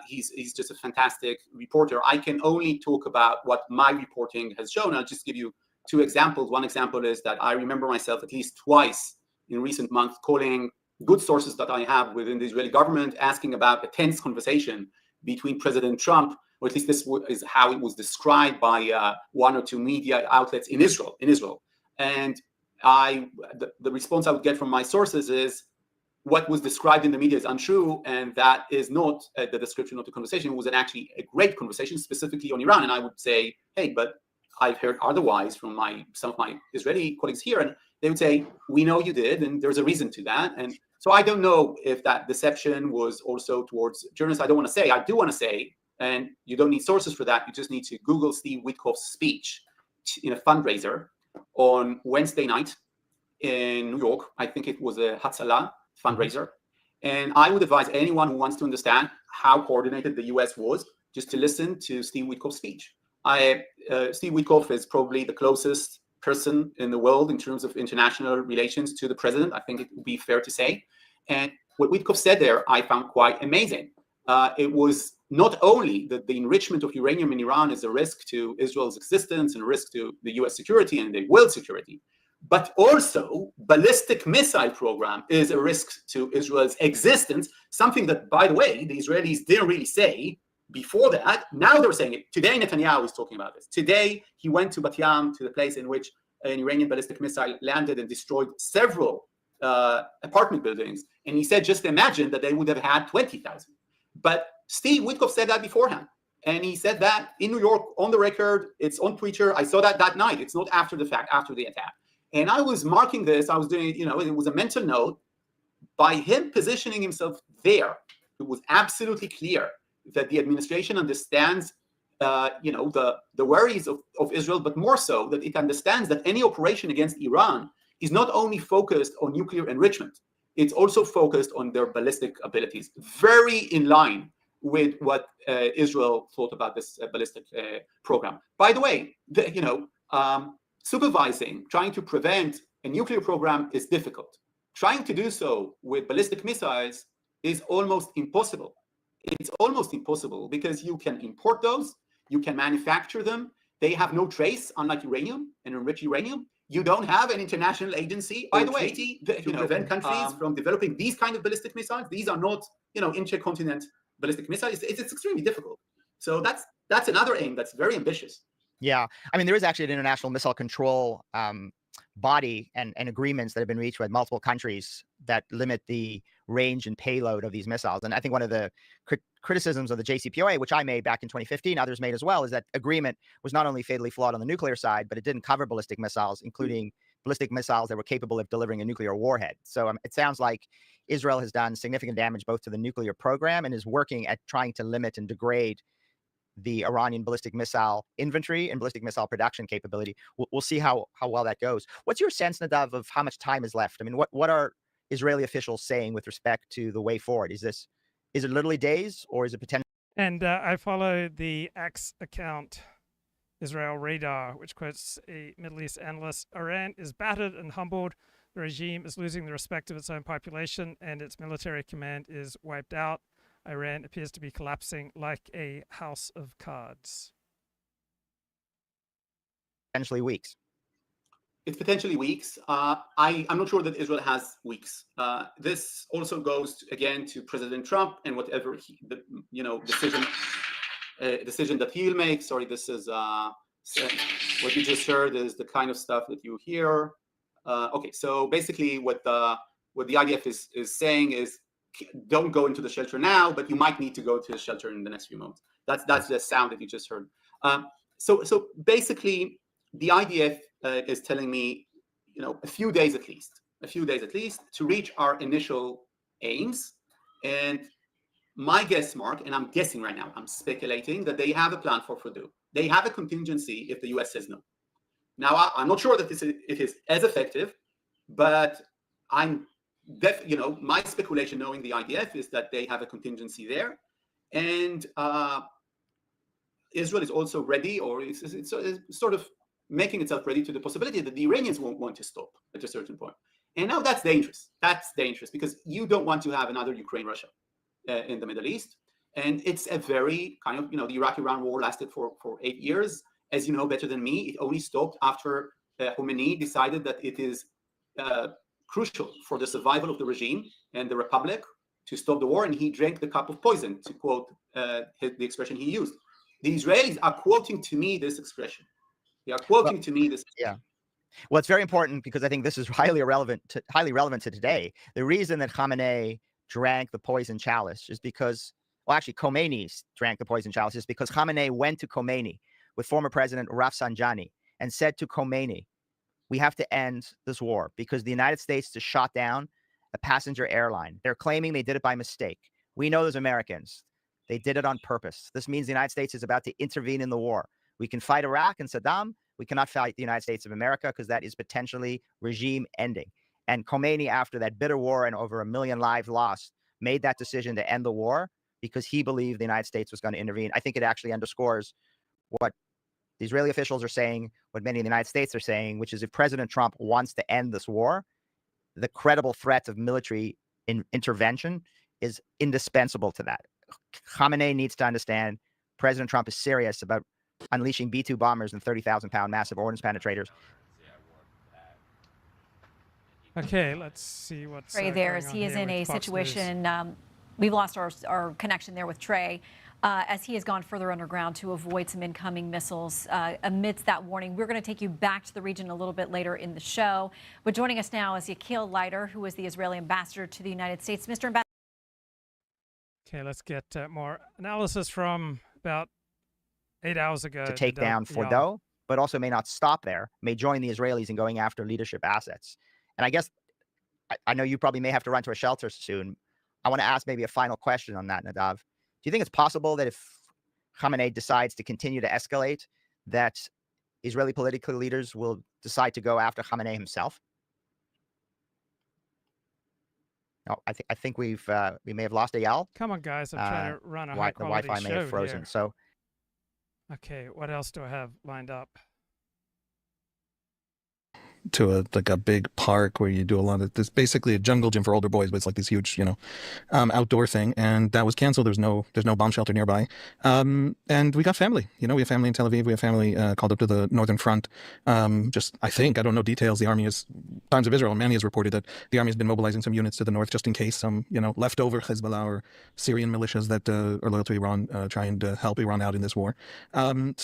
[SPEAKER 22] he's just a fantastic reporter. I can only talk about what my reporting has shown. I'll just give you two examples. One example is that I remember myself at least twice in recent months calling good sources that I have within the Israeli government, asking about a tense conversation between President Trump, or at least this is how it was described by one or two media outlets in Israel. And the response I would get from my sources is, what was described in the media is untrue, and that is not the description of the conversation. It was actually a great conversation specifically on Iran. And I would say, hey, but I've heard otherwise from some of my Israeli colleagues here, and they would say, we know you did, and there's a reason to that. And so I don't know if that deception was also towards journalists. I don't want to say. I do want to say, and you don't need sources for that. You just need to Google Steve Witkoff's speech in a fundraiser on Wednesday night in New York. I think it was a Hatzalah fundraiser. And I would advise anyone who wants to understand how coordinated the U.S. was just to listen to Steve Witkoff's speech. Steve Witkoff is probably the closest person in the world in terms of international relations to the president. I think it would be fair to say. And what Witkoff said there, I found quite amazing. It was not only that the enrichment of uranium in Iran is a risk to Israel's existence and a risk to the U.S. security and the world security, but also ballistic missile program is a risk to Israel's existence, something that, by the way, the Israelis didn't really say before that. Now they're saying it. Today, Netanyahu is talking about this. Today, he went to Bat Yam, to the place in which an Iranian ballistic missile landed and destroyed several apartment buildings. And he said, just imagine that they would have had 20,000. But Steve Witkoff said that beforehand. And he said that in New York, on the record. It's on Twitter. I saw that night. It's not after the fact, after the attack. And I was marking this. I was doing, it was a mental note. By him positioning himself there, it was absolutely clear that the administration understands, the worries of Israel, but more so that it understands that any operation against Iran is not only focused on nuclear enrichment, it's also focused on their ballistic abilities. Very in line with what Israel thought about this ballistic program. By the way, supervising, trying to prevent a nuclear program is difficult. Trying to do so with ballistic missiles is almost impossible. it's almost impossible because you can import those, you can manufacture them. They have no trace, unlike uranium and enriched uranium. You don't have an international agency, by the way, to prevent countries from developing these kind of ballistic missiles. These are not, intercontinental ballistic missiles. It's extremely difficult. So that's another aim that's very ambitious.
[SPEAKER 21] Yeah, I mean, there is actually an international missile control body and agreements that have been reached with multiple countries that limit the range and payload of these missiles. And I think one of the criticisms of the JCPOA, which I made back in 2015, others made as well, is that agreement was not only fatally flawed on the nuclear side, but it didn't cover ballistic missiles, including ballistic missiles that were capable of delivering a nuclear warhead. So it sounds like Israel has done significant damage both to the nuclear program and is working at trying to limit and degrade the Iranian ballistic missile inventory and ballistic missile production capability. We'll see how well that goes. What's your sense, Nadav, of how much time is left? I mean, what are Israeli officials saying with respect to the way forward? Is it literally days, or is it potential?
[SPEAKER 1] And I follow the X account, Israel Radar, which quotes a Middle East analyst. Iran is battered and humbled. The regime is losing the respect of its own population, and its military command is wiped out. Iran appears to be collapsing like a house of cards.
[SPEAKER 21] Potentially weeks.
[SPEAKER 22] It's potentially weeks. I'm not sure that Israel has weeks. This also goes again to President Trump and whatever decision that he'll make. Sorry, this is what you just heard is the kind of stuff that you hear. Okay, so basically what the IDF is saying is, don't go into the shelter now, but you might need to go to the shelter in the next few months. That's the sound that you just heard. So basically, the IDF is telling me, a few days at least, to reach our initial aims. And my guess, Mark, and I'm guessing right now, I'm speculating that they have a plan for Fordow. They have a contingency if the US says no. Now, I'm not sure that it is as effective, but my speculation, knowing the IDF, is that they have a contingency there, and Israel is also ready, or it's sort of making itself ready to the possibility that the Iranians won't want to stop at a certain point. And now that's dangerous. That's dangerous because you don't want to have another Ukraine-Russia in the Middle East. And it's a very kind of, the Iraq-Iran war lasted for 8 years. As you know better than me, it only stopped after Khomeini decided that it is crucial for the survival of the regime and the republic to stop the war, and he drank the cup of poison, to quote the expression he used. The Israelis are quoting to me this expression. They are quoting to me this.
[SPEAKER 21] Yeah. Well, it's very important because I think this is highly relevant to today. The reason that Khamenei drank the poison chalice is because, well, actually, Khomeini drank the poison chalice is because Khamenei went to Khomeini with former President Rafsanjani and said to Khomeini, we have to end this war because the United States just shot down a passenger airline. They're claiming they did it by mistake. We know those Americans. They did it on purpose. This means the United States is about to intervene in the war. We can fight Iraq and Saddam. We cannot fight the United States of America because that is potentially regime ending. And Khomeini, after that bitter war and over 1 million lives lost, made that decision to end the war because he believed the United States was going to intervene. I think it actually underscores what the Israeli officials are saying, what many in the United States are saying, which is if President Trump wants to end this war, the credible threat of military intervention is indispensable to that. Khamenei needs to understand President Trump is serious about unleashing B-2 bombers and 30,000-pound massive ordnance penetrators.
[SPEAKER 1] Okay, let's see what's
[SPEAKER 6] Trey there, as he is in a situation. We've lost our connection there with Trey, as he has gone further underground to avoid some incoming missiles. Amidst that warning, we're going to take you back to the region a little bit later in the show. But joining us now is Eyal Leiter, who is the Israeli ambassador to the United States. Mr. Ambassador.
[SPEAKER 1] Okay, let's get more analysis from about 8 hours ago.
[SPEAKER 21] To take down Fordow, but also may not stop there, may join the Israelis in going after leadership assets. And I guess, I know you probably may have to run to a shelter soon. I want to ask maybe a final question on that, Nadav. Do you think it's possible that if Khamenei decides to continue to escalate, that Israeli political leaders will decide to go after Khamenei himself? No, I think we may have lost Eyal.
[SPEAKER 1] Come on, guys! I'm trying to run a high-quality show.
[SPEAKER 21] The Wi-Fi may have frozen.
[SPEAKER 1] Here.
[SPEAKER 21] So,
[SPEAKER 1] okay, what else do I have lined up?
[SPEAKER 7] to a big park where you do a lot of this, basically a jungle gym for older boys, but it's like this huge, outdoor thing. And that was canceled. There's no bomb shelter nearby. And we got family. We have family in Tel Aviv. We have family called up to the northern front. I don't know details. The army Times of Israel, Manny has reported that the army has been mobilizing some units to the north just in case some, leftover Hezbollah or Syrian militias that are loyal to Iran try and help Iran out in this war. I don't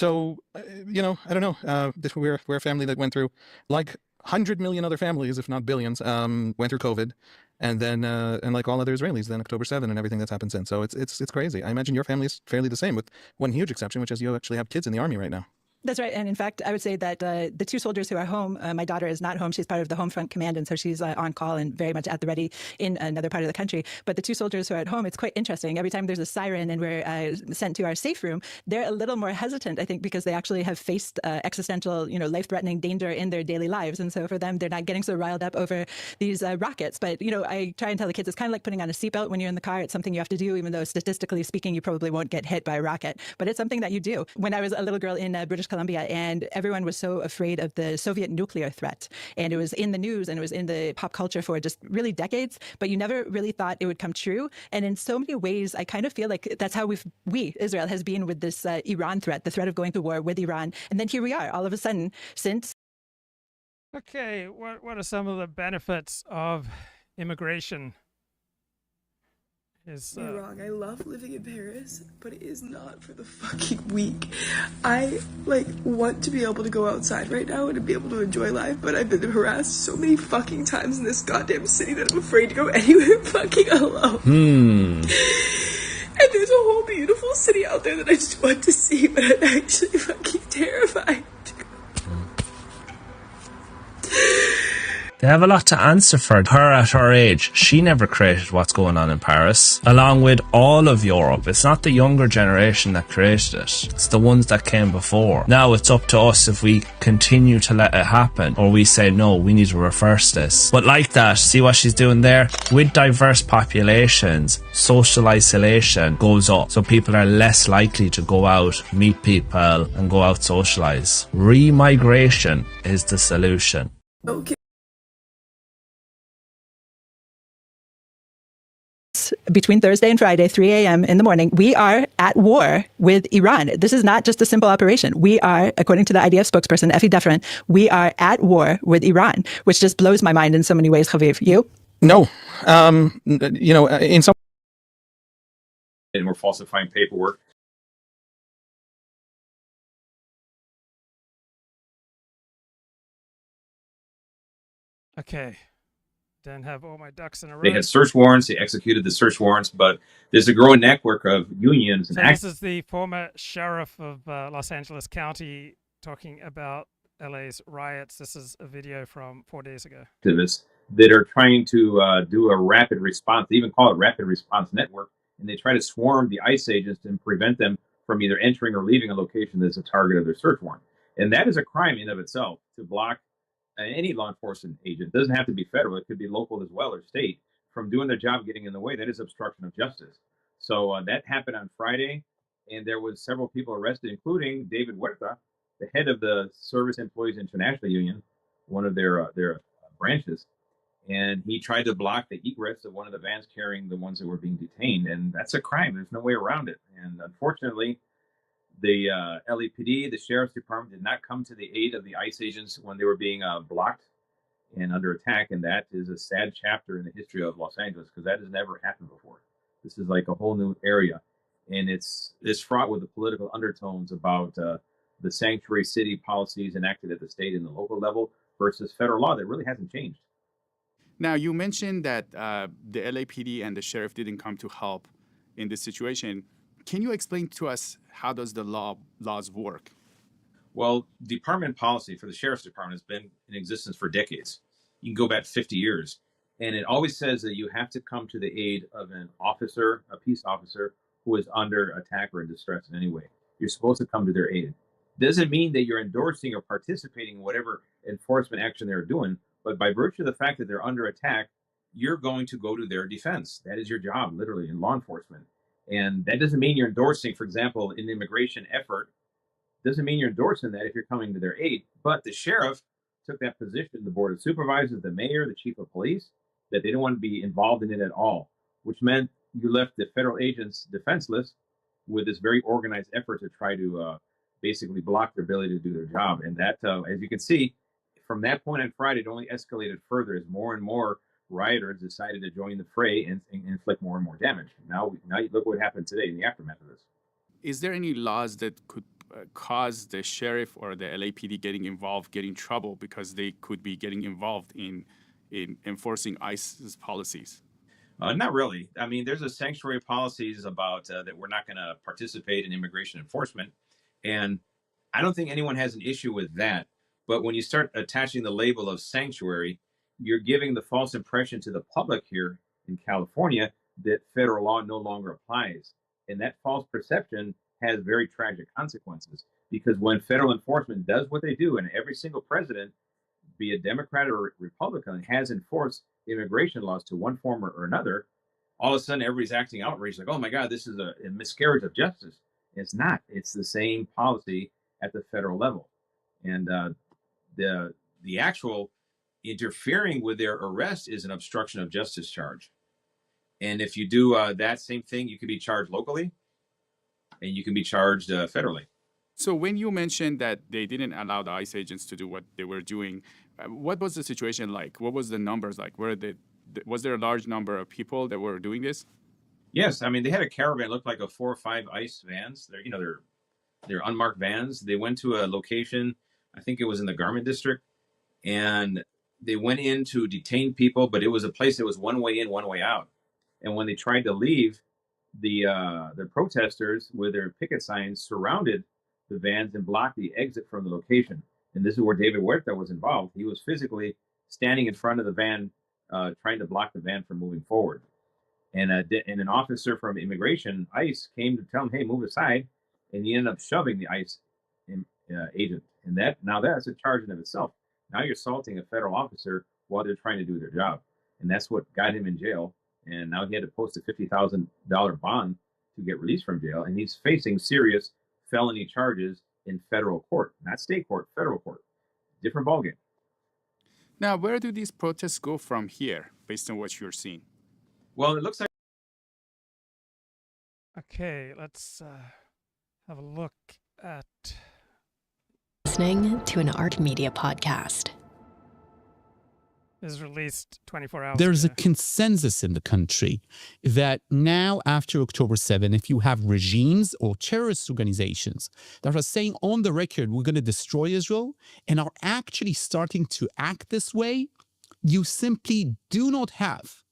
[SPEAKER 7] know. We're a family that went through, like 100 million other families, if not billions, went through COVID, and then and like all other Israelis, then October 7 and everything that's happened since. So it's crazy. I imagine your family is fairly the same, with one huge exception, which is you actually have kids in the army right now.
[SPEAKER 8] That's right. And in fact, I would say that the two soldiers who are home, my daughter is not home. She's part of the home front command, and so she's on call and very much at the ready in another part of the country. But the two soldiers who are at home, it's quite interesting. Every time there's a siren and we're sent to our safe room, they're a little more hesitant, I think, because they actually have faced existential, life-threatening danger in their daily lives. And so for them, they're not getting so riled up over these rockets. But, I try and tell the kids, it's kind of like putting on a seatbelt when you're in the car. It's something you have to do, even though statistically speaking, you probably won't get hit by a rocket. But it's something that you do. When I was a little girl in British Columbia, and everyone was so afraid of the Soviet nuclear threat. And it was in the news and it was in the pop culture for just really decades, but you never really thought it would come true. And in so many ways, I kind of feel like that's how Israel has been with this Iran threat, the threat of going to war with Iran. And then here we are, all of a sudden, since...
[SPEAKER 1] Okay, what are some of the benefits of immigration?
[SPEAKER 23] You're wrong. I love living in Paris, but it is not for the fucking weak. I want to be able to go outside right now and to be able to enjoy life, but I've been harassed so many fucking times in this goddamn city that I'm afraid to go anywhere fucking alone. And there's a whole beautiful city out there that I just want to see, but I'm actually fucking terrified.
[SPEAKER 24] They have a lot to answer for. Her at her age, she never created what's going on in Paris, along with all of Europe. It's not the younger generation that created it. It's the ones that came before. Now it's up to us if we continue to let it happen, or we say, no, we need to reverse this. But like that, see what she's doing there? With diverse populations, social isolation goes up. So people are less likely to go out, meet people, and go out socialize. Remigration is the solution.
[SPEAKER 23] Okay.
[SPEAKER 8] Between Thursday and Friday, 3 a.m. in the morning, we are at war with Iran. This is not just a simple operation. We are, according to the IDF spokesperson, Effie Defrin, we are at war with Iran, which just blows my mind in so many ways. Haviv, you?
[SPEAKER 7] No. In some...
[SPEAKER 25] And we're falsifying paperwork.
[SPEAKER 1] Okay. Then have all my ducks in a row.
[SPEAKER 25] They had search warrants. They executed the search warrants, but there's a growing network of unions.
[SPEAKER 1] So this is the former sheriff of Los Angeles County talking about LA's riots. This is a video from 4 days ago.
[SPEAKER 25] Activists that are trying to do a rapid response. They even call it rapid response network, and they try to swarm the ICE agents and prevent them from either entering or leaving a location that's a target of their search warrant. And that is a crime in and of itself, to block any law enforcement agent. It doesn't have to be federal. It could be local as well or state from doing their job, getting in the way. That is obstruction of justice. So that happened on Friday, and there was several people arrested, including David Huerta, the head of the Service Employees International Union, one of their branches. And he tried to block the egress of one of the vans carrying the ones that were being detained. And that's a crime. There's no way around it. And unfortunately, the LAPD, the Sheriff's Department, did not come to the aid of the ICE agents when they were being blocked and under attack. And that is a sad chapter in the history of Los Angeles, because that has never happened before. This is like a whole new area. And it's fraught with the political undertones about the sanctuary city policies enacted at the state and the local level versus federal law that really hasn't changed.
[SPEAKER 26] Now, you mentioned that the LAPD and the sheriff didn't come to help in this situation. Can you explain to us how does the laws work?
[SPEAKER 25] Well, department policy for the Sheriff's Department has been in existence for decades. You can go back 50 years. And it always says that you have to come to the aid of an officer, a peace officer, who is under attack or in distress in any way. You're supposed to come to their aid. Doesn't mean that you're endorsing or participating in whatever enforcement action they're doing, but by virtue of the fact that they're under attack, you're going to go to their defense. That is your job, literally, in law enforcement. And that doesn't mean you're endorsing, for example, an immigration effort. Doesn't mean you're endorsing that if you're coming to their aid. But the sheriff took that position, the board of supervisors, the mayor, the chief of police, that they didn't want to be involved in it at all, which meant you left the federal agents defenseless with this very organized effort to try to basically block their ability to do their job. And that, as you can see, from that point on Friday, it only escalated further as more and more rioters decided to join the fray and inflict more and more damage. Now you look what happened today in the aftermath of this.
[SPEAKER 26] Is there any laws that could cause the sheriff or the LAPD getting involved, get in trouble because they could be getting involved in enforcing ICE's policies?
[SPEAKER 25] Not really. I mean, there's a sanctuary policies about that we're not going to participate in immigration enforcement. And I don't think anyone has an issue with that. But when you start attaching the label of sanctuary, you're giving the false impression to the public here in California that federal law no longer applies. And that false perception has very tragic consequences, because when federal enforcement does what they do, and every single president, be it Democrat or Republican, has enforced immigration laws to one form or another, all of a sudden everybody's acting outraged, like, oh my God, this is a miscarriage of justice. It's not. It's the same policy at the federal level. And the actual interfering with their arrest is an obstruction of justice charge. And if you do that same thing, you can be charged locally and you can be charged federally.
[SPEAKER 26] So when you mentioned that they didn't allow the ICE agents to do what they were doing, what was the situation like? What was the numbers like? Was there a large number of people that were doing this?
[SPEAKER 25] Yes, I mean, they had a caravan, looked like 4 or 5 ICE vans. They're unmarked vans. They went to a location, I think it was in the Garment District, and they went in to detain people, but it was a place that was one way in, one way out. And when they tried to leave, the protesters with their picket signs surrounded the vans and blocked the exit from the location. And this is where David Huerta was involved. He was physically standing in front of the van, trying to block the van from moving forward. And an officer from immigration, ICE, came to tell him, hey, move aside. And he ended up shoving the ICE agent. And that's a charge in of itself. Now you're assaulting a federal officer while they're trying to do their job. And that's what got him in jail. And now he had to post a $50,000 bond to get released from jail. And he's facing serious felony charges in federal court, not state court, federal court. Different ballgame.
[SPEAKER 26] Now, where do these protests go from here, based on what you're seeing?
[SPEAKER 25] Well, it looks like...
[SPEAKER 1] Okay, let's have a look at...
[SPEAKER 11] Listening to an art media podcast.
[SPEAKER 1] Is released 24 hours
[SPEAKER 12] There's
[SPEAKER 1] ago.
[SPEAKER 12] a consensus in the country that now, after October 7, if you have regimes or terrorist organizations that are saying on the record, we're going to destroy Israel, and are actually starting to act this way, you simply do not have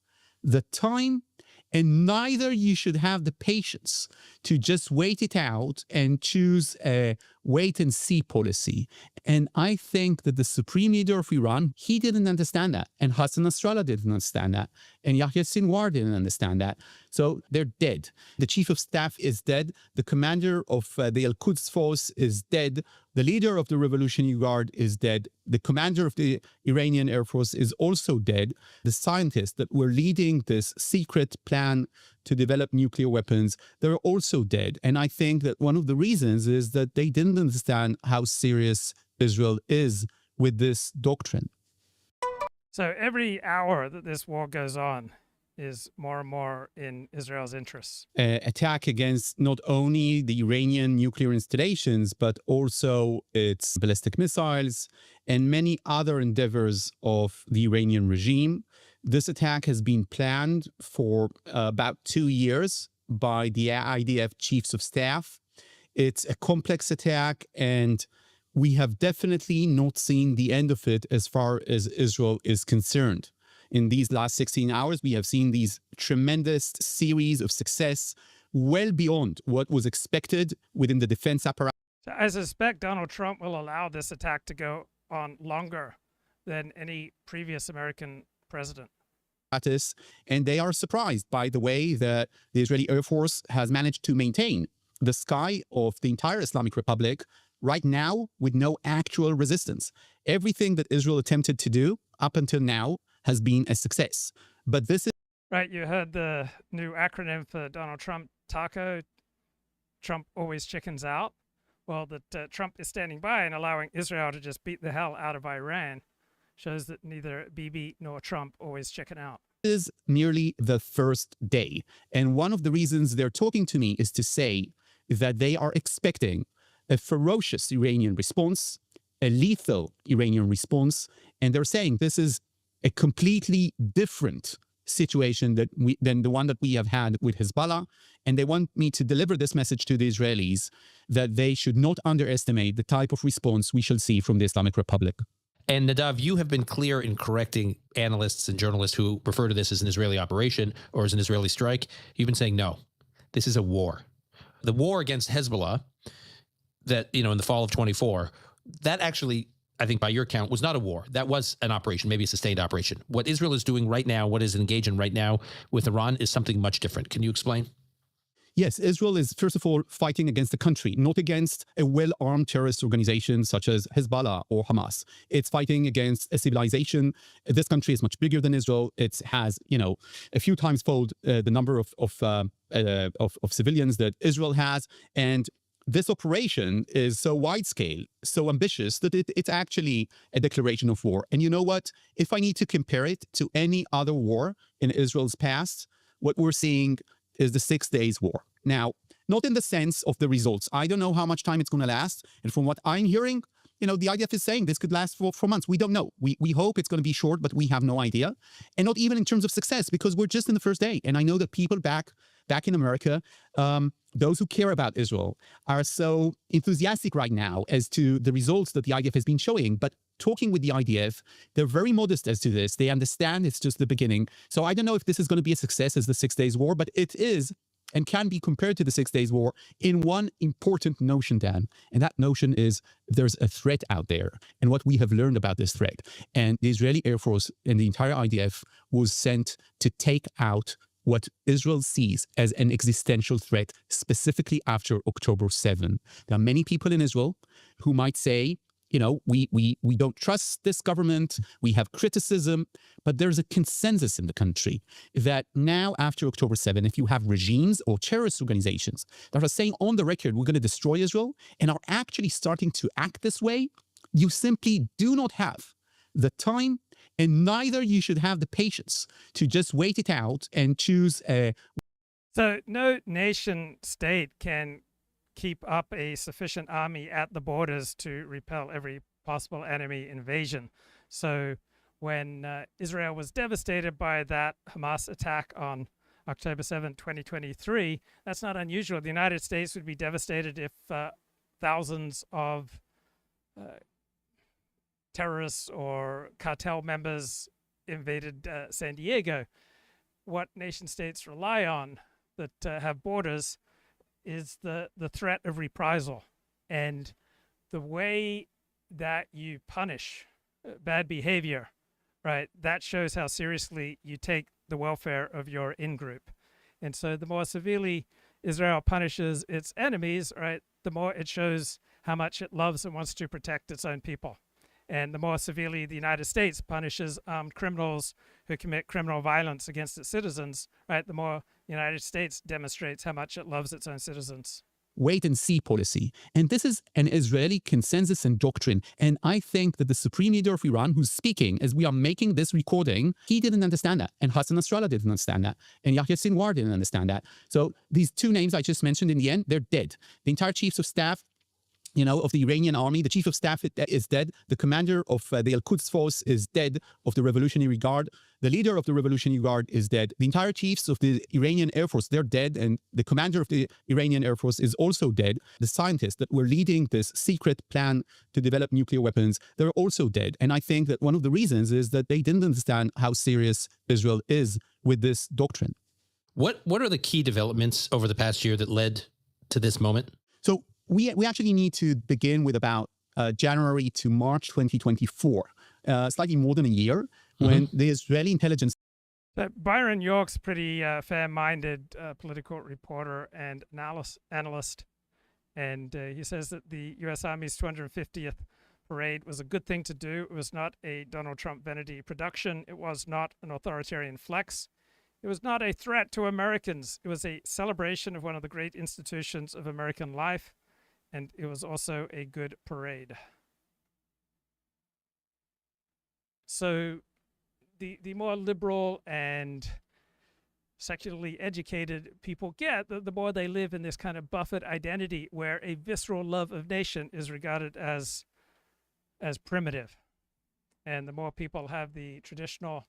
[SPEAKER 12] the time, and neither you should have the patience to just wait it out and choose a wait-and-see policy. And I think that the supreme leader of Iran, he didn't understand that. And Hassan Nasrallah didn't understand that. And Yahya Sinwar didn't understand that. So they're dead. The chief of staff is dead. The commander of the Al-Quds force is dead. The leader of the Revolutionary Guard is dead. The commander of the Iranian Air Force is also dead. The scientists that were leading this secret plan to develop nuclear weapons, they're also dead. And I think that one of the reasons is that they didn't understand how serious Israel is with this doctrine.
[SPEAKER 1] So every hour that this war goes on is more and more in Israel's interests.
[SPEAKER 12] Attack against not only the Iranian nuclear installations, but also its ballistic missiles and many other endeavors of the Iranian regime. This attack has been planned for about 2 years by the IDF chiefs of staff. It's a complex attack, and we have definitely not seen the end of it as far as Israel is concerned. In these last 16 hours, we have seen these tremendous series of success well beyond what was expected within the defense apparatus.
[SPEAKER 1] So I suspect Donald Trump will allow this attack to go on longer than any previous American president.
[SPEAKER 12] And they are surprised by the way that the Israeli Air Force has managed to maintain the sky of the entire Islamic Republic right now with no actual resistance. Everything that Israel attempted to do up until now has been a success. But this is...
[SPEAKER 1] Right, you heard the new acronym for Donald Trump, TACO. Trump always chickens out. well, that Trump is standing by and allowing Israel to just beat the hell out of Iran shows that neither Bibi nor Trump always chicken out.
[SPEAKER 12] Is merely the first day. And one of the reasons they're talking to me is to say that they are expecting a ferocious Iranian response, a lethal Iranian response, and they're saying this is a completely different situation than the one that we have had with Hezbollah. And they want me to deliver this message to the Israelis that they should not underestimate the type of response we shall see from the Islamic Republic.
[SPEAKER 3] And Nadav, you have been clear in correcting analysts and journalists who refer to this as an Israeli operation or as an Israeli strike. You've been saying, no, this is a war. The war against Hezbollah that, in the fall of 24, that actually, I think by your count, was not a war. That was an operation, maybe a sustained operation. What Israel is doing right now, what is engaged in right now with Iran is something much different. Can you explain?
[SPEAKER 12] Yes, Israel is, first of all, fighting against the country, not against a well-armed terrorist organization such as Hezbollah or Hamas. It's fighting against a civilization. This country is much bigger than Israel. It has, a few times fold the number of civilians that Israel has. And this operation is so wide-scale, so ambitious, that it's actually a declaration of war. And you know what? If I need to compare it to any other war in Israel's past, what we're seeing is the 6 Days War. Now, not in the sense of the results. I don't know how much time it's going to last. And from what I'm hearing, the IDF is saying this could last for months. We don't know. We hope it's going to be short, but we have no idea. And not even in terms of success, because we're just in the first day. And I know that people back in America, those who care about Israel, are so enthusiastic right now as to the results that the IDF has been showing. But talking with the IDF, they're very modest as to this. They understand it's just the beginning. So I don't know if this is going to be a success as the 6 Days War, but it is and can be compared to the 6 Days War in one important notion, Dan. And that notion is there's a threat out there and what we have learned about this threat. And the Israeli Air Force and the entire IDF was sent to take out what Israel sees as an existential threat, specifically after October 7. There are many people in Israel who might say, we don't trust this government, we have criticism, but there's a consensus in the country that now after October 7, if you have regimes or terrorist organizations that are saying on the record, we're going to destroy Israel, and are actually starting to act this way, you simply do not have the time, and neither you should have the patience to just wait it out and choose a...
[SPEAKER 1] So no nation state can keep up a sufficient army at the borders to repel every possible enemy invasion. So when Israel was devastated by that Hamas attack on October 7, 2023, that's not unusual. The United States would be devastated if thousands of terrorists or cartel members invaded San Diego. What nation states rely on that have borders is the threat of reprisal, and the way that you punish bad behavior, right? That shows how seriously you take the welfare of your in-group. And so the more severely Israel punishes its enemies, right, the more it shows how much it loves and wants to protect its own people. And the more severely the United States punishes criminals who commit criminal violence against its citizens, right, the more the United States demonstrates how much it loves its own citizens.
[SPEAKER 12] Wait and see policy. And this is an Israeli consensus and doctrine. And I think that the supreme leader of Iran, who's speaking as we are making this recording, he didn't understand that. And Hassan Nasrallah didn't understand that. And Yahya Sinwar didn't understand that. So these two names I just mentioned, in the end, they're dead. The entire chiefs of staff, of the Iranian army, the chief of staff is dead. The commander of the Al-Quds force is dead, of the Revolutionary Guard. The leader of the Revolutionary Guard is dead. The entire chiefs of the Iranian Air Force, they're dead. And the commander of the Iranian Air Force is also dead. The scientists that were leading this secret plan to develop nuclear weapons, they're also dead. And I think that one of the reasons is that they didn't understand how serious Israel is with this doctrine.
[SPEAKER 3] What are the key developments over the past year that led to this moment?
[SPEAKER 12] So we actually need to begin with about January to March 2024, slightly more than a year, when the Israeli intelligence...
[SPEAKER 1] Byron York's pretty fair-minded political reporter and analyst, and he says that the U.S. Army's 250th parade was a good thing to do. It was not a Donald Trump vanity production. It was not an authoritarian flex. It was not a threat to Americans. It was a celebration of one of the great institutions of American life. and it was also a good parade. So the more liberal and secularly educated people get, the more they live in this kind of buffered identity where a visceral love of nation is regarded as primitive. And the more people have the traditional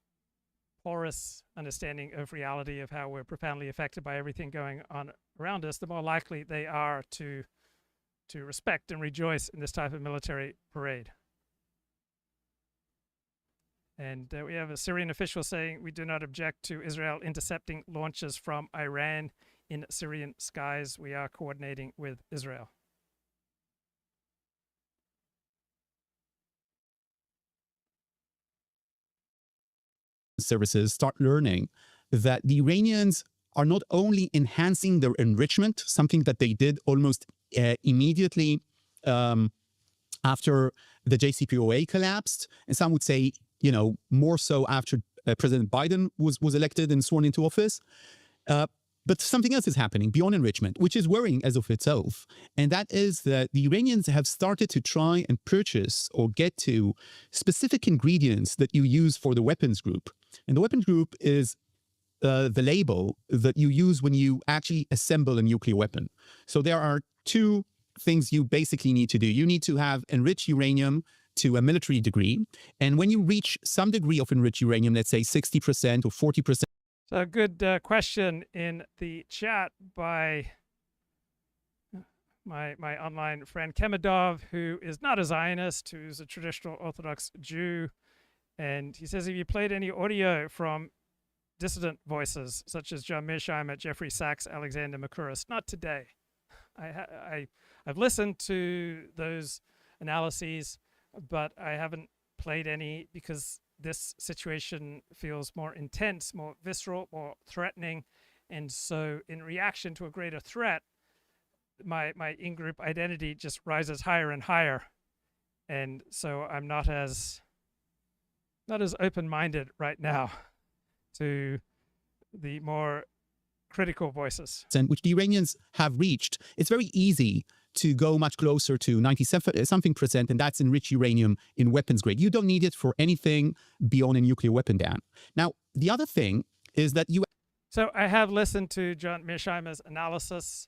[SPEAKER 1] porous understanding of reality, of how we're profoundly affected by everything going on around us, the more likely they are to respect and rejoice in this type of military parade. And we have a Syrian official saying, "We do not object to Israel intercepting launches from Iran in Syrian skies. We are coordinating with Israel."
[SPEAKER 12] Services start learning that the Iranians are not only enhancing their enrichment, something that they did almost immediately after the JCPOA collapsed, and some would say, you know, more so after President Biden was elected and sworn into office. But something else is happening beyond enrichment, which is worrying as of itself. And that is that the Iranians have started to try and purchase or get to specific ingredients that you use for the weapons group. And the weapons group is the label that you use when you actually assemble a nuclear weapon. So there are two things you basically need to do. You need to have enriched uranium to a military degree. And when you reach some degree of enriched uranium, let's say 60% or 40%.
[SPEAKER 1] So a good question in the chat by my online friend Nadav, who is not a Zionist, who's a traditional Orthodox Jew. And he says, have you played any audio from dissident voices, such as John Mearsheimer, Jeffrey Sachs, Alexander Makuras? Not today. I've listened to those analyses, but I haven't played any because this situation feels more intense, more visceral, more threatening. And so in reaction to a greater threat, my in-group identity just rises higher and higher. And so I'm not as open-minded right now to the more critical voices.
[SPEAKER 12] And which the Iranians have reached. It's very easy to go much closer to 97-something%, and that's enriched uranium in weapons grade. You don't need it for anything beyond a nuclear weapon, Dan. Now, the other thing is that you...
[SPEAKER 1] So I have listened to John Mearsheimer's analysis.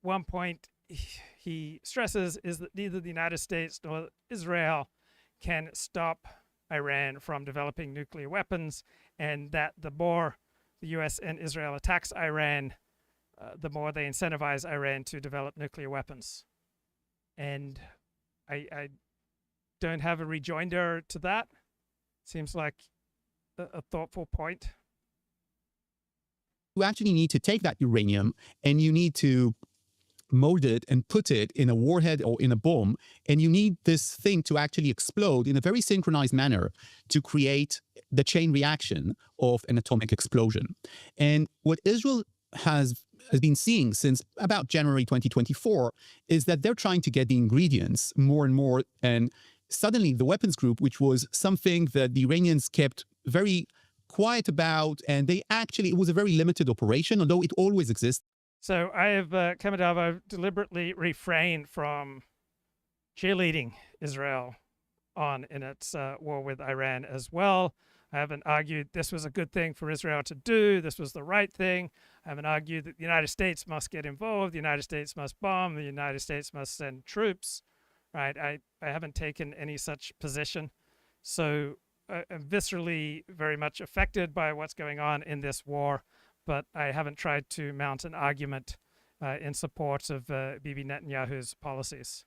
[SPEAKER 1] One point he stresses is that neither the United States nor Israel can stop Iran from developing nuclear weapons, and that the more the US and Israel attacks Iran, the more they incentivize Iran to develop nuclear weapons. And I don't have a rejoinder to that. Seems like a thoughtful point.
[SPEAKER 12] You actually need to take that uranium and you need to mold it and put it in a warhead or in a bomb, and you need this thing to actually explode in a very synchronized manner to create the chain reaction of an atomic explosion. And what Israel has been seeing since about January 2024 is that they're trying to get the ingredients more and more, and suddenly the weapons group, which was something that the Iranians kept very quiet about, and it was a very limited operation, although it always exists.
[SPEAKER 1] So I have, Nadav, I've deliberately refrained from cheerleading Israel on in its war with Iran as well. I haven't argued this was a good thing for Israel to do, this was the right thing. I haven't argued that the United States must get involved, the United States must bomb, the United States must send troops, right? I haven't taken any such position. So I'm viscerally very much affected by what's going on in this war, but I haven't tried to mount an argument in support of Bibi Netanyahu's policies.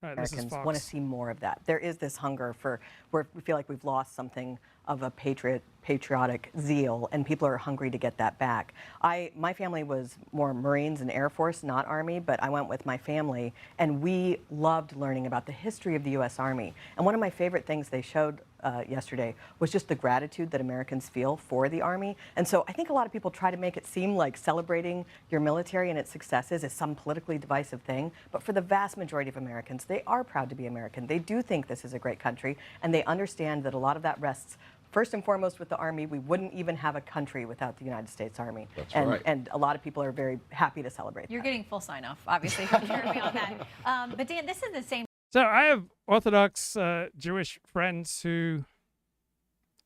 [SPEAKER 1] Right,
[SPEAKER 10] Americans want to see more of that. There is this hunger for where we feel like we've lost something of a patriotic zeal, and people are hungry to get that back. My family was more Marines and Air Force, not Army, but I went with my family, and we loved learning about the history of the U.S. Army. And one of my favorite things they showed yesterday was just the gratitude that Americans feel for the Army. And so I think a lot of people try to make it seem like celebrating your military and its successes is some politically divisive thing. But for the vast majority of Americans, they are proud to be American. They do think this is a great country, and they understand that a lot of that rests first and foremost with the Army. We wouldn't even have a country without the United States Army.
[SPEAKER 13] That's
[SPEAKER 10] and,
[SPEAKER 13] right.
[SPEAKER 10] And a lot of people are very happy to celebrate
[SPEAKER 6] You're
[SPEAKER 10] that.
[SPEAKER 6] getting full sign-off, obviously, from Jeremy on that. But Dan, this is the same.
[SPEAKER 1] So I have Orthodox Jewish friends who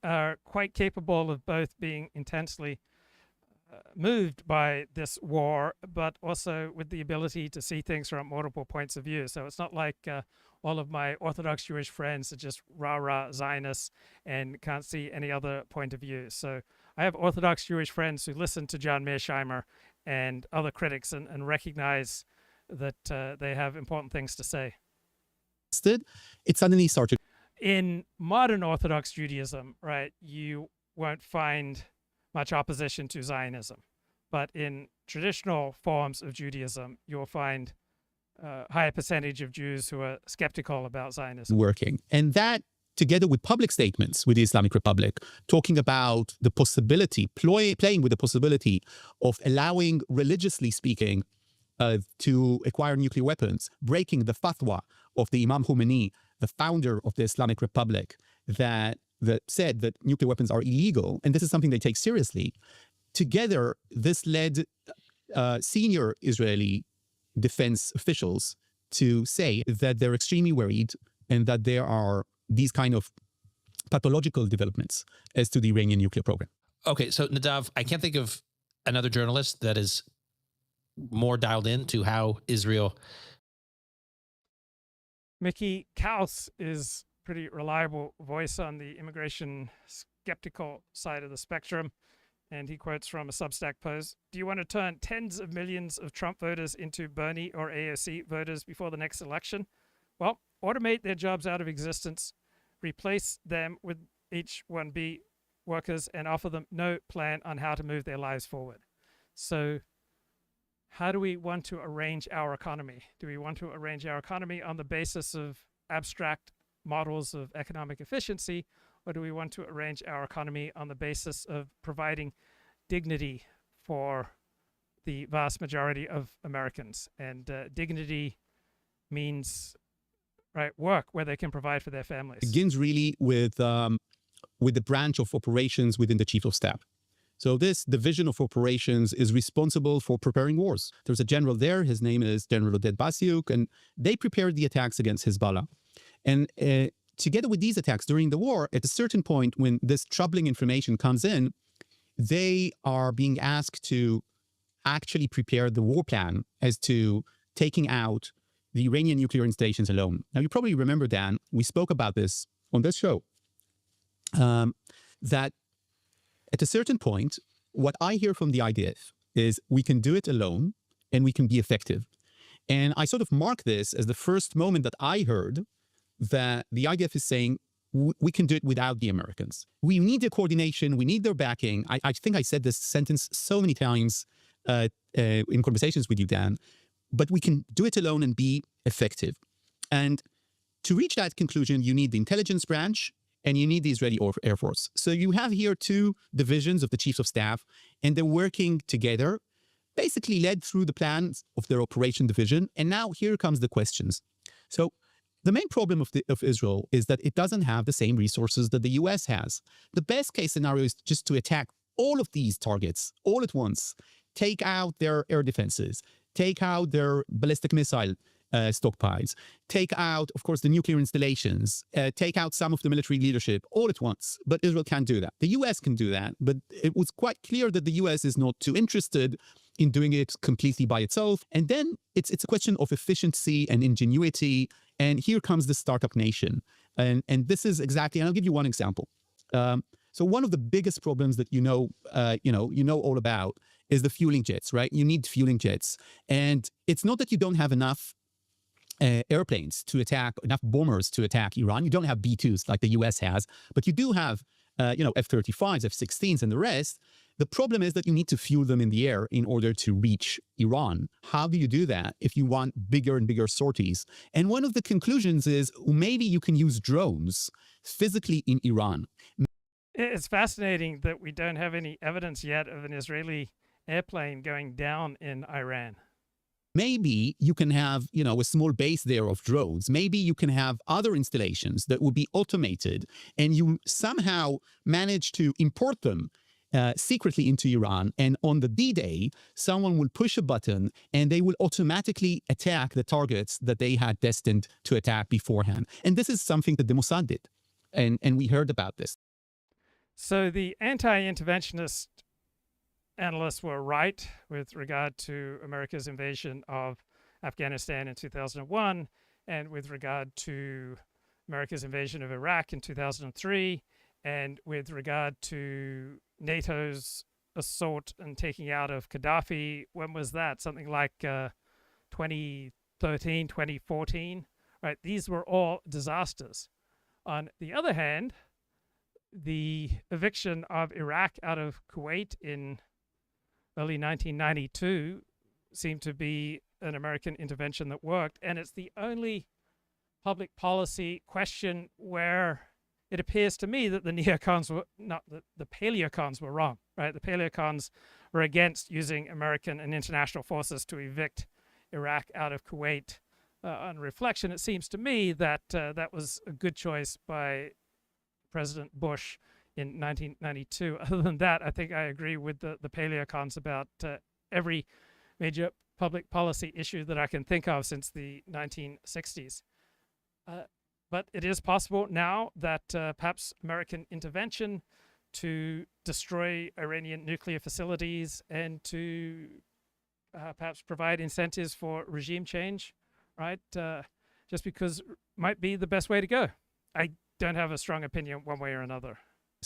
[SPEAKER 1] are quite capable of both being intensely moved by this war, but also with the ability to see things from multiple points of view. So it's not like all of my Orthodox Jewish friends are just rah-rah Zionists and can't see any other point of view. So I have Orthodox Jewish friends who listen to John Mearsheimer and other critics and recognize that they have important things to say.
[SPEAKER 12] It suddenly started.
[SPEAKER 1] In modern Orthodox Judaism, right, you won't find much opposition to Zionism. But in traditional forms of Judaism, you'll find a higher percentage of Jews who are skeptical about Zionism.
[SPEAKER 12] Working. And that, together with public statements with the Islamic Republic, talking about the possibility, playing with the possibility of allowing, religiously speaking, to acquire nuclear weapons, breaking the fatwa of the Imam Khomeini, the founder of the Islamic Republic, that said that nuclear weapons are illegal, and this is something they take seriously. Together, this led senior Israeli defense officials to say that they're extremely worried and that there are these kind of pathological developments as to the Iranian nuclear program.
[SPEAKER 3] Okay, so Nadav, I can't think of another journalist that is more dialed in to how Israel...
[SPEAKER 1] Mickey Kaus is pretty reliable voice on the immigration skeptical side of the spectrum. And he quotes from a Substack post: "Do you want to turn tens of millions of Trump voters into Bernie or AOC voters before the next election? Well, automate their jobs out of existence, replace them with H-1B workers, and offer them no plan on how to move their lives forward." So how do we want to arrange our economy? Do we want to arrange our economy on the basis of abstract models of economic efficiency, or do we want to arrange our economy on the basis of providing dignity for the vast majority of Americans? And dignity means, right, work where they can provide for their families.
[SPEAKER 12] It begins really with the branch of operations within the chief of staff. So this division of operations is responsible for preparing wars. There's a general there, his name is General Oded Basiuk, and they prepared the attacks against Hezbollah. And together with these attacks during the war, at a certain point when this troubling information comes in, they are being asked to actually prepare the war plan as to taking out the Iranian nuclear installations alone. Now, you probably remember, Dan, we spoke about this on this show, that at a certain point, what I hear from the IDF is we can do it alone and we can be effective. And I sort of mark this as the first moment that I heard that the IDF is saying, we can do it without the Americans. We need their coordination. We need their backing. I think I said this sentence so many times in conversations with you, Dan, but we can do it alone and be effective. And to reach that conclusion, you need the intelligence branch and you need the Israeli Air Force. So you have here two divisions of the chiefs of staff, and they're working together, basically led through the plans of their operation division. And now here comes the questions. So the main problem of Israel is that it doesn't have the same resources that the US has. The best case scenario is just to attack all of these targets all at once, take out their air defenses, take out their ballistic missile stockpiles, take out, of course, the nuclear installations, take out some of the military leadership all at once. But Israel can't do that. The US can do that, but it was quite clear that the US is not too interested in doing it completely by itself. And then it's a question of efficiency and ingenuity. And here comes the startup nation. And this is exactly, and I'll give you one example. So one of the biggest problems that you know all about is the fueling jets, right? You need fueling jets. And it's not that you don't have enough airplanes to attack, enough bombers to attack Iran. You don't have B-2s like the US has, but you do have, F-35s, F-16s, and the rest. The problem is that you need to fuel them in the air in order to reach Iran. How do you do that if you want bigger and bigger sorties? And one of the conclusions is maybe you can use drones physically in Iran.
[SPEAKER 1] It's fascinating that we don't have any evidence yet of an Israeli airplane going down in Iran.
[SPEAKER 12] Maybe you can have, a small base there of drones. Maybe you can have other installations that will be automated, and you somehow manage to import them secretly into Iran. And on the D-Day, someone will push a button and they will automatically attack the targets that they had destined to attack beforehand. And this is something that the Mossad did. And we heard about this.
[SPEAKER 1] So the anti-interventionist analysts were right with regard to America's invasion of Afghanistan in 2001 and with regard to America's invasion of Iraq in 2003 and with regard to NATO's assault and taking out of Gaddafi. When was that? Something like 2013, 2014, right? These were all disasters. On the other hand, the eviction of Iraq out of Kuwait in early 1992 seemed to be an American intervention that worked, and it's the only public policy question where it appears to me that the neocons were not, the paleocons were wrong, right? The paleocons were against using American and international forces to evict Iraq out of Kuwait. On reflection, it seems to me that that was a good choice by President Bush in 1992. Other than that, I think I agree with the paleocons about every major public policy issue that I can think of since the 1960s. But it is possible now that perhaps American intervention to destroy Iranian nuclear facilities and to perhaps provide incentives for regime change, right? Just because might be the best way to go. I don't have a strong opinion one way or another.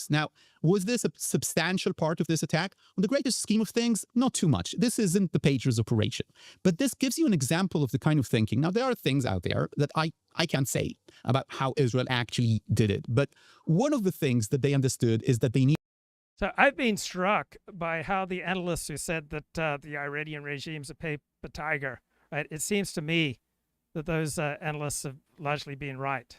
[SPEAKER 12] Now, was this a substantial part of this attack? On the greatest scheme of things, not too much. This isn't the Patriots operation. But this gives you an example of the kind of thinking. Now, there are things out there that I can't say about how Israel actually did it. But one of the things that they understood is that they need.
[SPEAKER 1] So I've been struck by how the analysts who said that the Iranian regime's a paper tiger, right? It seems to me that those analysts have largely been right.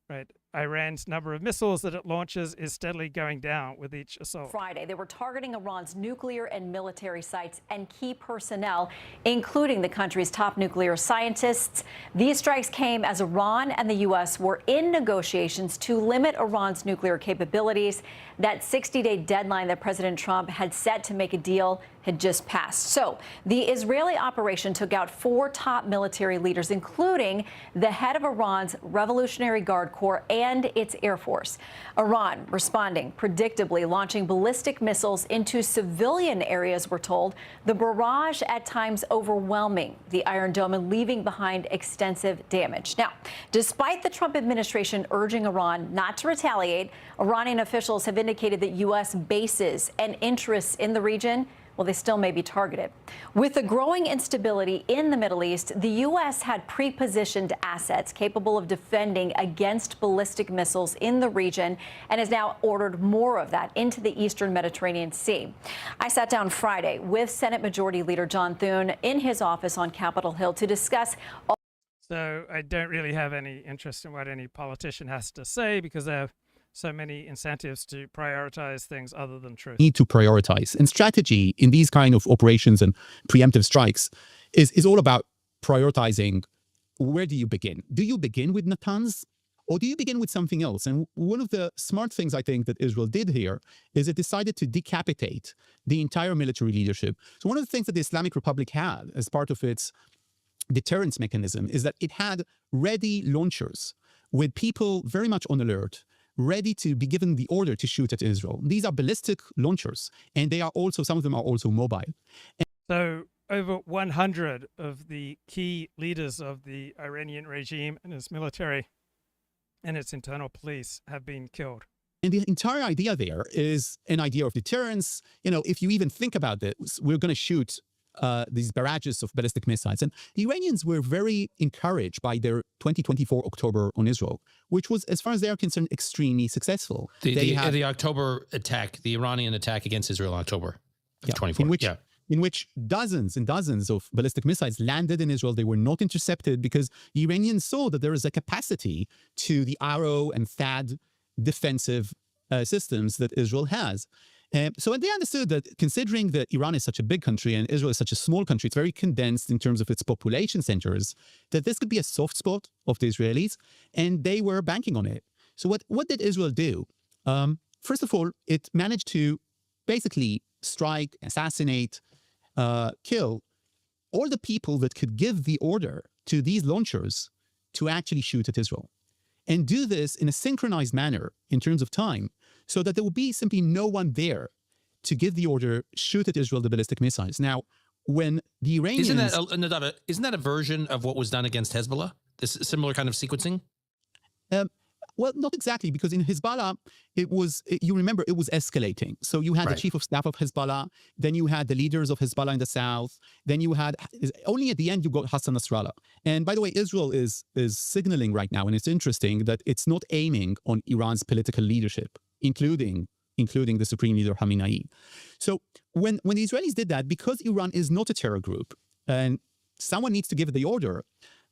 [SPEAKER 1] Right. Iran's number of missiles that it launches is steadily going down with each assault.
[SPEAKER 6] Friday, they were targeting Iran's nuclear and military sites and key personnel, including the country's top nuclear scientists. These strikes came as Iran and the U.S. were in negotiations to limit Iran's nuclear capabilities. That 60-day deadline that President Trump had set to make a deal had just passed. So the Israeli operation took out 4 top military leaders, including the head of Iran's Revolutionary Guard Corps and its Air Force. Iran responding, predictably launching ballistic missiles into civilian areas, we're told. The barrage at times overwhelming the Iron Dome and leaving behind extensive damage. Now, despite the Trump administration urging Iran not to retaliate, Iranian officials have indicated that U.S. bases and interests in the region, well, they still may be targeted. With the growing instability in the Middle East, the U.S. had pre-positioned assets capable of defending against ballistic missiles in the region and has now ordered more of that into the eastern Mediterranean Sea. I sat down Friday with Senate Majority Leader John Thune in his office on Capitol Hill to discuss.
[SPEAKER 1] So I don't really have any interest in what any politician has to say because they have so many incentives to prioritize things other than truth.
[SPEAKER 12] Need to prioritize. And strategy in these kind of operations and preemptive strikes is all about prioritizing. Where do you begin? Do you begin with Natanz or do you begin with something else? And one of the smart things I think that Israel did here is it decided to decapitate the entire military leadership. So one of the things that the Islamic Republic had as part of its deterrence mechanism is that it had ready launchers with people very much on alert, ready to be given the order to shoot at Israel. These are ballistic launchers, and they are also, some of them are also mobile.
[SPEAKER 1] So over 100 of the key leaders of the Iranian regime and its military and its internal police have been killed.
[SPEAKER 12] And the entire idea there is an idea of deterrence. You know, if you even think about this, we're going to shoot these barrages of ballistic missiles. And the Iranians were very encouraged by their 2024 October on Israel, which was, as far as they are concerned, extremely successful.
[SPEAKER 3] The October attack, the Iranian attack against Israel in October of 24.
[SPEAKER 12] In which dozens and dozens of ballistic missiles landed in Israel. They were not intercepted because the Iranians saw that there is a capacity to the Arrow and THAAD defensive systems that Israel has. So they understood that considering that Iran is such a big country and Israel is such a small country, it's very condensed in terms of its population centers, that this could be a soft spot of the Israelis, and they were banking on it. So what did Israel do? First of all, it managed to basically strike, assassinate, kill all the people that could give the order to these launchers to actually shoot at Israel. And do this in a synchronized manner in terms of time, so that there will be simply no one there to give the order, shoot at Israel the ballistic missiles. Now, when the Iranians...
[SPEAKER 3] Isn't that a version of what was done against Hezbollah? This similar kind of sequencing?
[SPEAKER 12] Well, not exactly, because in Hezbollah, you remember, it was escalating. So you had the chief of staff of Hezbollah, then you had the leaders of Hezbollah in the south, then you had, only at the end, you got Hassan Nasrallah. And by the way, Israel is signaling right now, and it's interesting that it's not aiming on Iran's political leadership, including the Supreme Leader Khamenei. So when the Israelis did that, because Iran is not a terror group, and someone needs to give the order,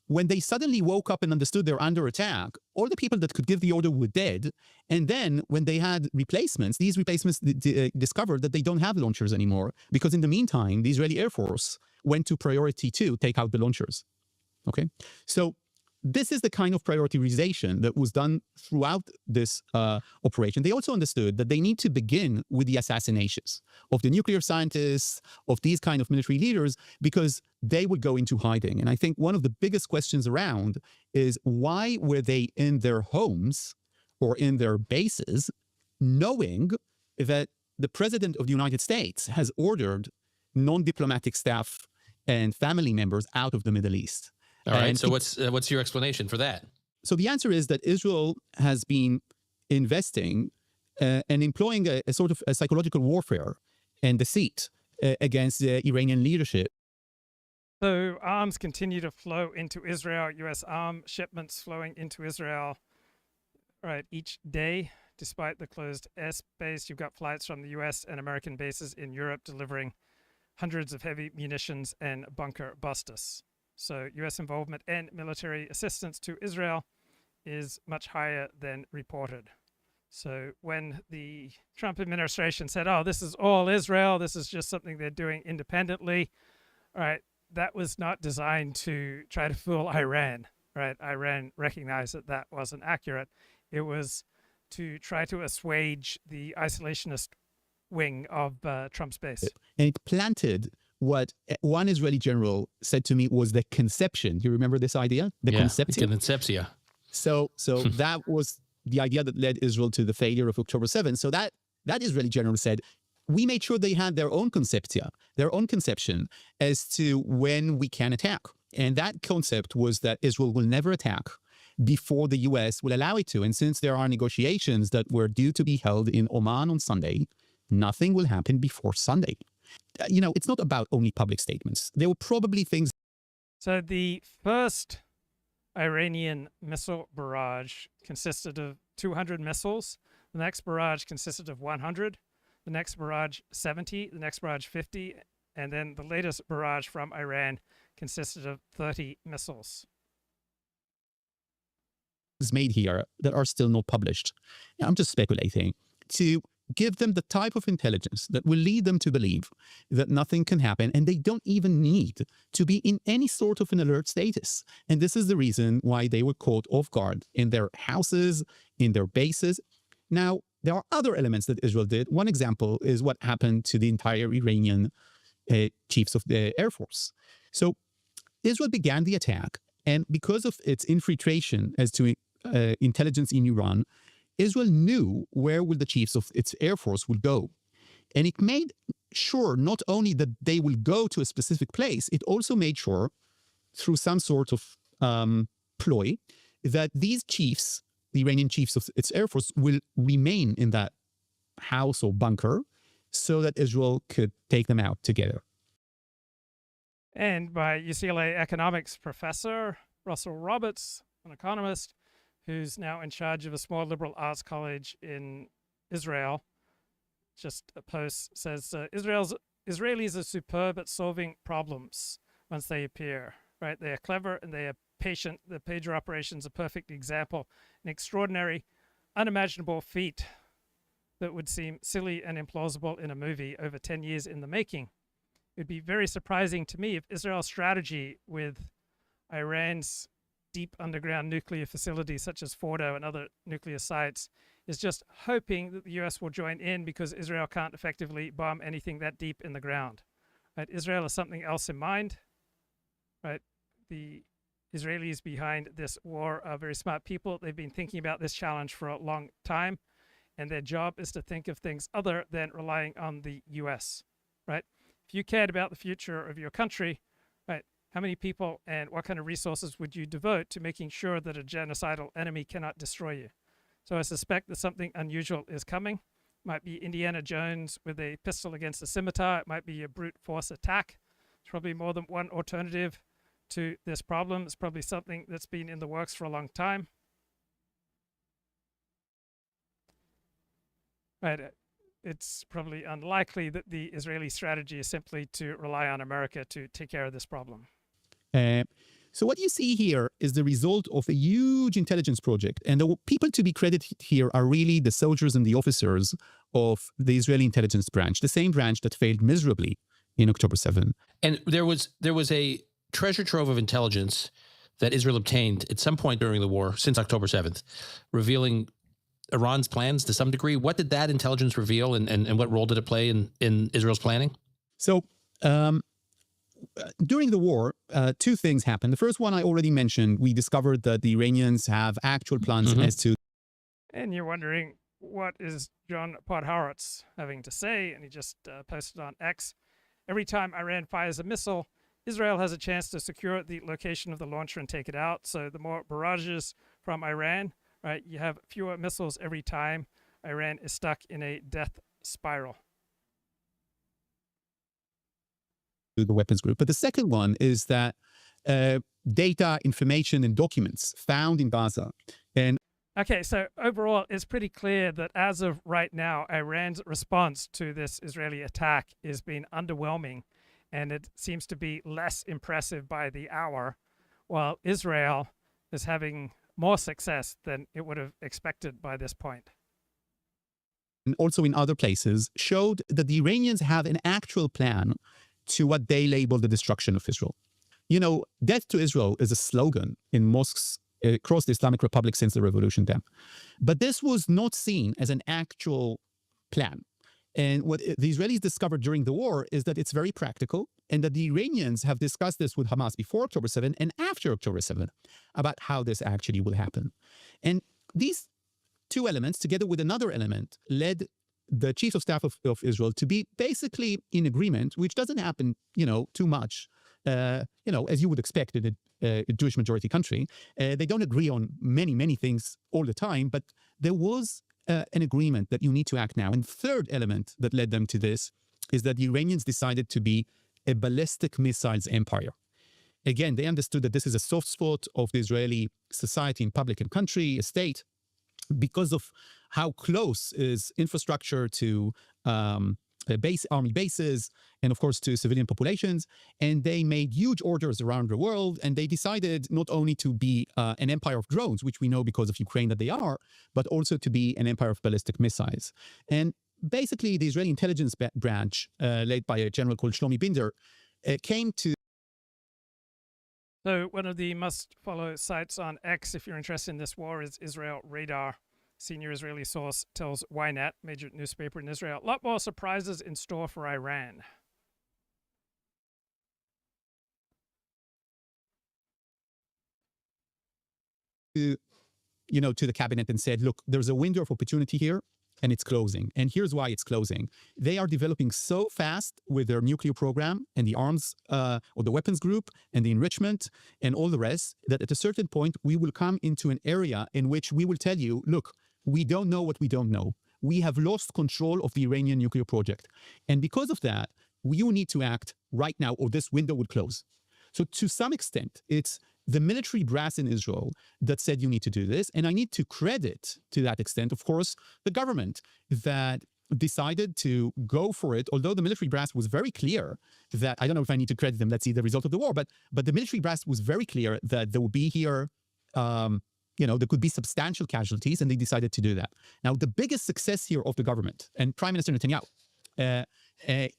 [SPEAKER 12] when they suddenly woke up and understood they're under attack, all the people that could give the order were dead. And then when they had replacements, these replacements discovered that they don't have launchers anymore, because in the meantime, the Israeli Air Force went to priority 2, take out the launchers. Okay? So this is the kind of prioritization that was done throughout this operation. They also understood that they need to begin with the assassinations of the nuclear scientists, of these kind of military leaders, because they would go into hiding. And I think one of the biggest questions around is, why were they in their homes or in their bases, knowing that the President of the United States has ordered non-diplomatic staff and family members out of the Middle East?
[SPEAKER 3] All right. So what's your explanation for that?
[SPEAKER 12] So the answer is that Israel has been investing and employing a sort of a psychological warfare and deceit against the Iranian leadership.
[SPEAKER 1] So arms continue to flow into Israel. U.S. arm shipments flowing into Israel, right, each day. Despite the closed airspace, you've got flights from the U.S. and American bases in Europe delivering hundreds of heavy munitions and bunker busters. So U.S. involvement and military assistance to Israel is much higher than reported. So when the Trump administration said, oh, this is all Israel, this is just something they're doing independently, all right, that was not designed to try to fool Iran, right? Iran recognized that that wasn't accurate. It was to try to assuage the isolationist wing of Trump's base.
[SPEAKER 12] And it planted what one Israeli general said to me was the conception. You remember this idea? The
[SPEAKER 3] conceptia.
[SPEAKER 12] So that was the idea that led Israel to the failure of October 7th. So that Israeli general said, we made sure they had their own conceptia, their own conception as to when we can attack. And that concept was that Israel will never attack before the U.S. will allow it to. And since there are negotiations that were due to be held in Oman on Sunday, nothing will happen before Sunday. You know, it's not about only public statements. There were probably things.
[SPEAKER 1] So the first Iranian missile barrage consisted of 200 missiles. The next barrage consisted of 100. The next barrage, 70. The next barrage, 50. And then the latest barrage from Iran consisted of 30 missiles.
[SPEAKER 12] Made here that are still not published. I'm just speculating, to give them the type of intelligence that will lead them to believe that nothing can happen, and they don't even need to be in any sort of an alert status. And this is the reason why they were caught off guard in their houses, in their bases. Now, there are other elements that Israel did. One example is what happened to the entire Iranian chiefs of the Air Force. So Israel began the attack, and because of its infiltration as to intelligence in Iran, Israel knew where will the chiefs of its Air Force would go. And it made sure not only that they will go to a specific place, it also made sure, through some sort of ploy, that these chiefs, the Iranian chiefs of its Air Force, will remain in that house or bunker so that Israel could take them out together.
[SPEAKER 1] And by UCLA economics professor Russell Roberts, an economist who's now in charge of a small liberal arts college in Israel, just a post says, Israelis are superb at solving problems once they appear, right? They are clever and they are patient. The pager operation is a perfect example, an extraordinary, unimaginable feat that would seem silly and implausible in a movie over 10 years in the making. It'd be very surprising to me if Israel's strategy with Iran's deep underground nuclear facilities such as Fordo and other nuclear sites is just hoping that the US will join in because Israel can't effectively bomb anything that deep in the ground. Right? Israel has something else in mind. Right? The Israelis behind this war are very smart people. They've been thinking about this challenge for a long time, and their job is to think of things other than relying on the US. Right? If you cared about the future of your country, right, how many people and what kind of resources would you devote to making sure that a genocidal enemy cannot destroy you? So I suspect that something unusual is coming. It might be Indiana Jones with a pistol against a scimitar. It might be a brute force attack. There's probably more than one alternative to this problem. It's probably something that's been in the works for a long time. Right. It's probably unlikely that the Israeli strategy is simply to rely on America to take care of this problem.
[SPEAKER 12] So what you see here is the result of a huge intelligence project. And the people to be credited here are really the soldiers and the officers of the Israeli intelligence branch, the same branch that failed miserably in October 7.
[SPEAKER 3] And there was a treasure trove of intelligence that Israel obtained at some point during the war since October 7th, revealing Iran's plans to some degree. What did that intelligence reveal, and what role did it play in Israel's planning?
[SPEAKER 12] So during the war, two things happened. The first one I already mentioned. We discovered that the Iranians have actual plans as to...
[SPEAKER 1] And you're wondering, what is John Podhoretz having to say? And he just posted on X. Every time Iran fires a missile, Israel has a chance to secure the location of the launcher and take it out. So the more barrages from Iran, right, you have fewer missiles every time. Iran is stuck in a death spiral.
[SPEAKER 12] The weapons group. But the second one is that data, information, and documents found in Gaza. And
[SPEAKER 1] okay, so overall, it's pretty clear that as of right now, Iran's response to this Israeli attack is being underwhelming, and it seems to be less impressive by the hour, while Israel is having more success than it would have expected by this point.
[SPEAKER 12] And also in other places, showed that the Iranians have an actual plan to what they label the destruction of Israel. You know, death to Israel is a slogan in mosques across the Islamic Republic since the revolution then. But this was not seen as an actual plan. And what the Israelis discovered during the war is that it's very practical, and that the Iranians have discussed this with Hamas before October 7 and after October 7 about how this actually will happen. And these two elements, together with another element, led the chief of staff of Israel to be basically in agreement, which doesn't happen, too much, as you would expect in a Jewish majority country. They don't agree on many things all the time, but there was an agreement that you need to act now. And the third element that led them to this is that the Iranians decided to be a ballistic missiles empire. Again, they understood that this is a soft spot of the Israeli society and public and country, a state, because of how close is infrastructure to army bases, and of course to civilian populations. And they made huge orders around the world, and they decided not only to be an empire of drones, which we know because of Ukraine that they are, but also to be an empire of ballistic missiles. And basically the Israeli intelligence branch, led by a general called Shlomi Binder, came to...
[SPEAKER 1] So one of the must-follow sites on X, if you're interested in this war, is Israel Radar. Senior Israeli source tells Ynet, major newspaper in Israel, a lot more surprises in store for Iran.
[SPEAKER 12] To the cabinet and said, look, there's a window of opportunity here, and it's closing. And here's why it's closing. They are developing so fast with their nuclear program and the arms or the weapons group and the enrichment and all the rest, that at a certain point, we will come into an area in which we will tell you, look, we don't know what we don't know. We have lost control of the Iranian nuclear project. And because of that, you need to act right now or this window will close. So to some extent, it's the military brass in Israel that said you need to do this. And I need to credit, to that extent, of course, the government that decided to go for it, although the military brass was very clear that, I don't know if I need to credit them, let's see the result of the war, but the military brass was very clear that there will be here there could be substantial casualties, and they decided to do that. Now, the biggest success here of the government and Prime Minister Netanyahu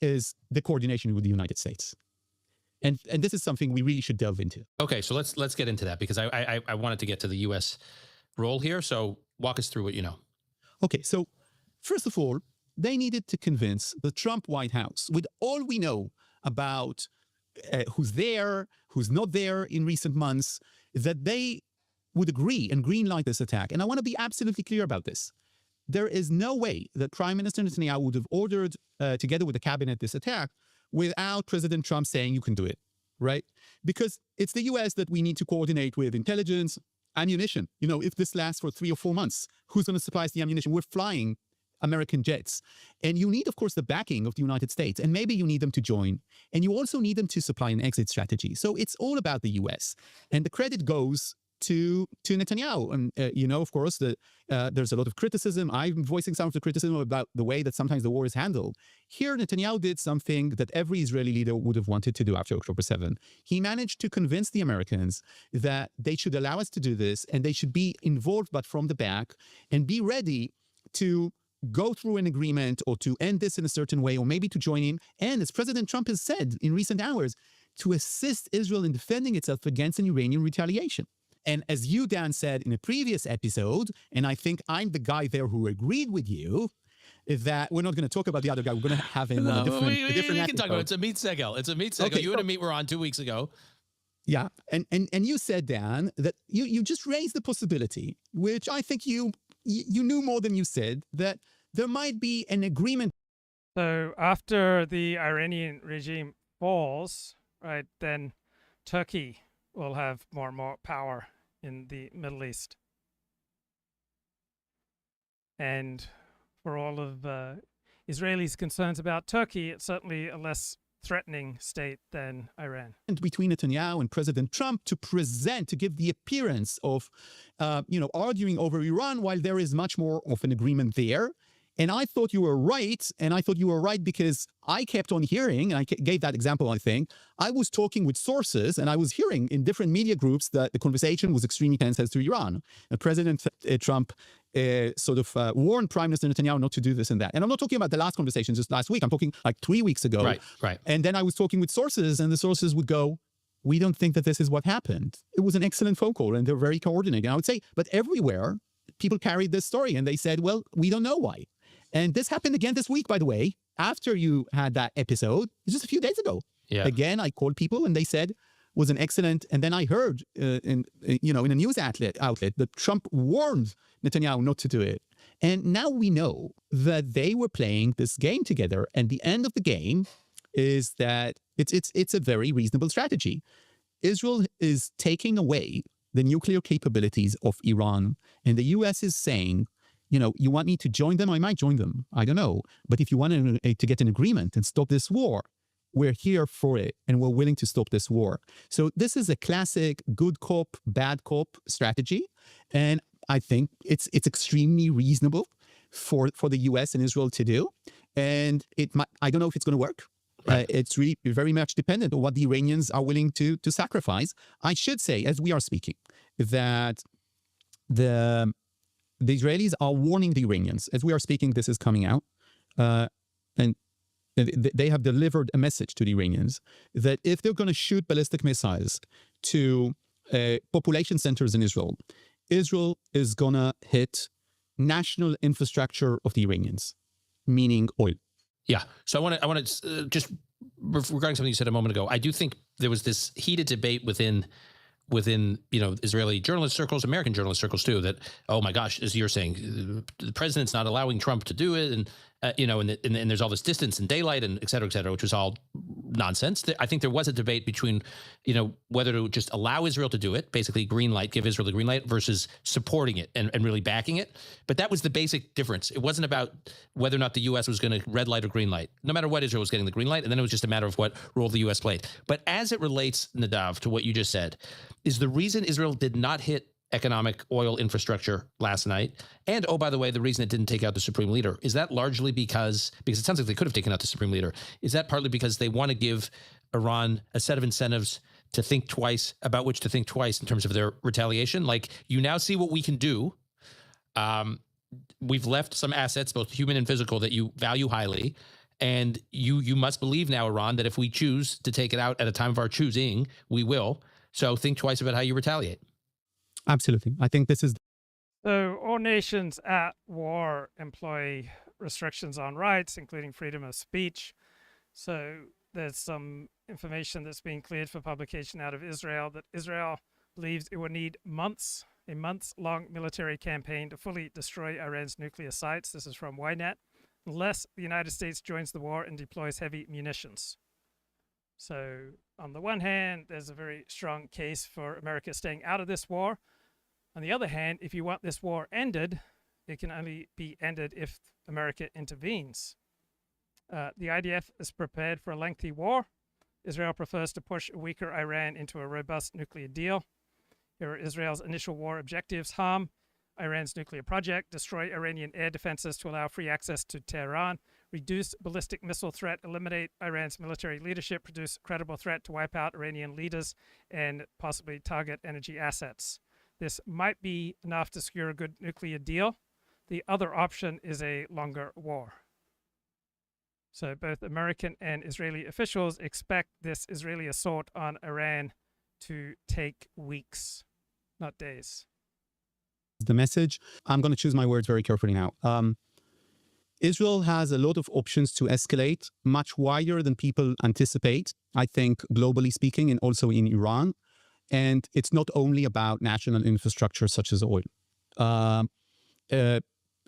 [SPEAKER 12] is the coordination with the United States. And this is something we really should delve into.
[SPEAKER 3] Okay, so let's get into that, because I wanted to get to the U.S. role here. So walk us through what you know.
[SPEAKER 12] Okay, so first of all, they needed to convince the Trump White House, with all we know about who's there, who's not there in recent months, that they would agree and greenlight this attack. And I want to be absolutely clear about this. There is no way that Prime Minister Netanyahu would have ordered, together with the cabinet, this attack without President Trump saying you can do it, right? Because it's the US that we need to coordinate with intelligence, ammunition. If this lasts for 3 or 4 months, who's going to supply us the ammunition? We're flying American jets. And you need, of course, the backing of the United States. And maybe you need them to join. And you also need them to supply an exit strategy. So it's all about the US. And the credit goes to Netanyahu. And, of course, there's a lot of criticism. I'm voicing some of the criticism about the way that sometimes the war is handled. Here, Netanyahu did something that every Israeli leader would have wanted to do after October 7. He managed to convince the Americans that they should allow us to do this, and they should be involved, but from the back, and be ready to go through an agreement or to end this in a certain way, or maybe to join in. And as President Trump has said in recent hours, to assist Israel in defending itself against an Iranian retaliation. And as you, Dan, said in a previous episode, and I think I'm the guy there who agreed with you, is that we're not going to talk about the other guy. We're going to have him on a different
[SPEAKER 3] We can talk about it. It's a meat segel. It's a meat segel. Okay, you and a meat were on 2 weeks ago.
[SPEAKER 12] Yeah. And you said, Dan, that you just raised the possibility, which I think you knew more than you said, that there might be an agreement.
[SPEAKER 1] So after the Iranian regime falls, right, then Turkey will have more and more power in the Middle East. And for all of Israelis' concerns about Turkey, it's certainly a less threatening state than Iran.
[SPEAKER 12] And between Netanyahu and President Trump to give the appearance of, arguing over Iran, while there is much more of an agreement there. And I thought you were right. And I thought you were right because I kept on hearing, and I gave that example, I think. I was talking with sources, and I was hearing in different media groups that the conversation was extremely tense as to Iran. And President Trump warned Prime Minister Netanyahu not to do this and that. And I'm not talking about the last conversation just last week. I'm talking like 3 weeks ago.
[SPEAKER 3] Right.
[SPEAKER 12] And then I was talking with sources, and the sources would go, we don't think that this is what happened. It was an excellent phone call, and they're very coordinated. And I would say, but everywhere, people carried this story, and they said, well, we don't know why. And this happened again this week, by the way, after you had that episode, just a few days ago.
[SPEAKER 3] Yeah.
[SPEAKER 12] Again, I called people and they said was an excellent. And then I heard in a news outlet that Trump warned Netanyahu not to do it. And now we know that they were playing this game together. And the end of the game is that it's a very reasonable strategy. Israel is taking away the nuclear capabilities of Iran, and the U.S. is saying, you want me to join them? I might join them. I don't know. But if you want to get an agreement and stop this war, we're here for it, and we're willing to stop this war. So this is a classic good cop, bad cop strategy. And I think it's extremely reasonable for the U.S. and Israel to do. And I don't know if it's going to work. Right. It's really very much dependent on what the Iranians are willing to sacrifice. I should say, as we are speaking, that the Israelis are warning the Iranians. As we are speaking, this is coming out. And they have delivered a message to the Iranians that if they're going to shoot ballistic missiles to population centers in Israel, Israel is going to hit national infrastructure of the Iranians, meaning oil.
[SPEAKER 3] Yeah. So I want to just regarding something you said a moment ago, I do think there was this heated debate within Israeli journalist circles, American journalist circles too, that, oh my gosh, as you're saying, the president's not allowing Trump to do it. And, and there's all this distance and daylight and et cetera, which was all nonsense. I think there was a debate between, whether to just allow Israel to do it, basically green light, give Israel the green light versus supporting it and really backing it. But that was the basic difference. It wasn't about whether or not the U.S. was going to red light or green light. No matter what, Israel was getting the green light. And then it was just a matter of what role the U.S. played. But as it relates, Nadav, to what you just said, is the reason Israel did not hit economic oil infrastructure last night, and by the way, the reason it didn't take out the supreme leader, is that largely because it sounds like they could have taken out the supreme leader, is that partly because they want to give Iran a set of incentives to think twice about which to think twice in terms of their retaliation. Like, you now see what we can do. We've left some assets, both human and physical, that you value highly. And you must believe now, Iran, that if we choose to take it out at a time of our choosing, we will. So think twice about how you retaliate.
[SPEAKER 12] Absolutely. I think this is...
[SPEAKER 1] So all nations at war employ restrictions on rights, including freedom of speech. So there's some information that's being cleared for publication out of Israel that Israel believes it will need a months-long military campaign to fully destroy Iran's nuclear sites. This is from Ynet, unless the United States joins the war and deploys heavy munitions. So on the one hand, there's a very strong case for America staying out of this war. On the other hand, if you want this war ended, it can only be ended if America intervenes. The IDF is prepared for a lengthy war. Israel prefers to push a weaker Iran into a robust nuclear deal. Here are Israel's initial war objectives: harm Iran's nuclear project, destroy Iranian air defenses to allow free access to Tehran, reduce ballistic missile threat, eliminate Iran's military leadership, produce a credible threat to wipe out Iranian leaders, and possibly target energy assets. This might be enough to secure a good nuclear deal. The other option is a longer war. So both American and Israeli officials expect this Israeli assault on Iran to take weeks, not days.
[SPEAKER 12] The message, I'm going to choose my words very carefully now. Israel has a lot of options to escalate, much wider than people anticipate, I think, globally speaking, and also in Iran. And it's not only about national infrastructure such as oil.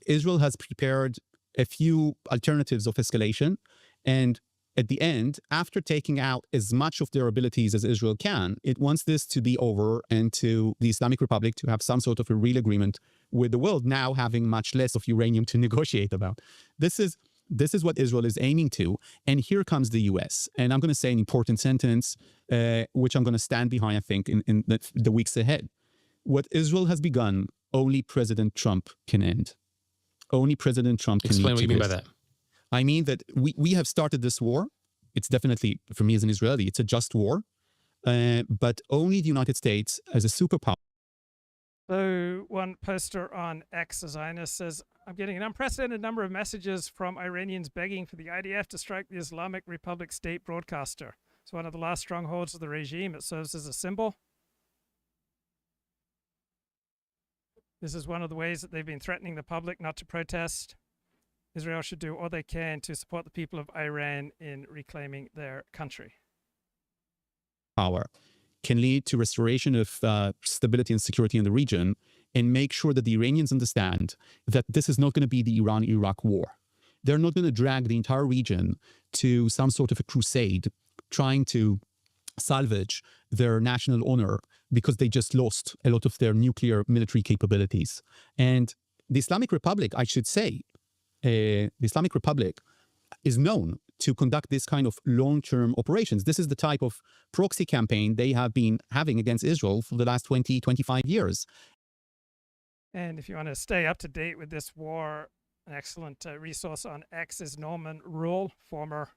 [SPEAKER 12] Israel has prepared a few alternatives of escalation. And at the end, after taking out as much of their abilities as Israel can, it wants this to be over and to the Islamic Republic to have some sort of a real agreement with the world, now having much less of uranium to negotiate about. This is what Israel is aiming to. And here comes the US. And I'm going to say an important sentence, which I'm going to stand behind, I think, in the weeks ahead. What Israel has begun, only President Trump can end. Only President Trump can
[SPEAKER 3] Explain what you mean by that.
[SPEAKER 12] I mean that we have started this war. It's definitely, for me as an Israeli, it's a just war. But only the United States as a superpower.
[SPEAKER 1] So one poster on X, a Zionist, says, I'm getting an unprecedented number of messages from Iranians begging for the IDF to strike the Islamic Republic state broadcaster. It's one of the last strongholds of the regime. It serves as a symbol. This is one of the ways that they've been threatening the public not to protest. Israel should do all they can to support the people of Iran in reclaiming their country.
[SPEAKER 12] Power can lead to restoration of stability and security in the region, and make sure that the Iranians understand that this is not going to be the Iran-Iraq war. They're not going to drag the entire region to some sort of a crusade trying to salvage their national honor because they just lost a lot of their nuclear military capabilities. And the Islamic Republic, I should say, the Islamic Republic is known to conduct this kind of long-term operations. This is the type of proxy campaign they have been having against Israel for the last 20, 25 years.
[SPEAKER 1] And if you want to stay up to date with this war, an excellent resource on X is Norman Rule, former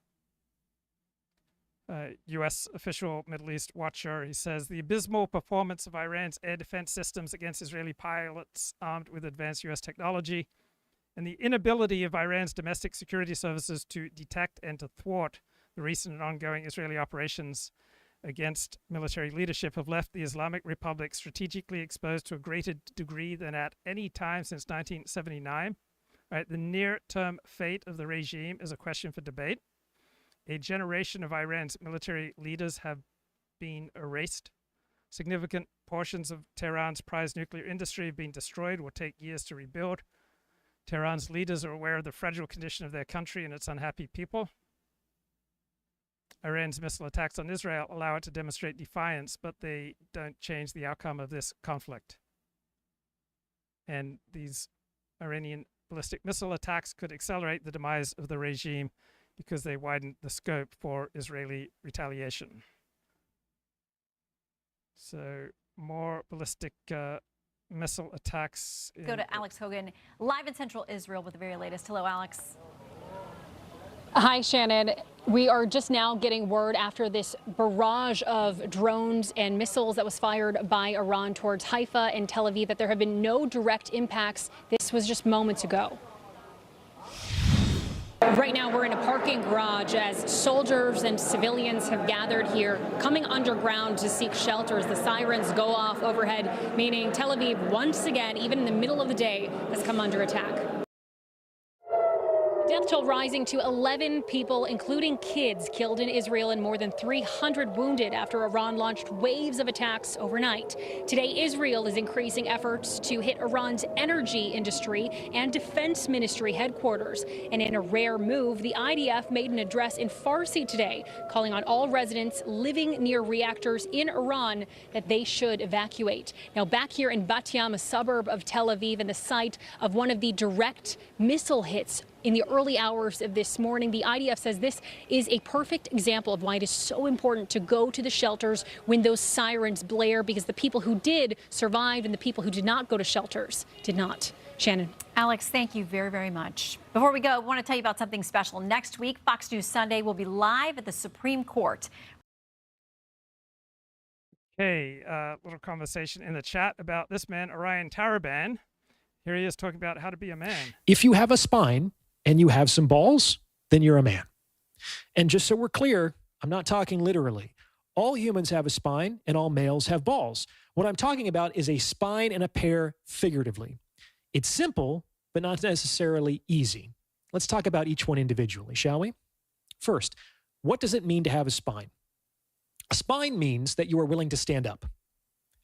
[SPEAKER 1] U.S. official Middle East watcher. He says, the abysmal performance of Iran's air defense systems against Israeli pilots armed with advanced U.S. technology, and the inability of Iran's domestic security services to detect and to thwart the recent and ongoing Israeli operations against military leadership have left the Islamic Republic strategically exposed to a greater degree than at any time since 1979. Right? The near-term fate of the regime is a question for debate. A generation of Iran's military leaders have been erased. Significant portions of Tehran's prized nuclear industry have been destroyed, will take years to rebuild. Tehran's leaders are aware of the fragile condition of their country and its unhappy people. Iran's missile attacks on Israel allow it to demonstrate defiance, but they don't change the outcome of this conflict. And these Iranian ballistic missile attacks could accelerate the demise of the regime because they widen the scope for Israeli retaliation. So more ballistic missile attacks.
[SPEAKER 6] Go to Alex Hogan, live in central Israel with the very latest. Hello, Alex.
[SPEAKER 13] Hi, Shannon. We are just now getting word after this barrage of drones and missiles that was fired by Iran towards Haifa and Tel Aviv that there have been no direct impacts. This was just moments ago. Right now, we're in a parking garage as soldiers and civilians have gathered here, coming underground to seek shelter as the sirens go off overhead, meaning Tel Aviv, once again, even in the middle of the day, has come under attack. Death toll rising to 11 people, including kids, killed in Israel and more than 300 wounded after Iran launched waves of attacks overnight. Today, Israel is increasing efforts to hit Iran's energy industry and defense ministry headquarters. And in a rare move, the IDF made an address in Farsi today, calling on all residents living near reactors in Iran that they should evacuate. Now, back here in Bat Yam, a suburb of Tel Aviv and the site of one of the direct missile hits in the early hours of this morning, the IDF says this is a perfect example of why it is so important to go to the shelters when those sirens blare, because the people who did survived and the people who did not go to shelters did not. Shannon.
[SPEAKER 6] Alex, thank you very, very much. Before we go, I want to tell you about something special. Next week, Fox News Sunday will be live at the Supreme Court.
[SPEAKER 1] Okay, little conversation in the chat about this man, Orion Taraban. Here he is talking about how to be a man.
[SPEAKER 14] If you have a spine and you have some balls, then you're a man. And just so we're clear, I'm not talking literally. All humans have a spine and all males have balls. What I'm talking about is a spine and a pair figuratively. It's simple, but not necessarily easy. Let's talk about each one individually, shall we? First, what does it mean to have a spine? A spine means that you are willing to stand up.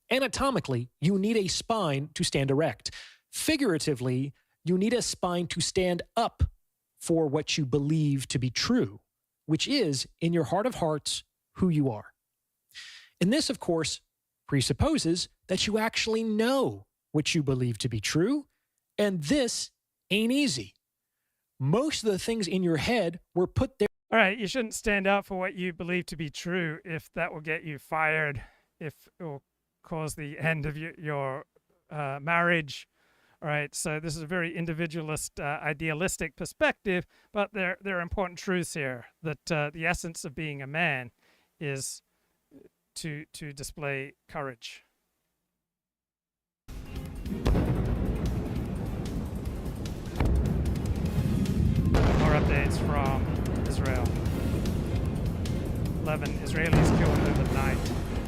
[SPEAKER 14] Anatomically, you need a spine to stand erect. Figuratively, you need a spine to stand up for what you believe to be true, which is, in your heart of hearts, who you are. And this, of course, presupposes that you actually know what you believe to be true, and this ain't easy. Most of the things in your head were put there.
[SPEAKER 1] All right, you shouldn't stand up for what you believe to be true if that will get you fired, if it will cause the end of your marriage. All right, so this is a very individualist, idealistic perspective, but there are important truths here, that the essence of being a man is to display courage. More updates from Israel. 11 Israelis killed overnight.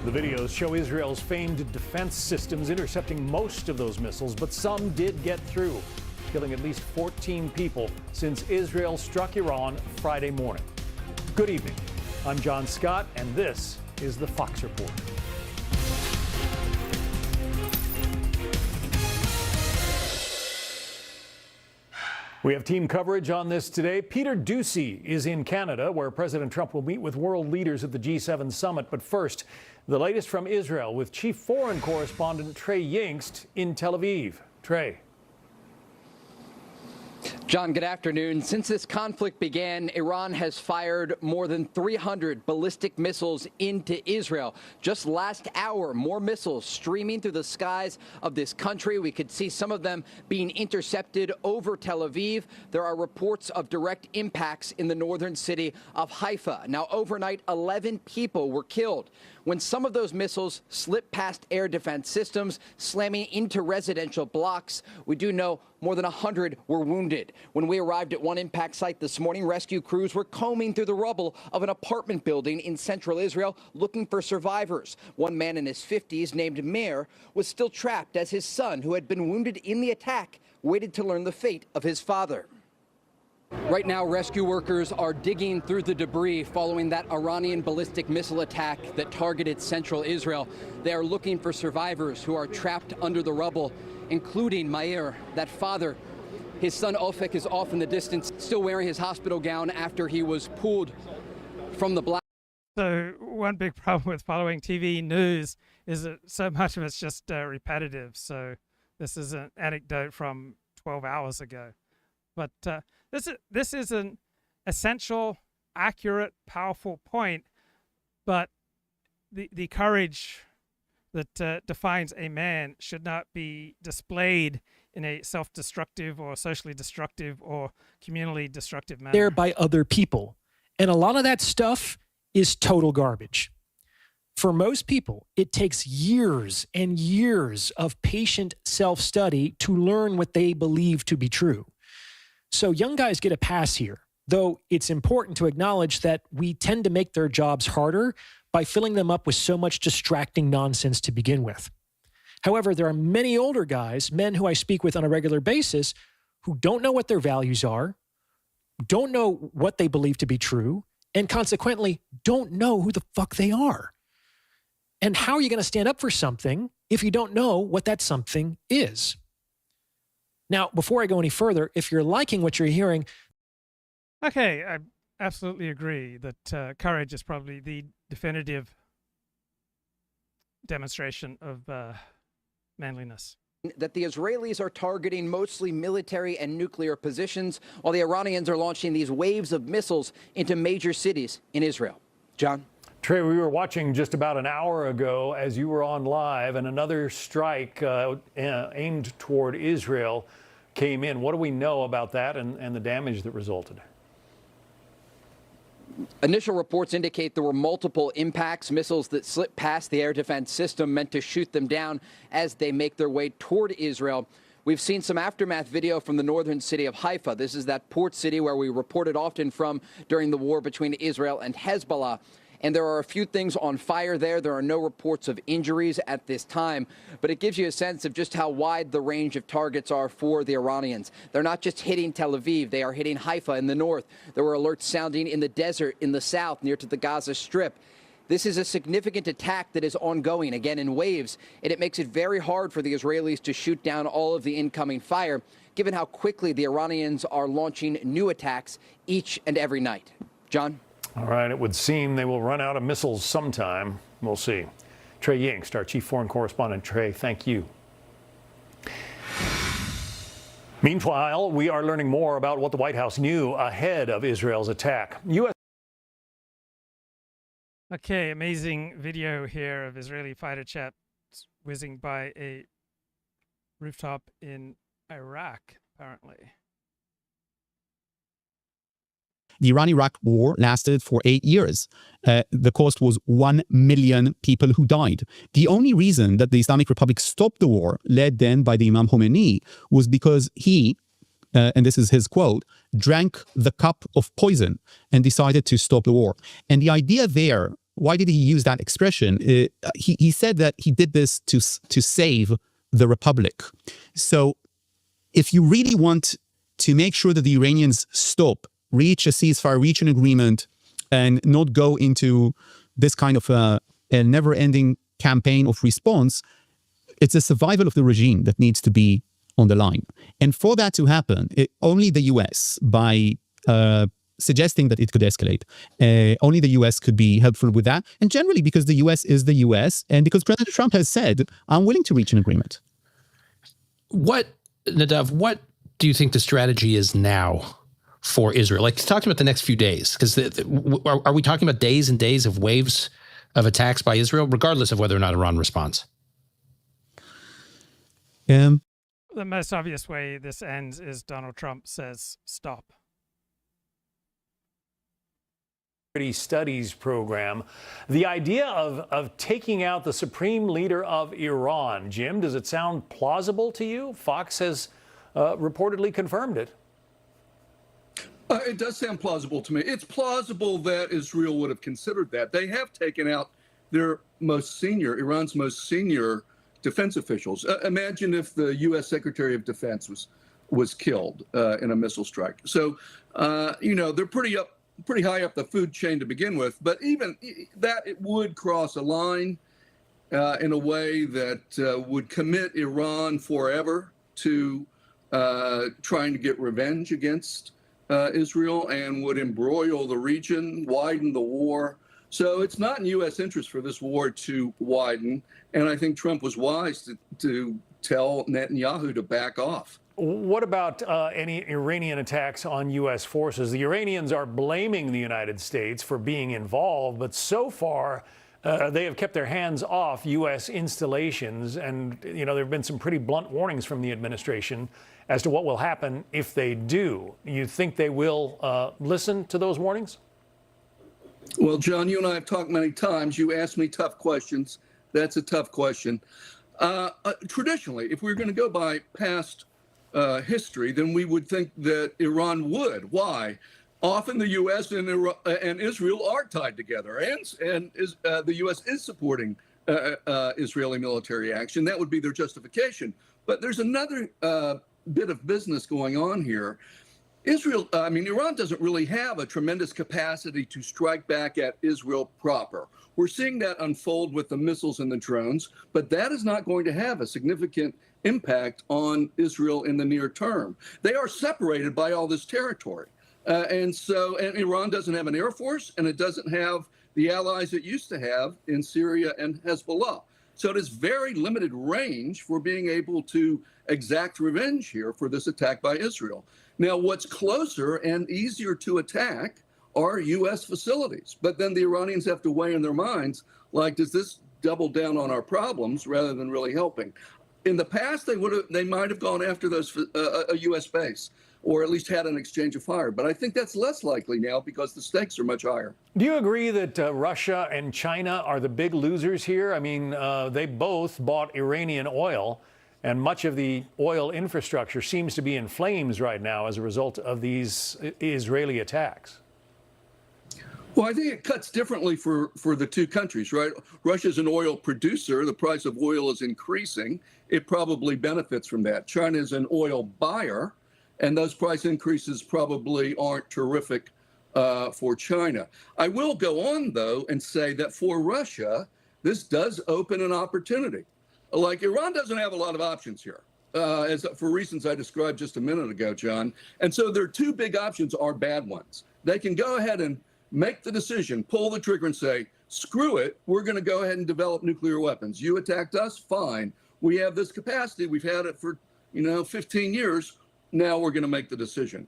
[SPEAKER 15] The videos show Israel's famed defense systems intercepting most of those missiles, but some did get through, killing at least 14 people since Israel struck Iran Friday morning. Good evening. I'm John Scott, and this is the Fox Report. We have team coverage on this today. Peter Doocy is in Canada, where President Trump will meet with world leaders at the G7 summit. But first, the latest from Israel with Chief Foreign Correspondent Trey Yingst in Tel Aviv. Trey.
[SPEAKER 9] John, good afternoon. Since this conflict began, Iran has fired more than 300 ballistic missiles into Israel. Just last hour, more missiles streaming through the skies of this country. We could see some of them being intercepted over Tel Aviv. There are reports of direct impacts in the northern city of Haifa. Now, overnight, 11 people were killed when some of those missiles slipped past air defense systems, slamming into residential blocks. We do know more than 100 were wounded. When we arrived at one impact site this morning, rescue crews were combing through the rubble of an apartment building in central Israel looking for survivors. One man in his 50s, named Meir, was still trapped as his son, who had been wounded in the attack, waited to learn the fate of his father. Right now, rescue workers are digging through the debris following that Iranian ballistic missile attack that targeted central Israel. They are looking for survivors who are trapped under the rubble, including Meir, that father. His son Ofek is off in the distance, still wearing his hospital gown after he was pulled from the blast.
[SPEAKER 1] So one big problem with following TV news is that so much of it's just repetitive. So this is an anecdote from 12 hours ago. But this is an essential, accurate, powerful point. But the courage that defines a man should not be displayed in a self-destructive or socially destructive or communally destructive manner.
[SPEAKER 14] There by other people. And a lot of that stuff is total garbage. For most people, it takes years and years of patient self-study to learn what they believe to be true. So young guys get a pass here, though it's important to acknowledge that we tend to make their jobs harder by filling them up with so much distracting nonsense to begin with. However, there are many older guys, men who I speak with on a regular basis, who don't know what their values are, don't know what they believe to be true, and consequently don't know who the fuck they are. And how are you going to stand up for something if you don't know what that something is? Now, before I go any further, if you're liking what you're hearing...
[SPEAKER 1] Okay, I absolutely agree that courage is probably the definitive demonstration of manliness.
[SPEAKER 9] That the Israelis are targeting mostly military and nuclear positions, while the Iranians are launching these waves of missiles into major cities in Israel. John?
[SPEAKER 15] Trey, we were watching just about an hour ago as you were on live, and another strike aimed toward Israel came in. What do we know about that and the damage that resulted?
[SPEAKER 9] Initial reports indicate there were multiple impacts, missiles that slipped past the air defense system meant to shoot them down as they make their way toward Israel. We've seen some aftermath video from the northern city of Haifa. This is that port city where we reported often from during the war between Israel and Hezbollah. And there are a few things on fire there. There are no reports of injuries at this time, but it gives you a sense of just how wide the range of targets are for the Iranians. They're not just hitting Tel Aviv. They are hitting Haifa in the north. There were alerts sounding in the desert in the south near to the Gaza Strip. This is a significant attack that is ongoing, again, in waves, and it makes it very hard for the Israelis to shoot down all of the incoming fire, given how quickly the Iranians are launching new attacks each and every night. John?
[SPEAKER 15] All right, it would seem they will run out of missiles sometime. We'll see. Trey Yingst, our chief foreign correspondent. Trey, thank you. Meanwhile, we are learning more about what the White House knew ahead of Israel's attack.
[SPEAKER 1] Okay, amazing video here of Israeli fighter jets whizzing by a rooftop in Iraq, apparently.
[SPEAKER 12] The Iran-Iraq war lasted for 8 years. The cost was 1 million people who died. The only reason that the Islamic Republic stopped the war, led then by the Imam Khomeini, was because he, and this is his quote, drank the cup of poison and decided to stop the war. And the idea there, why did he use that expression? He said that he did this to save the Republic. So if you really want to make sure that the Iranians stop, reach a ceasefire, reach an agreement, and not go into this kind of a never-ending campaign of response, it's the survival of the regime that needs to be on the line. And for that to happen, only the U.S., by suggesting that it could escalate, only the U.S. could be helpful with that. And generally because the U.S. is the U.S. and because President Trump has said, I'm willing to reach an agreement.
[SPEAKER 3] Nadav, what do you think the strategy is now for Israel? Like, talk about the next few days, because are we talking about days and days of waves of attacks by Israel, regardless of whether or not Iran responds?
[SPEAKER 1] The most obvious way this ends is Donald Trump says, stop.
[SPEAKER 15] Studies program. The idea of taking out the supreme leader of Iran. Jim, does it sound plausible to you? Fox has reportedly confirmed it.
[SPEAKER 4] It does sound plausible to me. It's plausible that Israel would have considered that. They have taken out their Iran's most senior defense officials. Imagine if the U.S. Secretary of Defense was killed in a missile strike. So, they're pretty high up the food chain to begin with. But even that, it would cross a line in a way that would commit Iran forever to trying to get revenge against Israel and would embroil the region, widen the war. So it's not in U.S. interest for this war to widen. And I think Trump was wise to tell Netanyahu to back off.
[SPEAKER 15] What about any Iranian attacks on U.S. forces? The Iranians are blaming the United States for being involved, but so far
[SPEAKER 14] They have kept their hands off U.S. installations, and there have been some pretty blunt warnings from the administration as to what will happen if they do. You think they will listen to those warnings?
[SPEAKER 4] Well, John, you and I have talked many times. You ask me tough questions. That's a tough question. Traditionally, if we were going to go by past history, then we would think that Iran would. Why? Often the U.S. and Israel are tied together, and the U.S. is supporting Israeli military action. That would be their justification. But there's another bit of business going on here. Iran doesn't really have a tremendous capacity to strike back at Israel proper. We're seeing that unfold with the missiles and the drones, but that is not going to have a significant impact on Israel in the near term. They are separated by all this territory. And Iran doesn't have an air force, and it doesn't have the allies it used to have in Syria and Hezbollah. So it is very limited range for being able to exact revenge here for this attack by Israel. Now, what's closer and easier to attack are U.S. facilities. But then the Iranians have to weigh in their minds, like, does this double down on our problems rather than really helping? In the past, they might have gone after those a U.S. base, or at least had an exchange of fire. But I think that's less likely now because the stakes are much higher.
[SPEAKER 14] Do you agree that Russia and China are the big losers here? I mean, they both bought Iranian oil, and much of the oil infrastructure seems to be in flames right now as a result of these Israeli attacks.
[SPEAKER 4] Well, I think it cuts differently for the two countries, right? Russia's an oil producer. The price of oil is increasing. It probably benefits from that. China is an oil buyer, and those price increases probably aren't terrific for China. I will go on, though, and say that for Russia, this does open an opportunity. Like, Iran doesn't have a lot of options here, for reasons I described just a minute ago, John. And so their two big options are bad ones. They can go ahead and make the decision, pull the trigger and say, screw it, we're going to go ahead and develop nuclear weapons. You attacked us, fine. We have this capacity. We've had it for, 15 years. Now we're going to make the decision.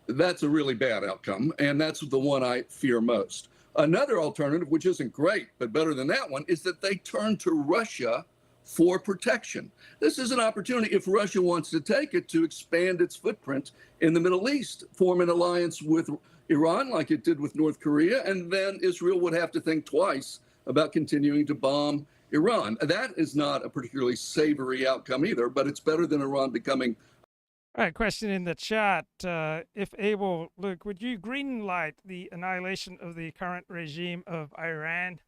[SPEAKER 4] That's a really bad outcome, and that's the one I fear most. Another alternative, which isn't great, but better than that one, is that they turn to Russia for protection. This is an opportunity, if Russia wants to take it, to expand its footprint in the Middle East, form an alliance with Iran like it did with North Korea, and then Israel would have to think twice about continuing to bomb Iran. That is not a particularly savory outcome either, but it's better than Iran becoming.
[SPEAKER 1] All right, question in the chat. If able, Luke, would you green light the annihilation of the current regime of Iran?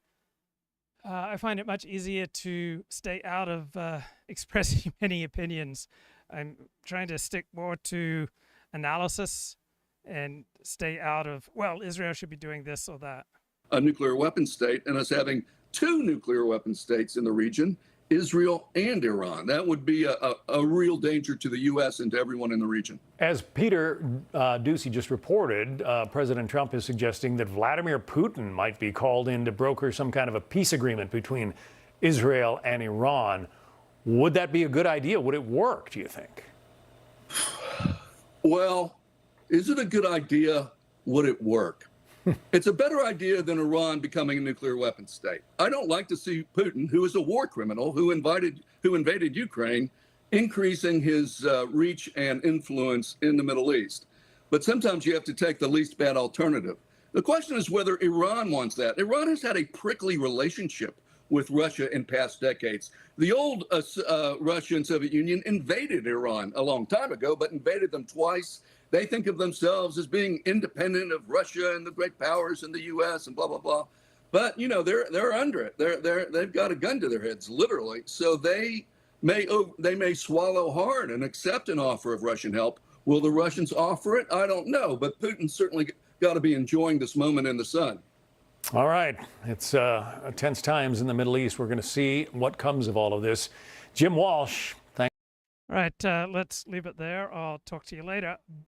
[SPEAKER 1] I find it much easier to stay out of expressing many opinions. I'm trying to stick more to analysis and stay out of, well, Israel should be doing this or that.
[SPEAKER 4] A nuclear weapon state, and us having two nuclear weapon states in the region, Israel and Iran. That would be a real danger to the U.S. and to everyone in the region.
[SPEAKER 14] As Peter Doocy just reported, President Trump is suggesting that Vladimir Putin might be called in to broker some kind of a peace agreement between Israel and Iran. Would that be a good idea? Would it work, do you think?
[SPEAKER 4] Well, is it a good idea? Would it work? It's a better idea than Iran becoming a nuclear weapons state. I don't like to see Putin, who is a war criminal, who invaded Ukraine, increasing his reach and influence in the Middle East. But sometimes you have to take the least bad alternative. The question is whether Iran wants that. Iran has had a prickly relationship with Russia in past decades. The old Russia and Soviet Union invaded Iran a long time ago, but invaded them twice. They think of themselves as being independent of Russia and the great powers in the U.S. and blah, blah, blah. But, they're under it. They've got a gun to their heads, literally. So they may swallow hard and accept an offer of Russian help. Will the Russians offer it? I don't know. But Putin's certainly got to be enjoying this moment in the sun.
[SPEAKER 14] All right. It's tense times in the Middle East. We're going to see what comes of all of this. Jim Walsh, thanks.
[SPEAKER 1] All right, let's leave it there. I'll talk to you later.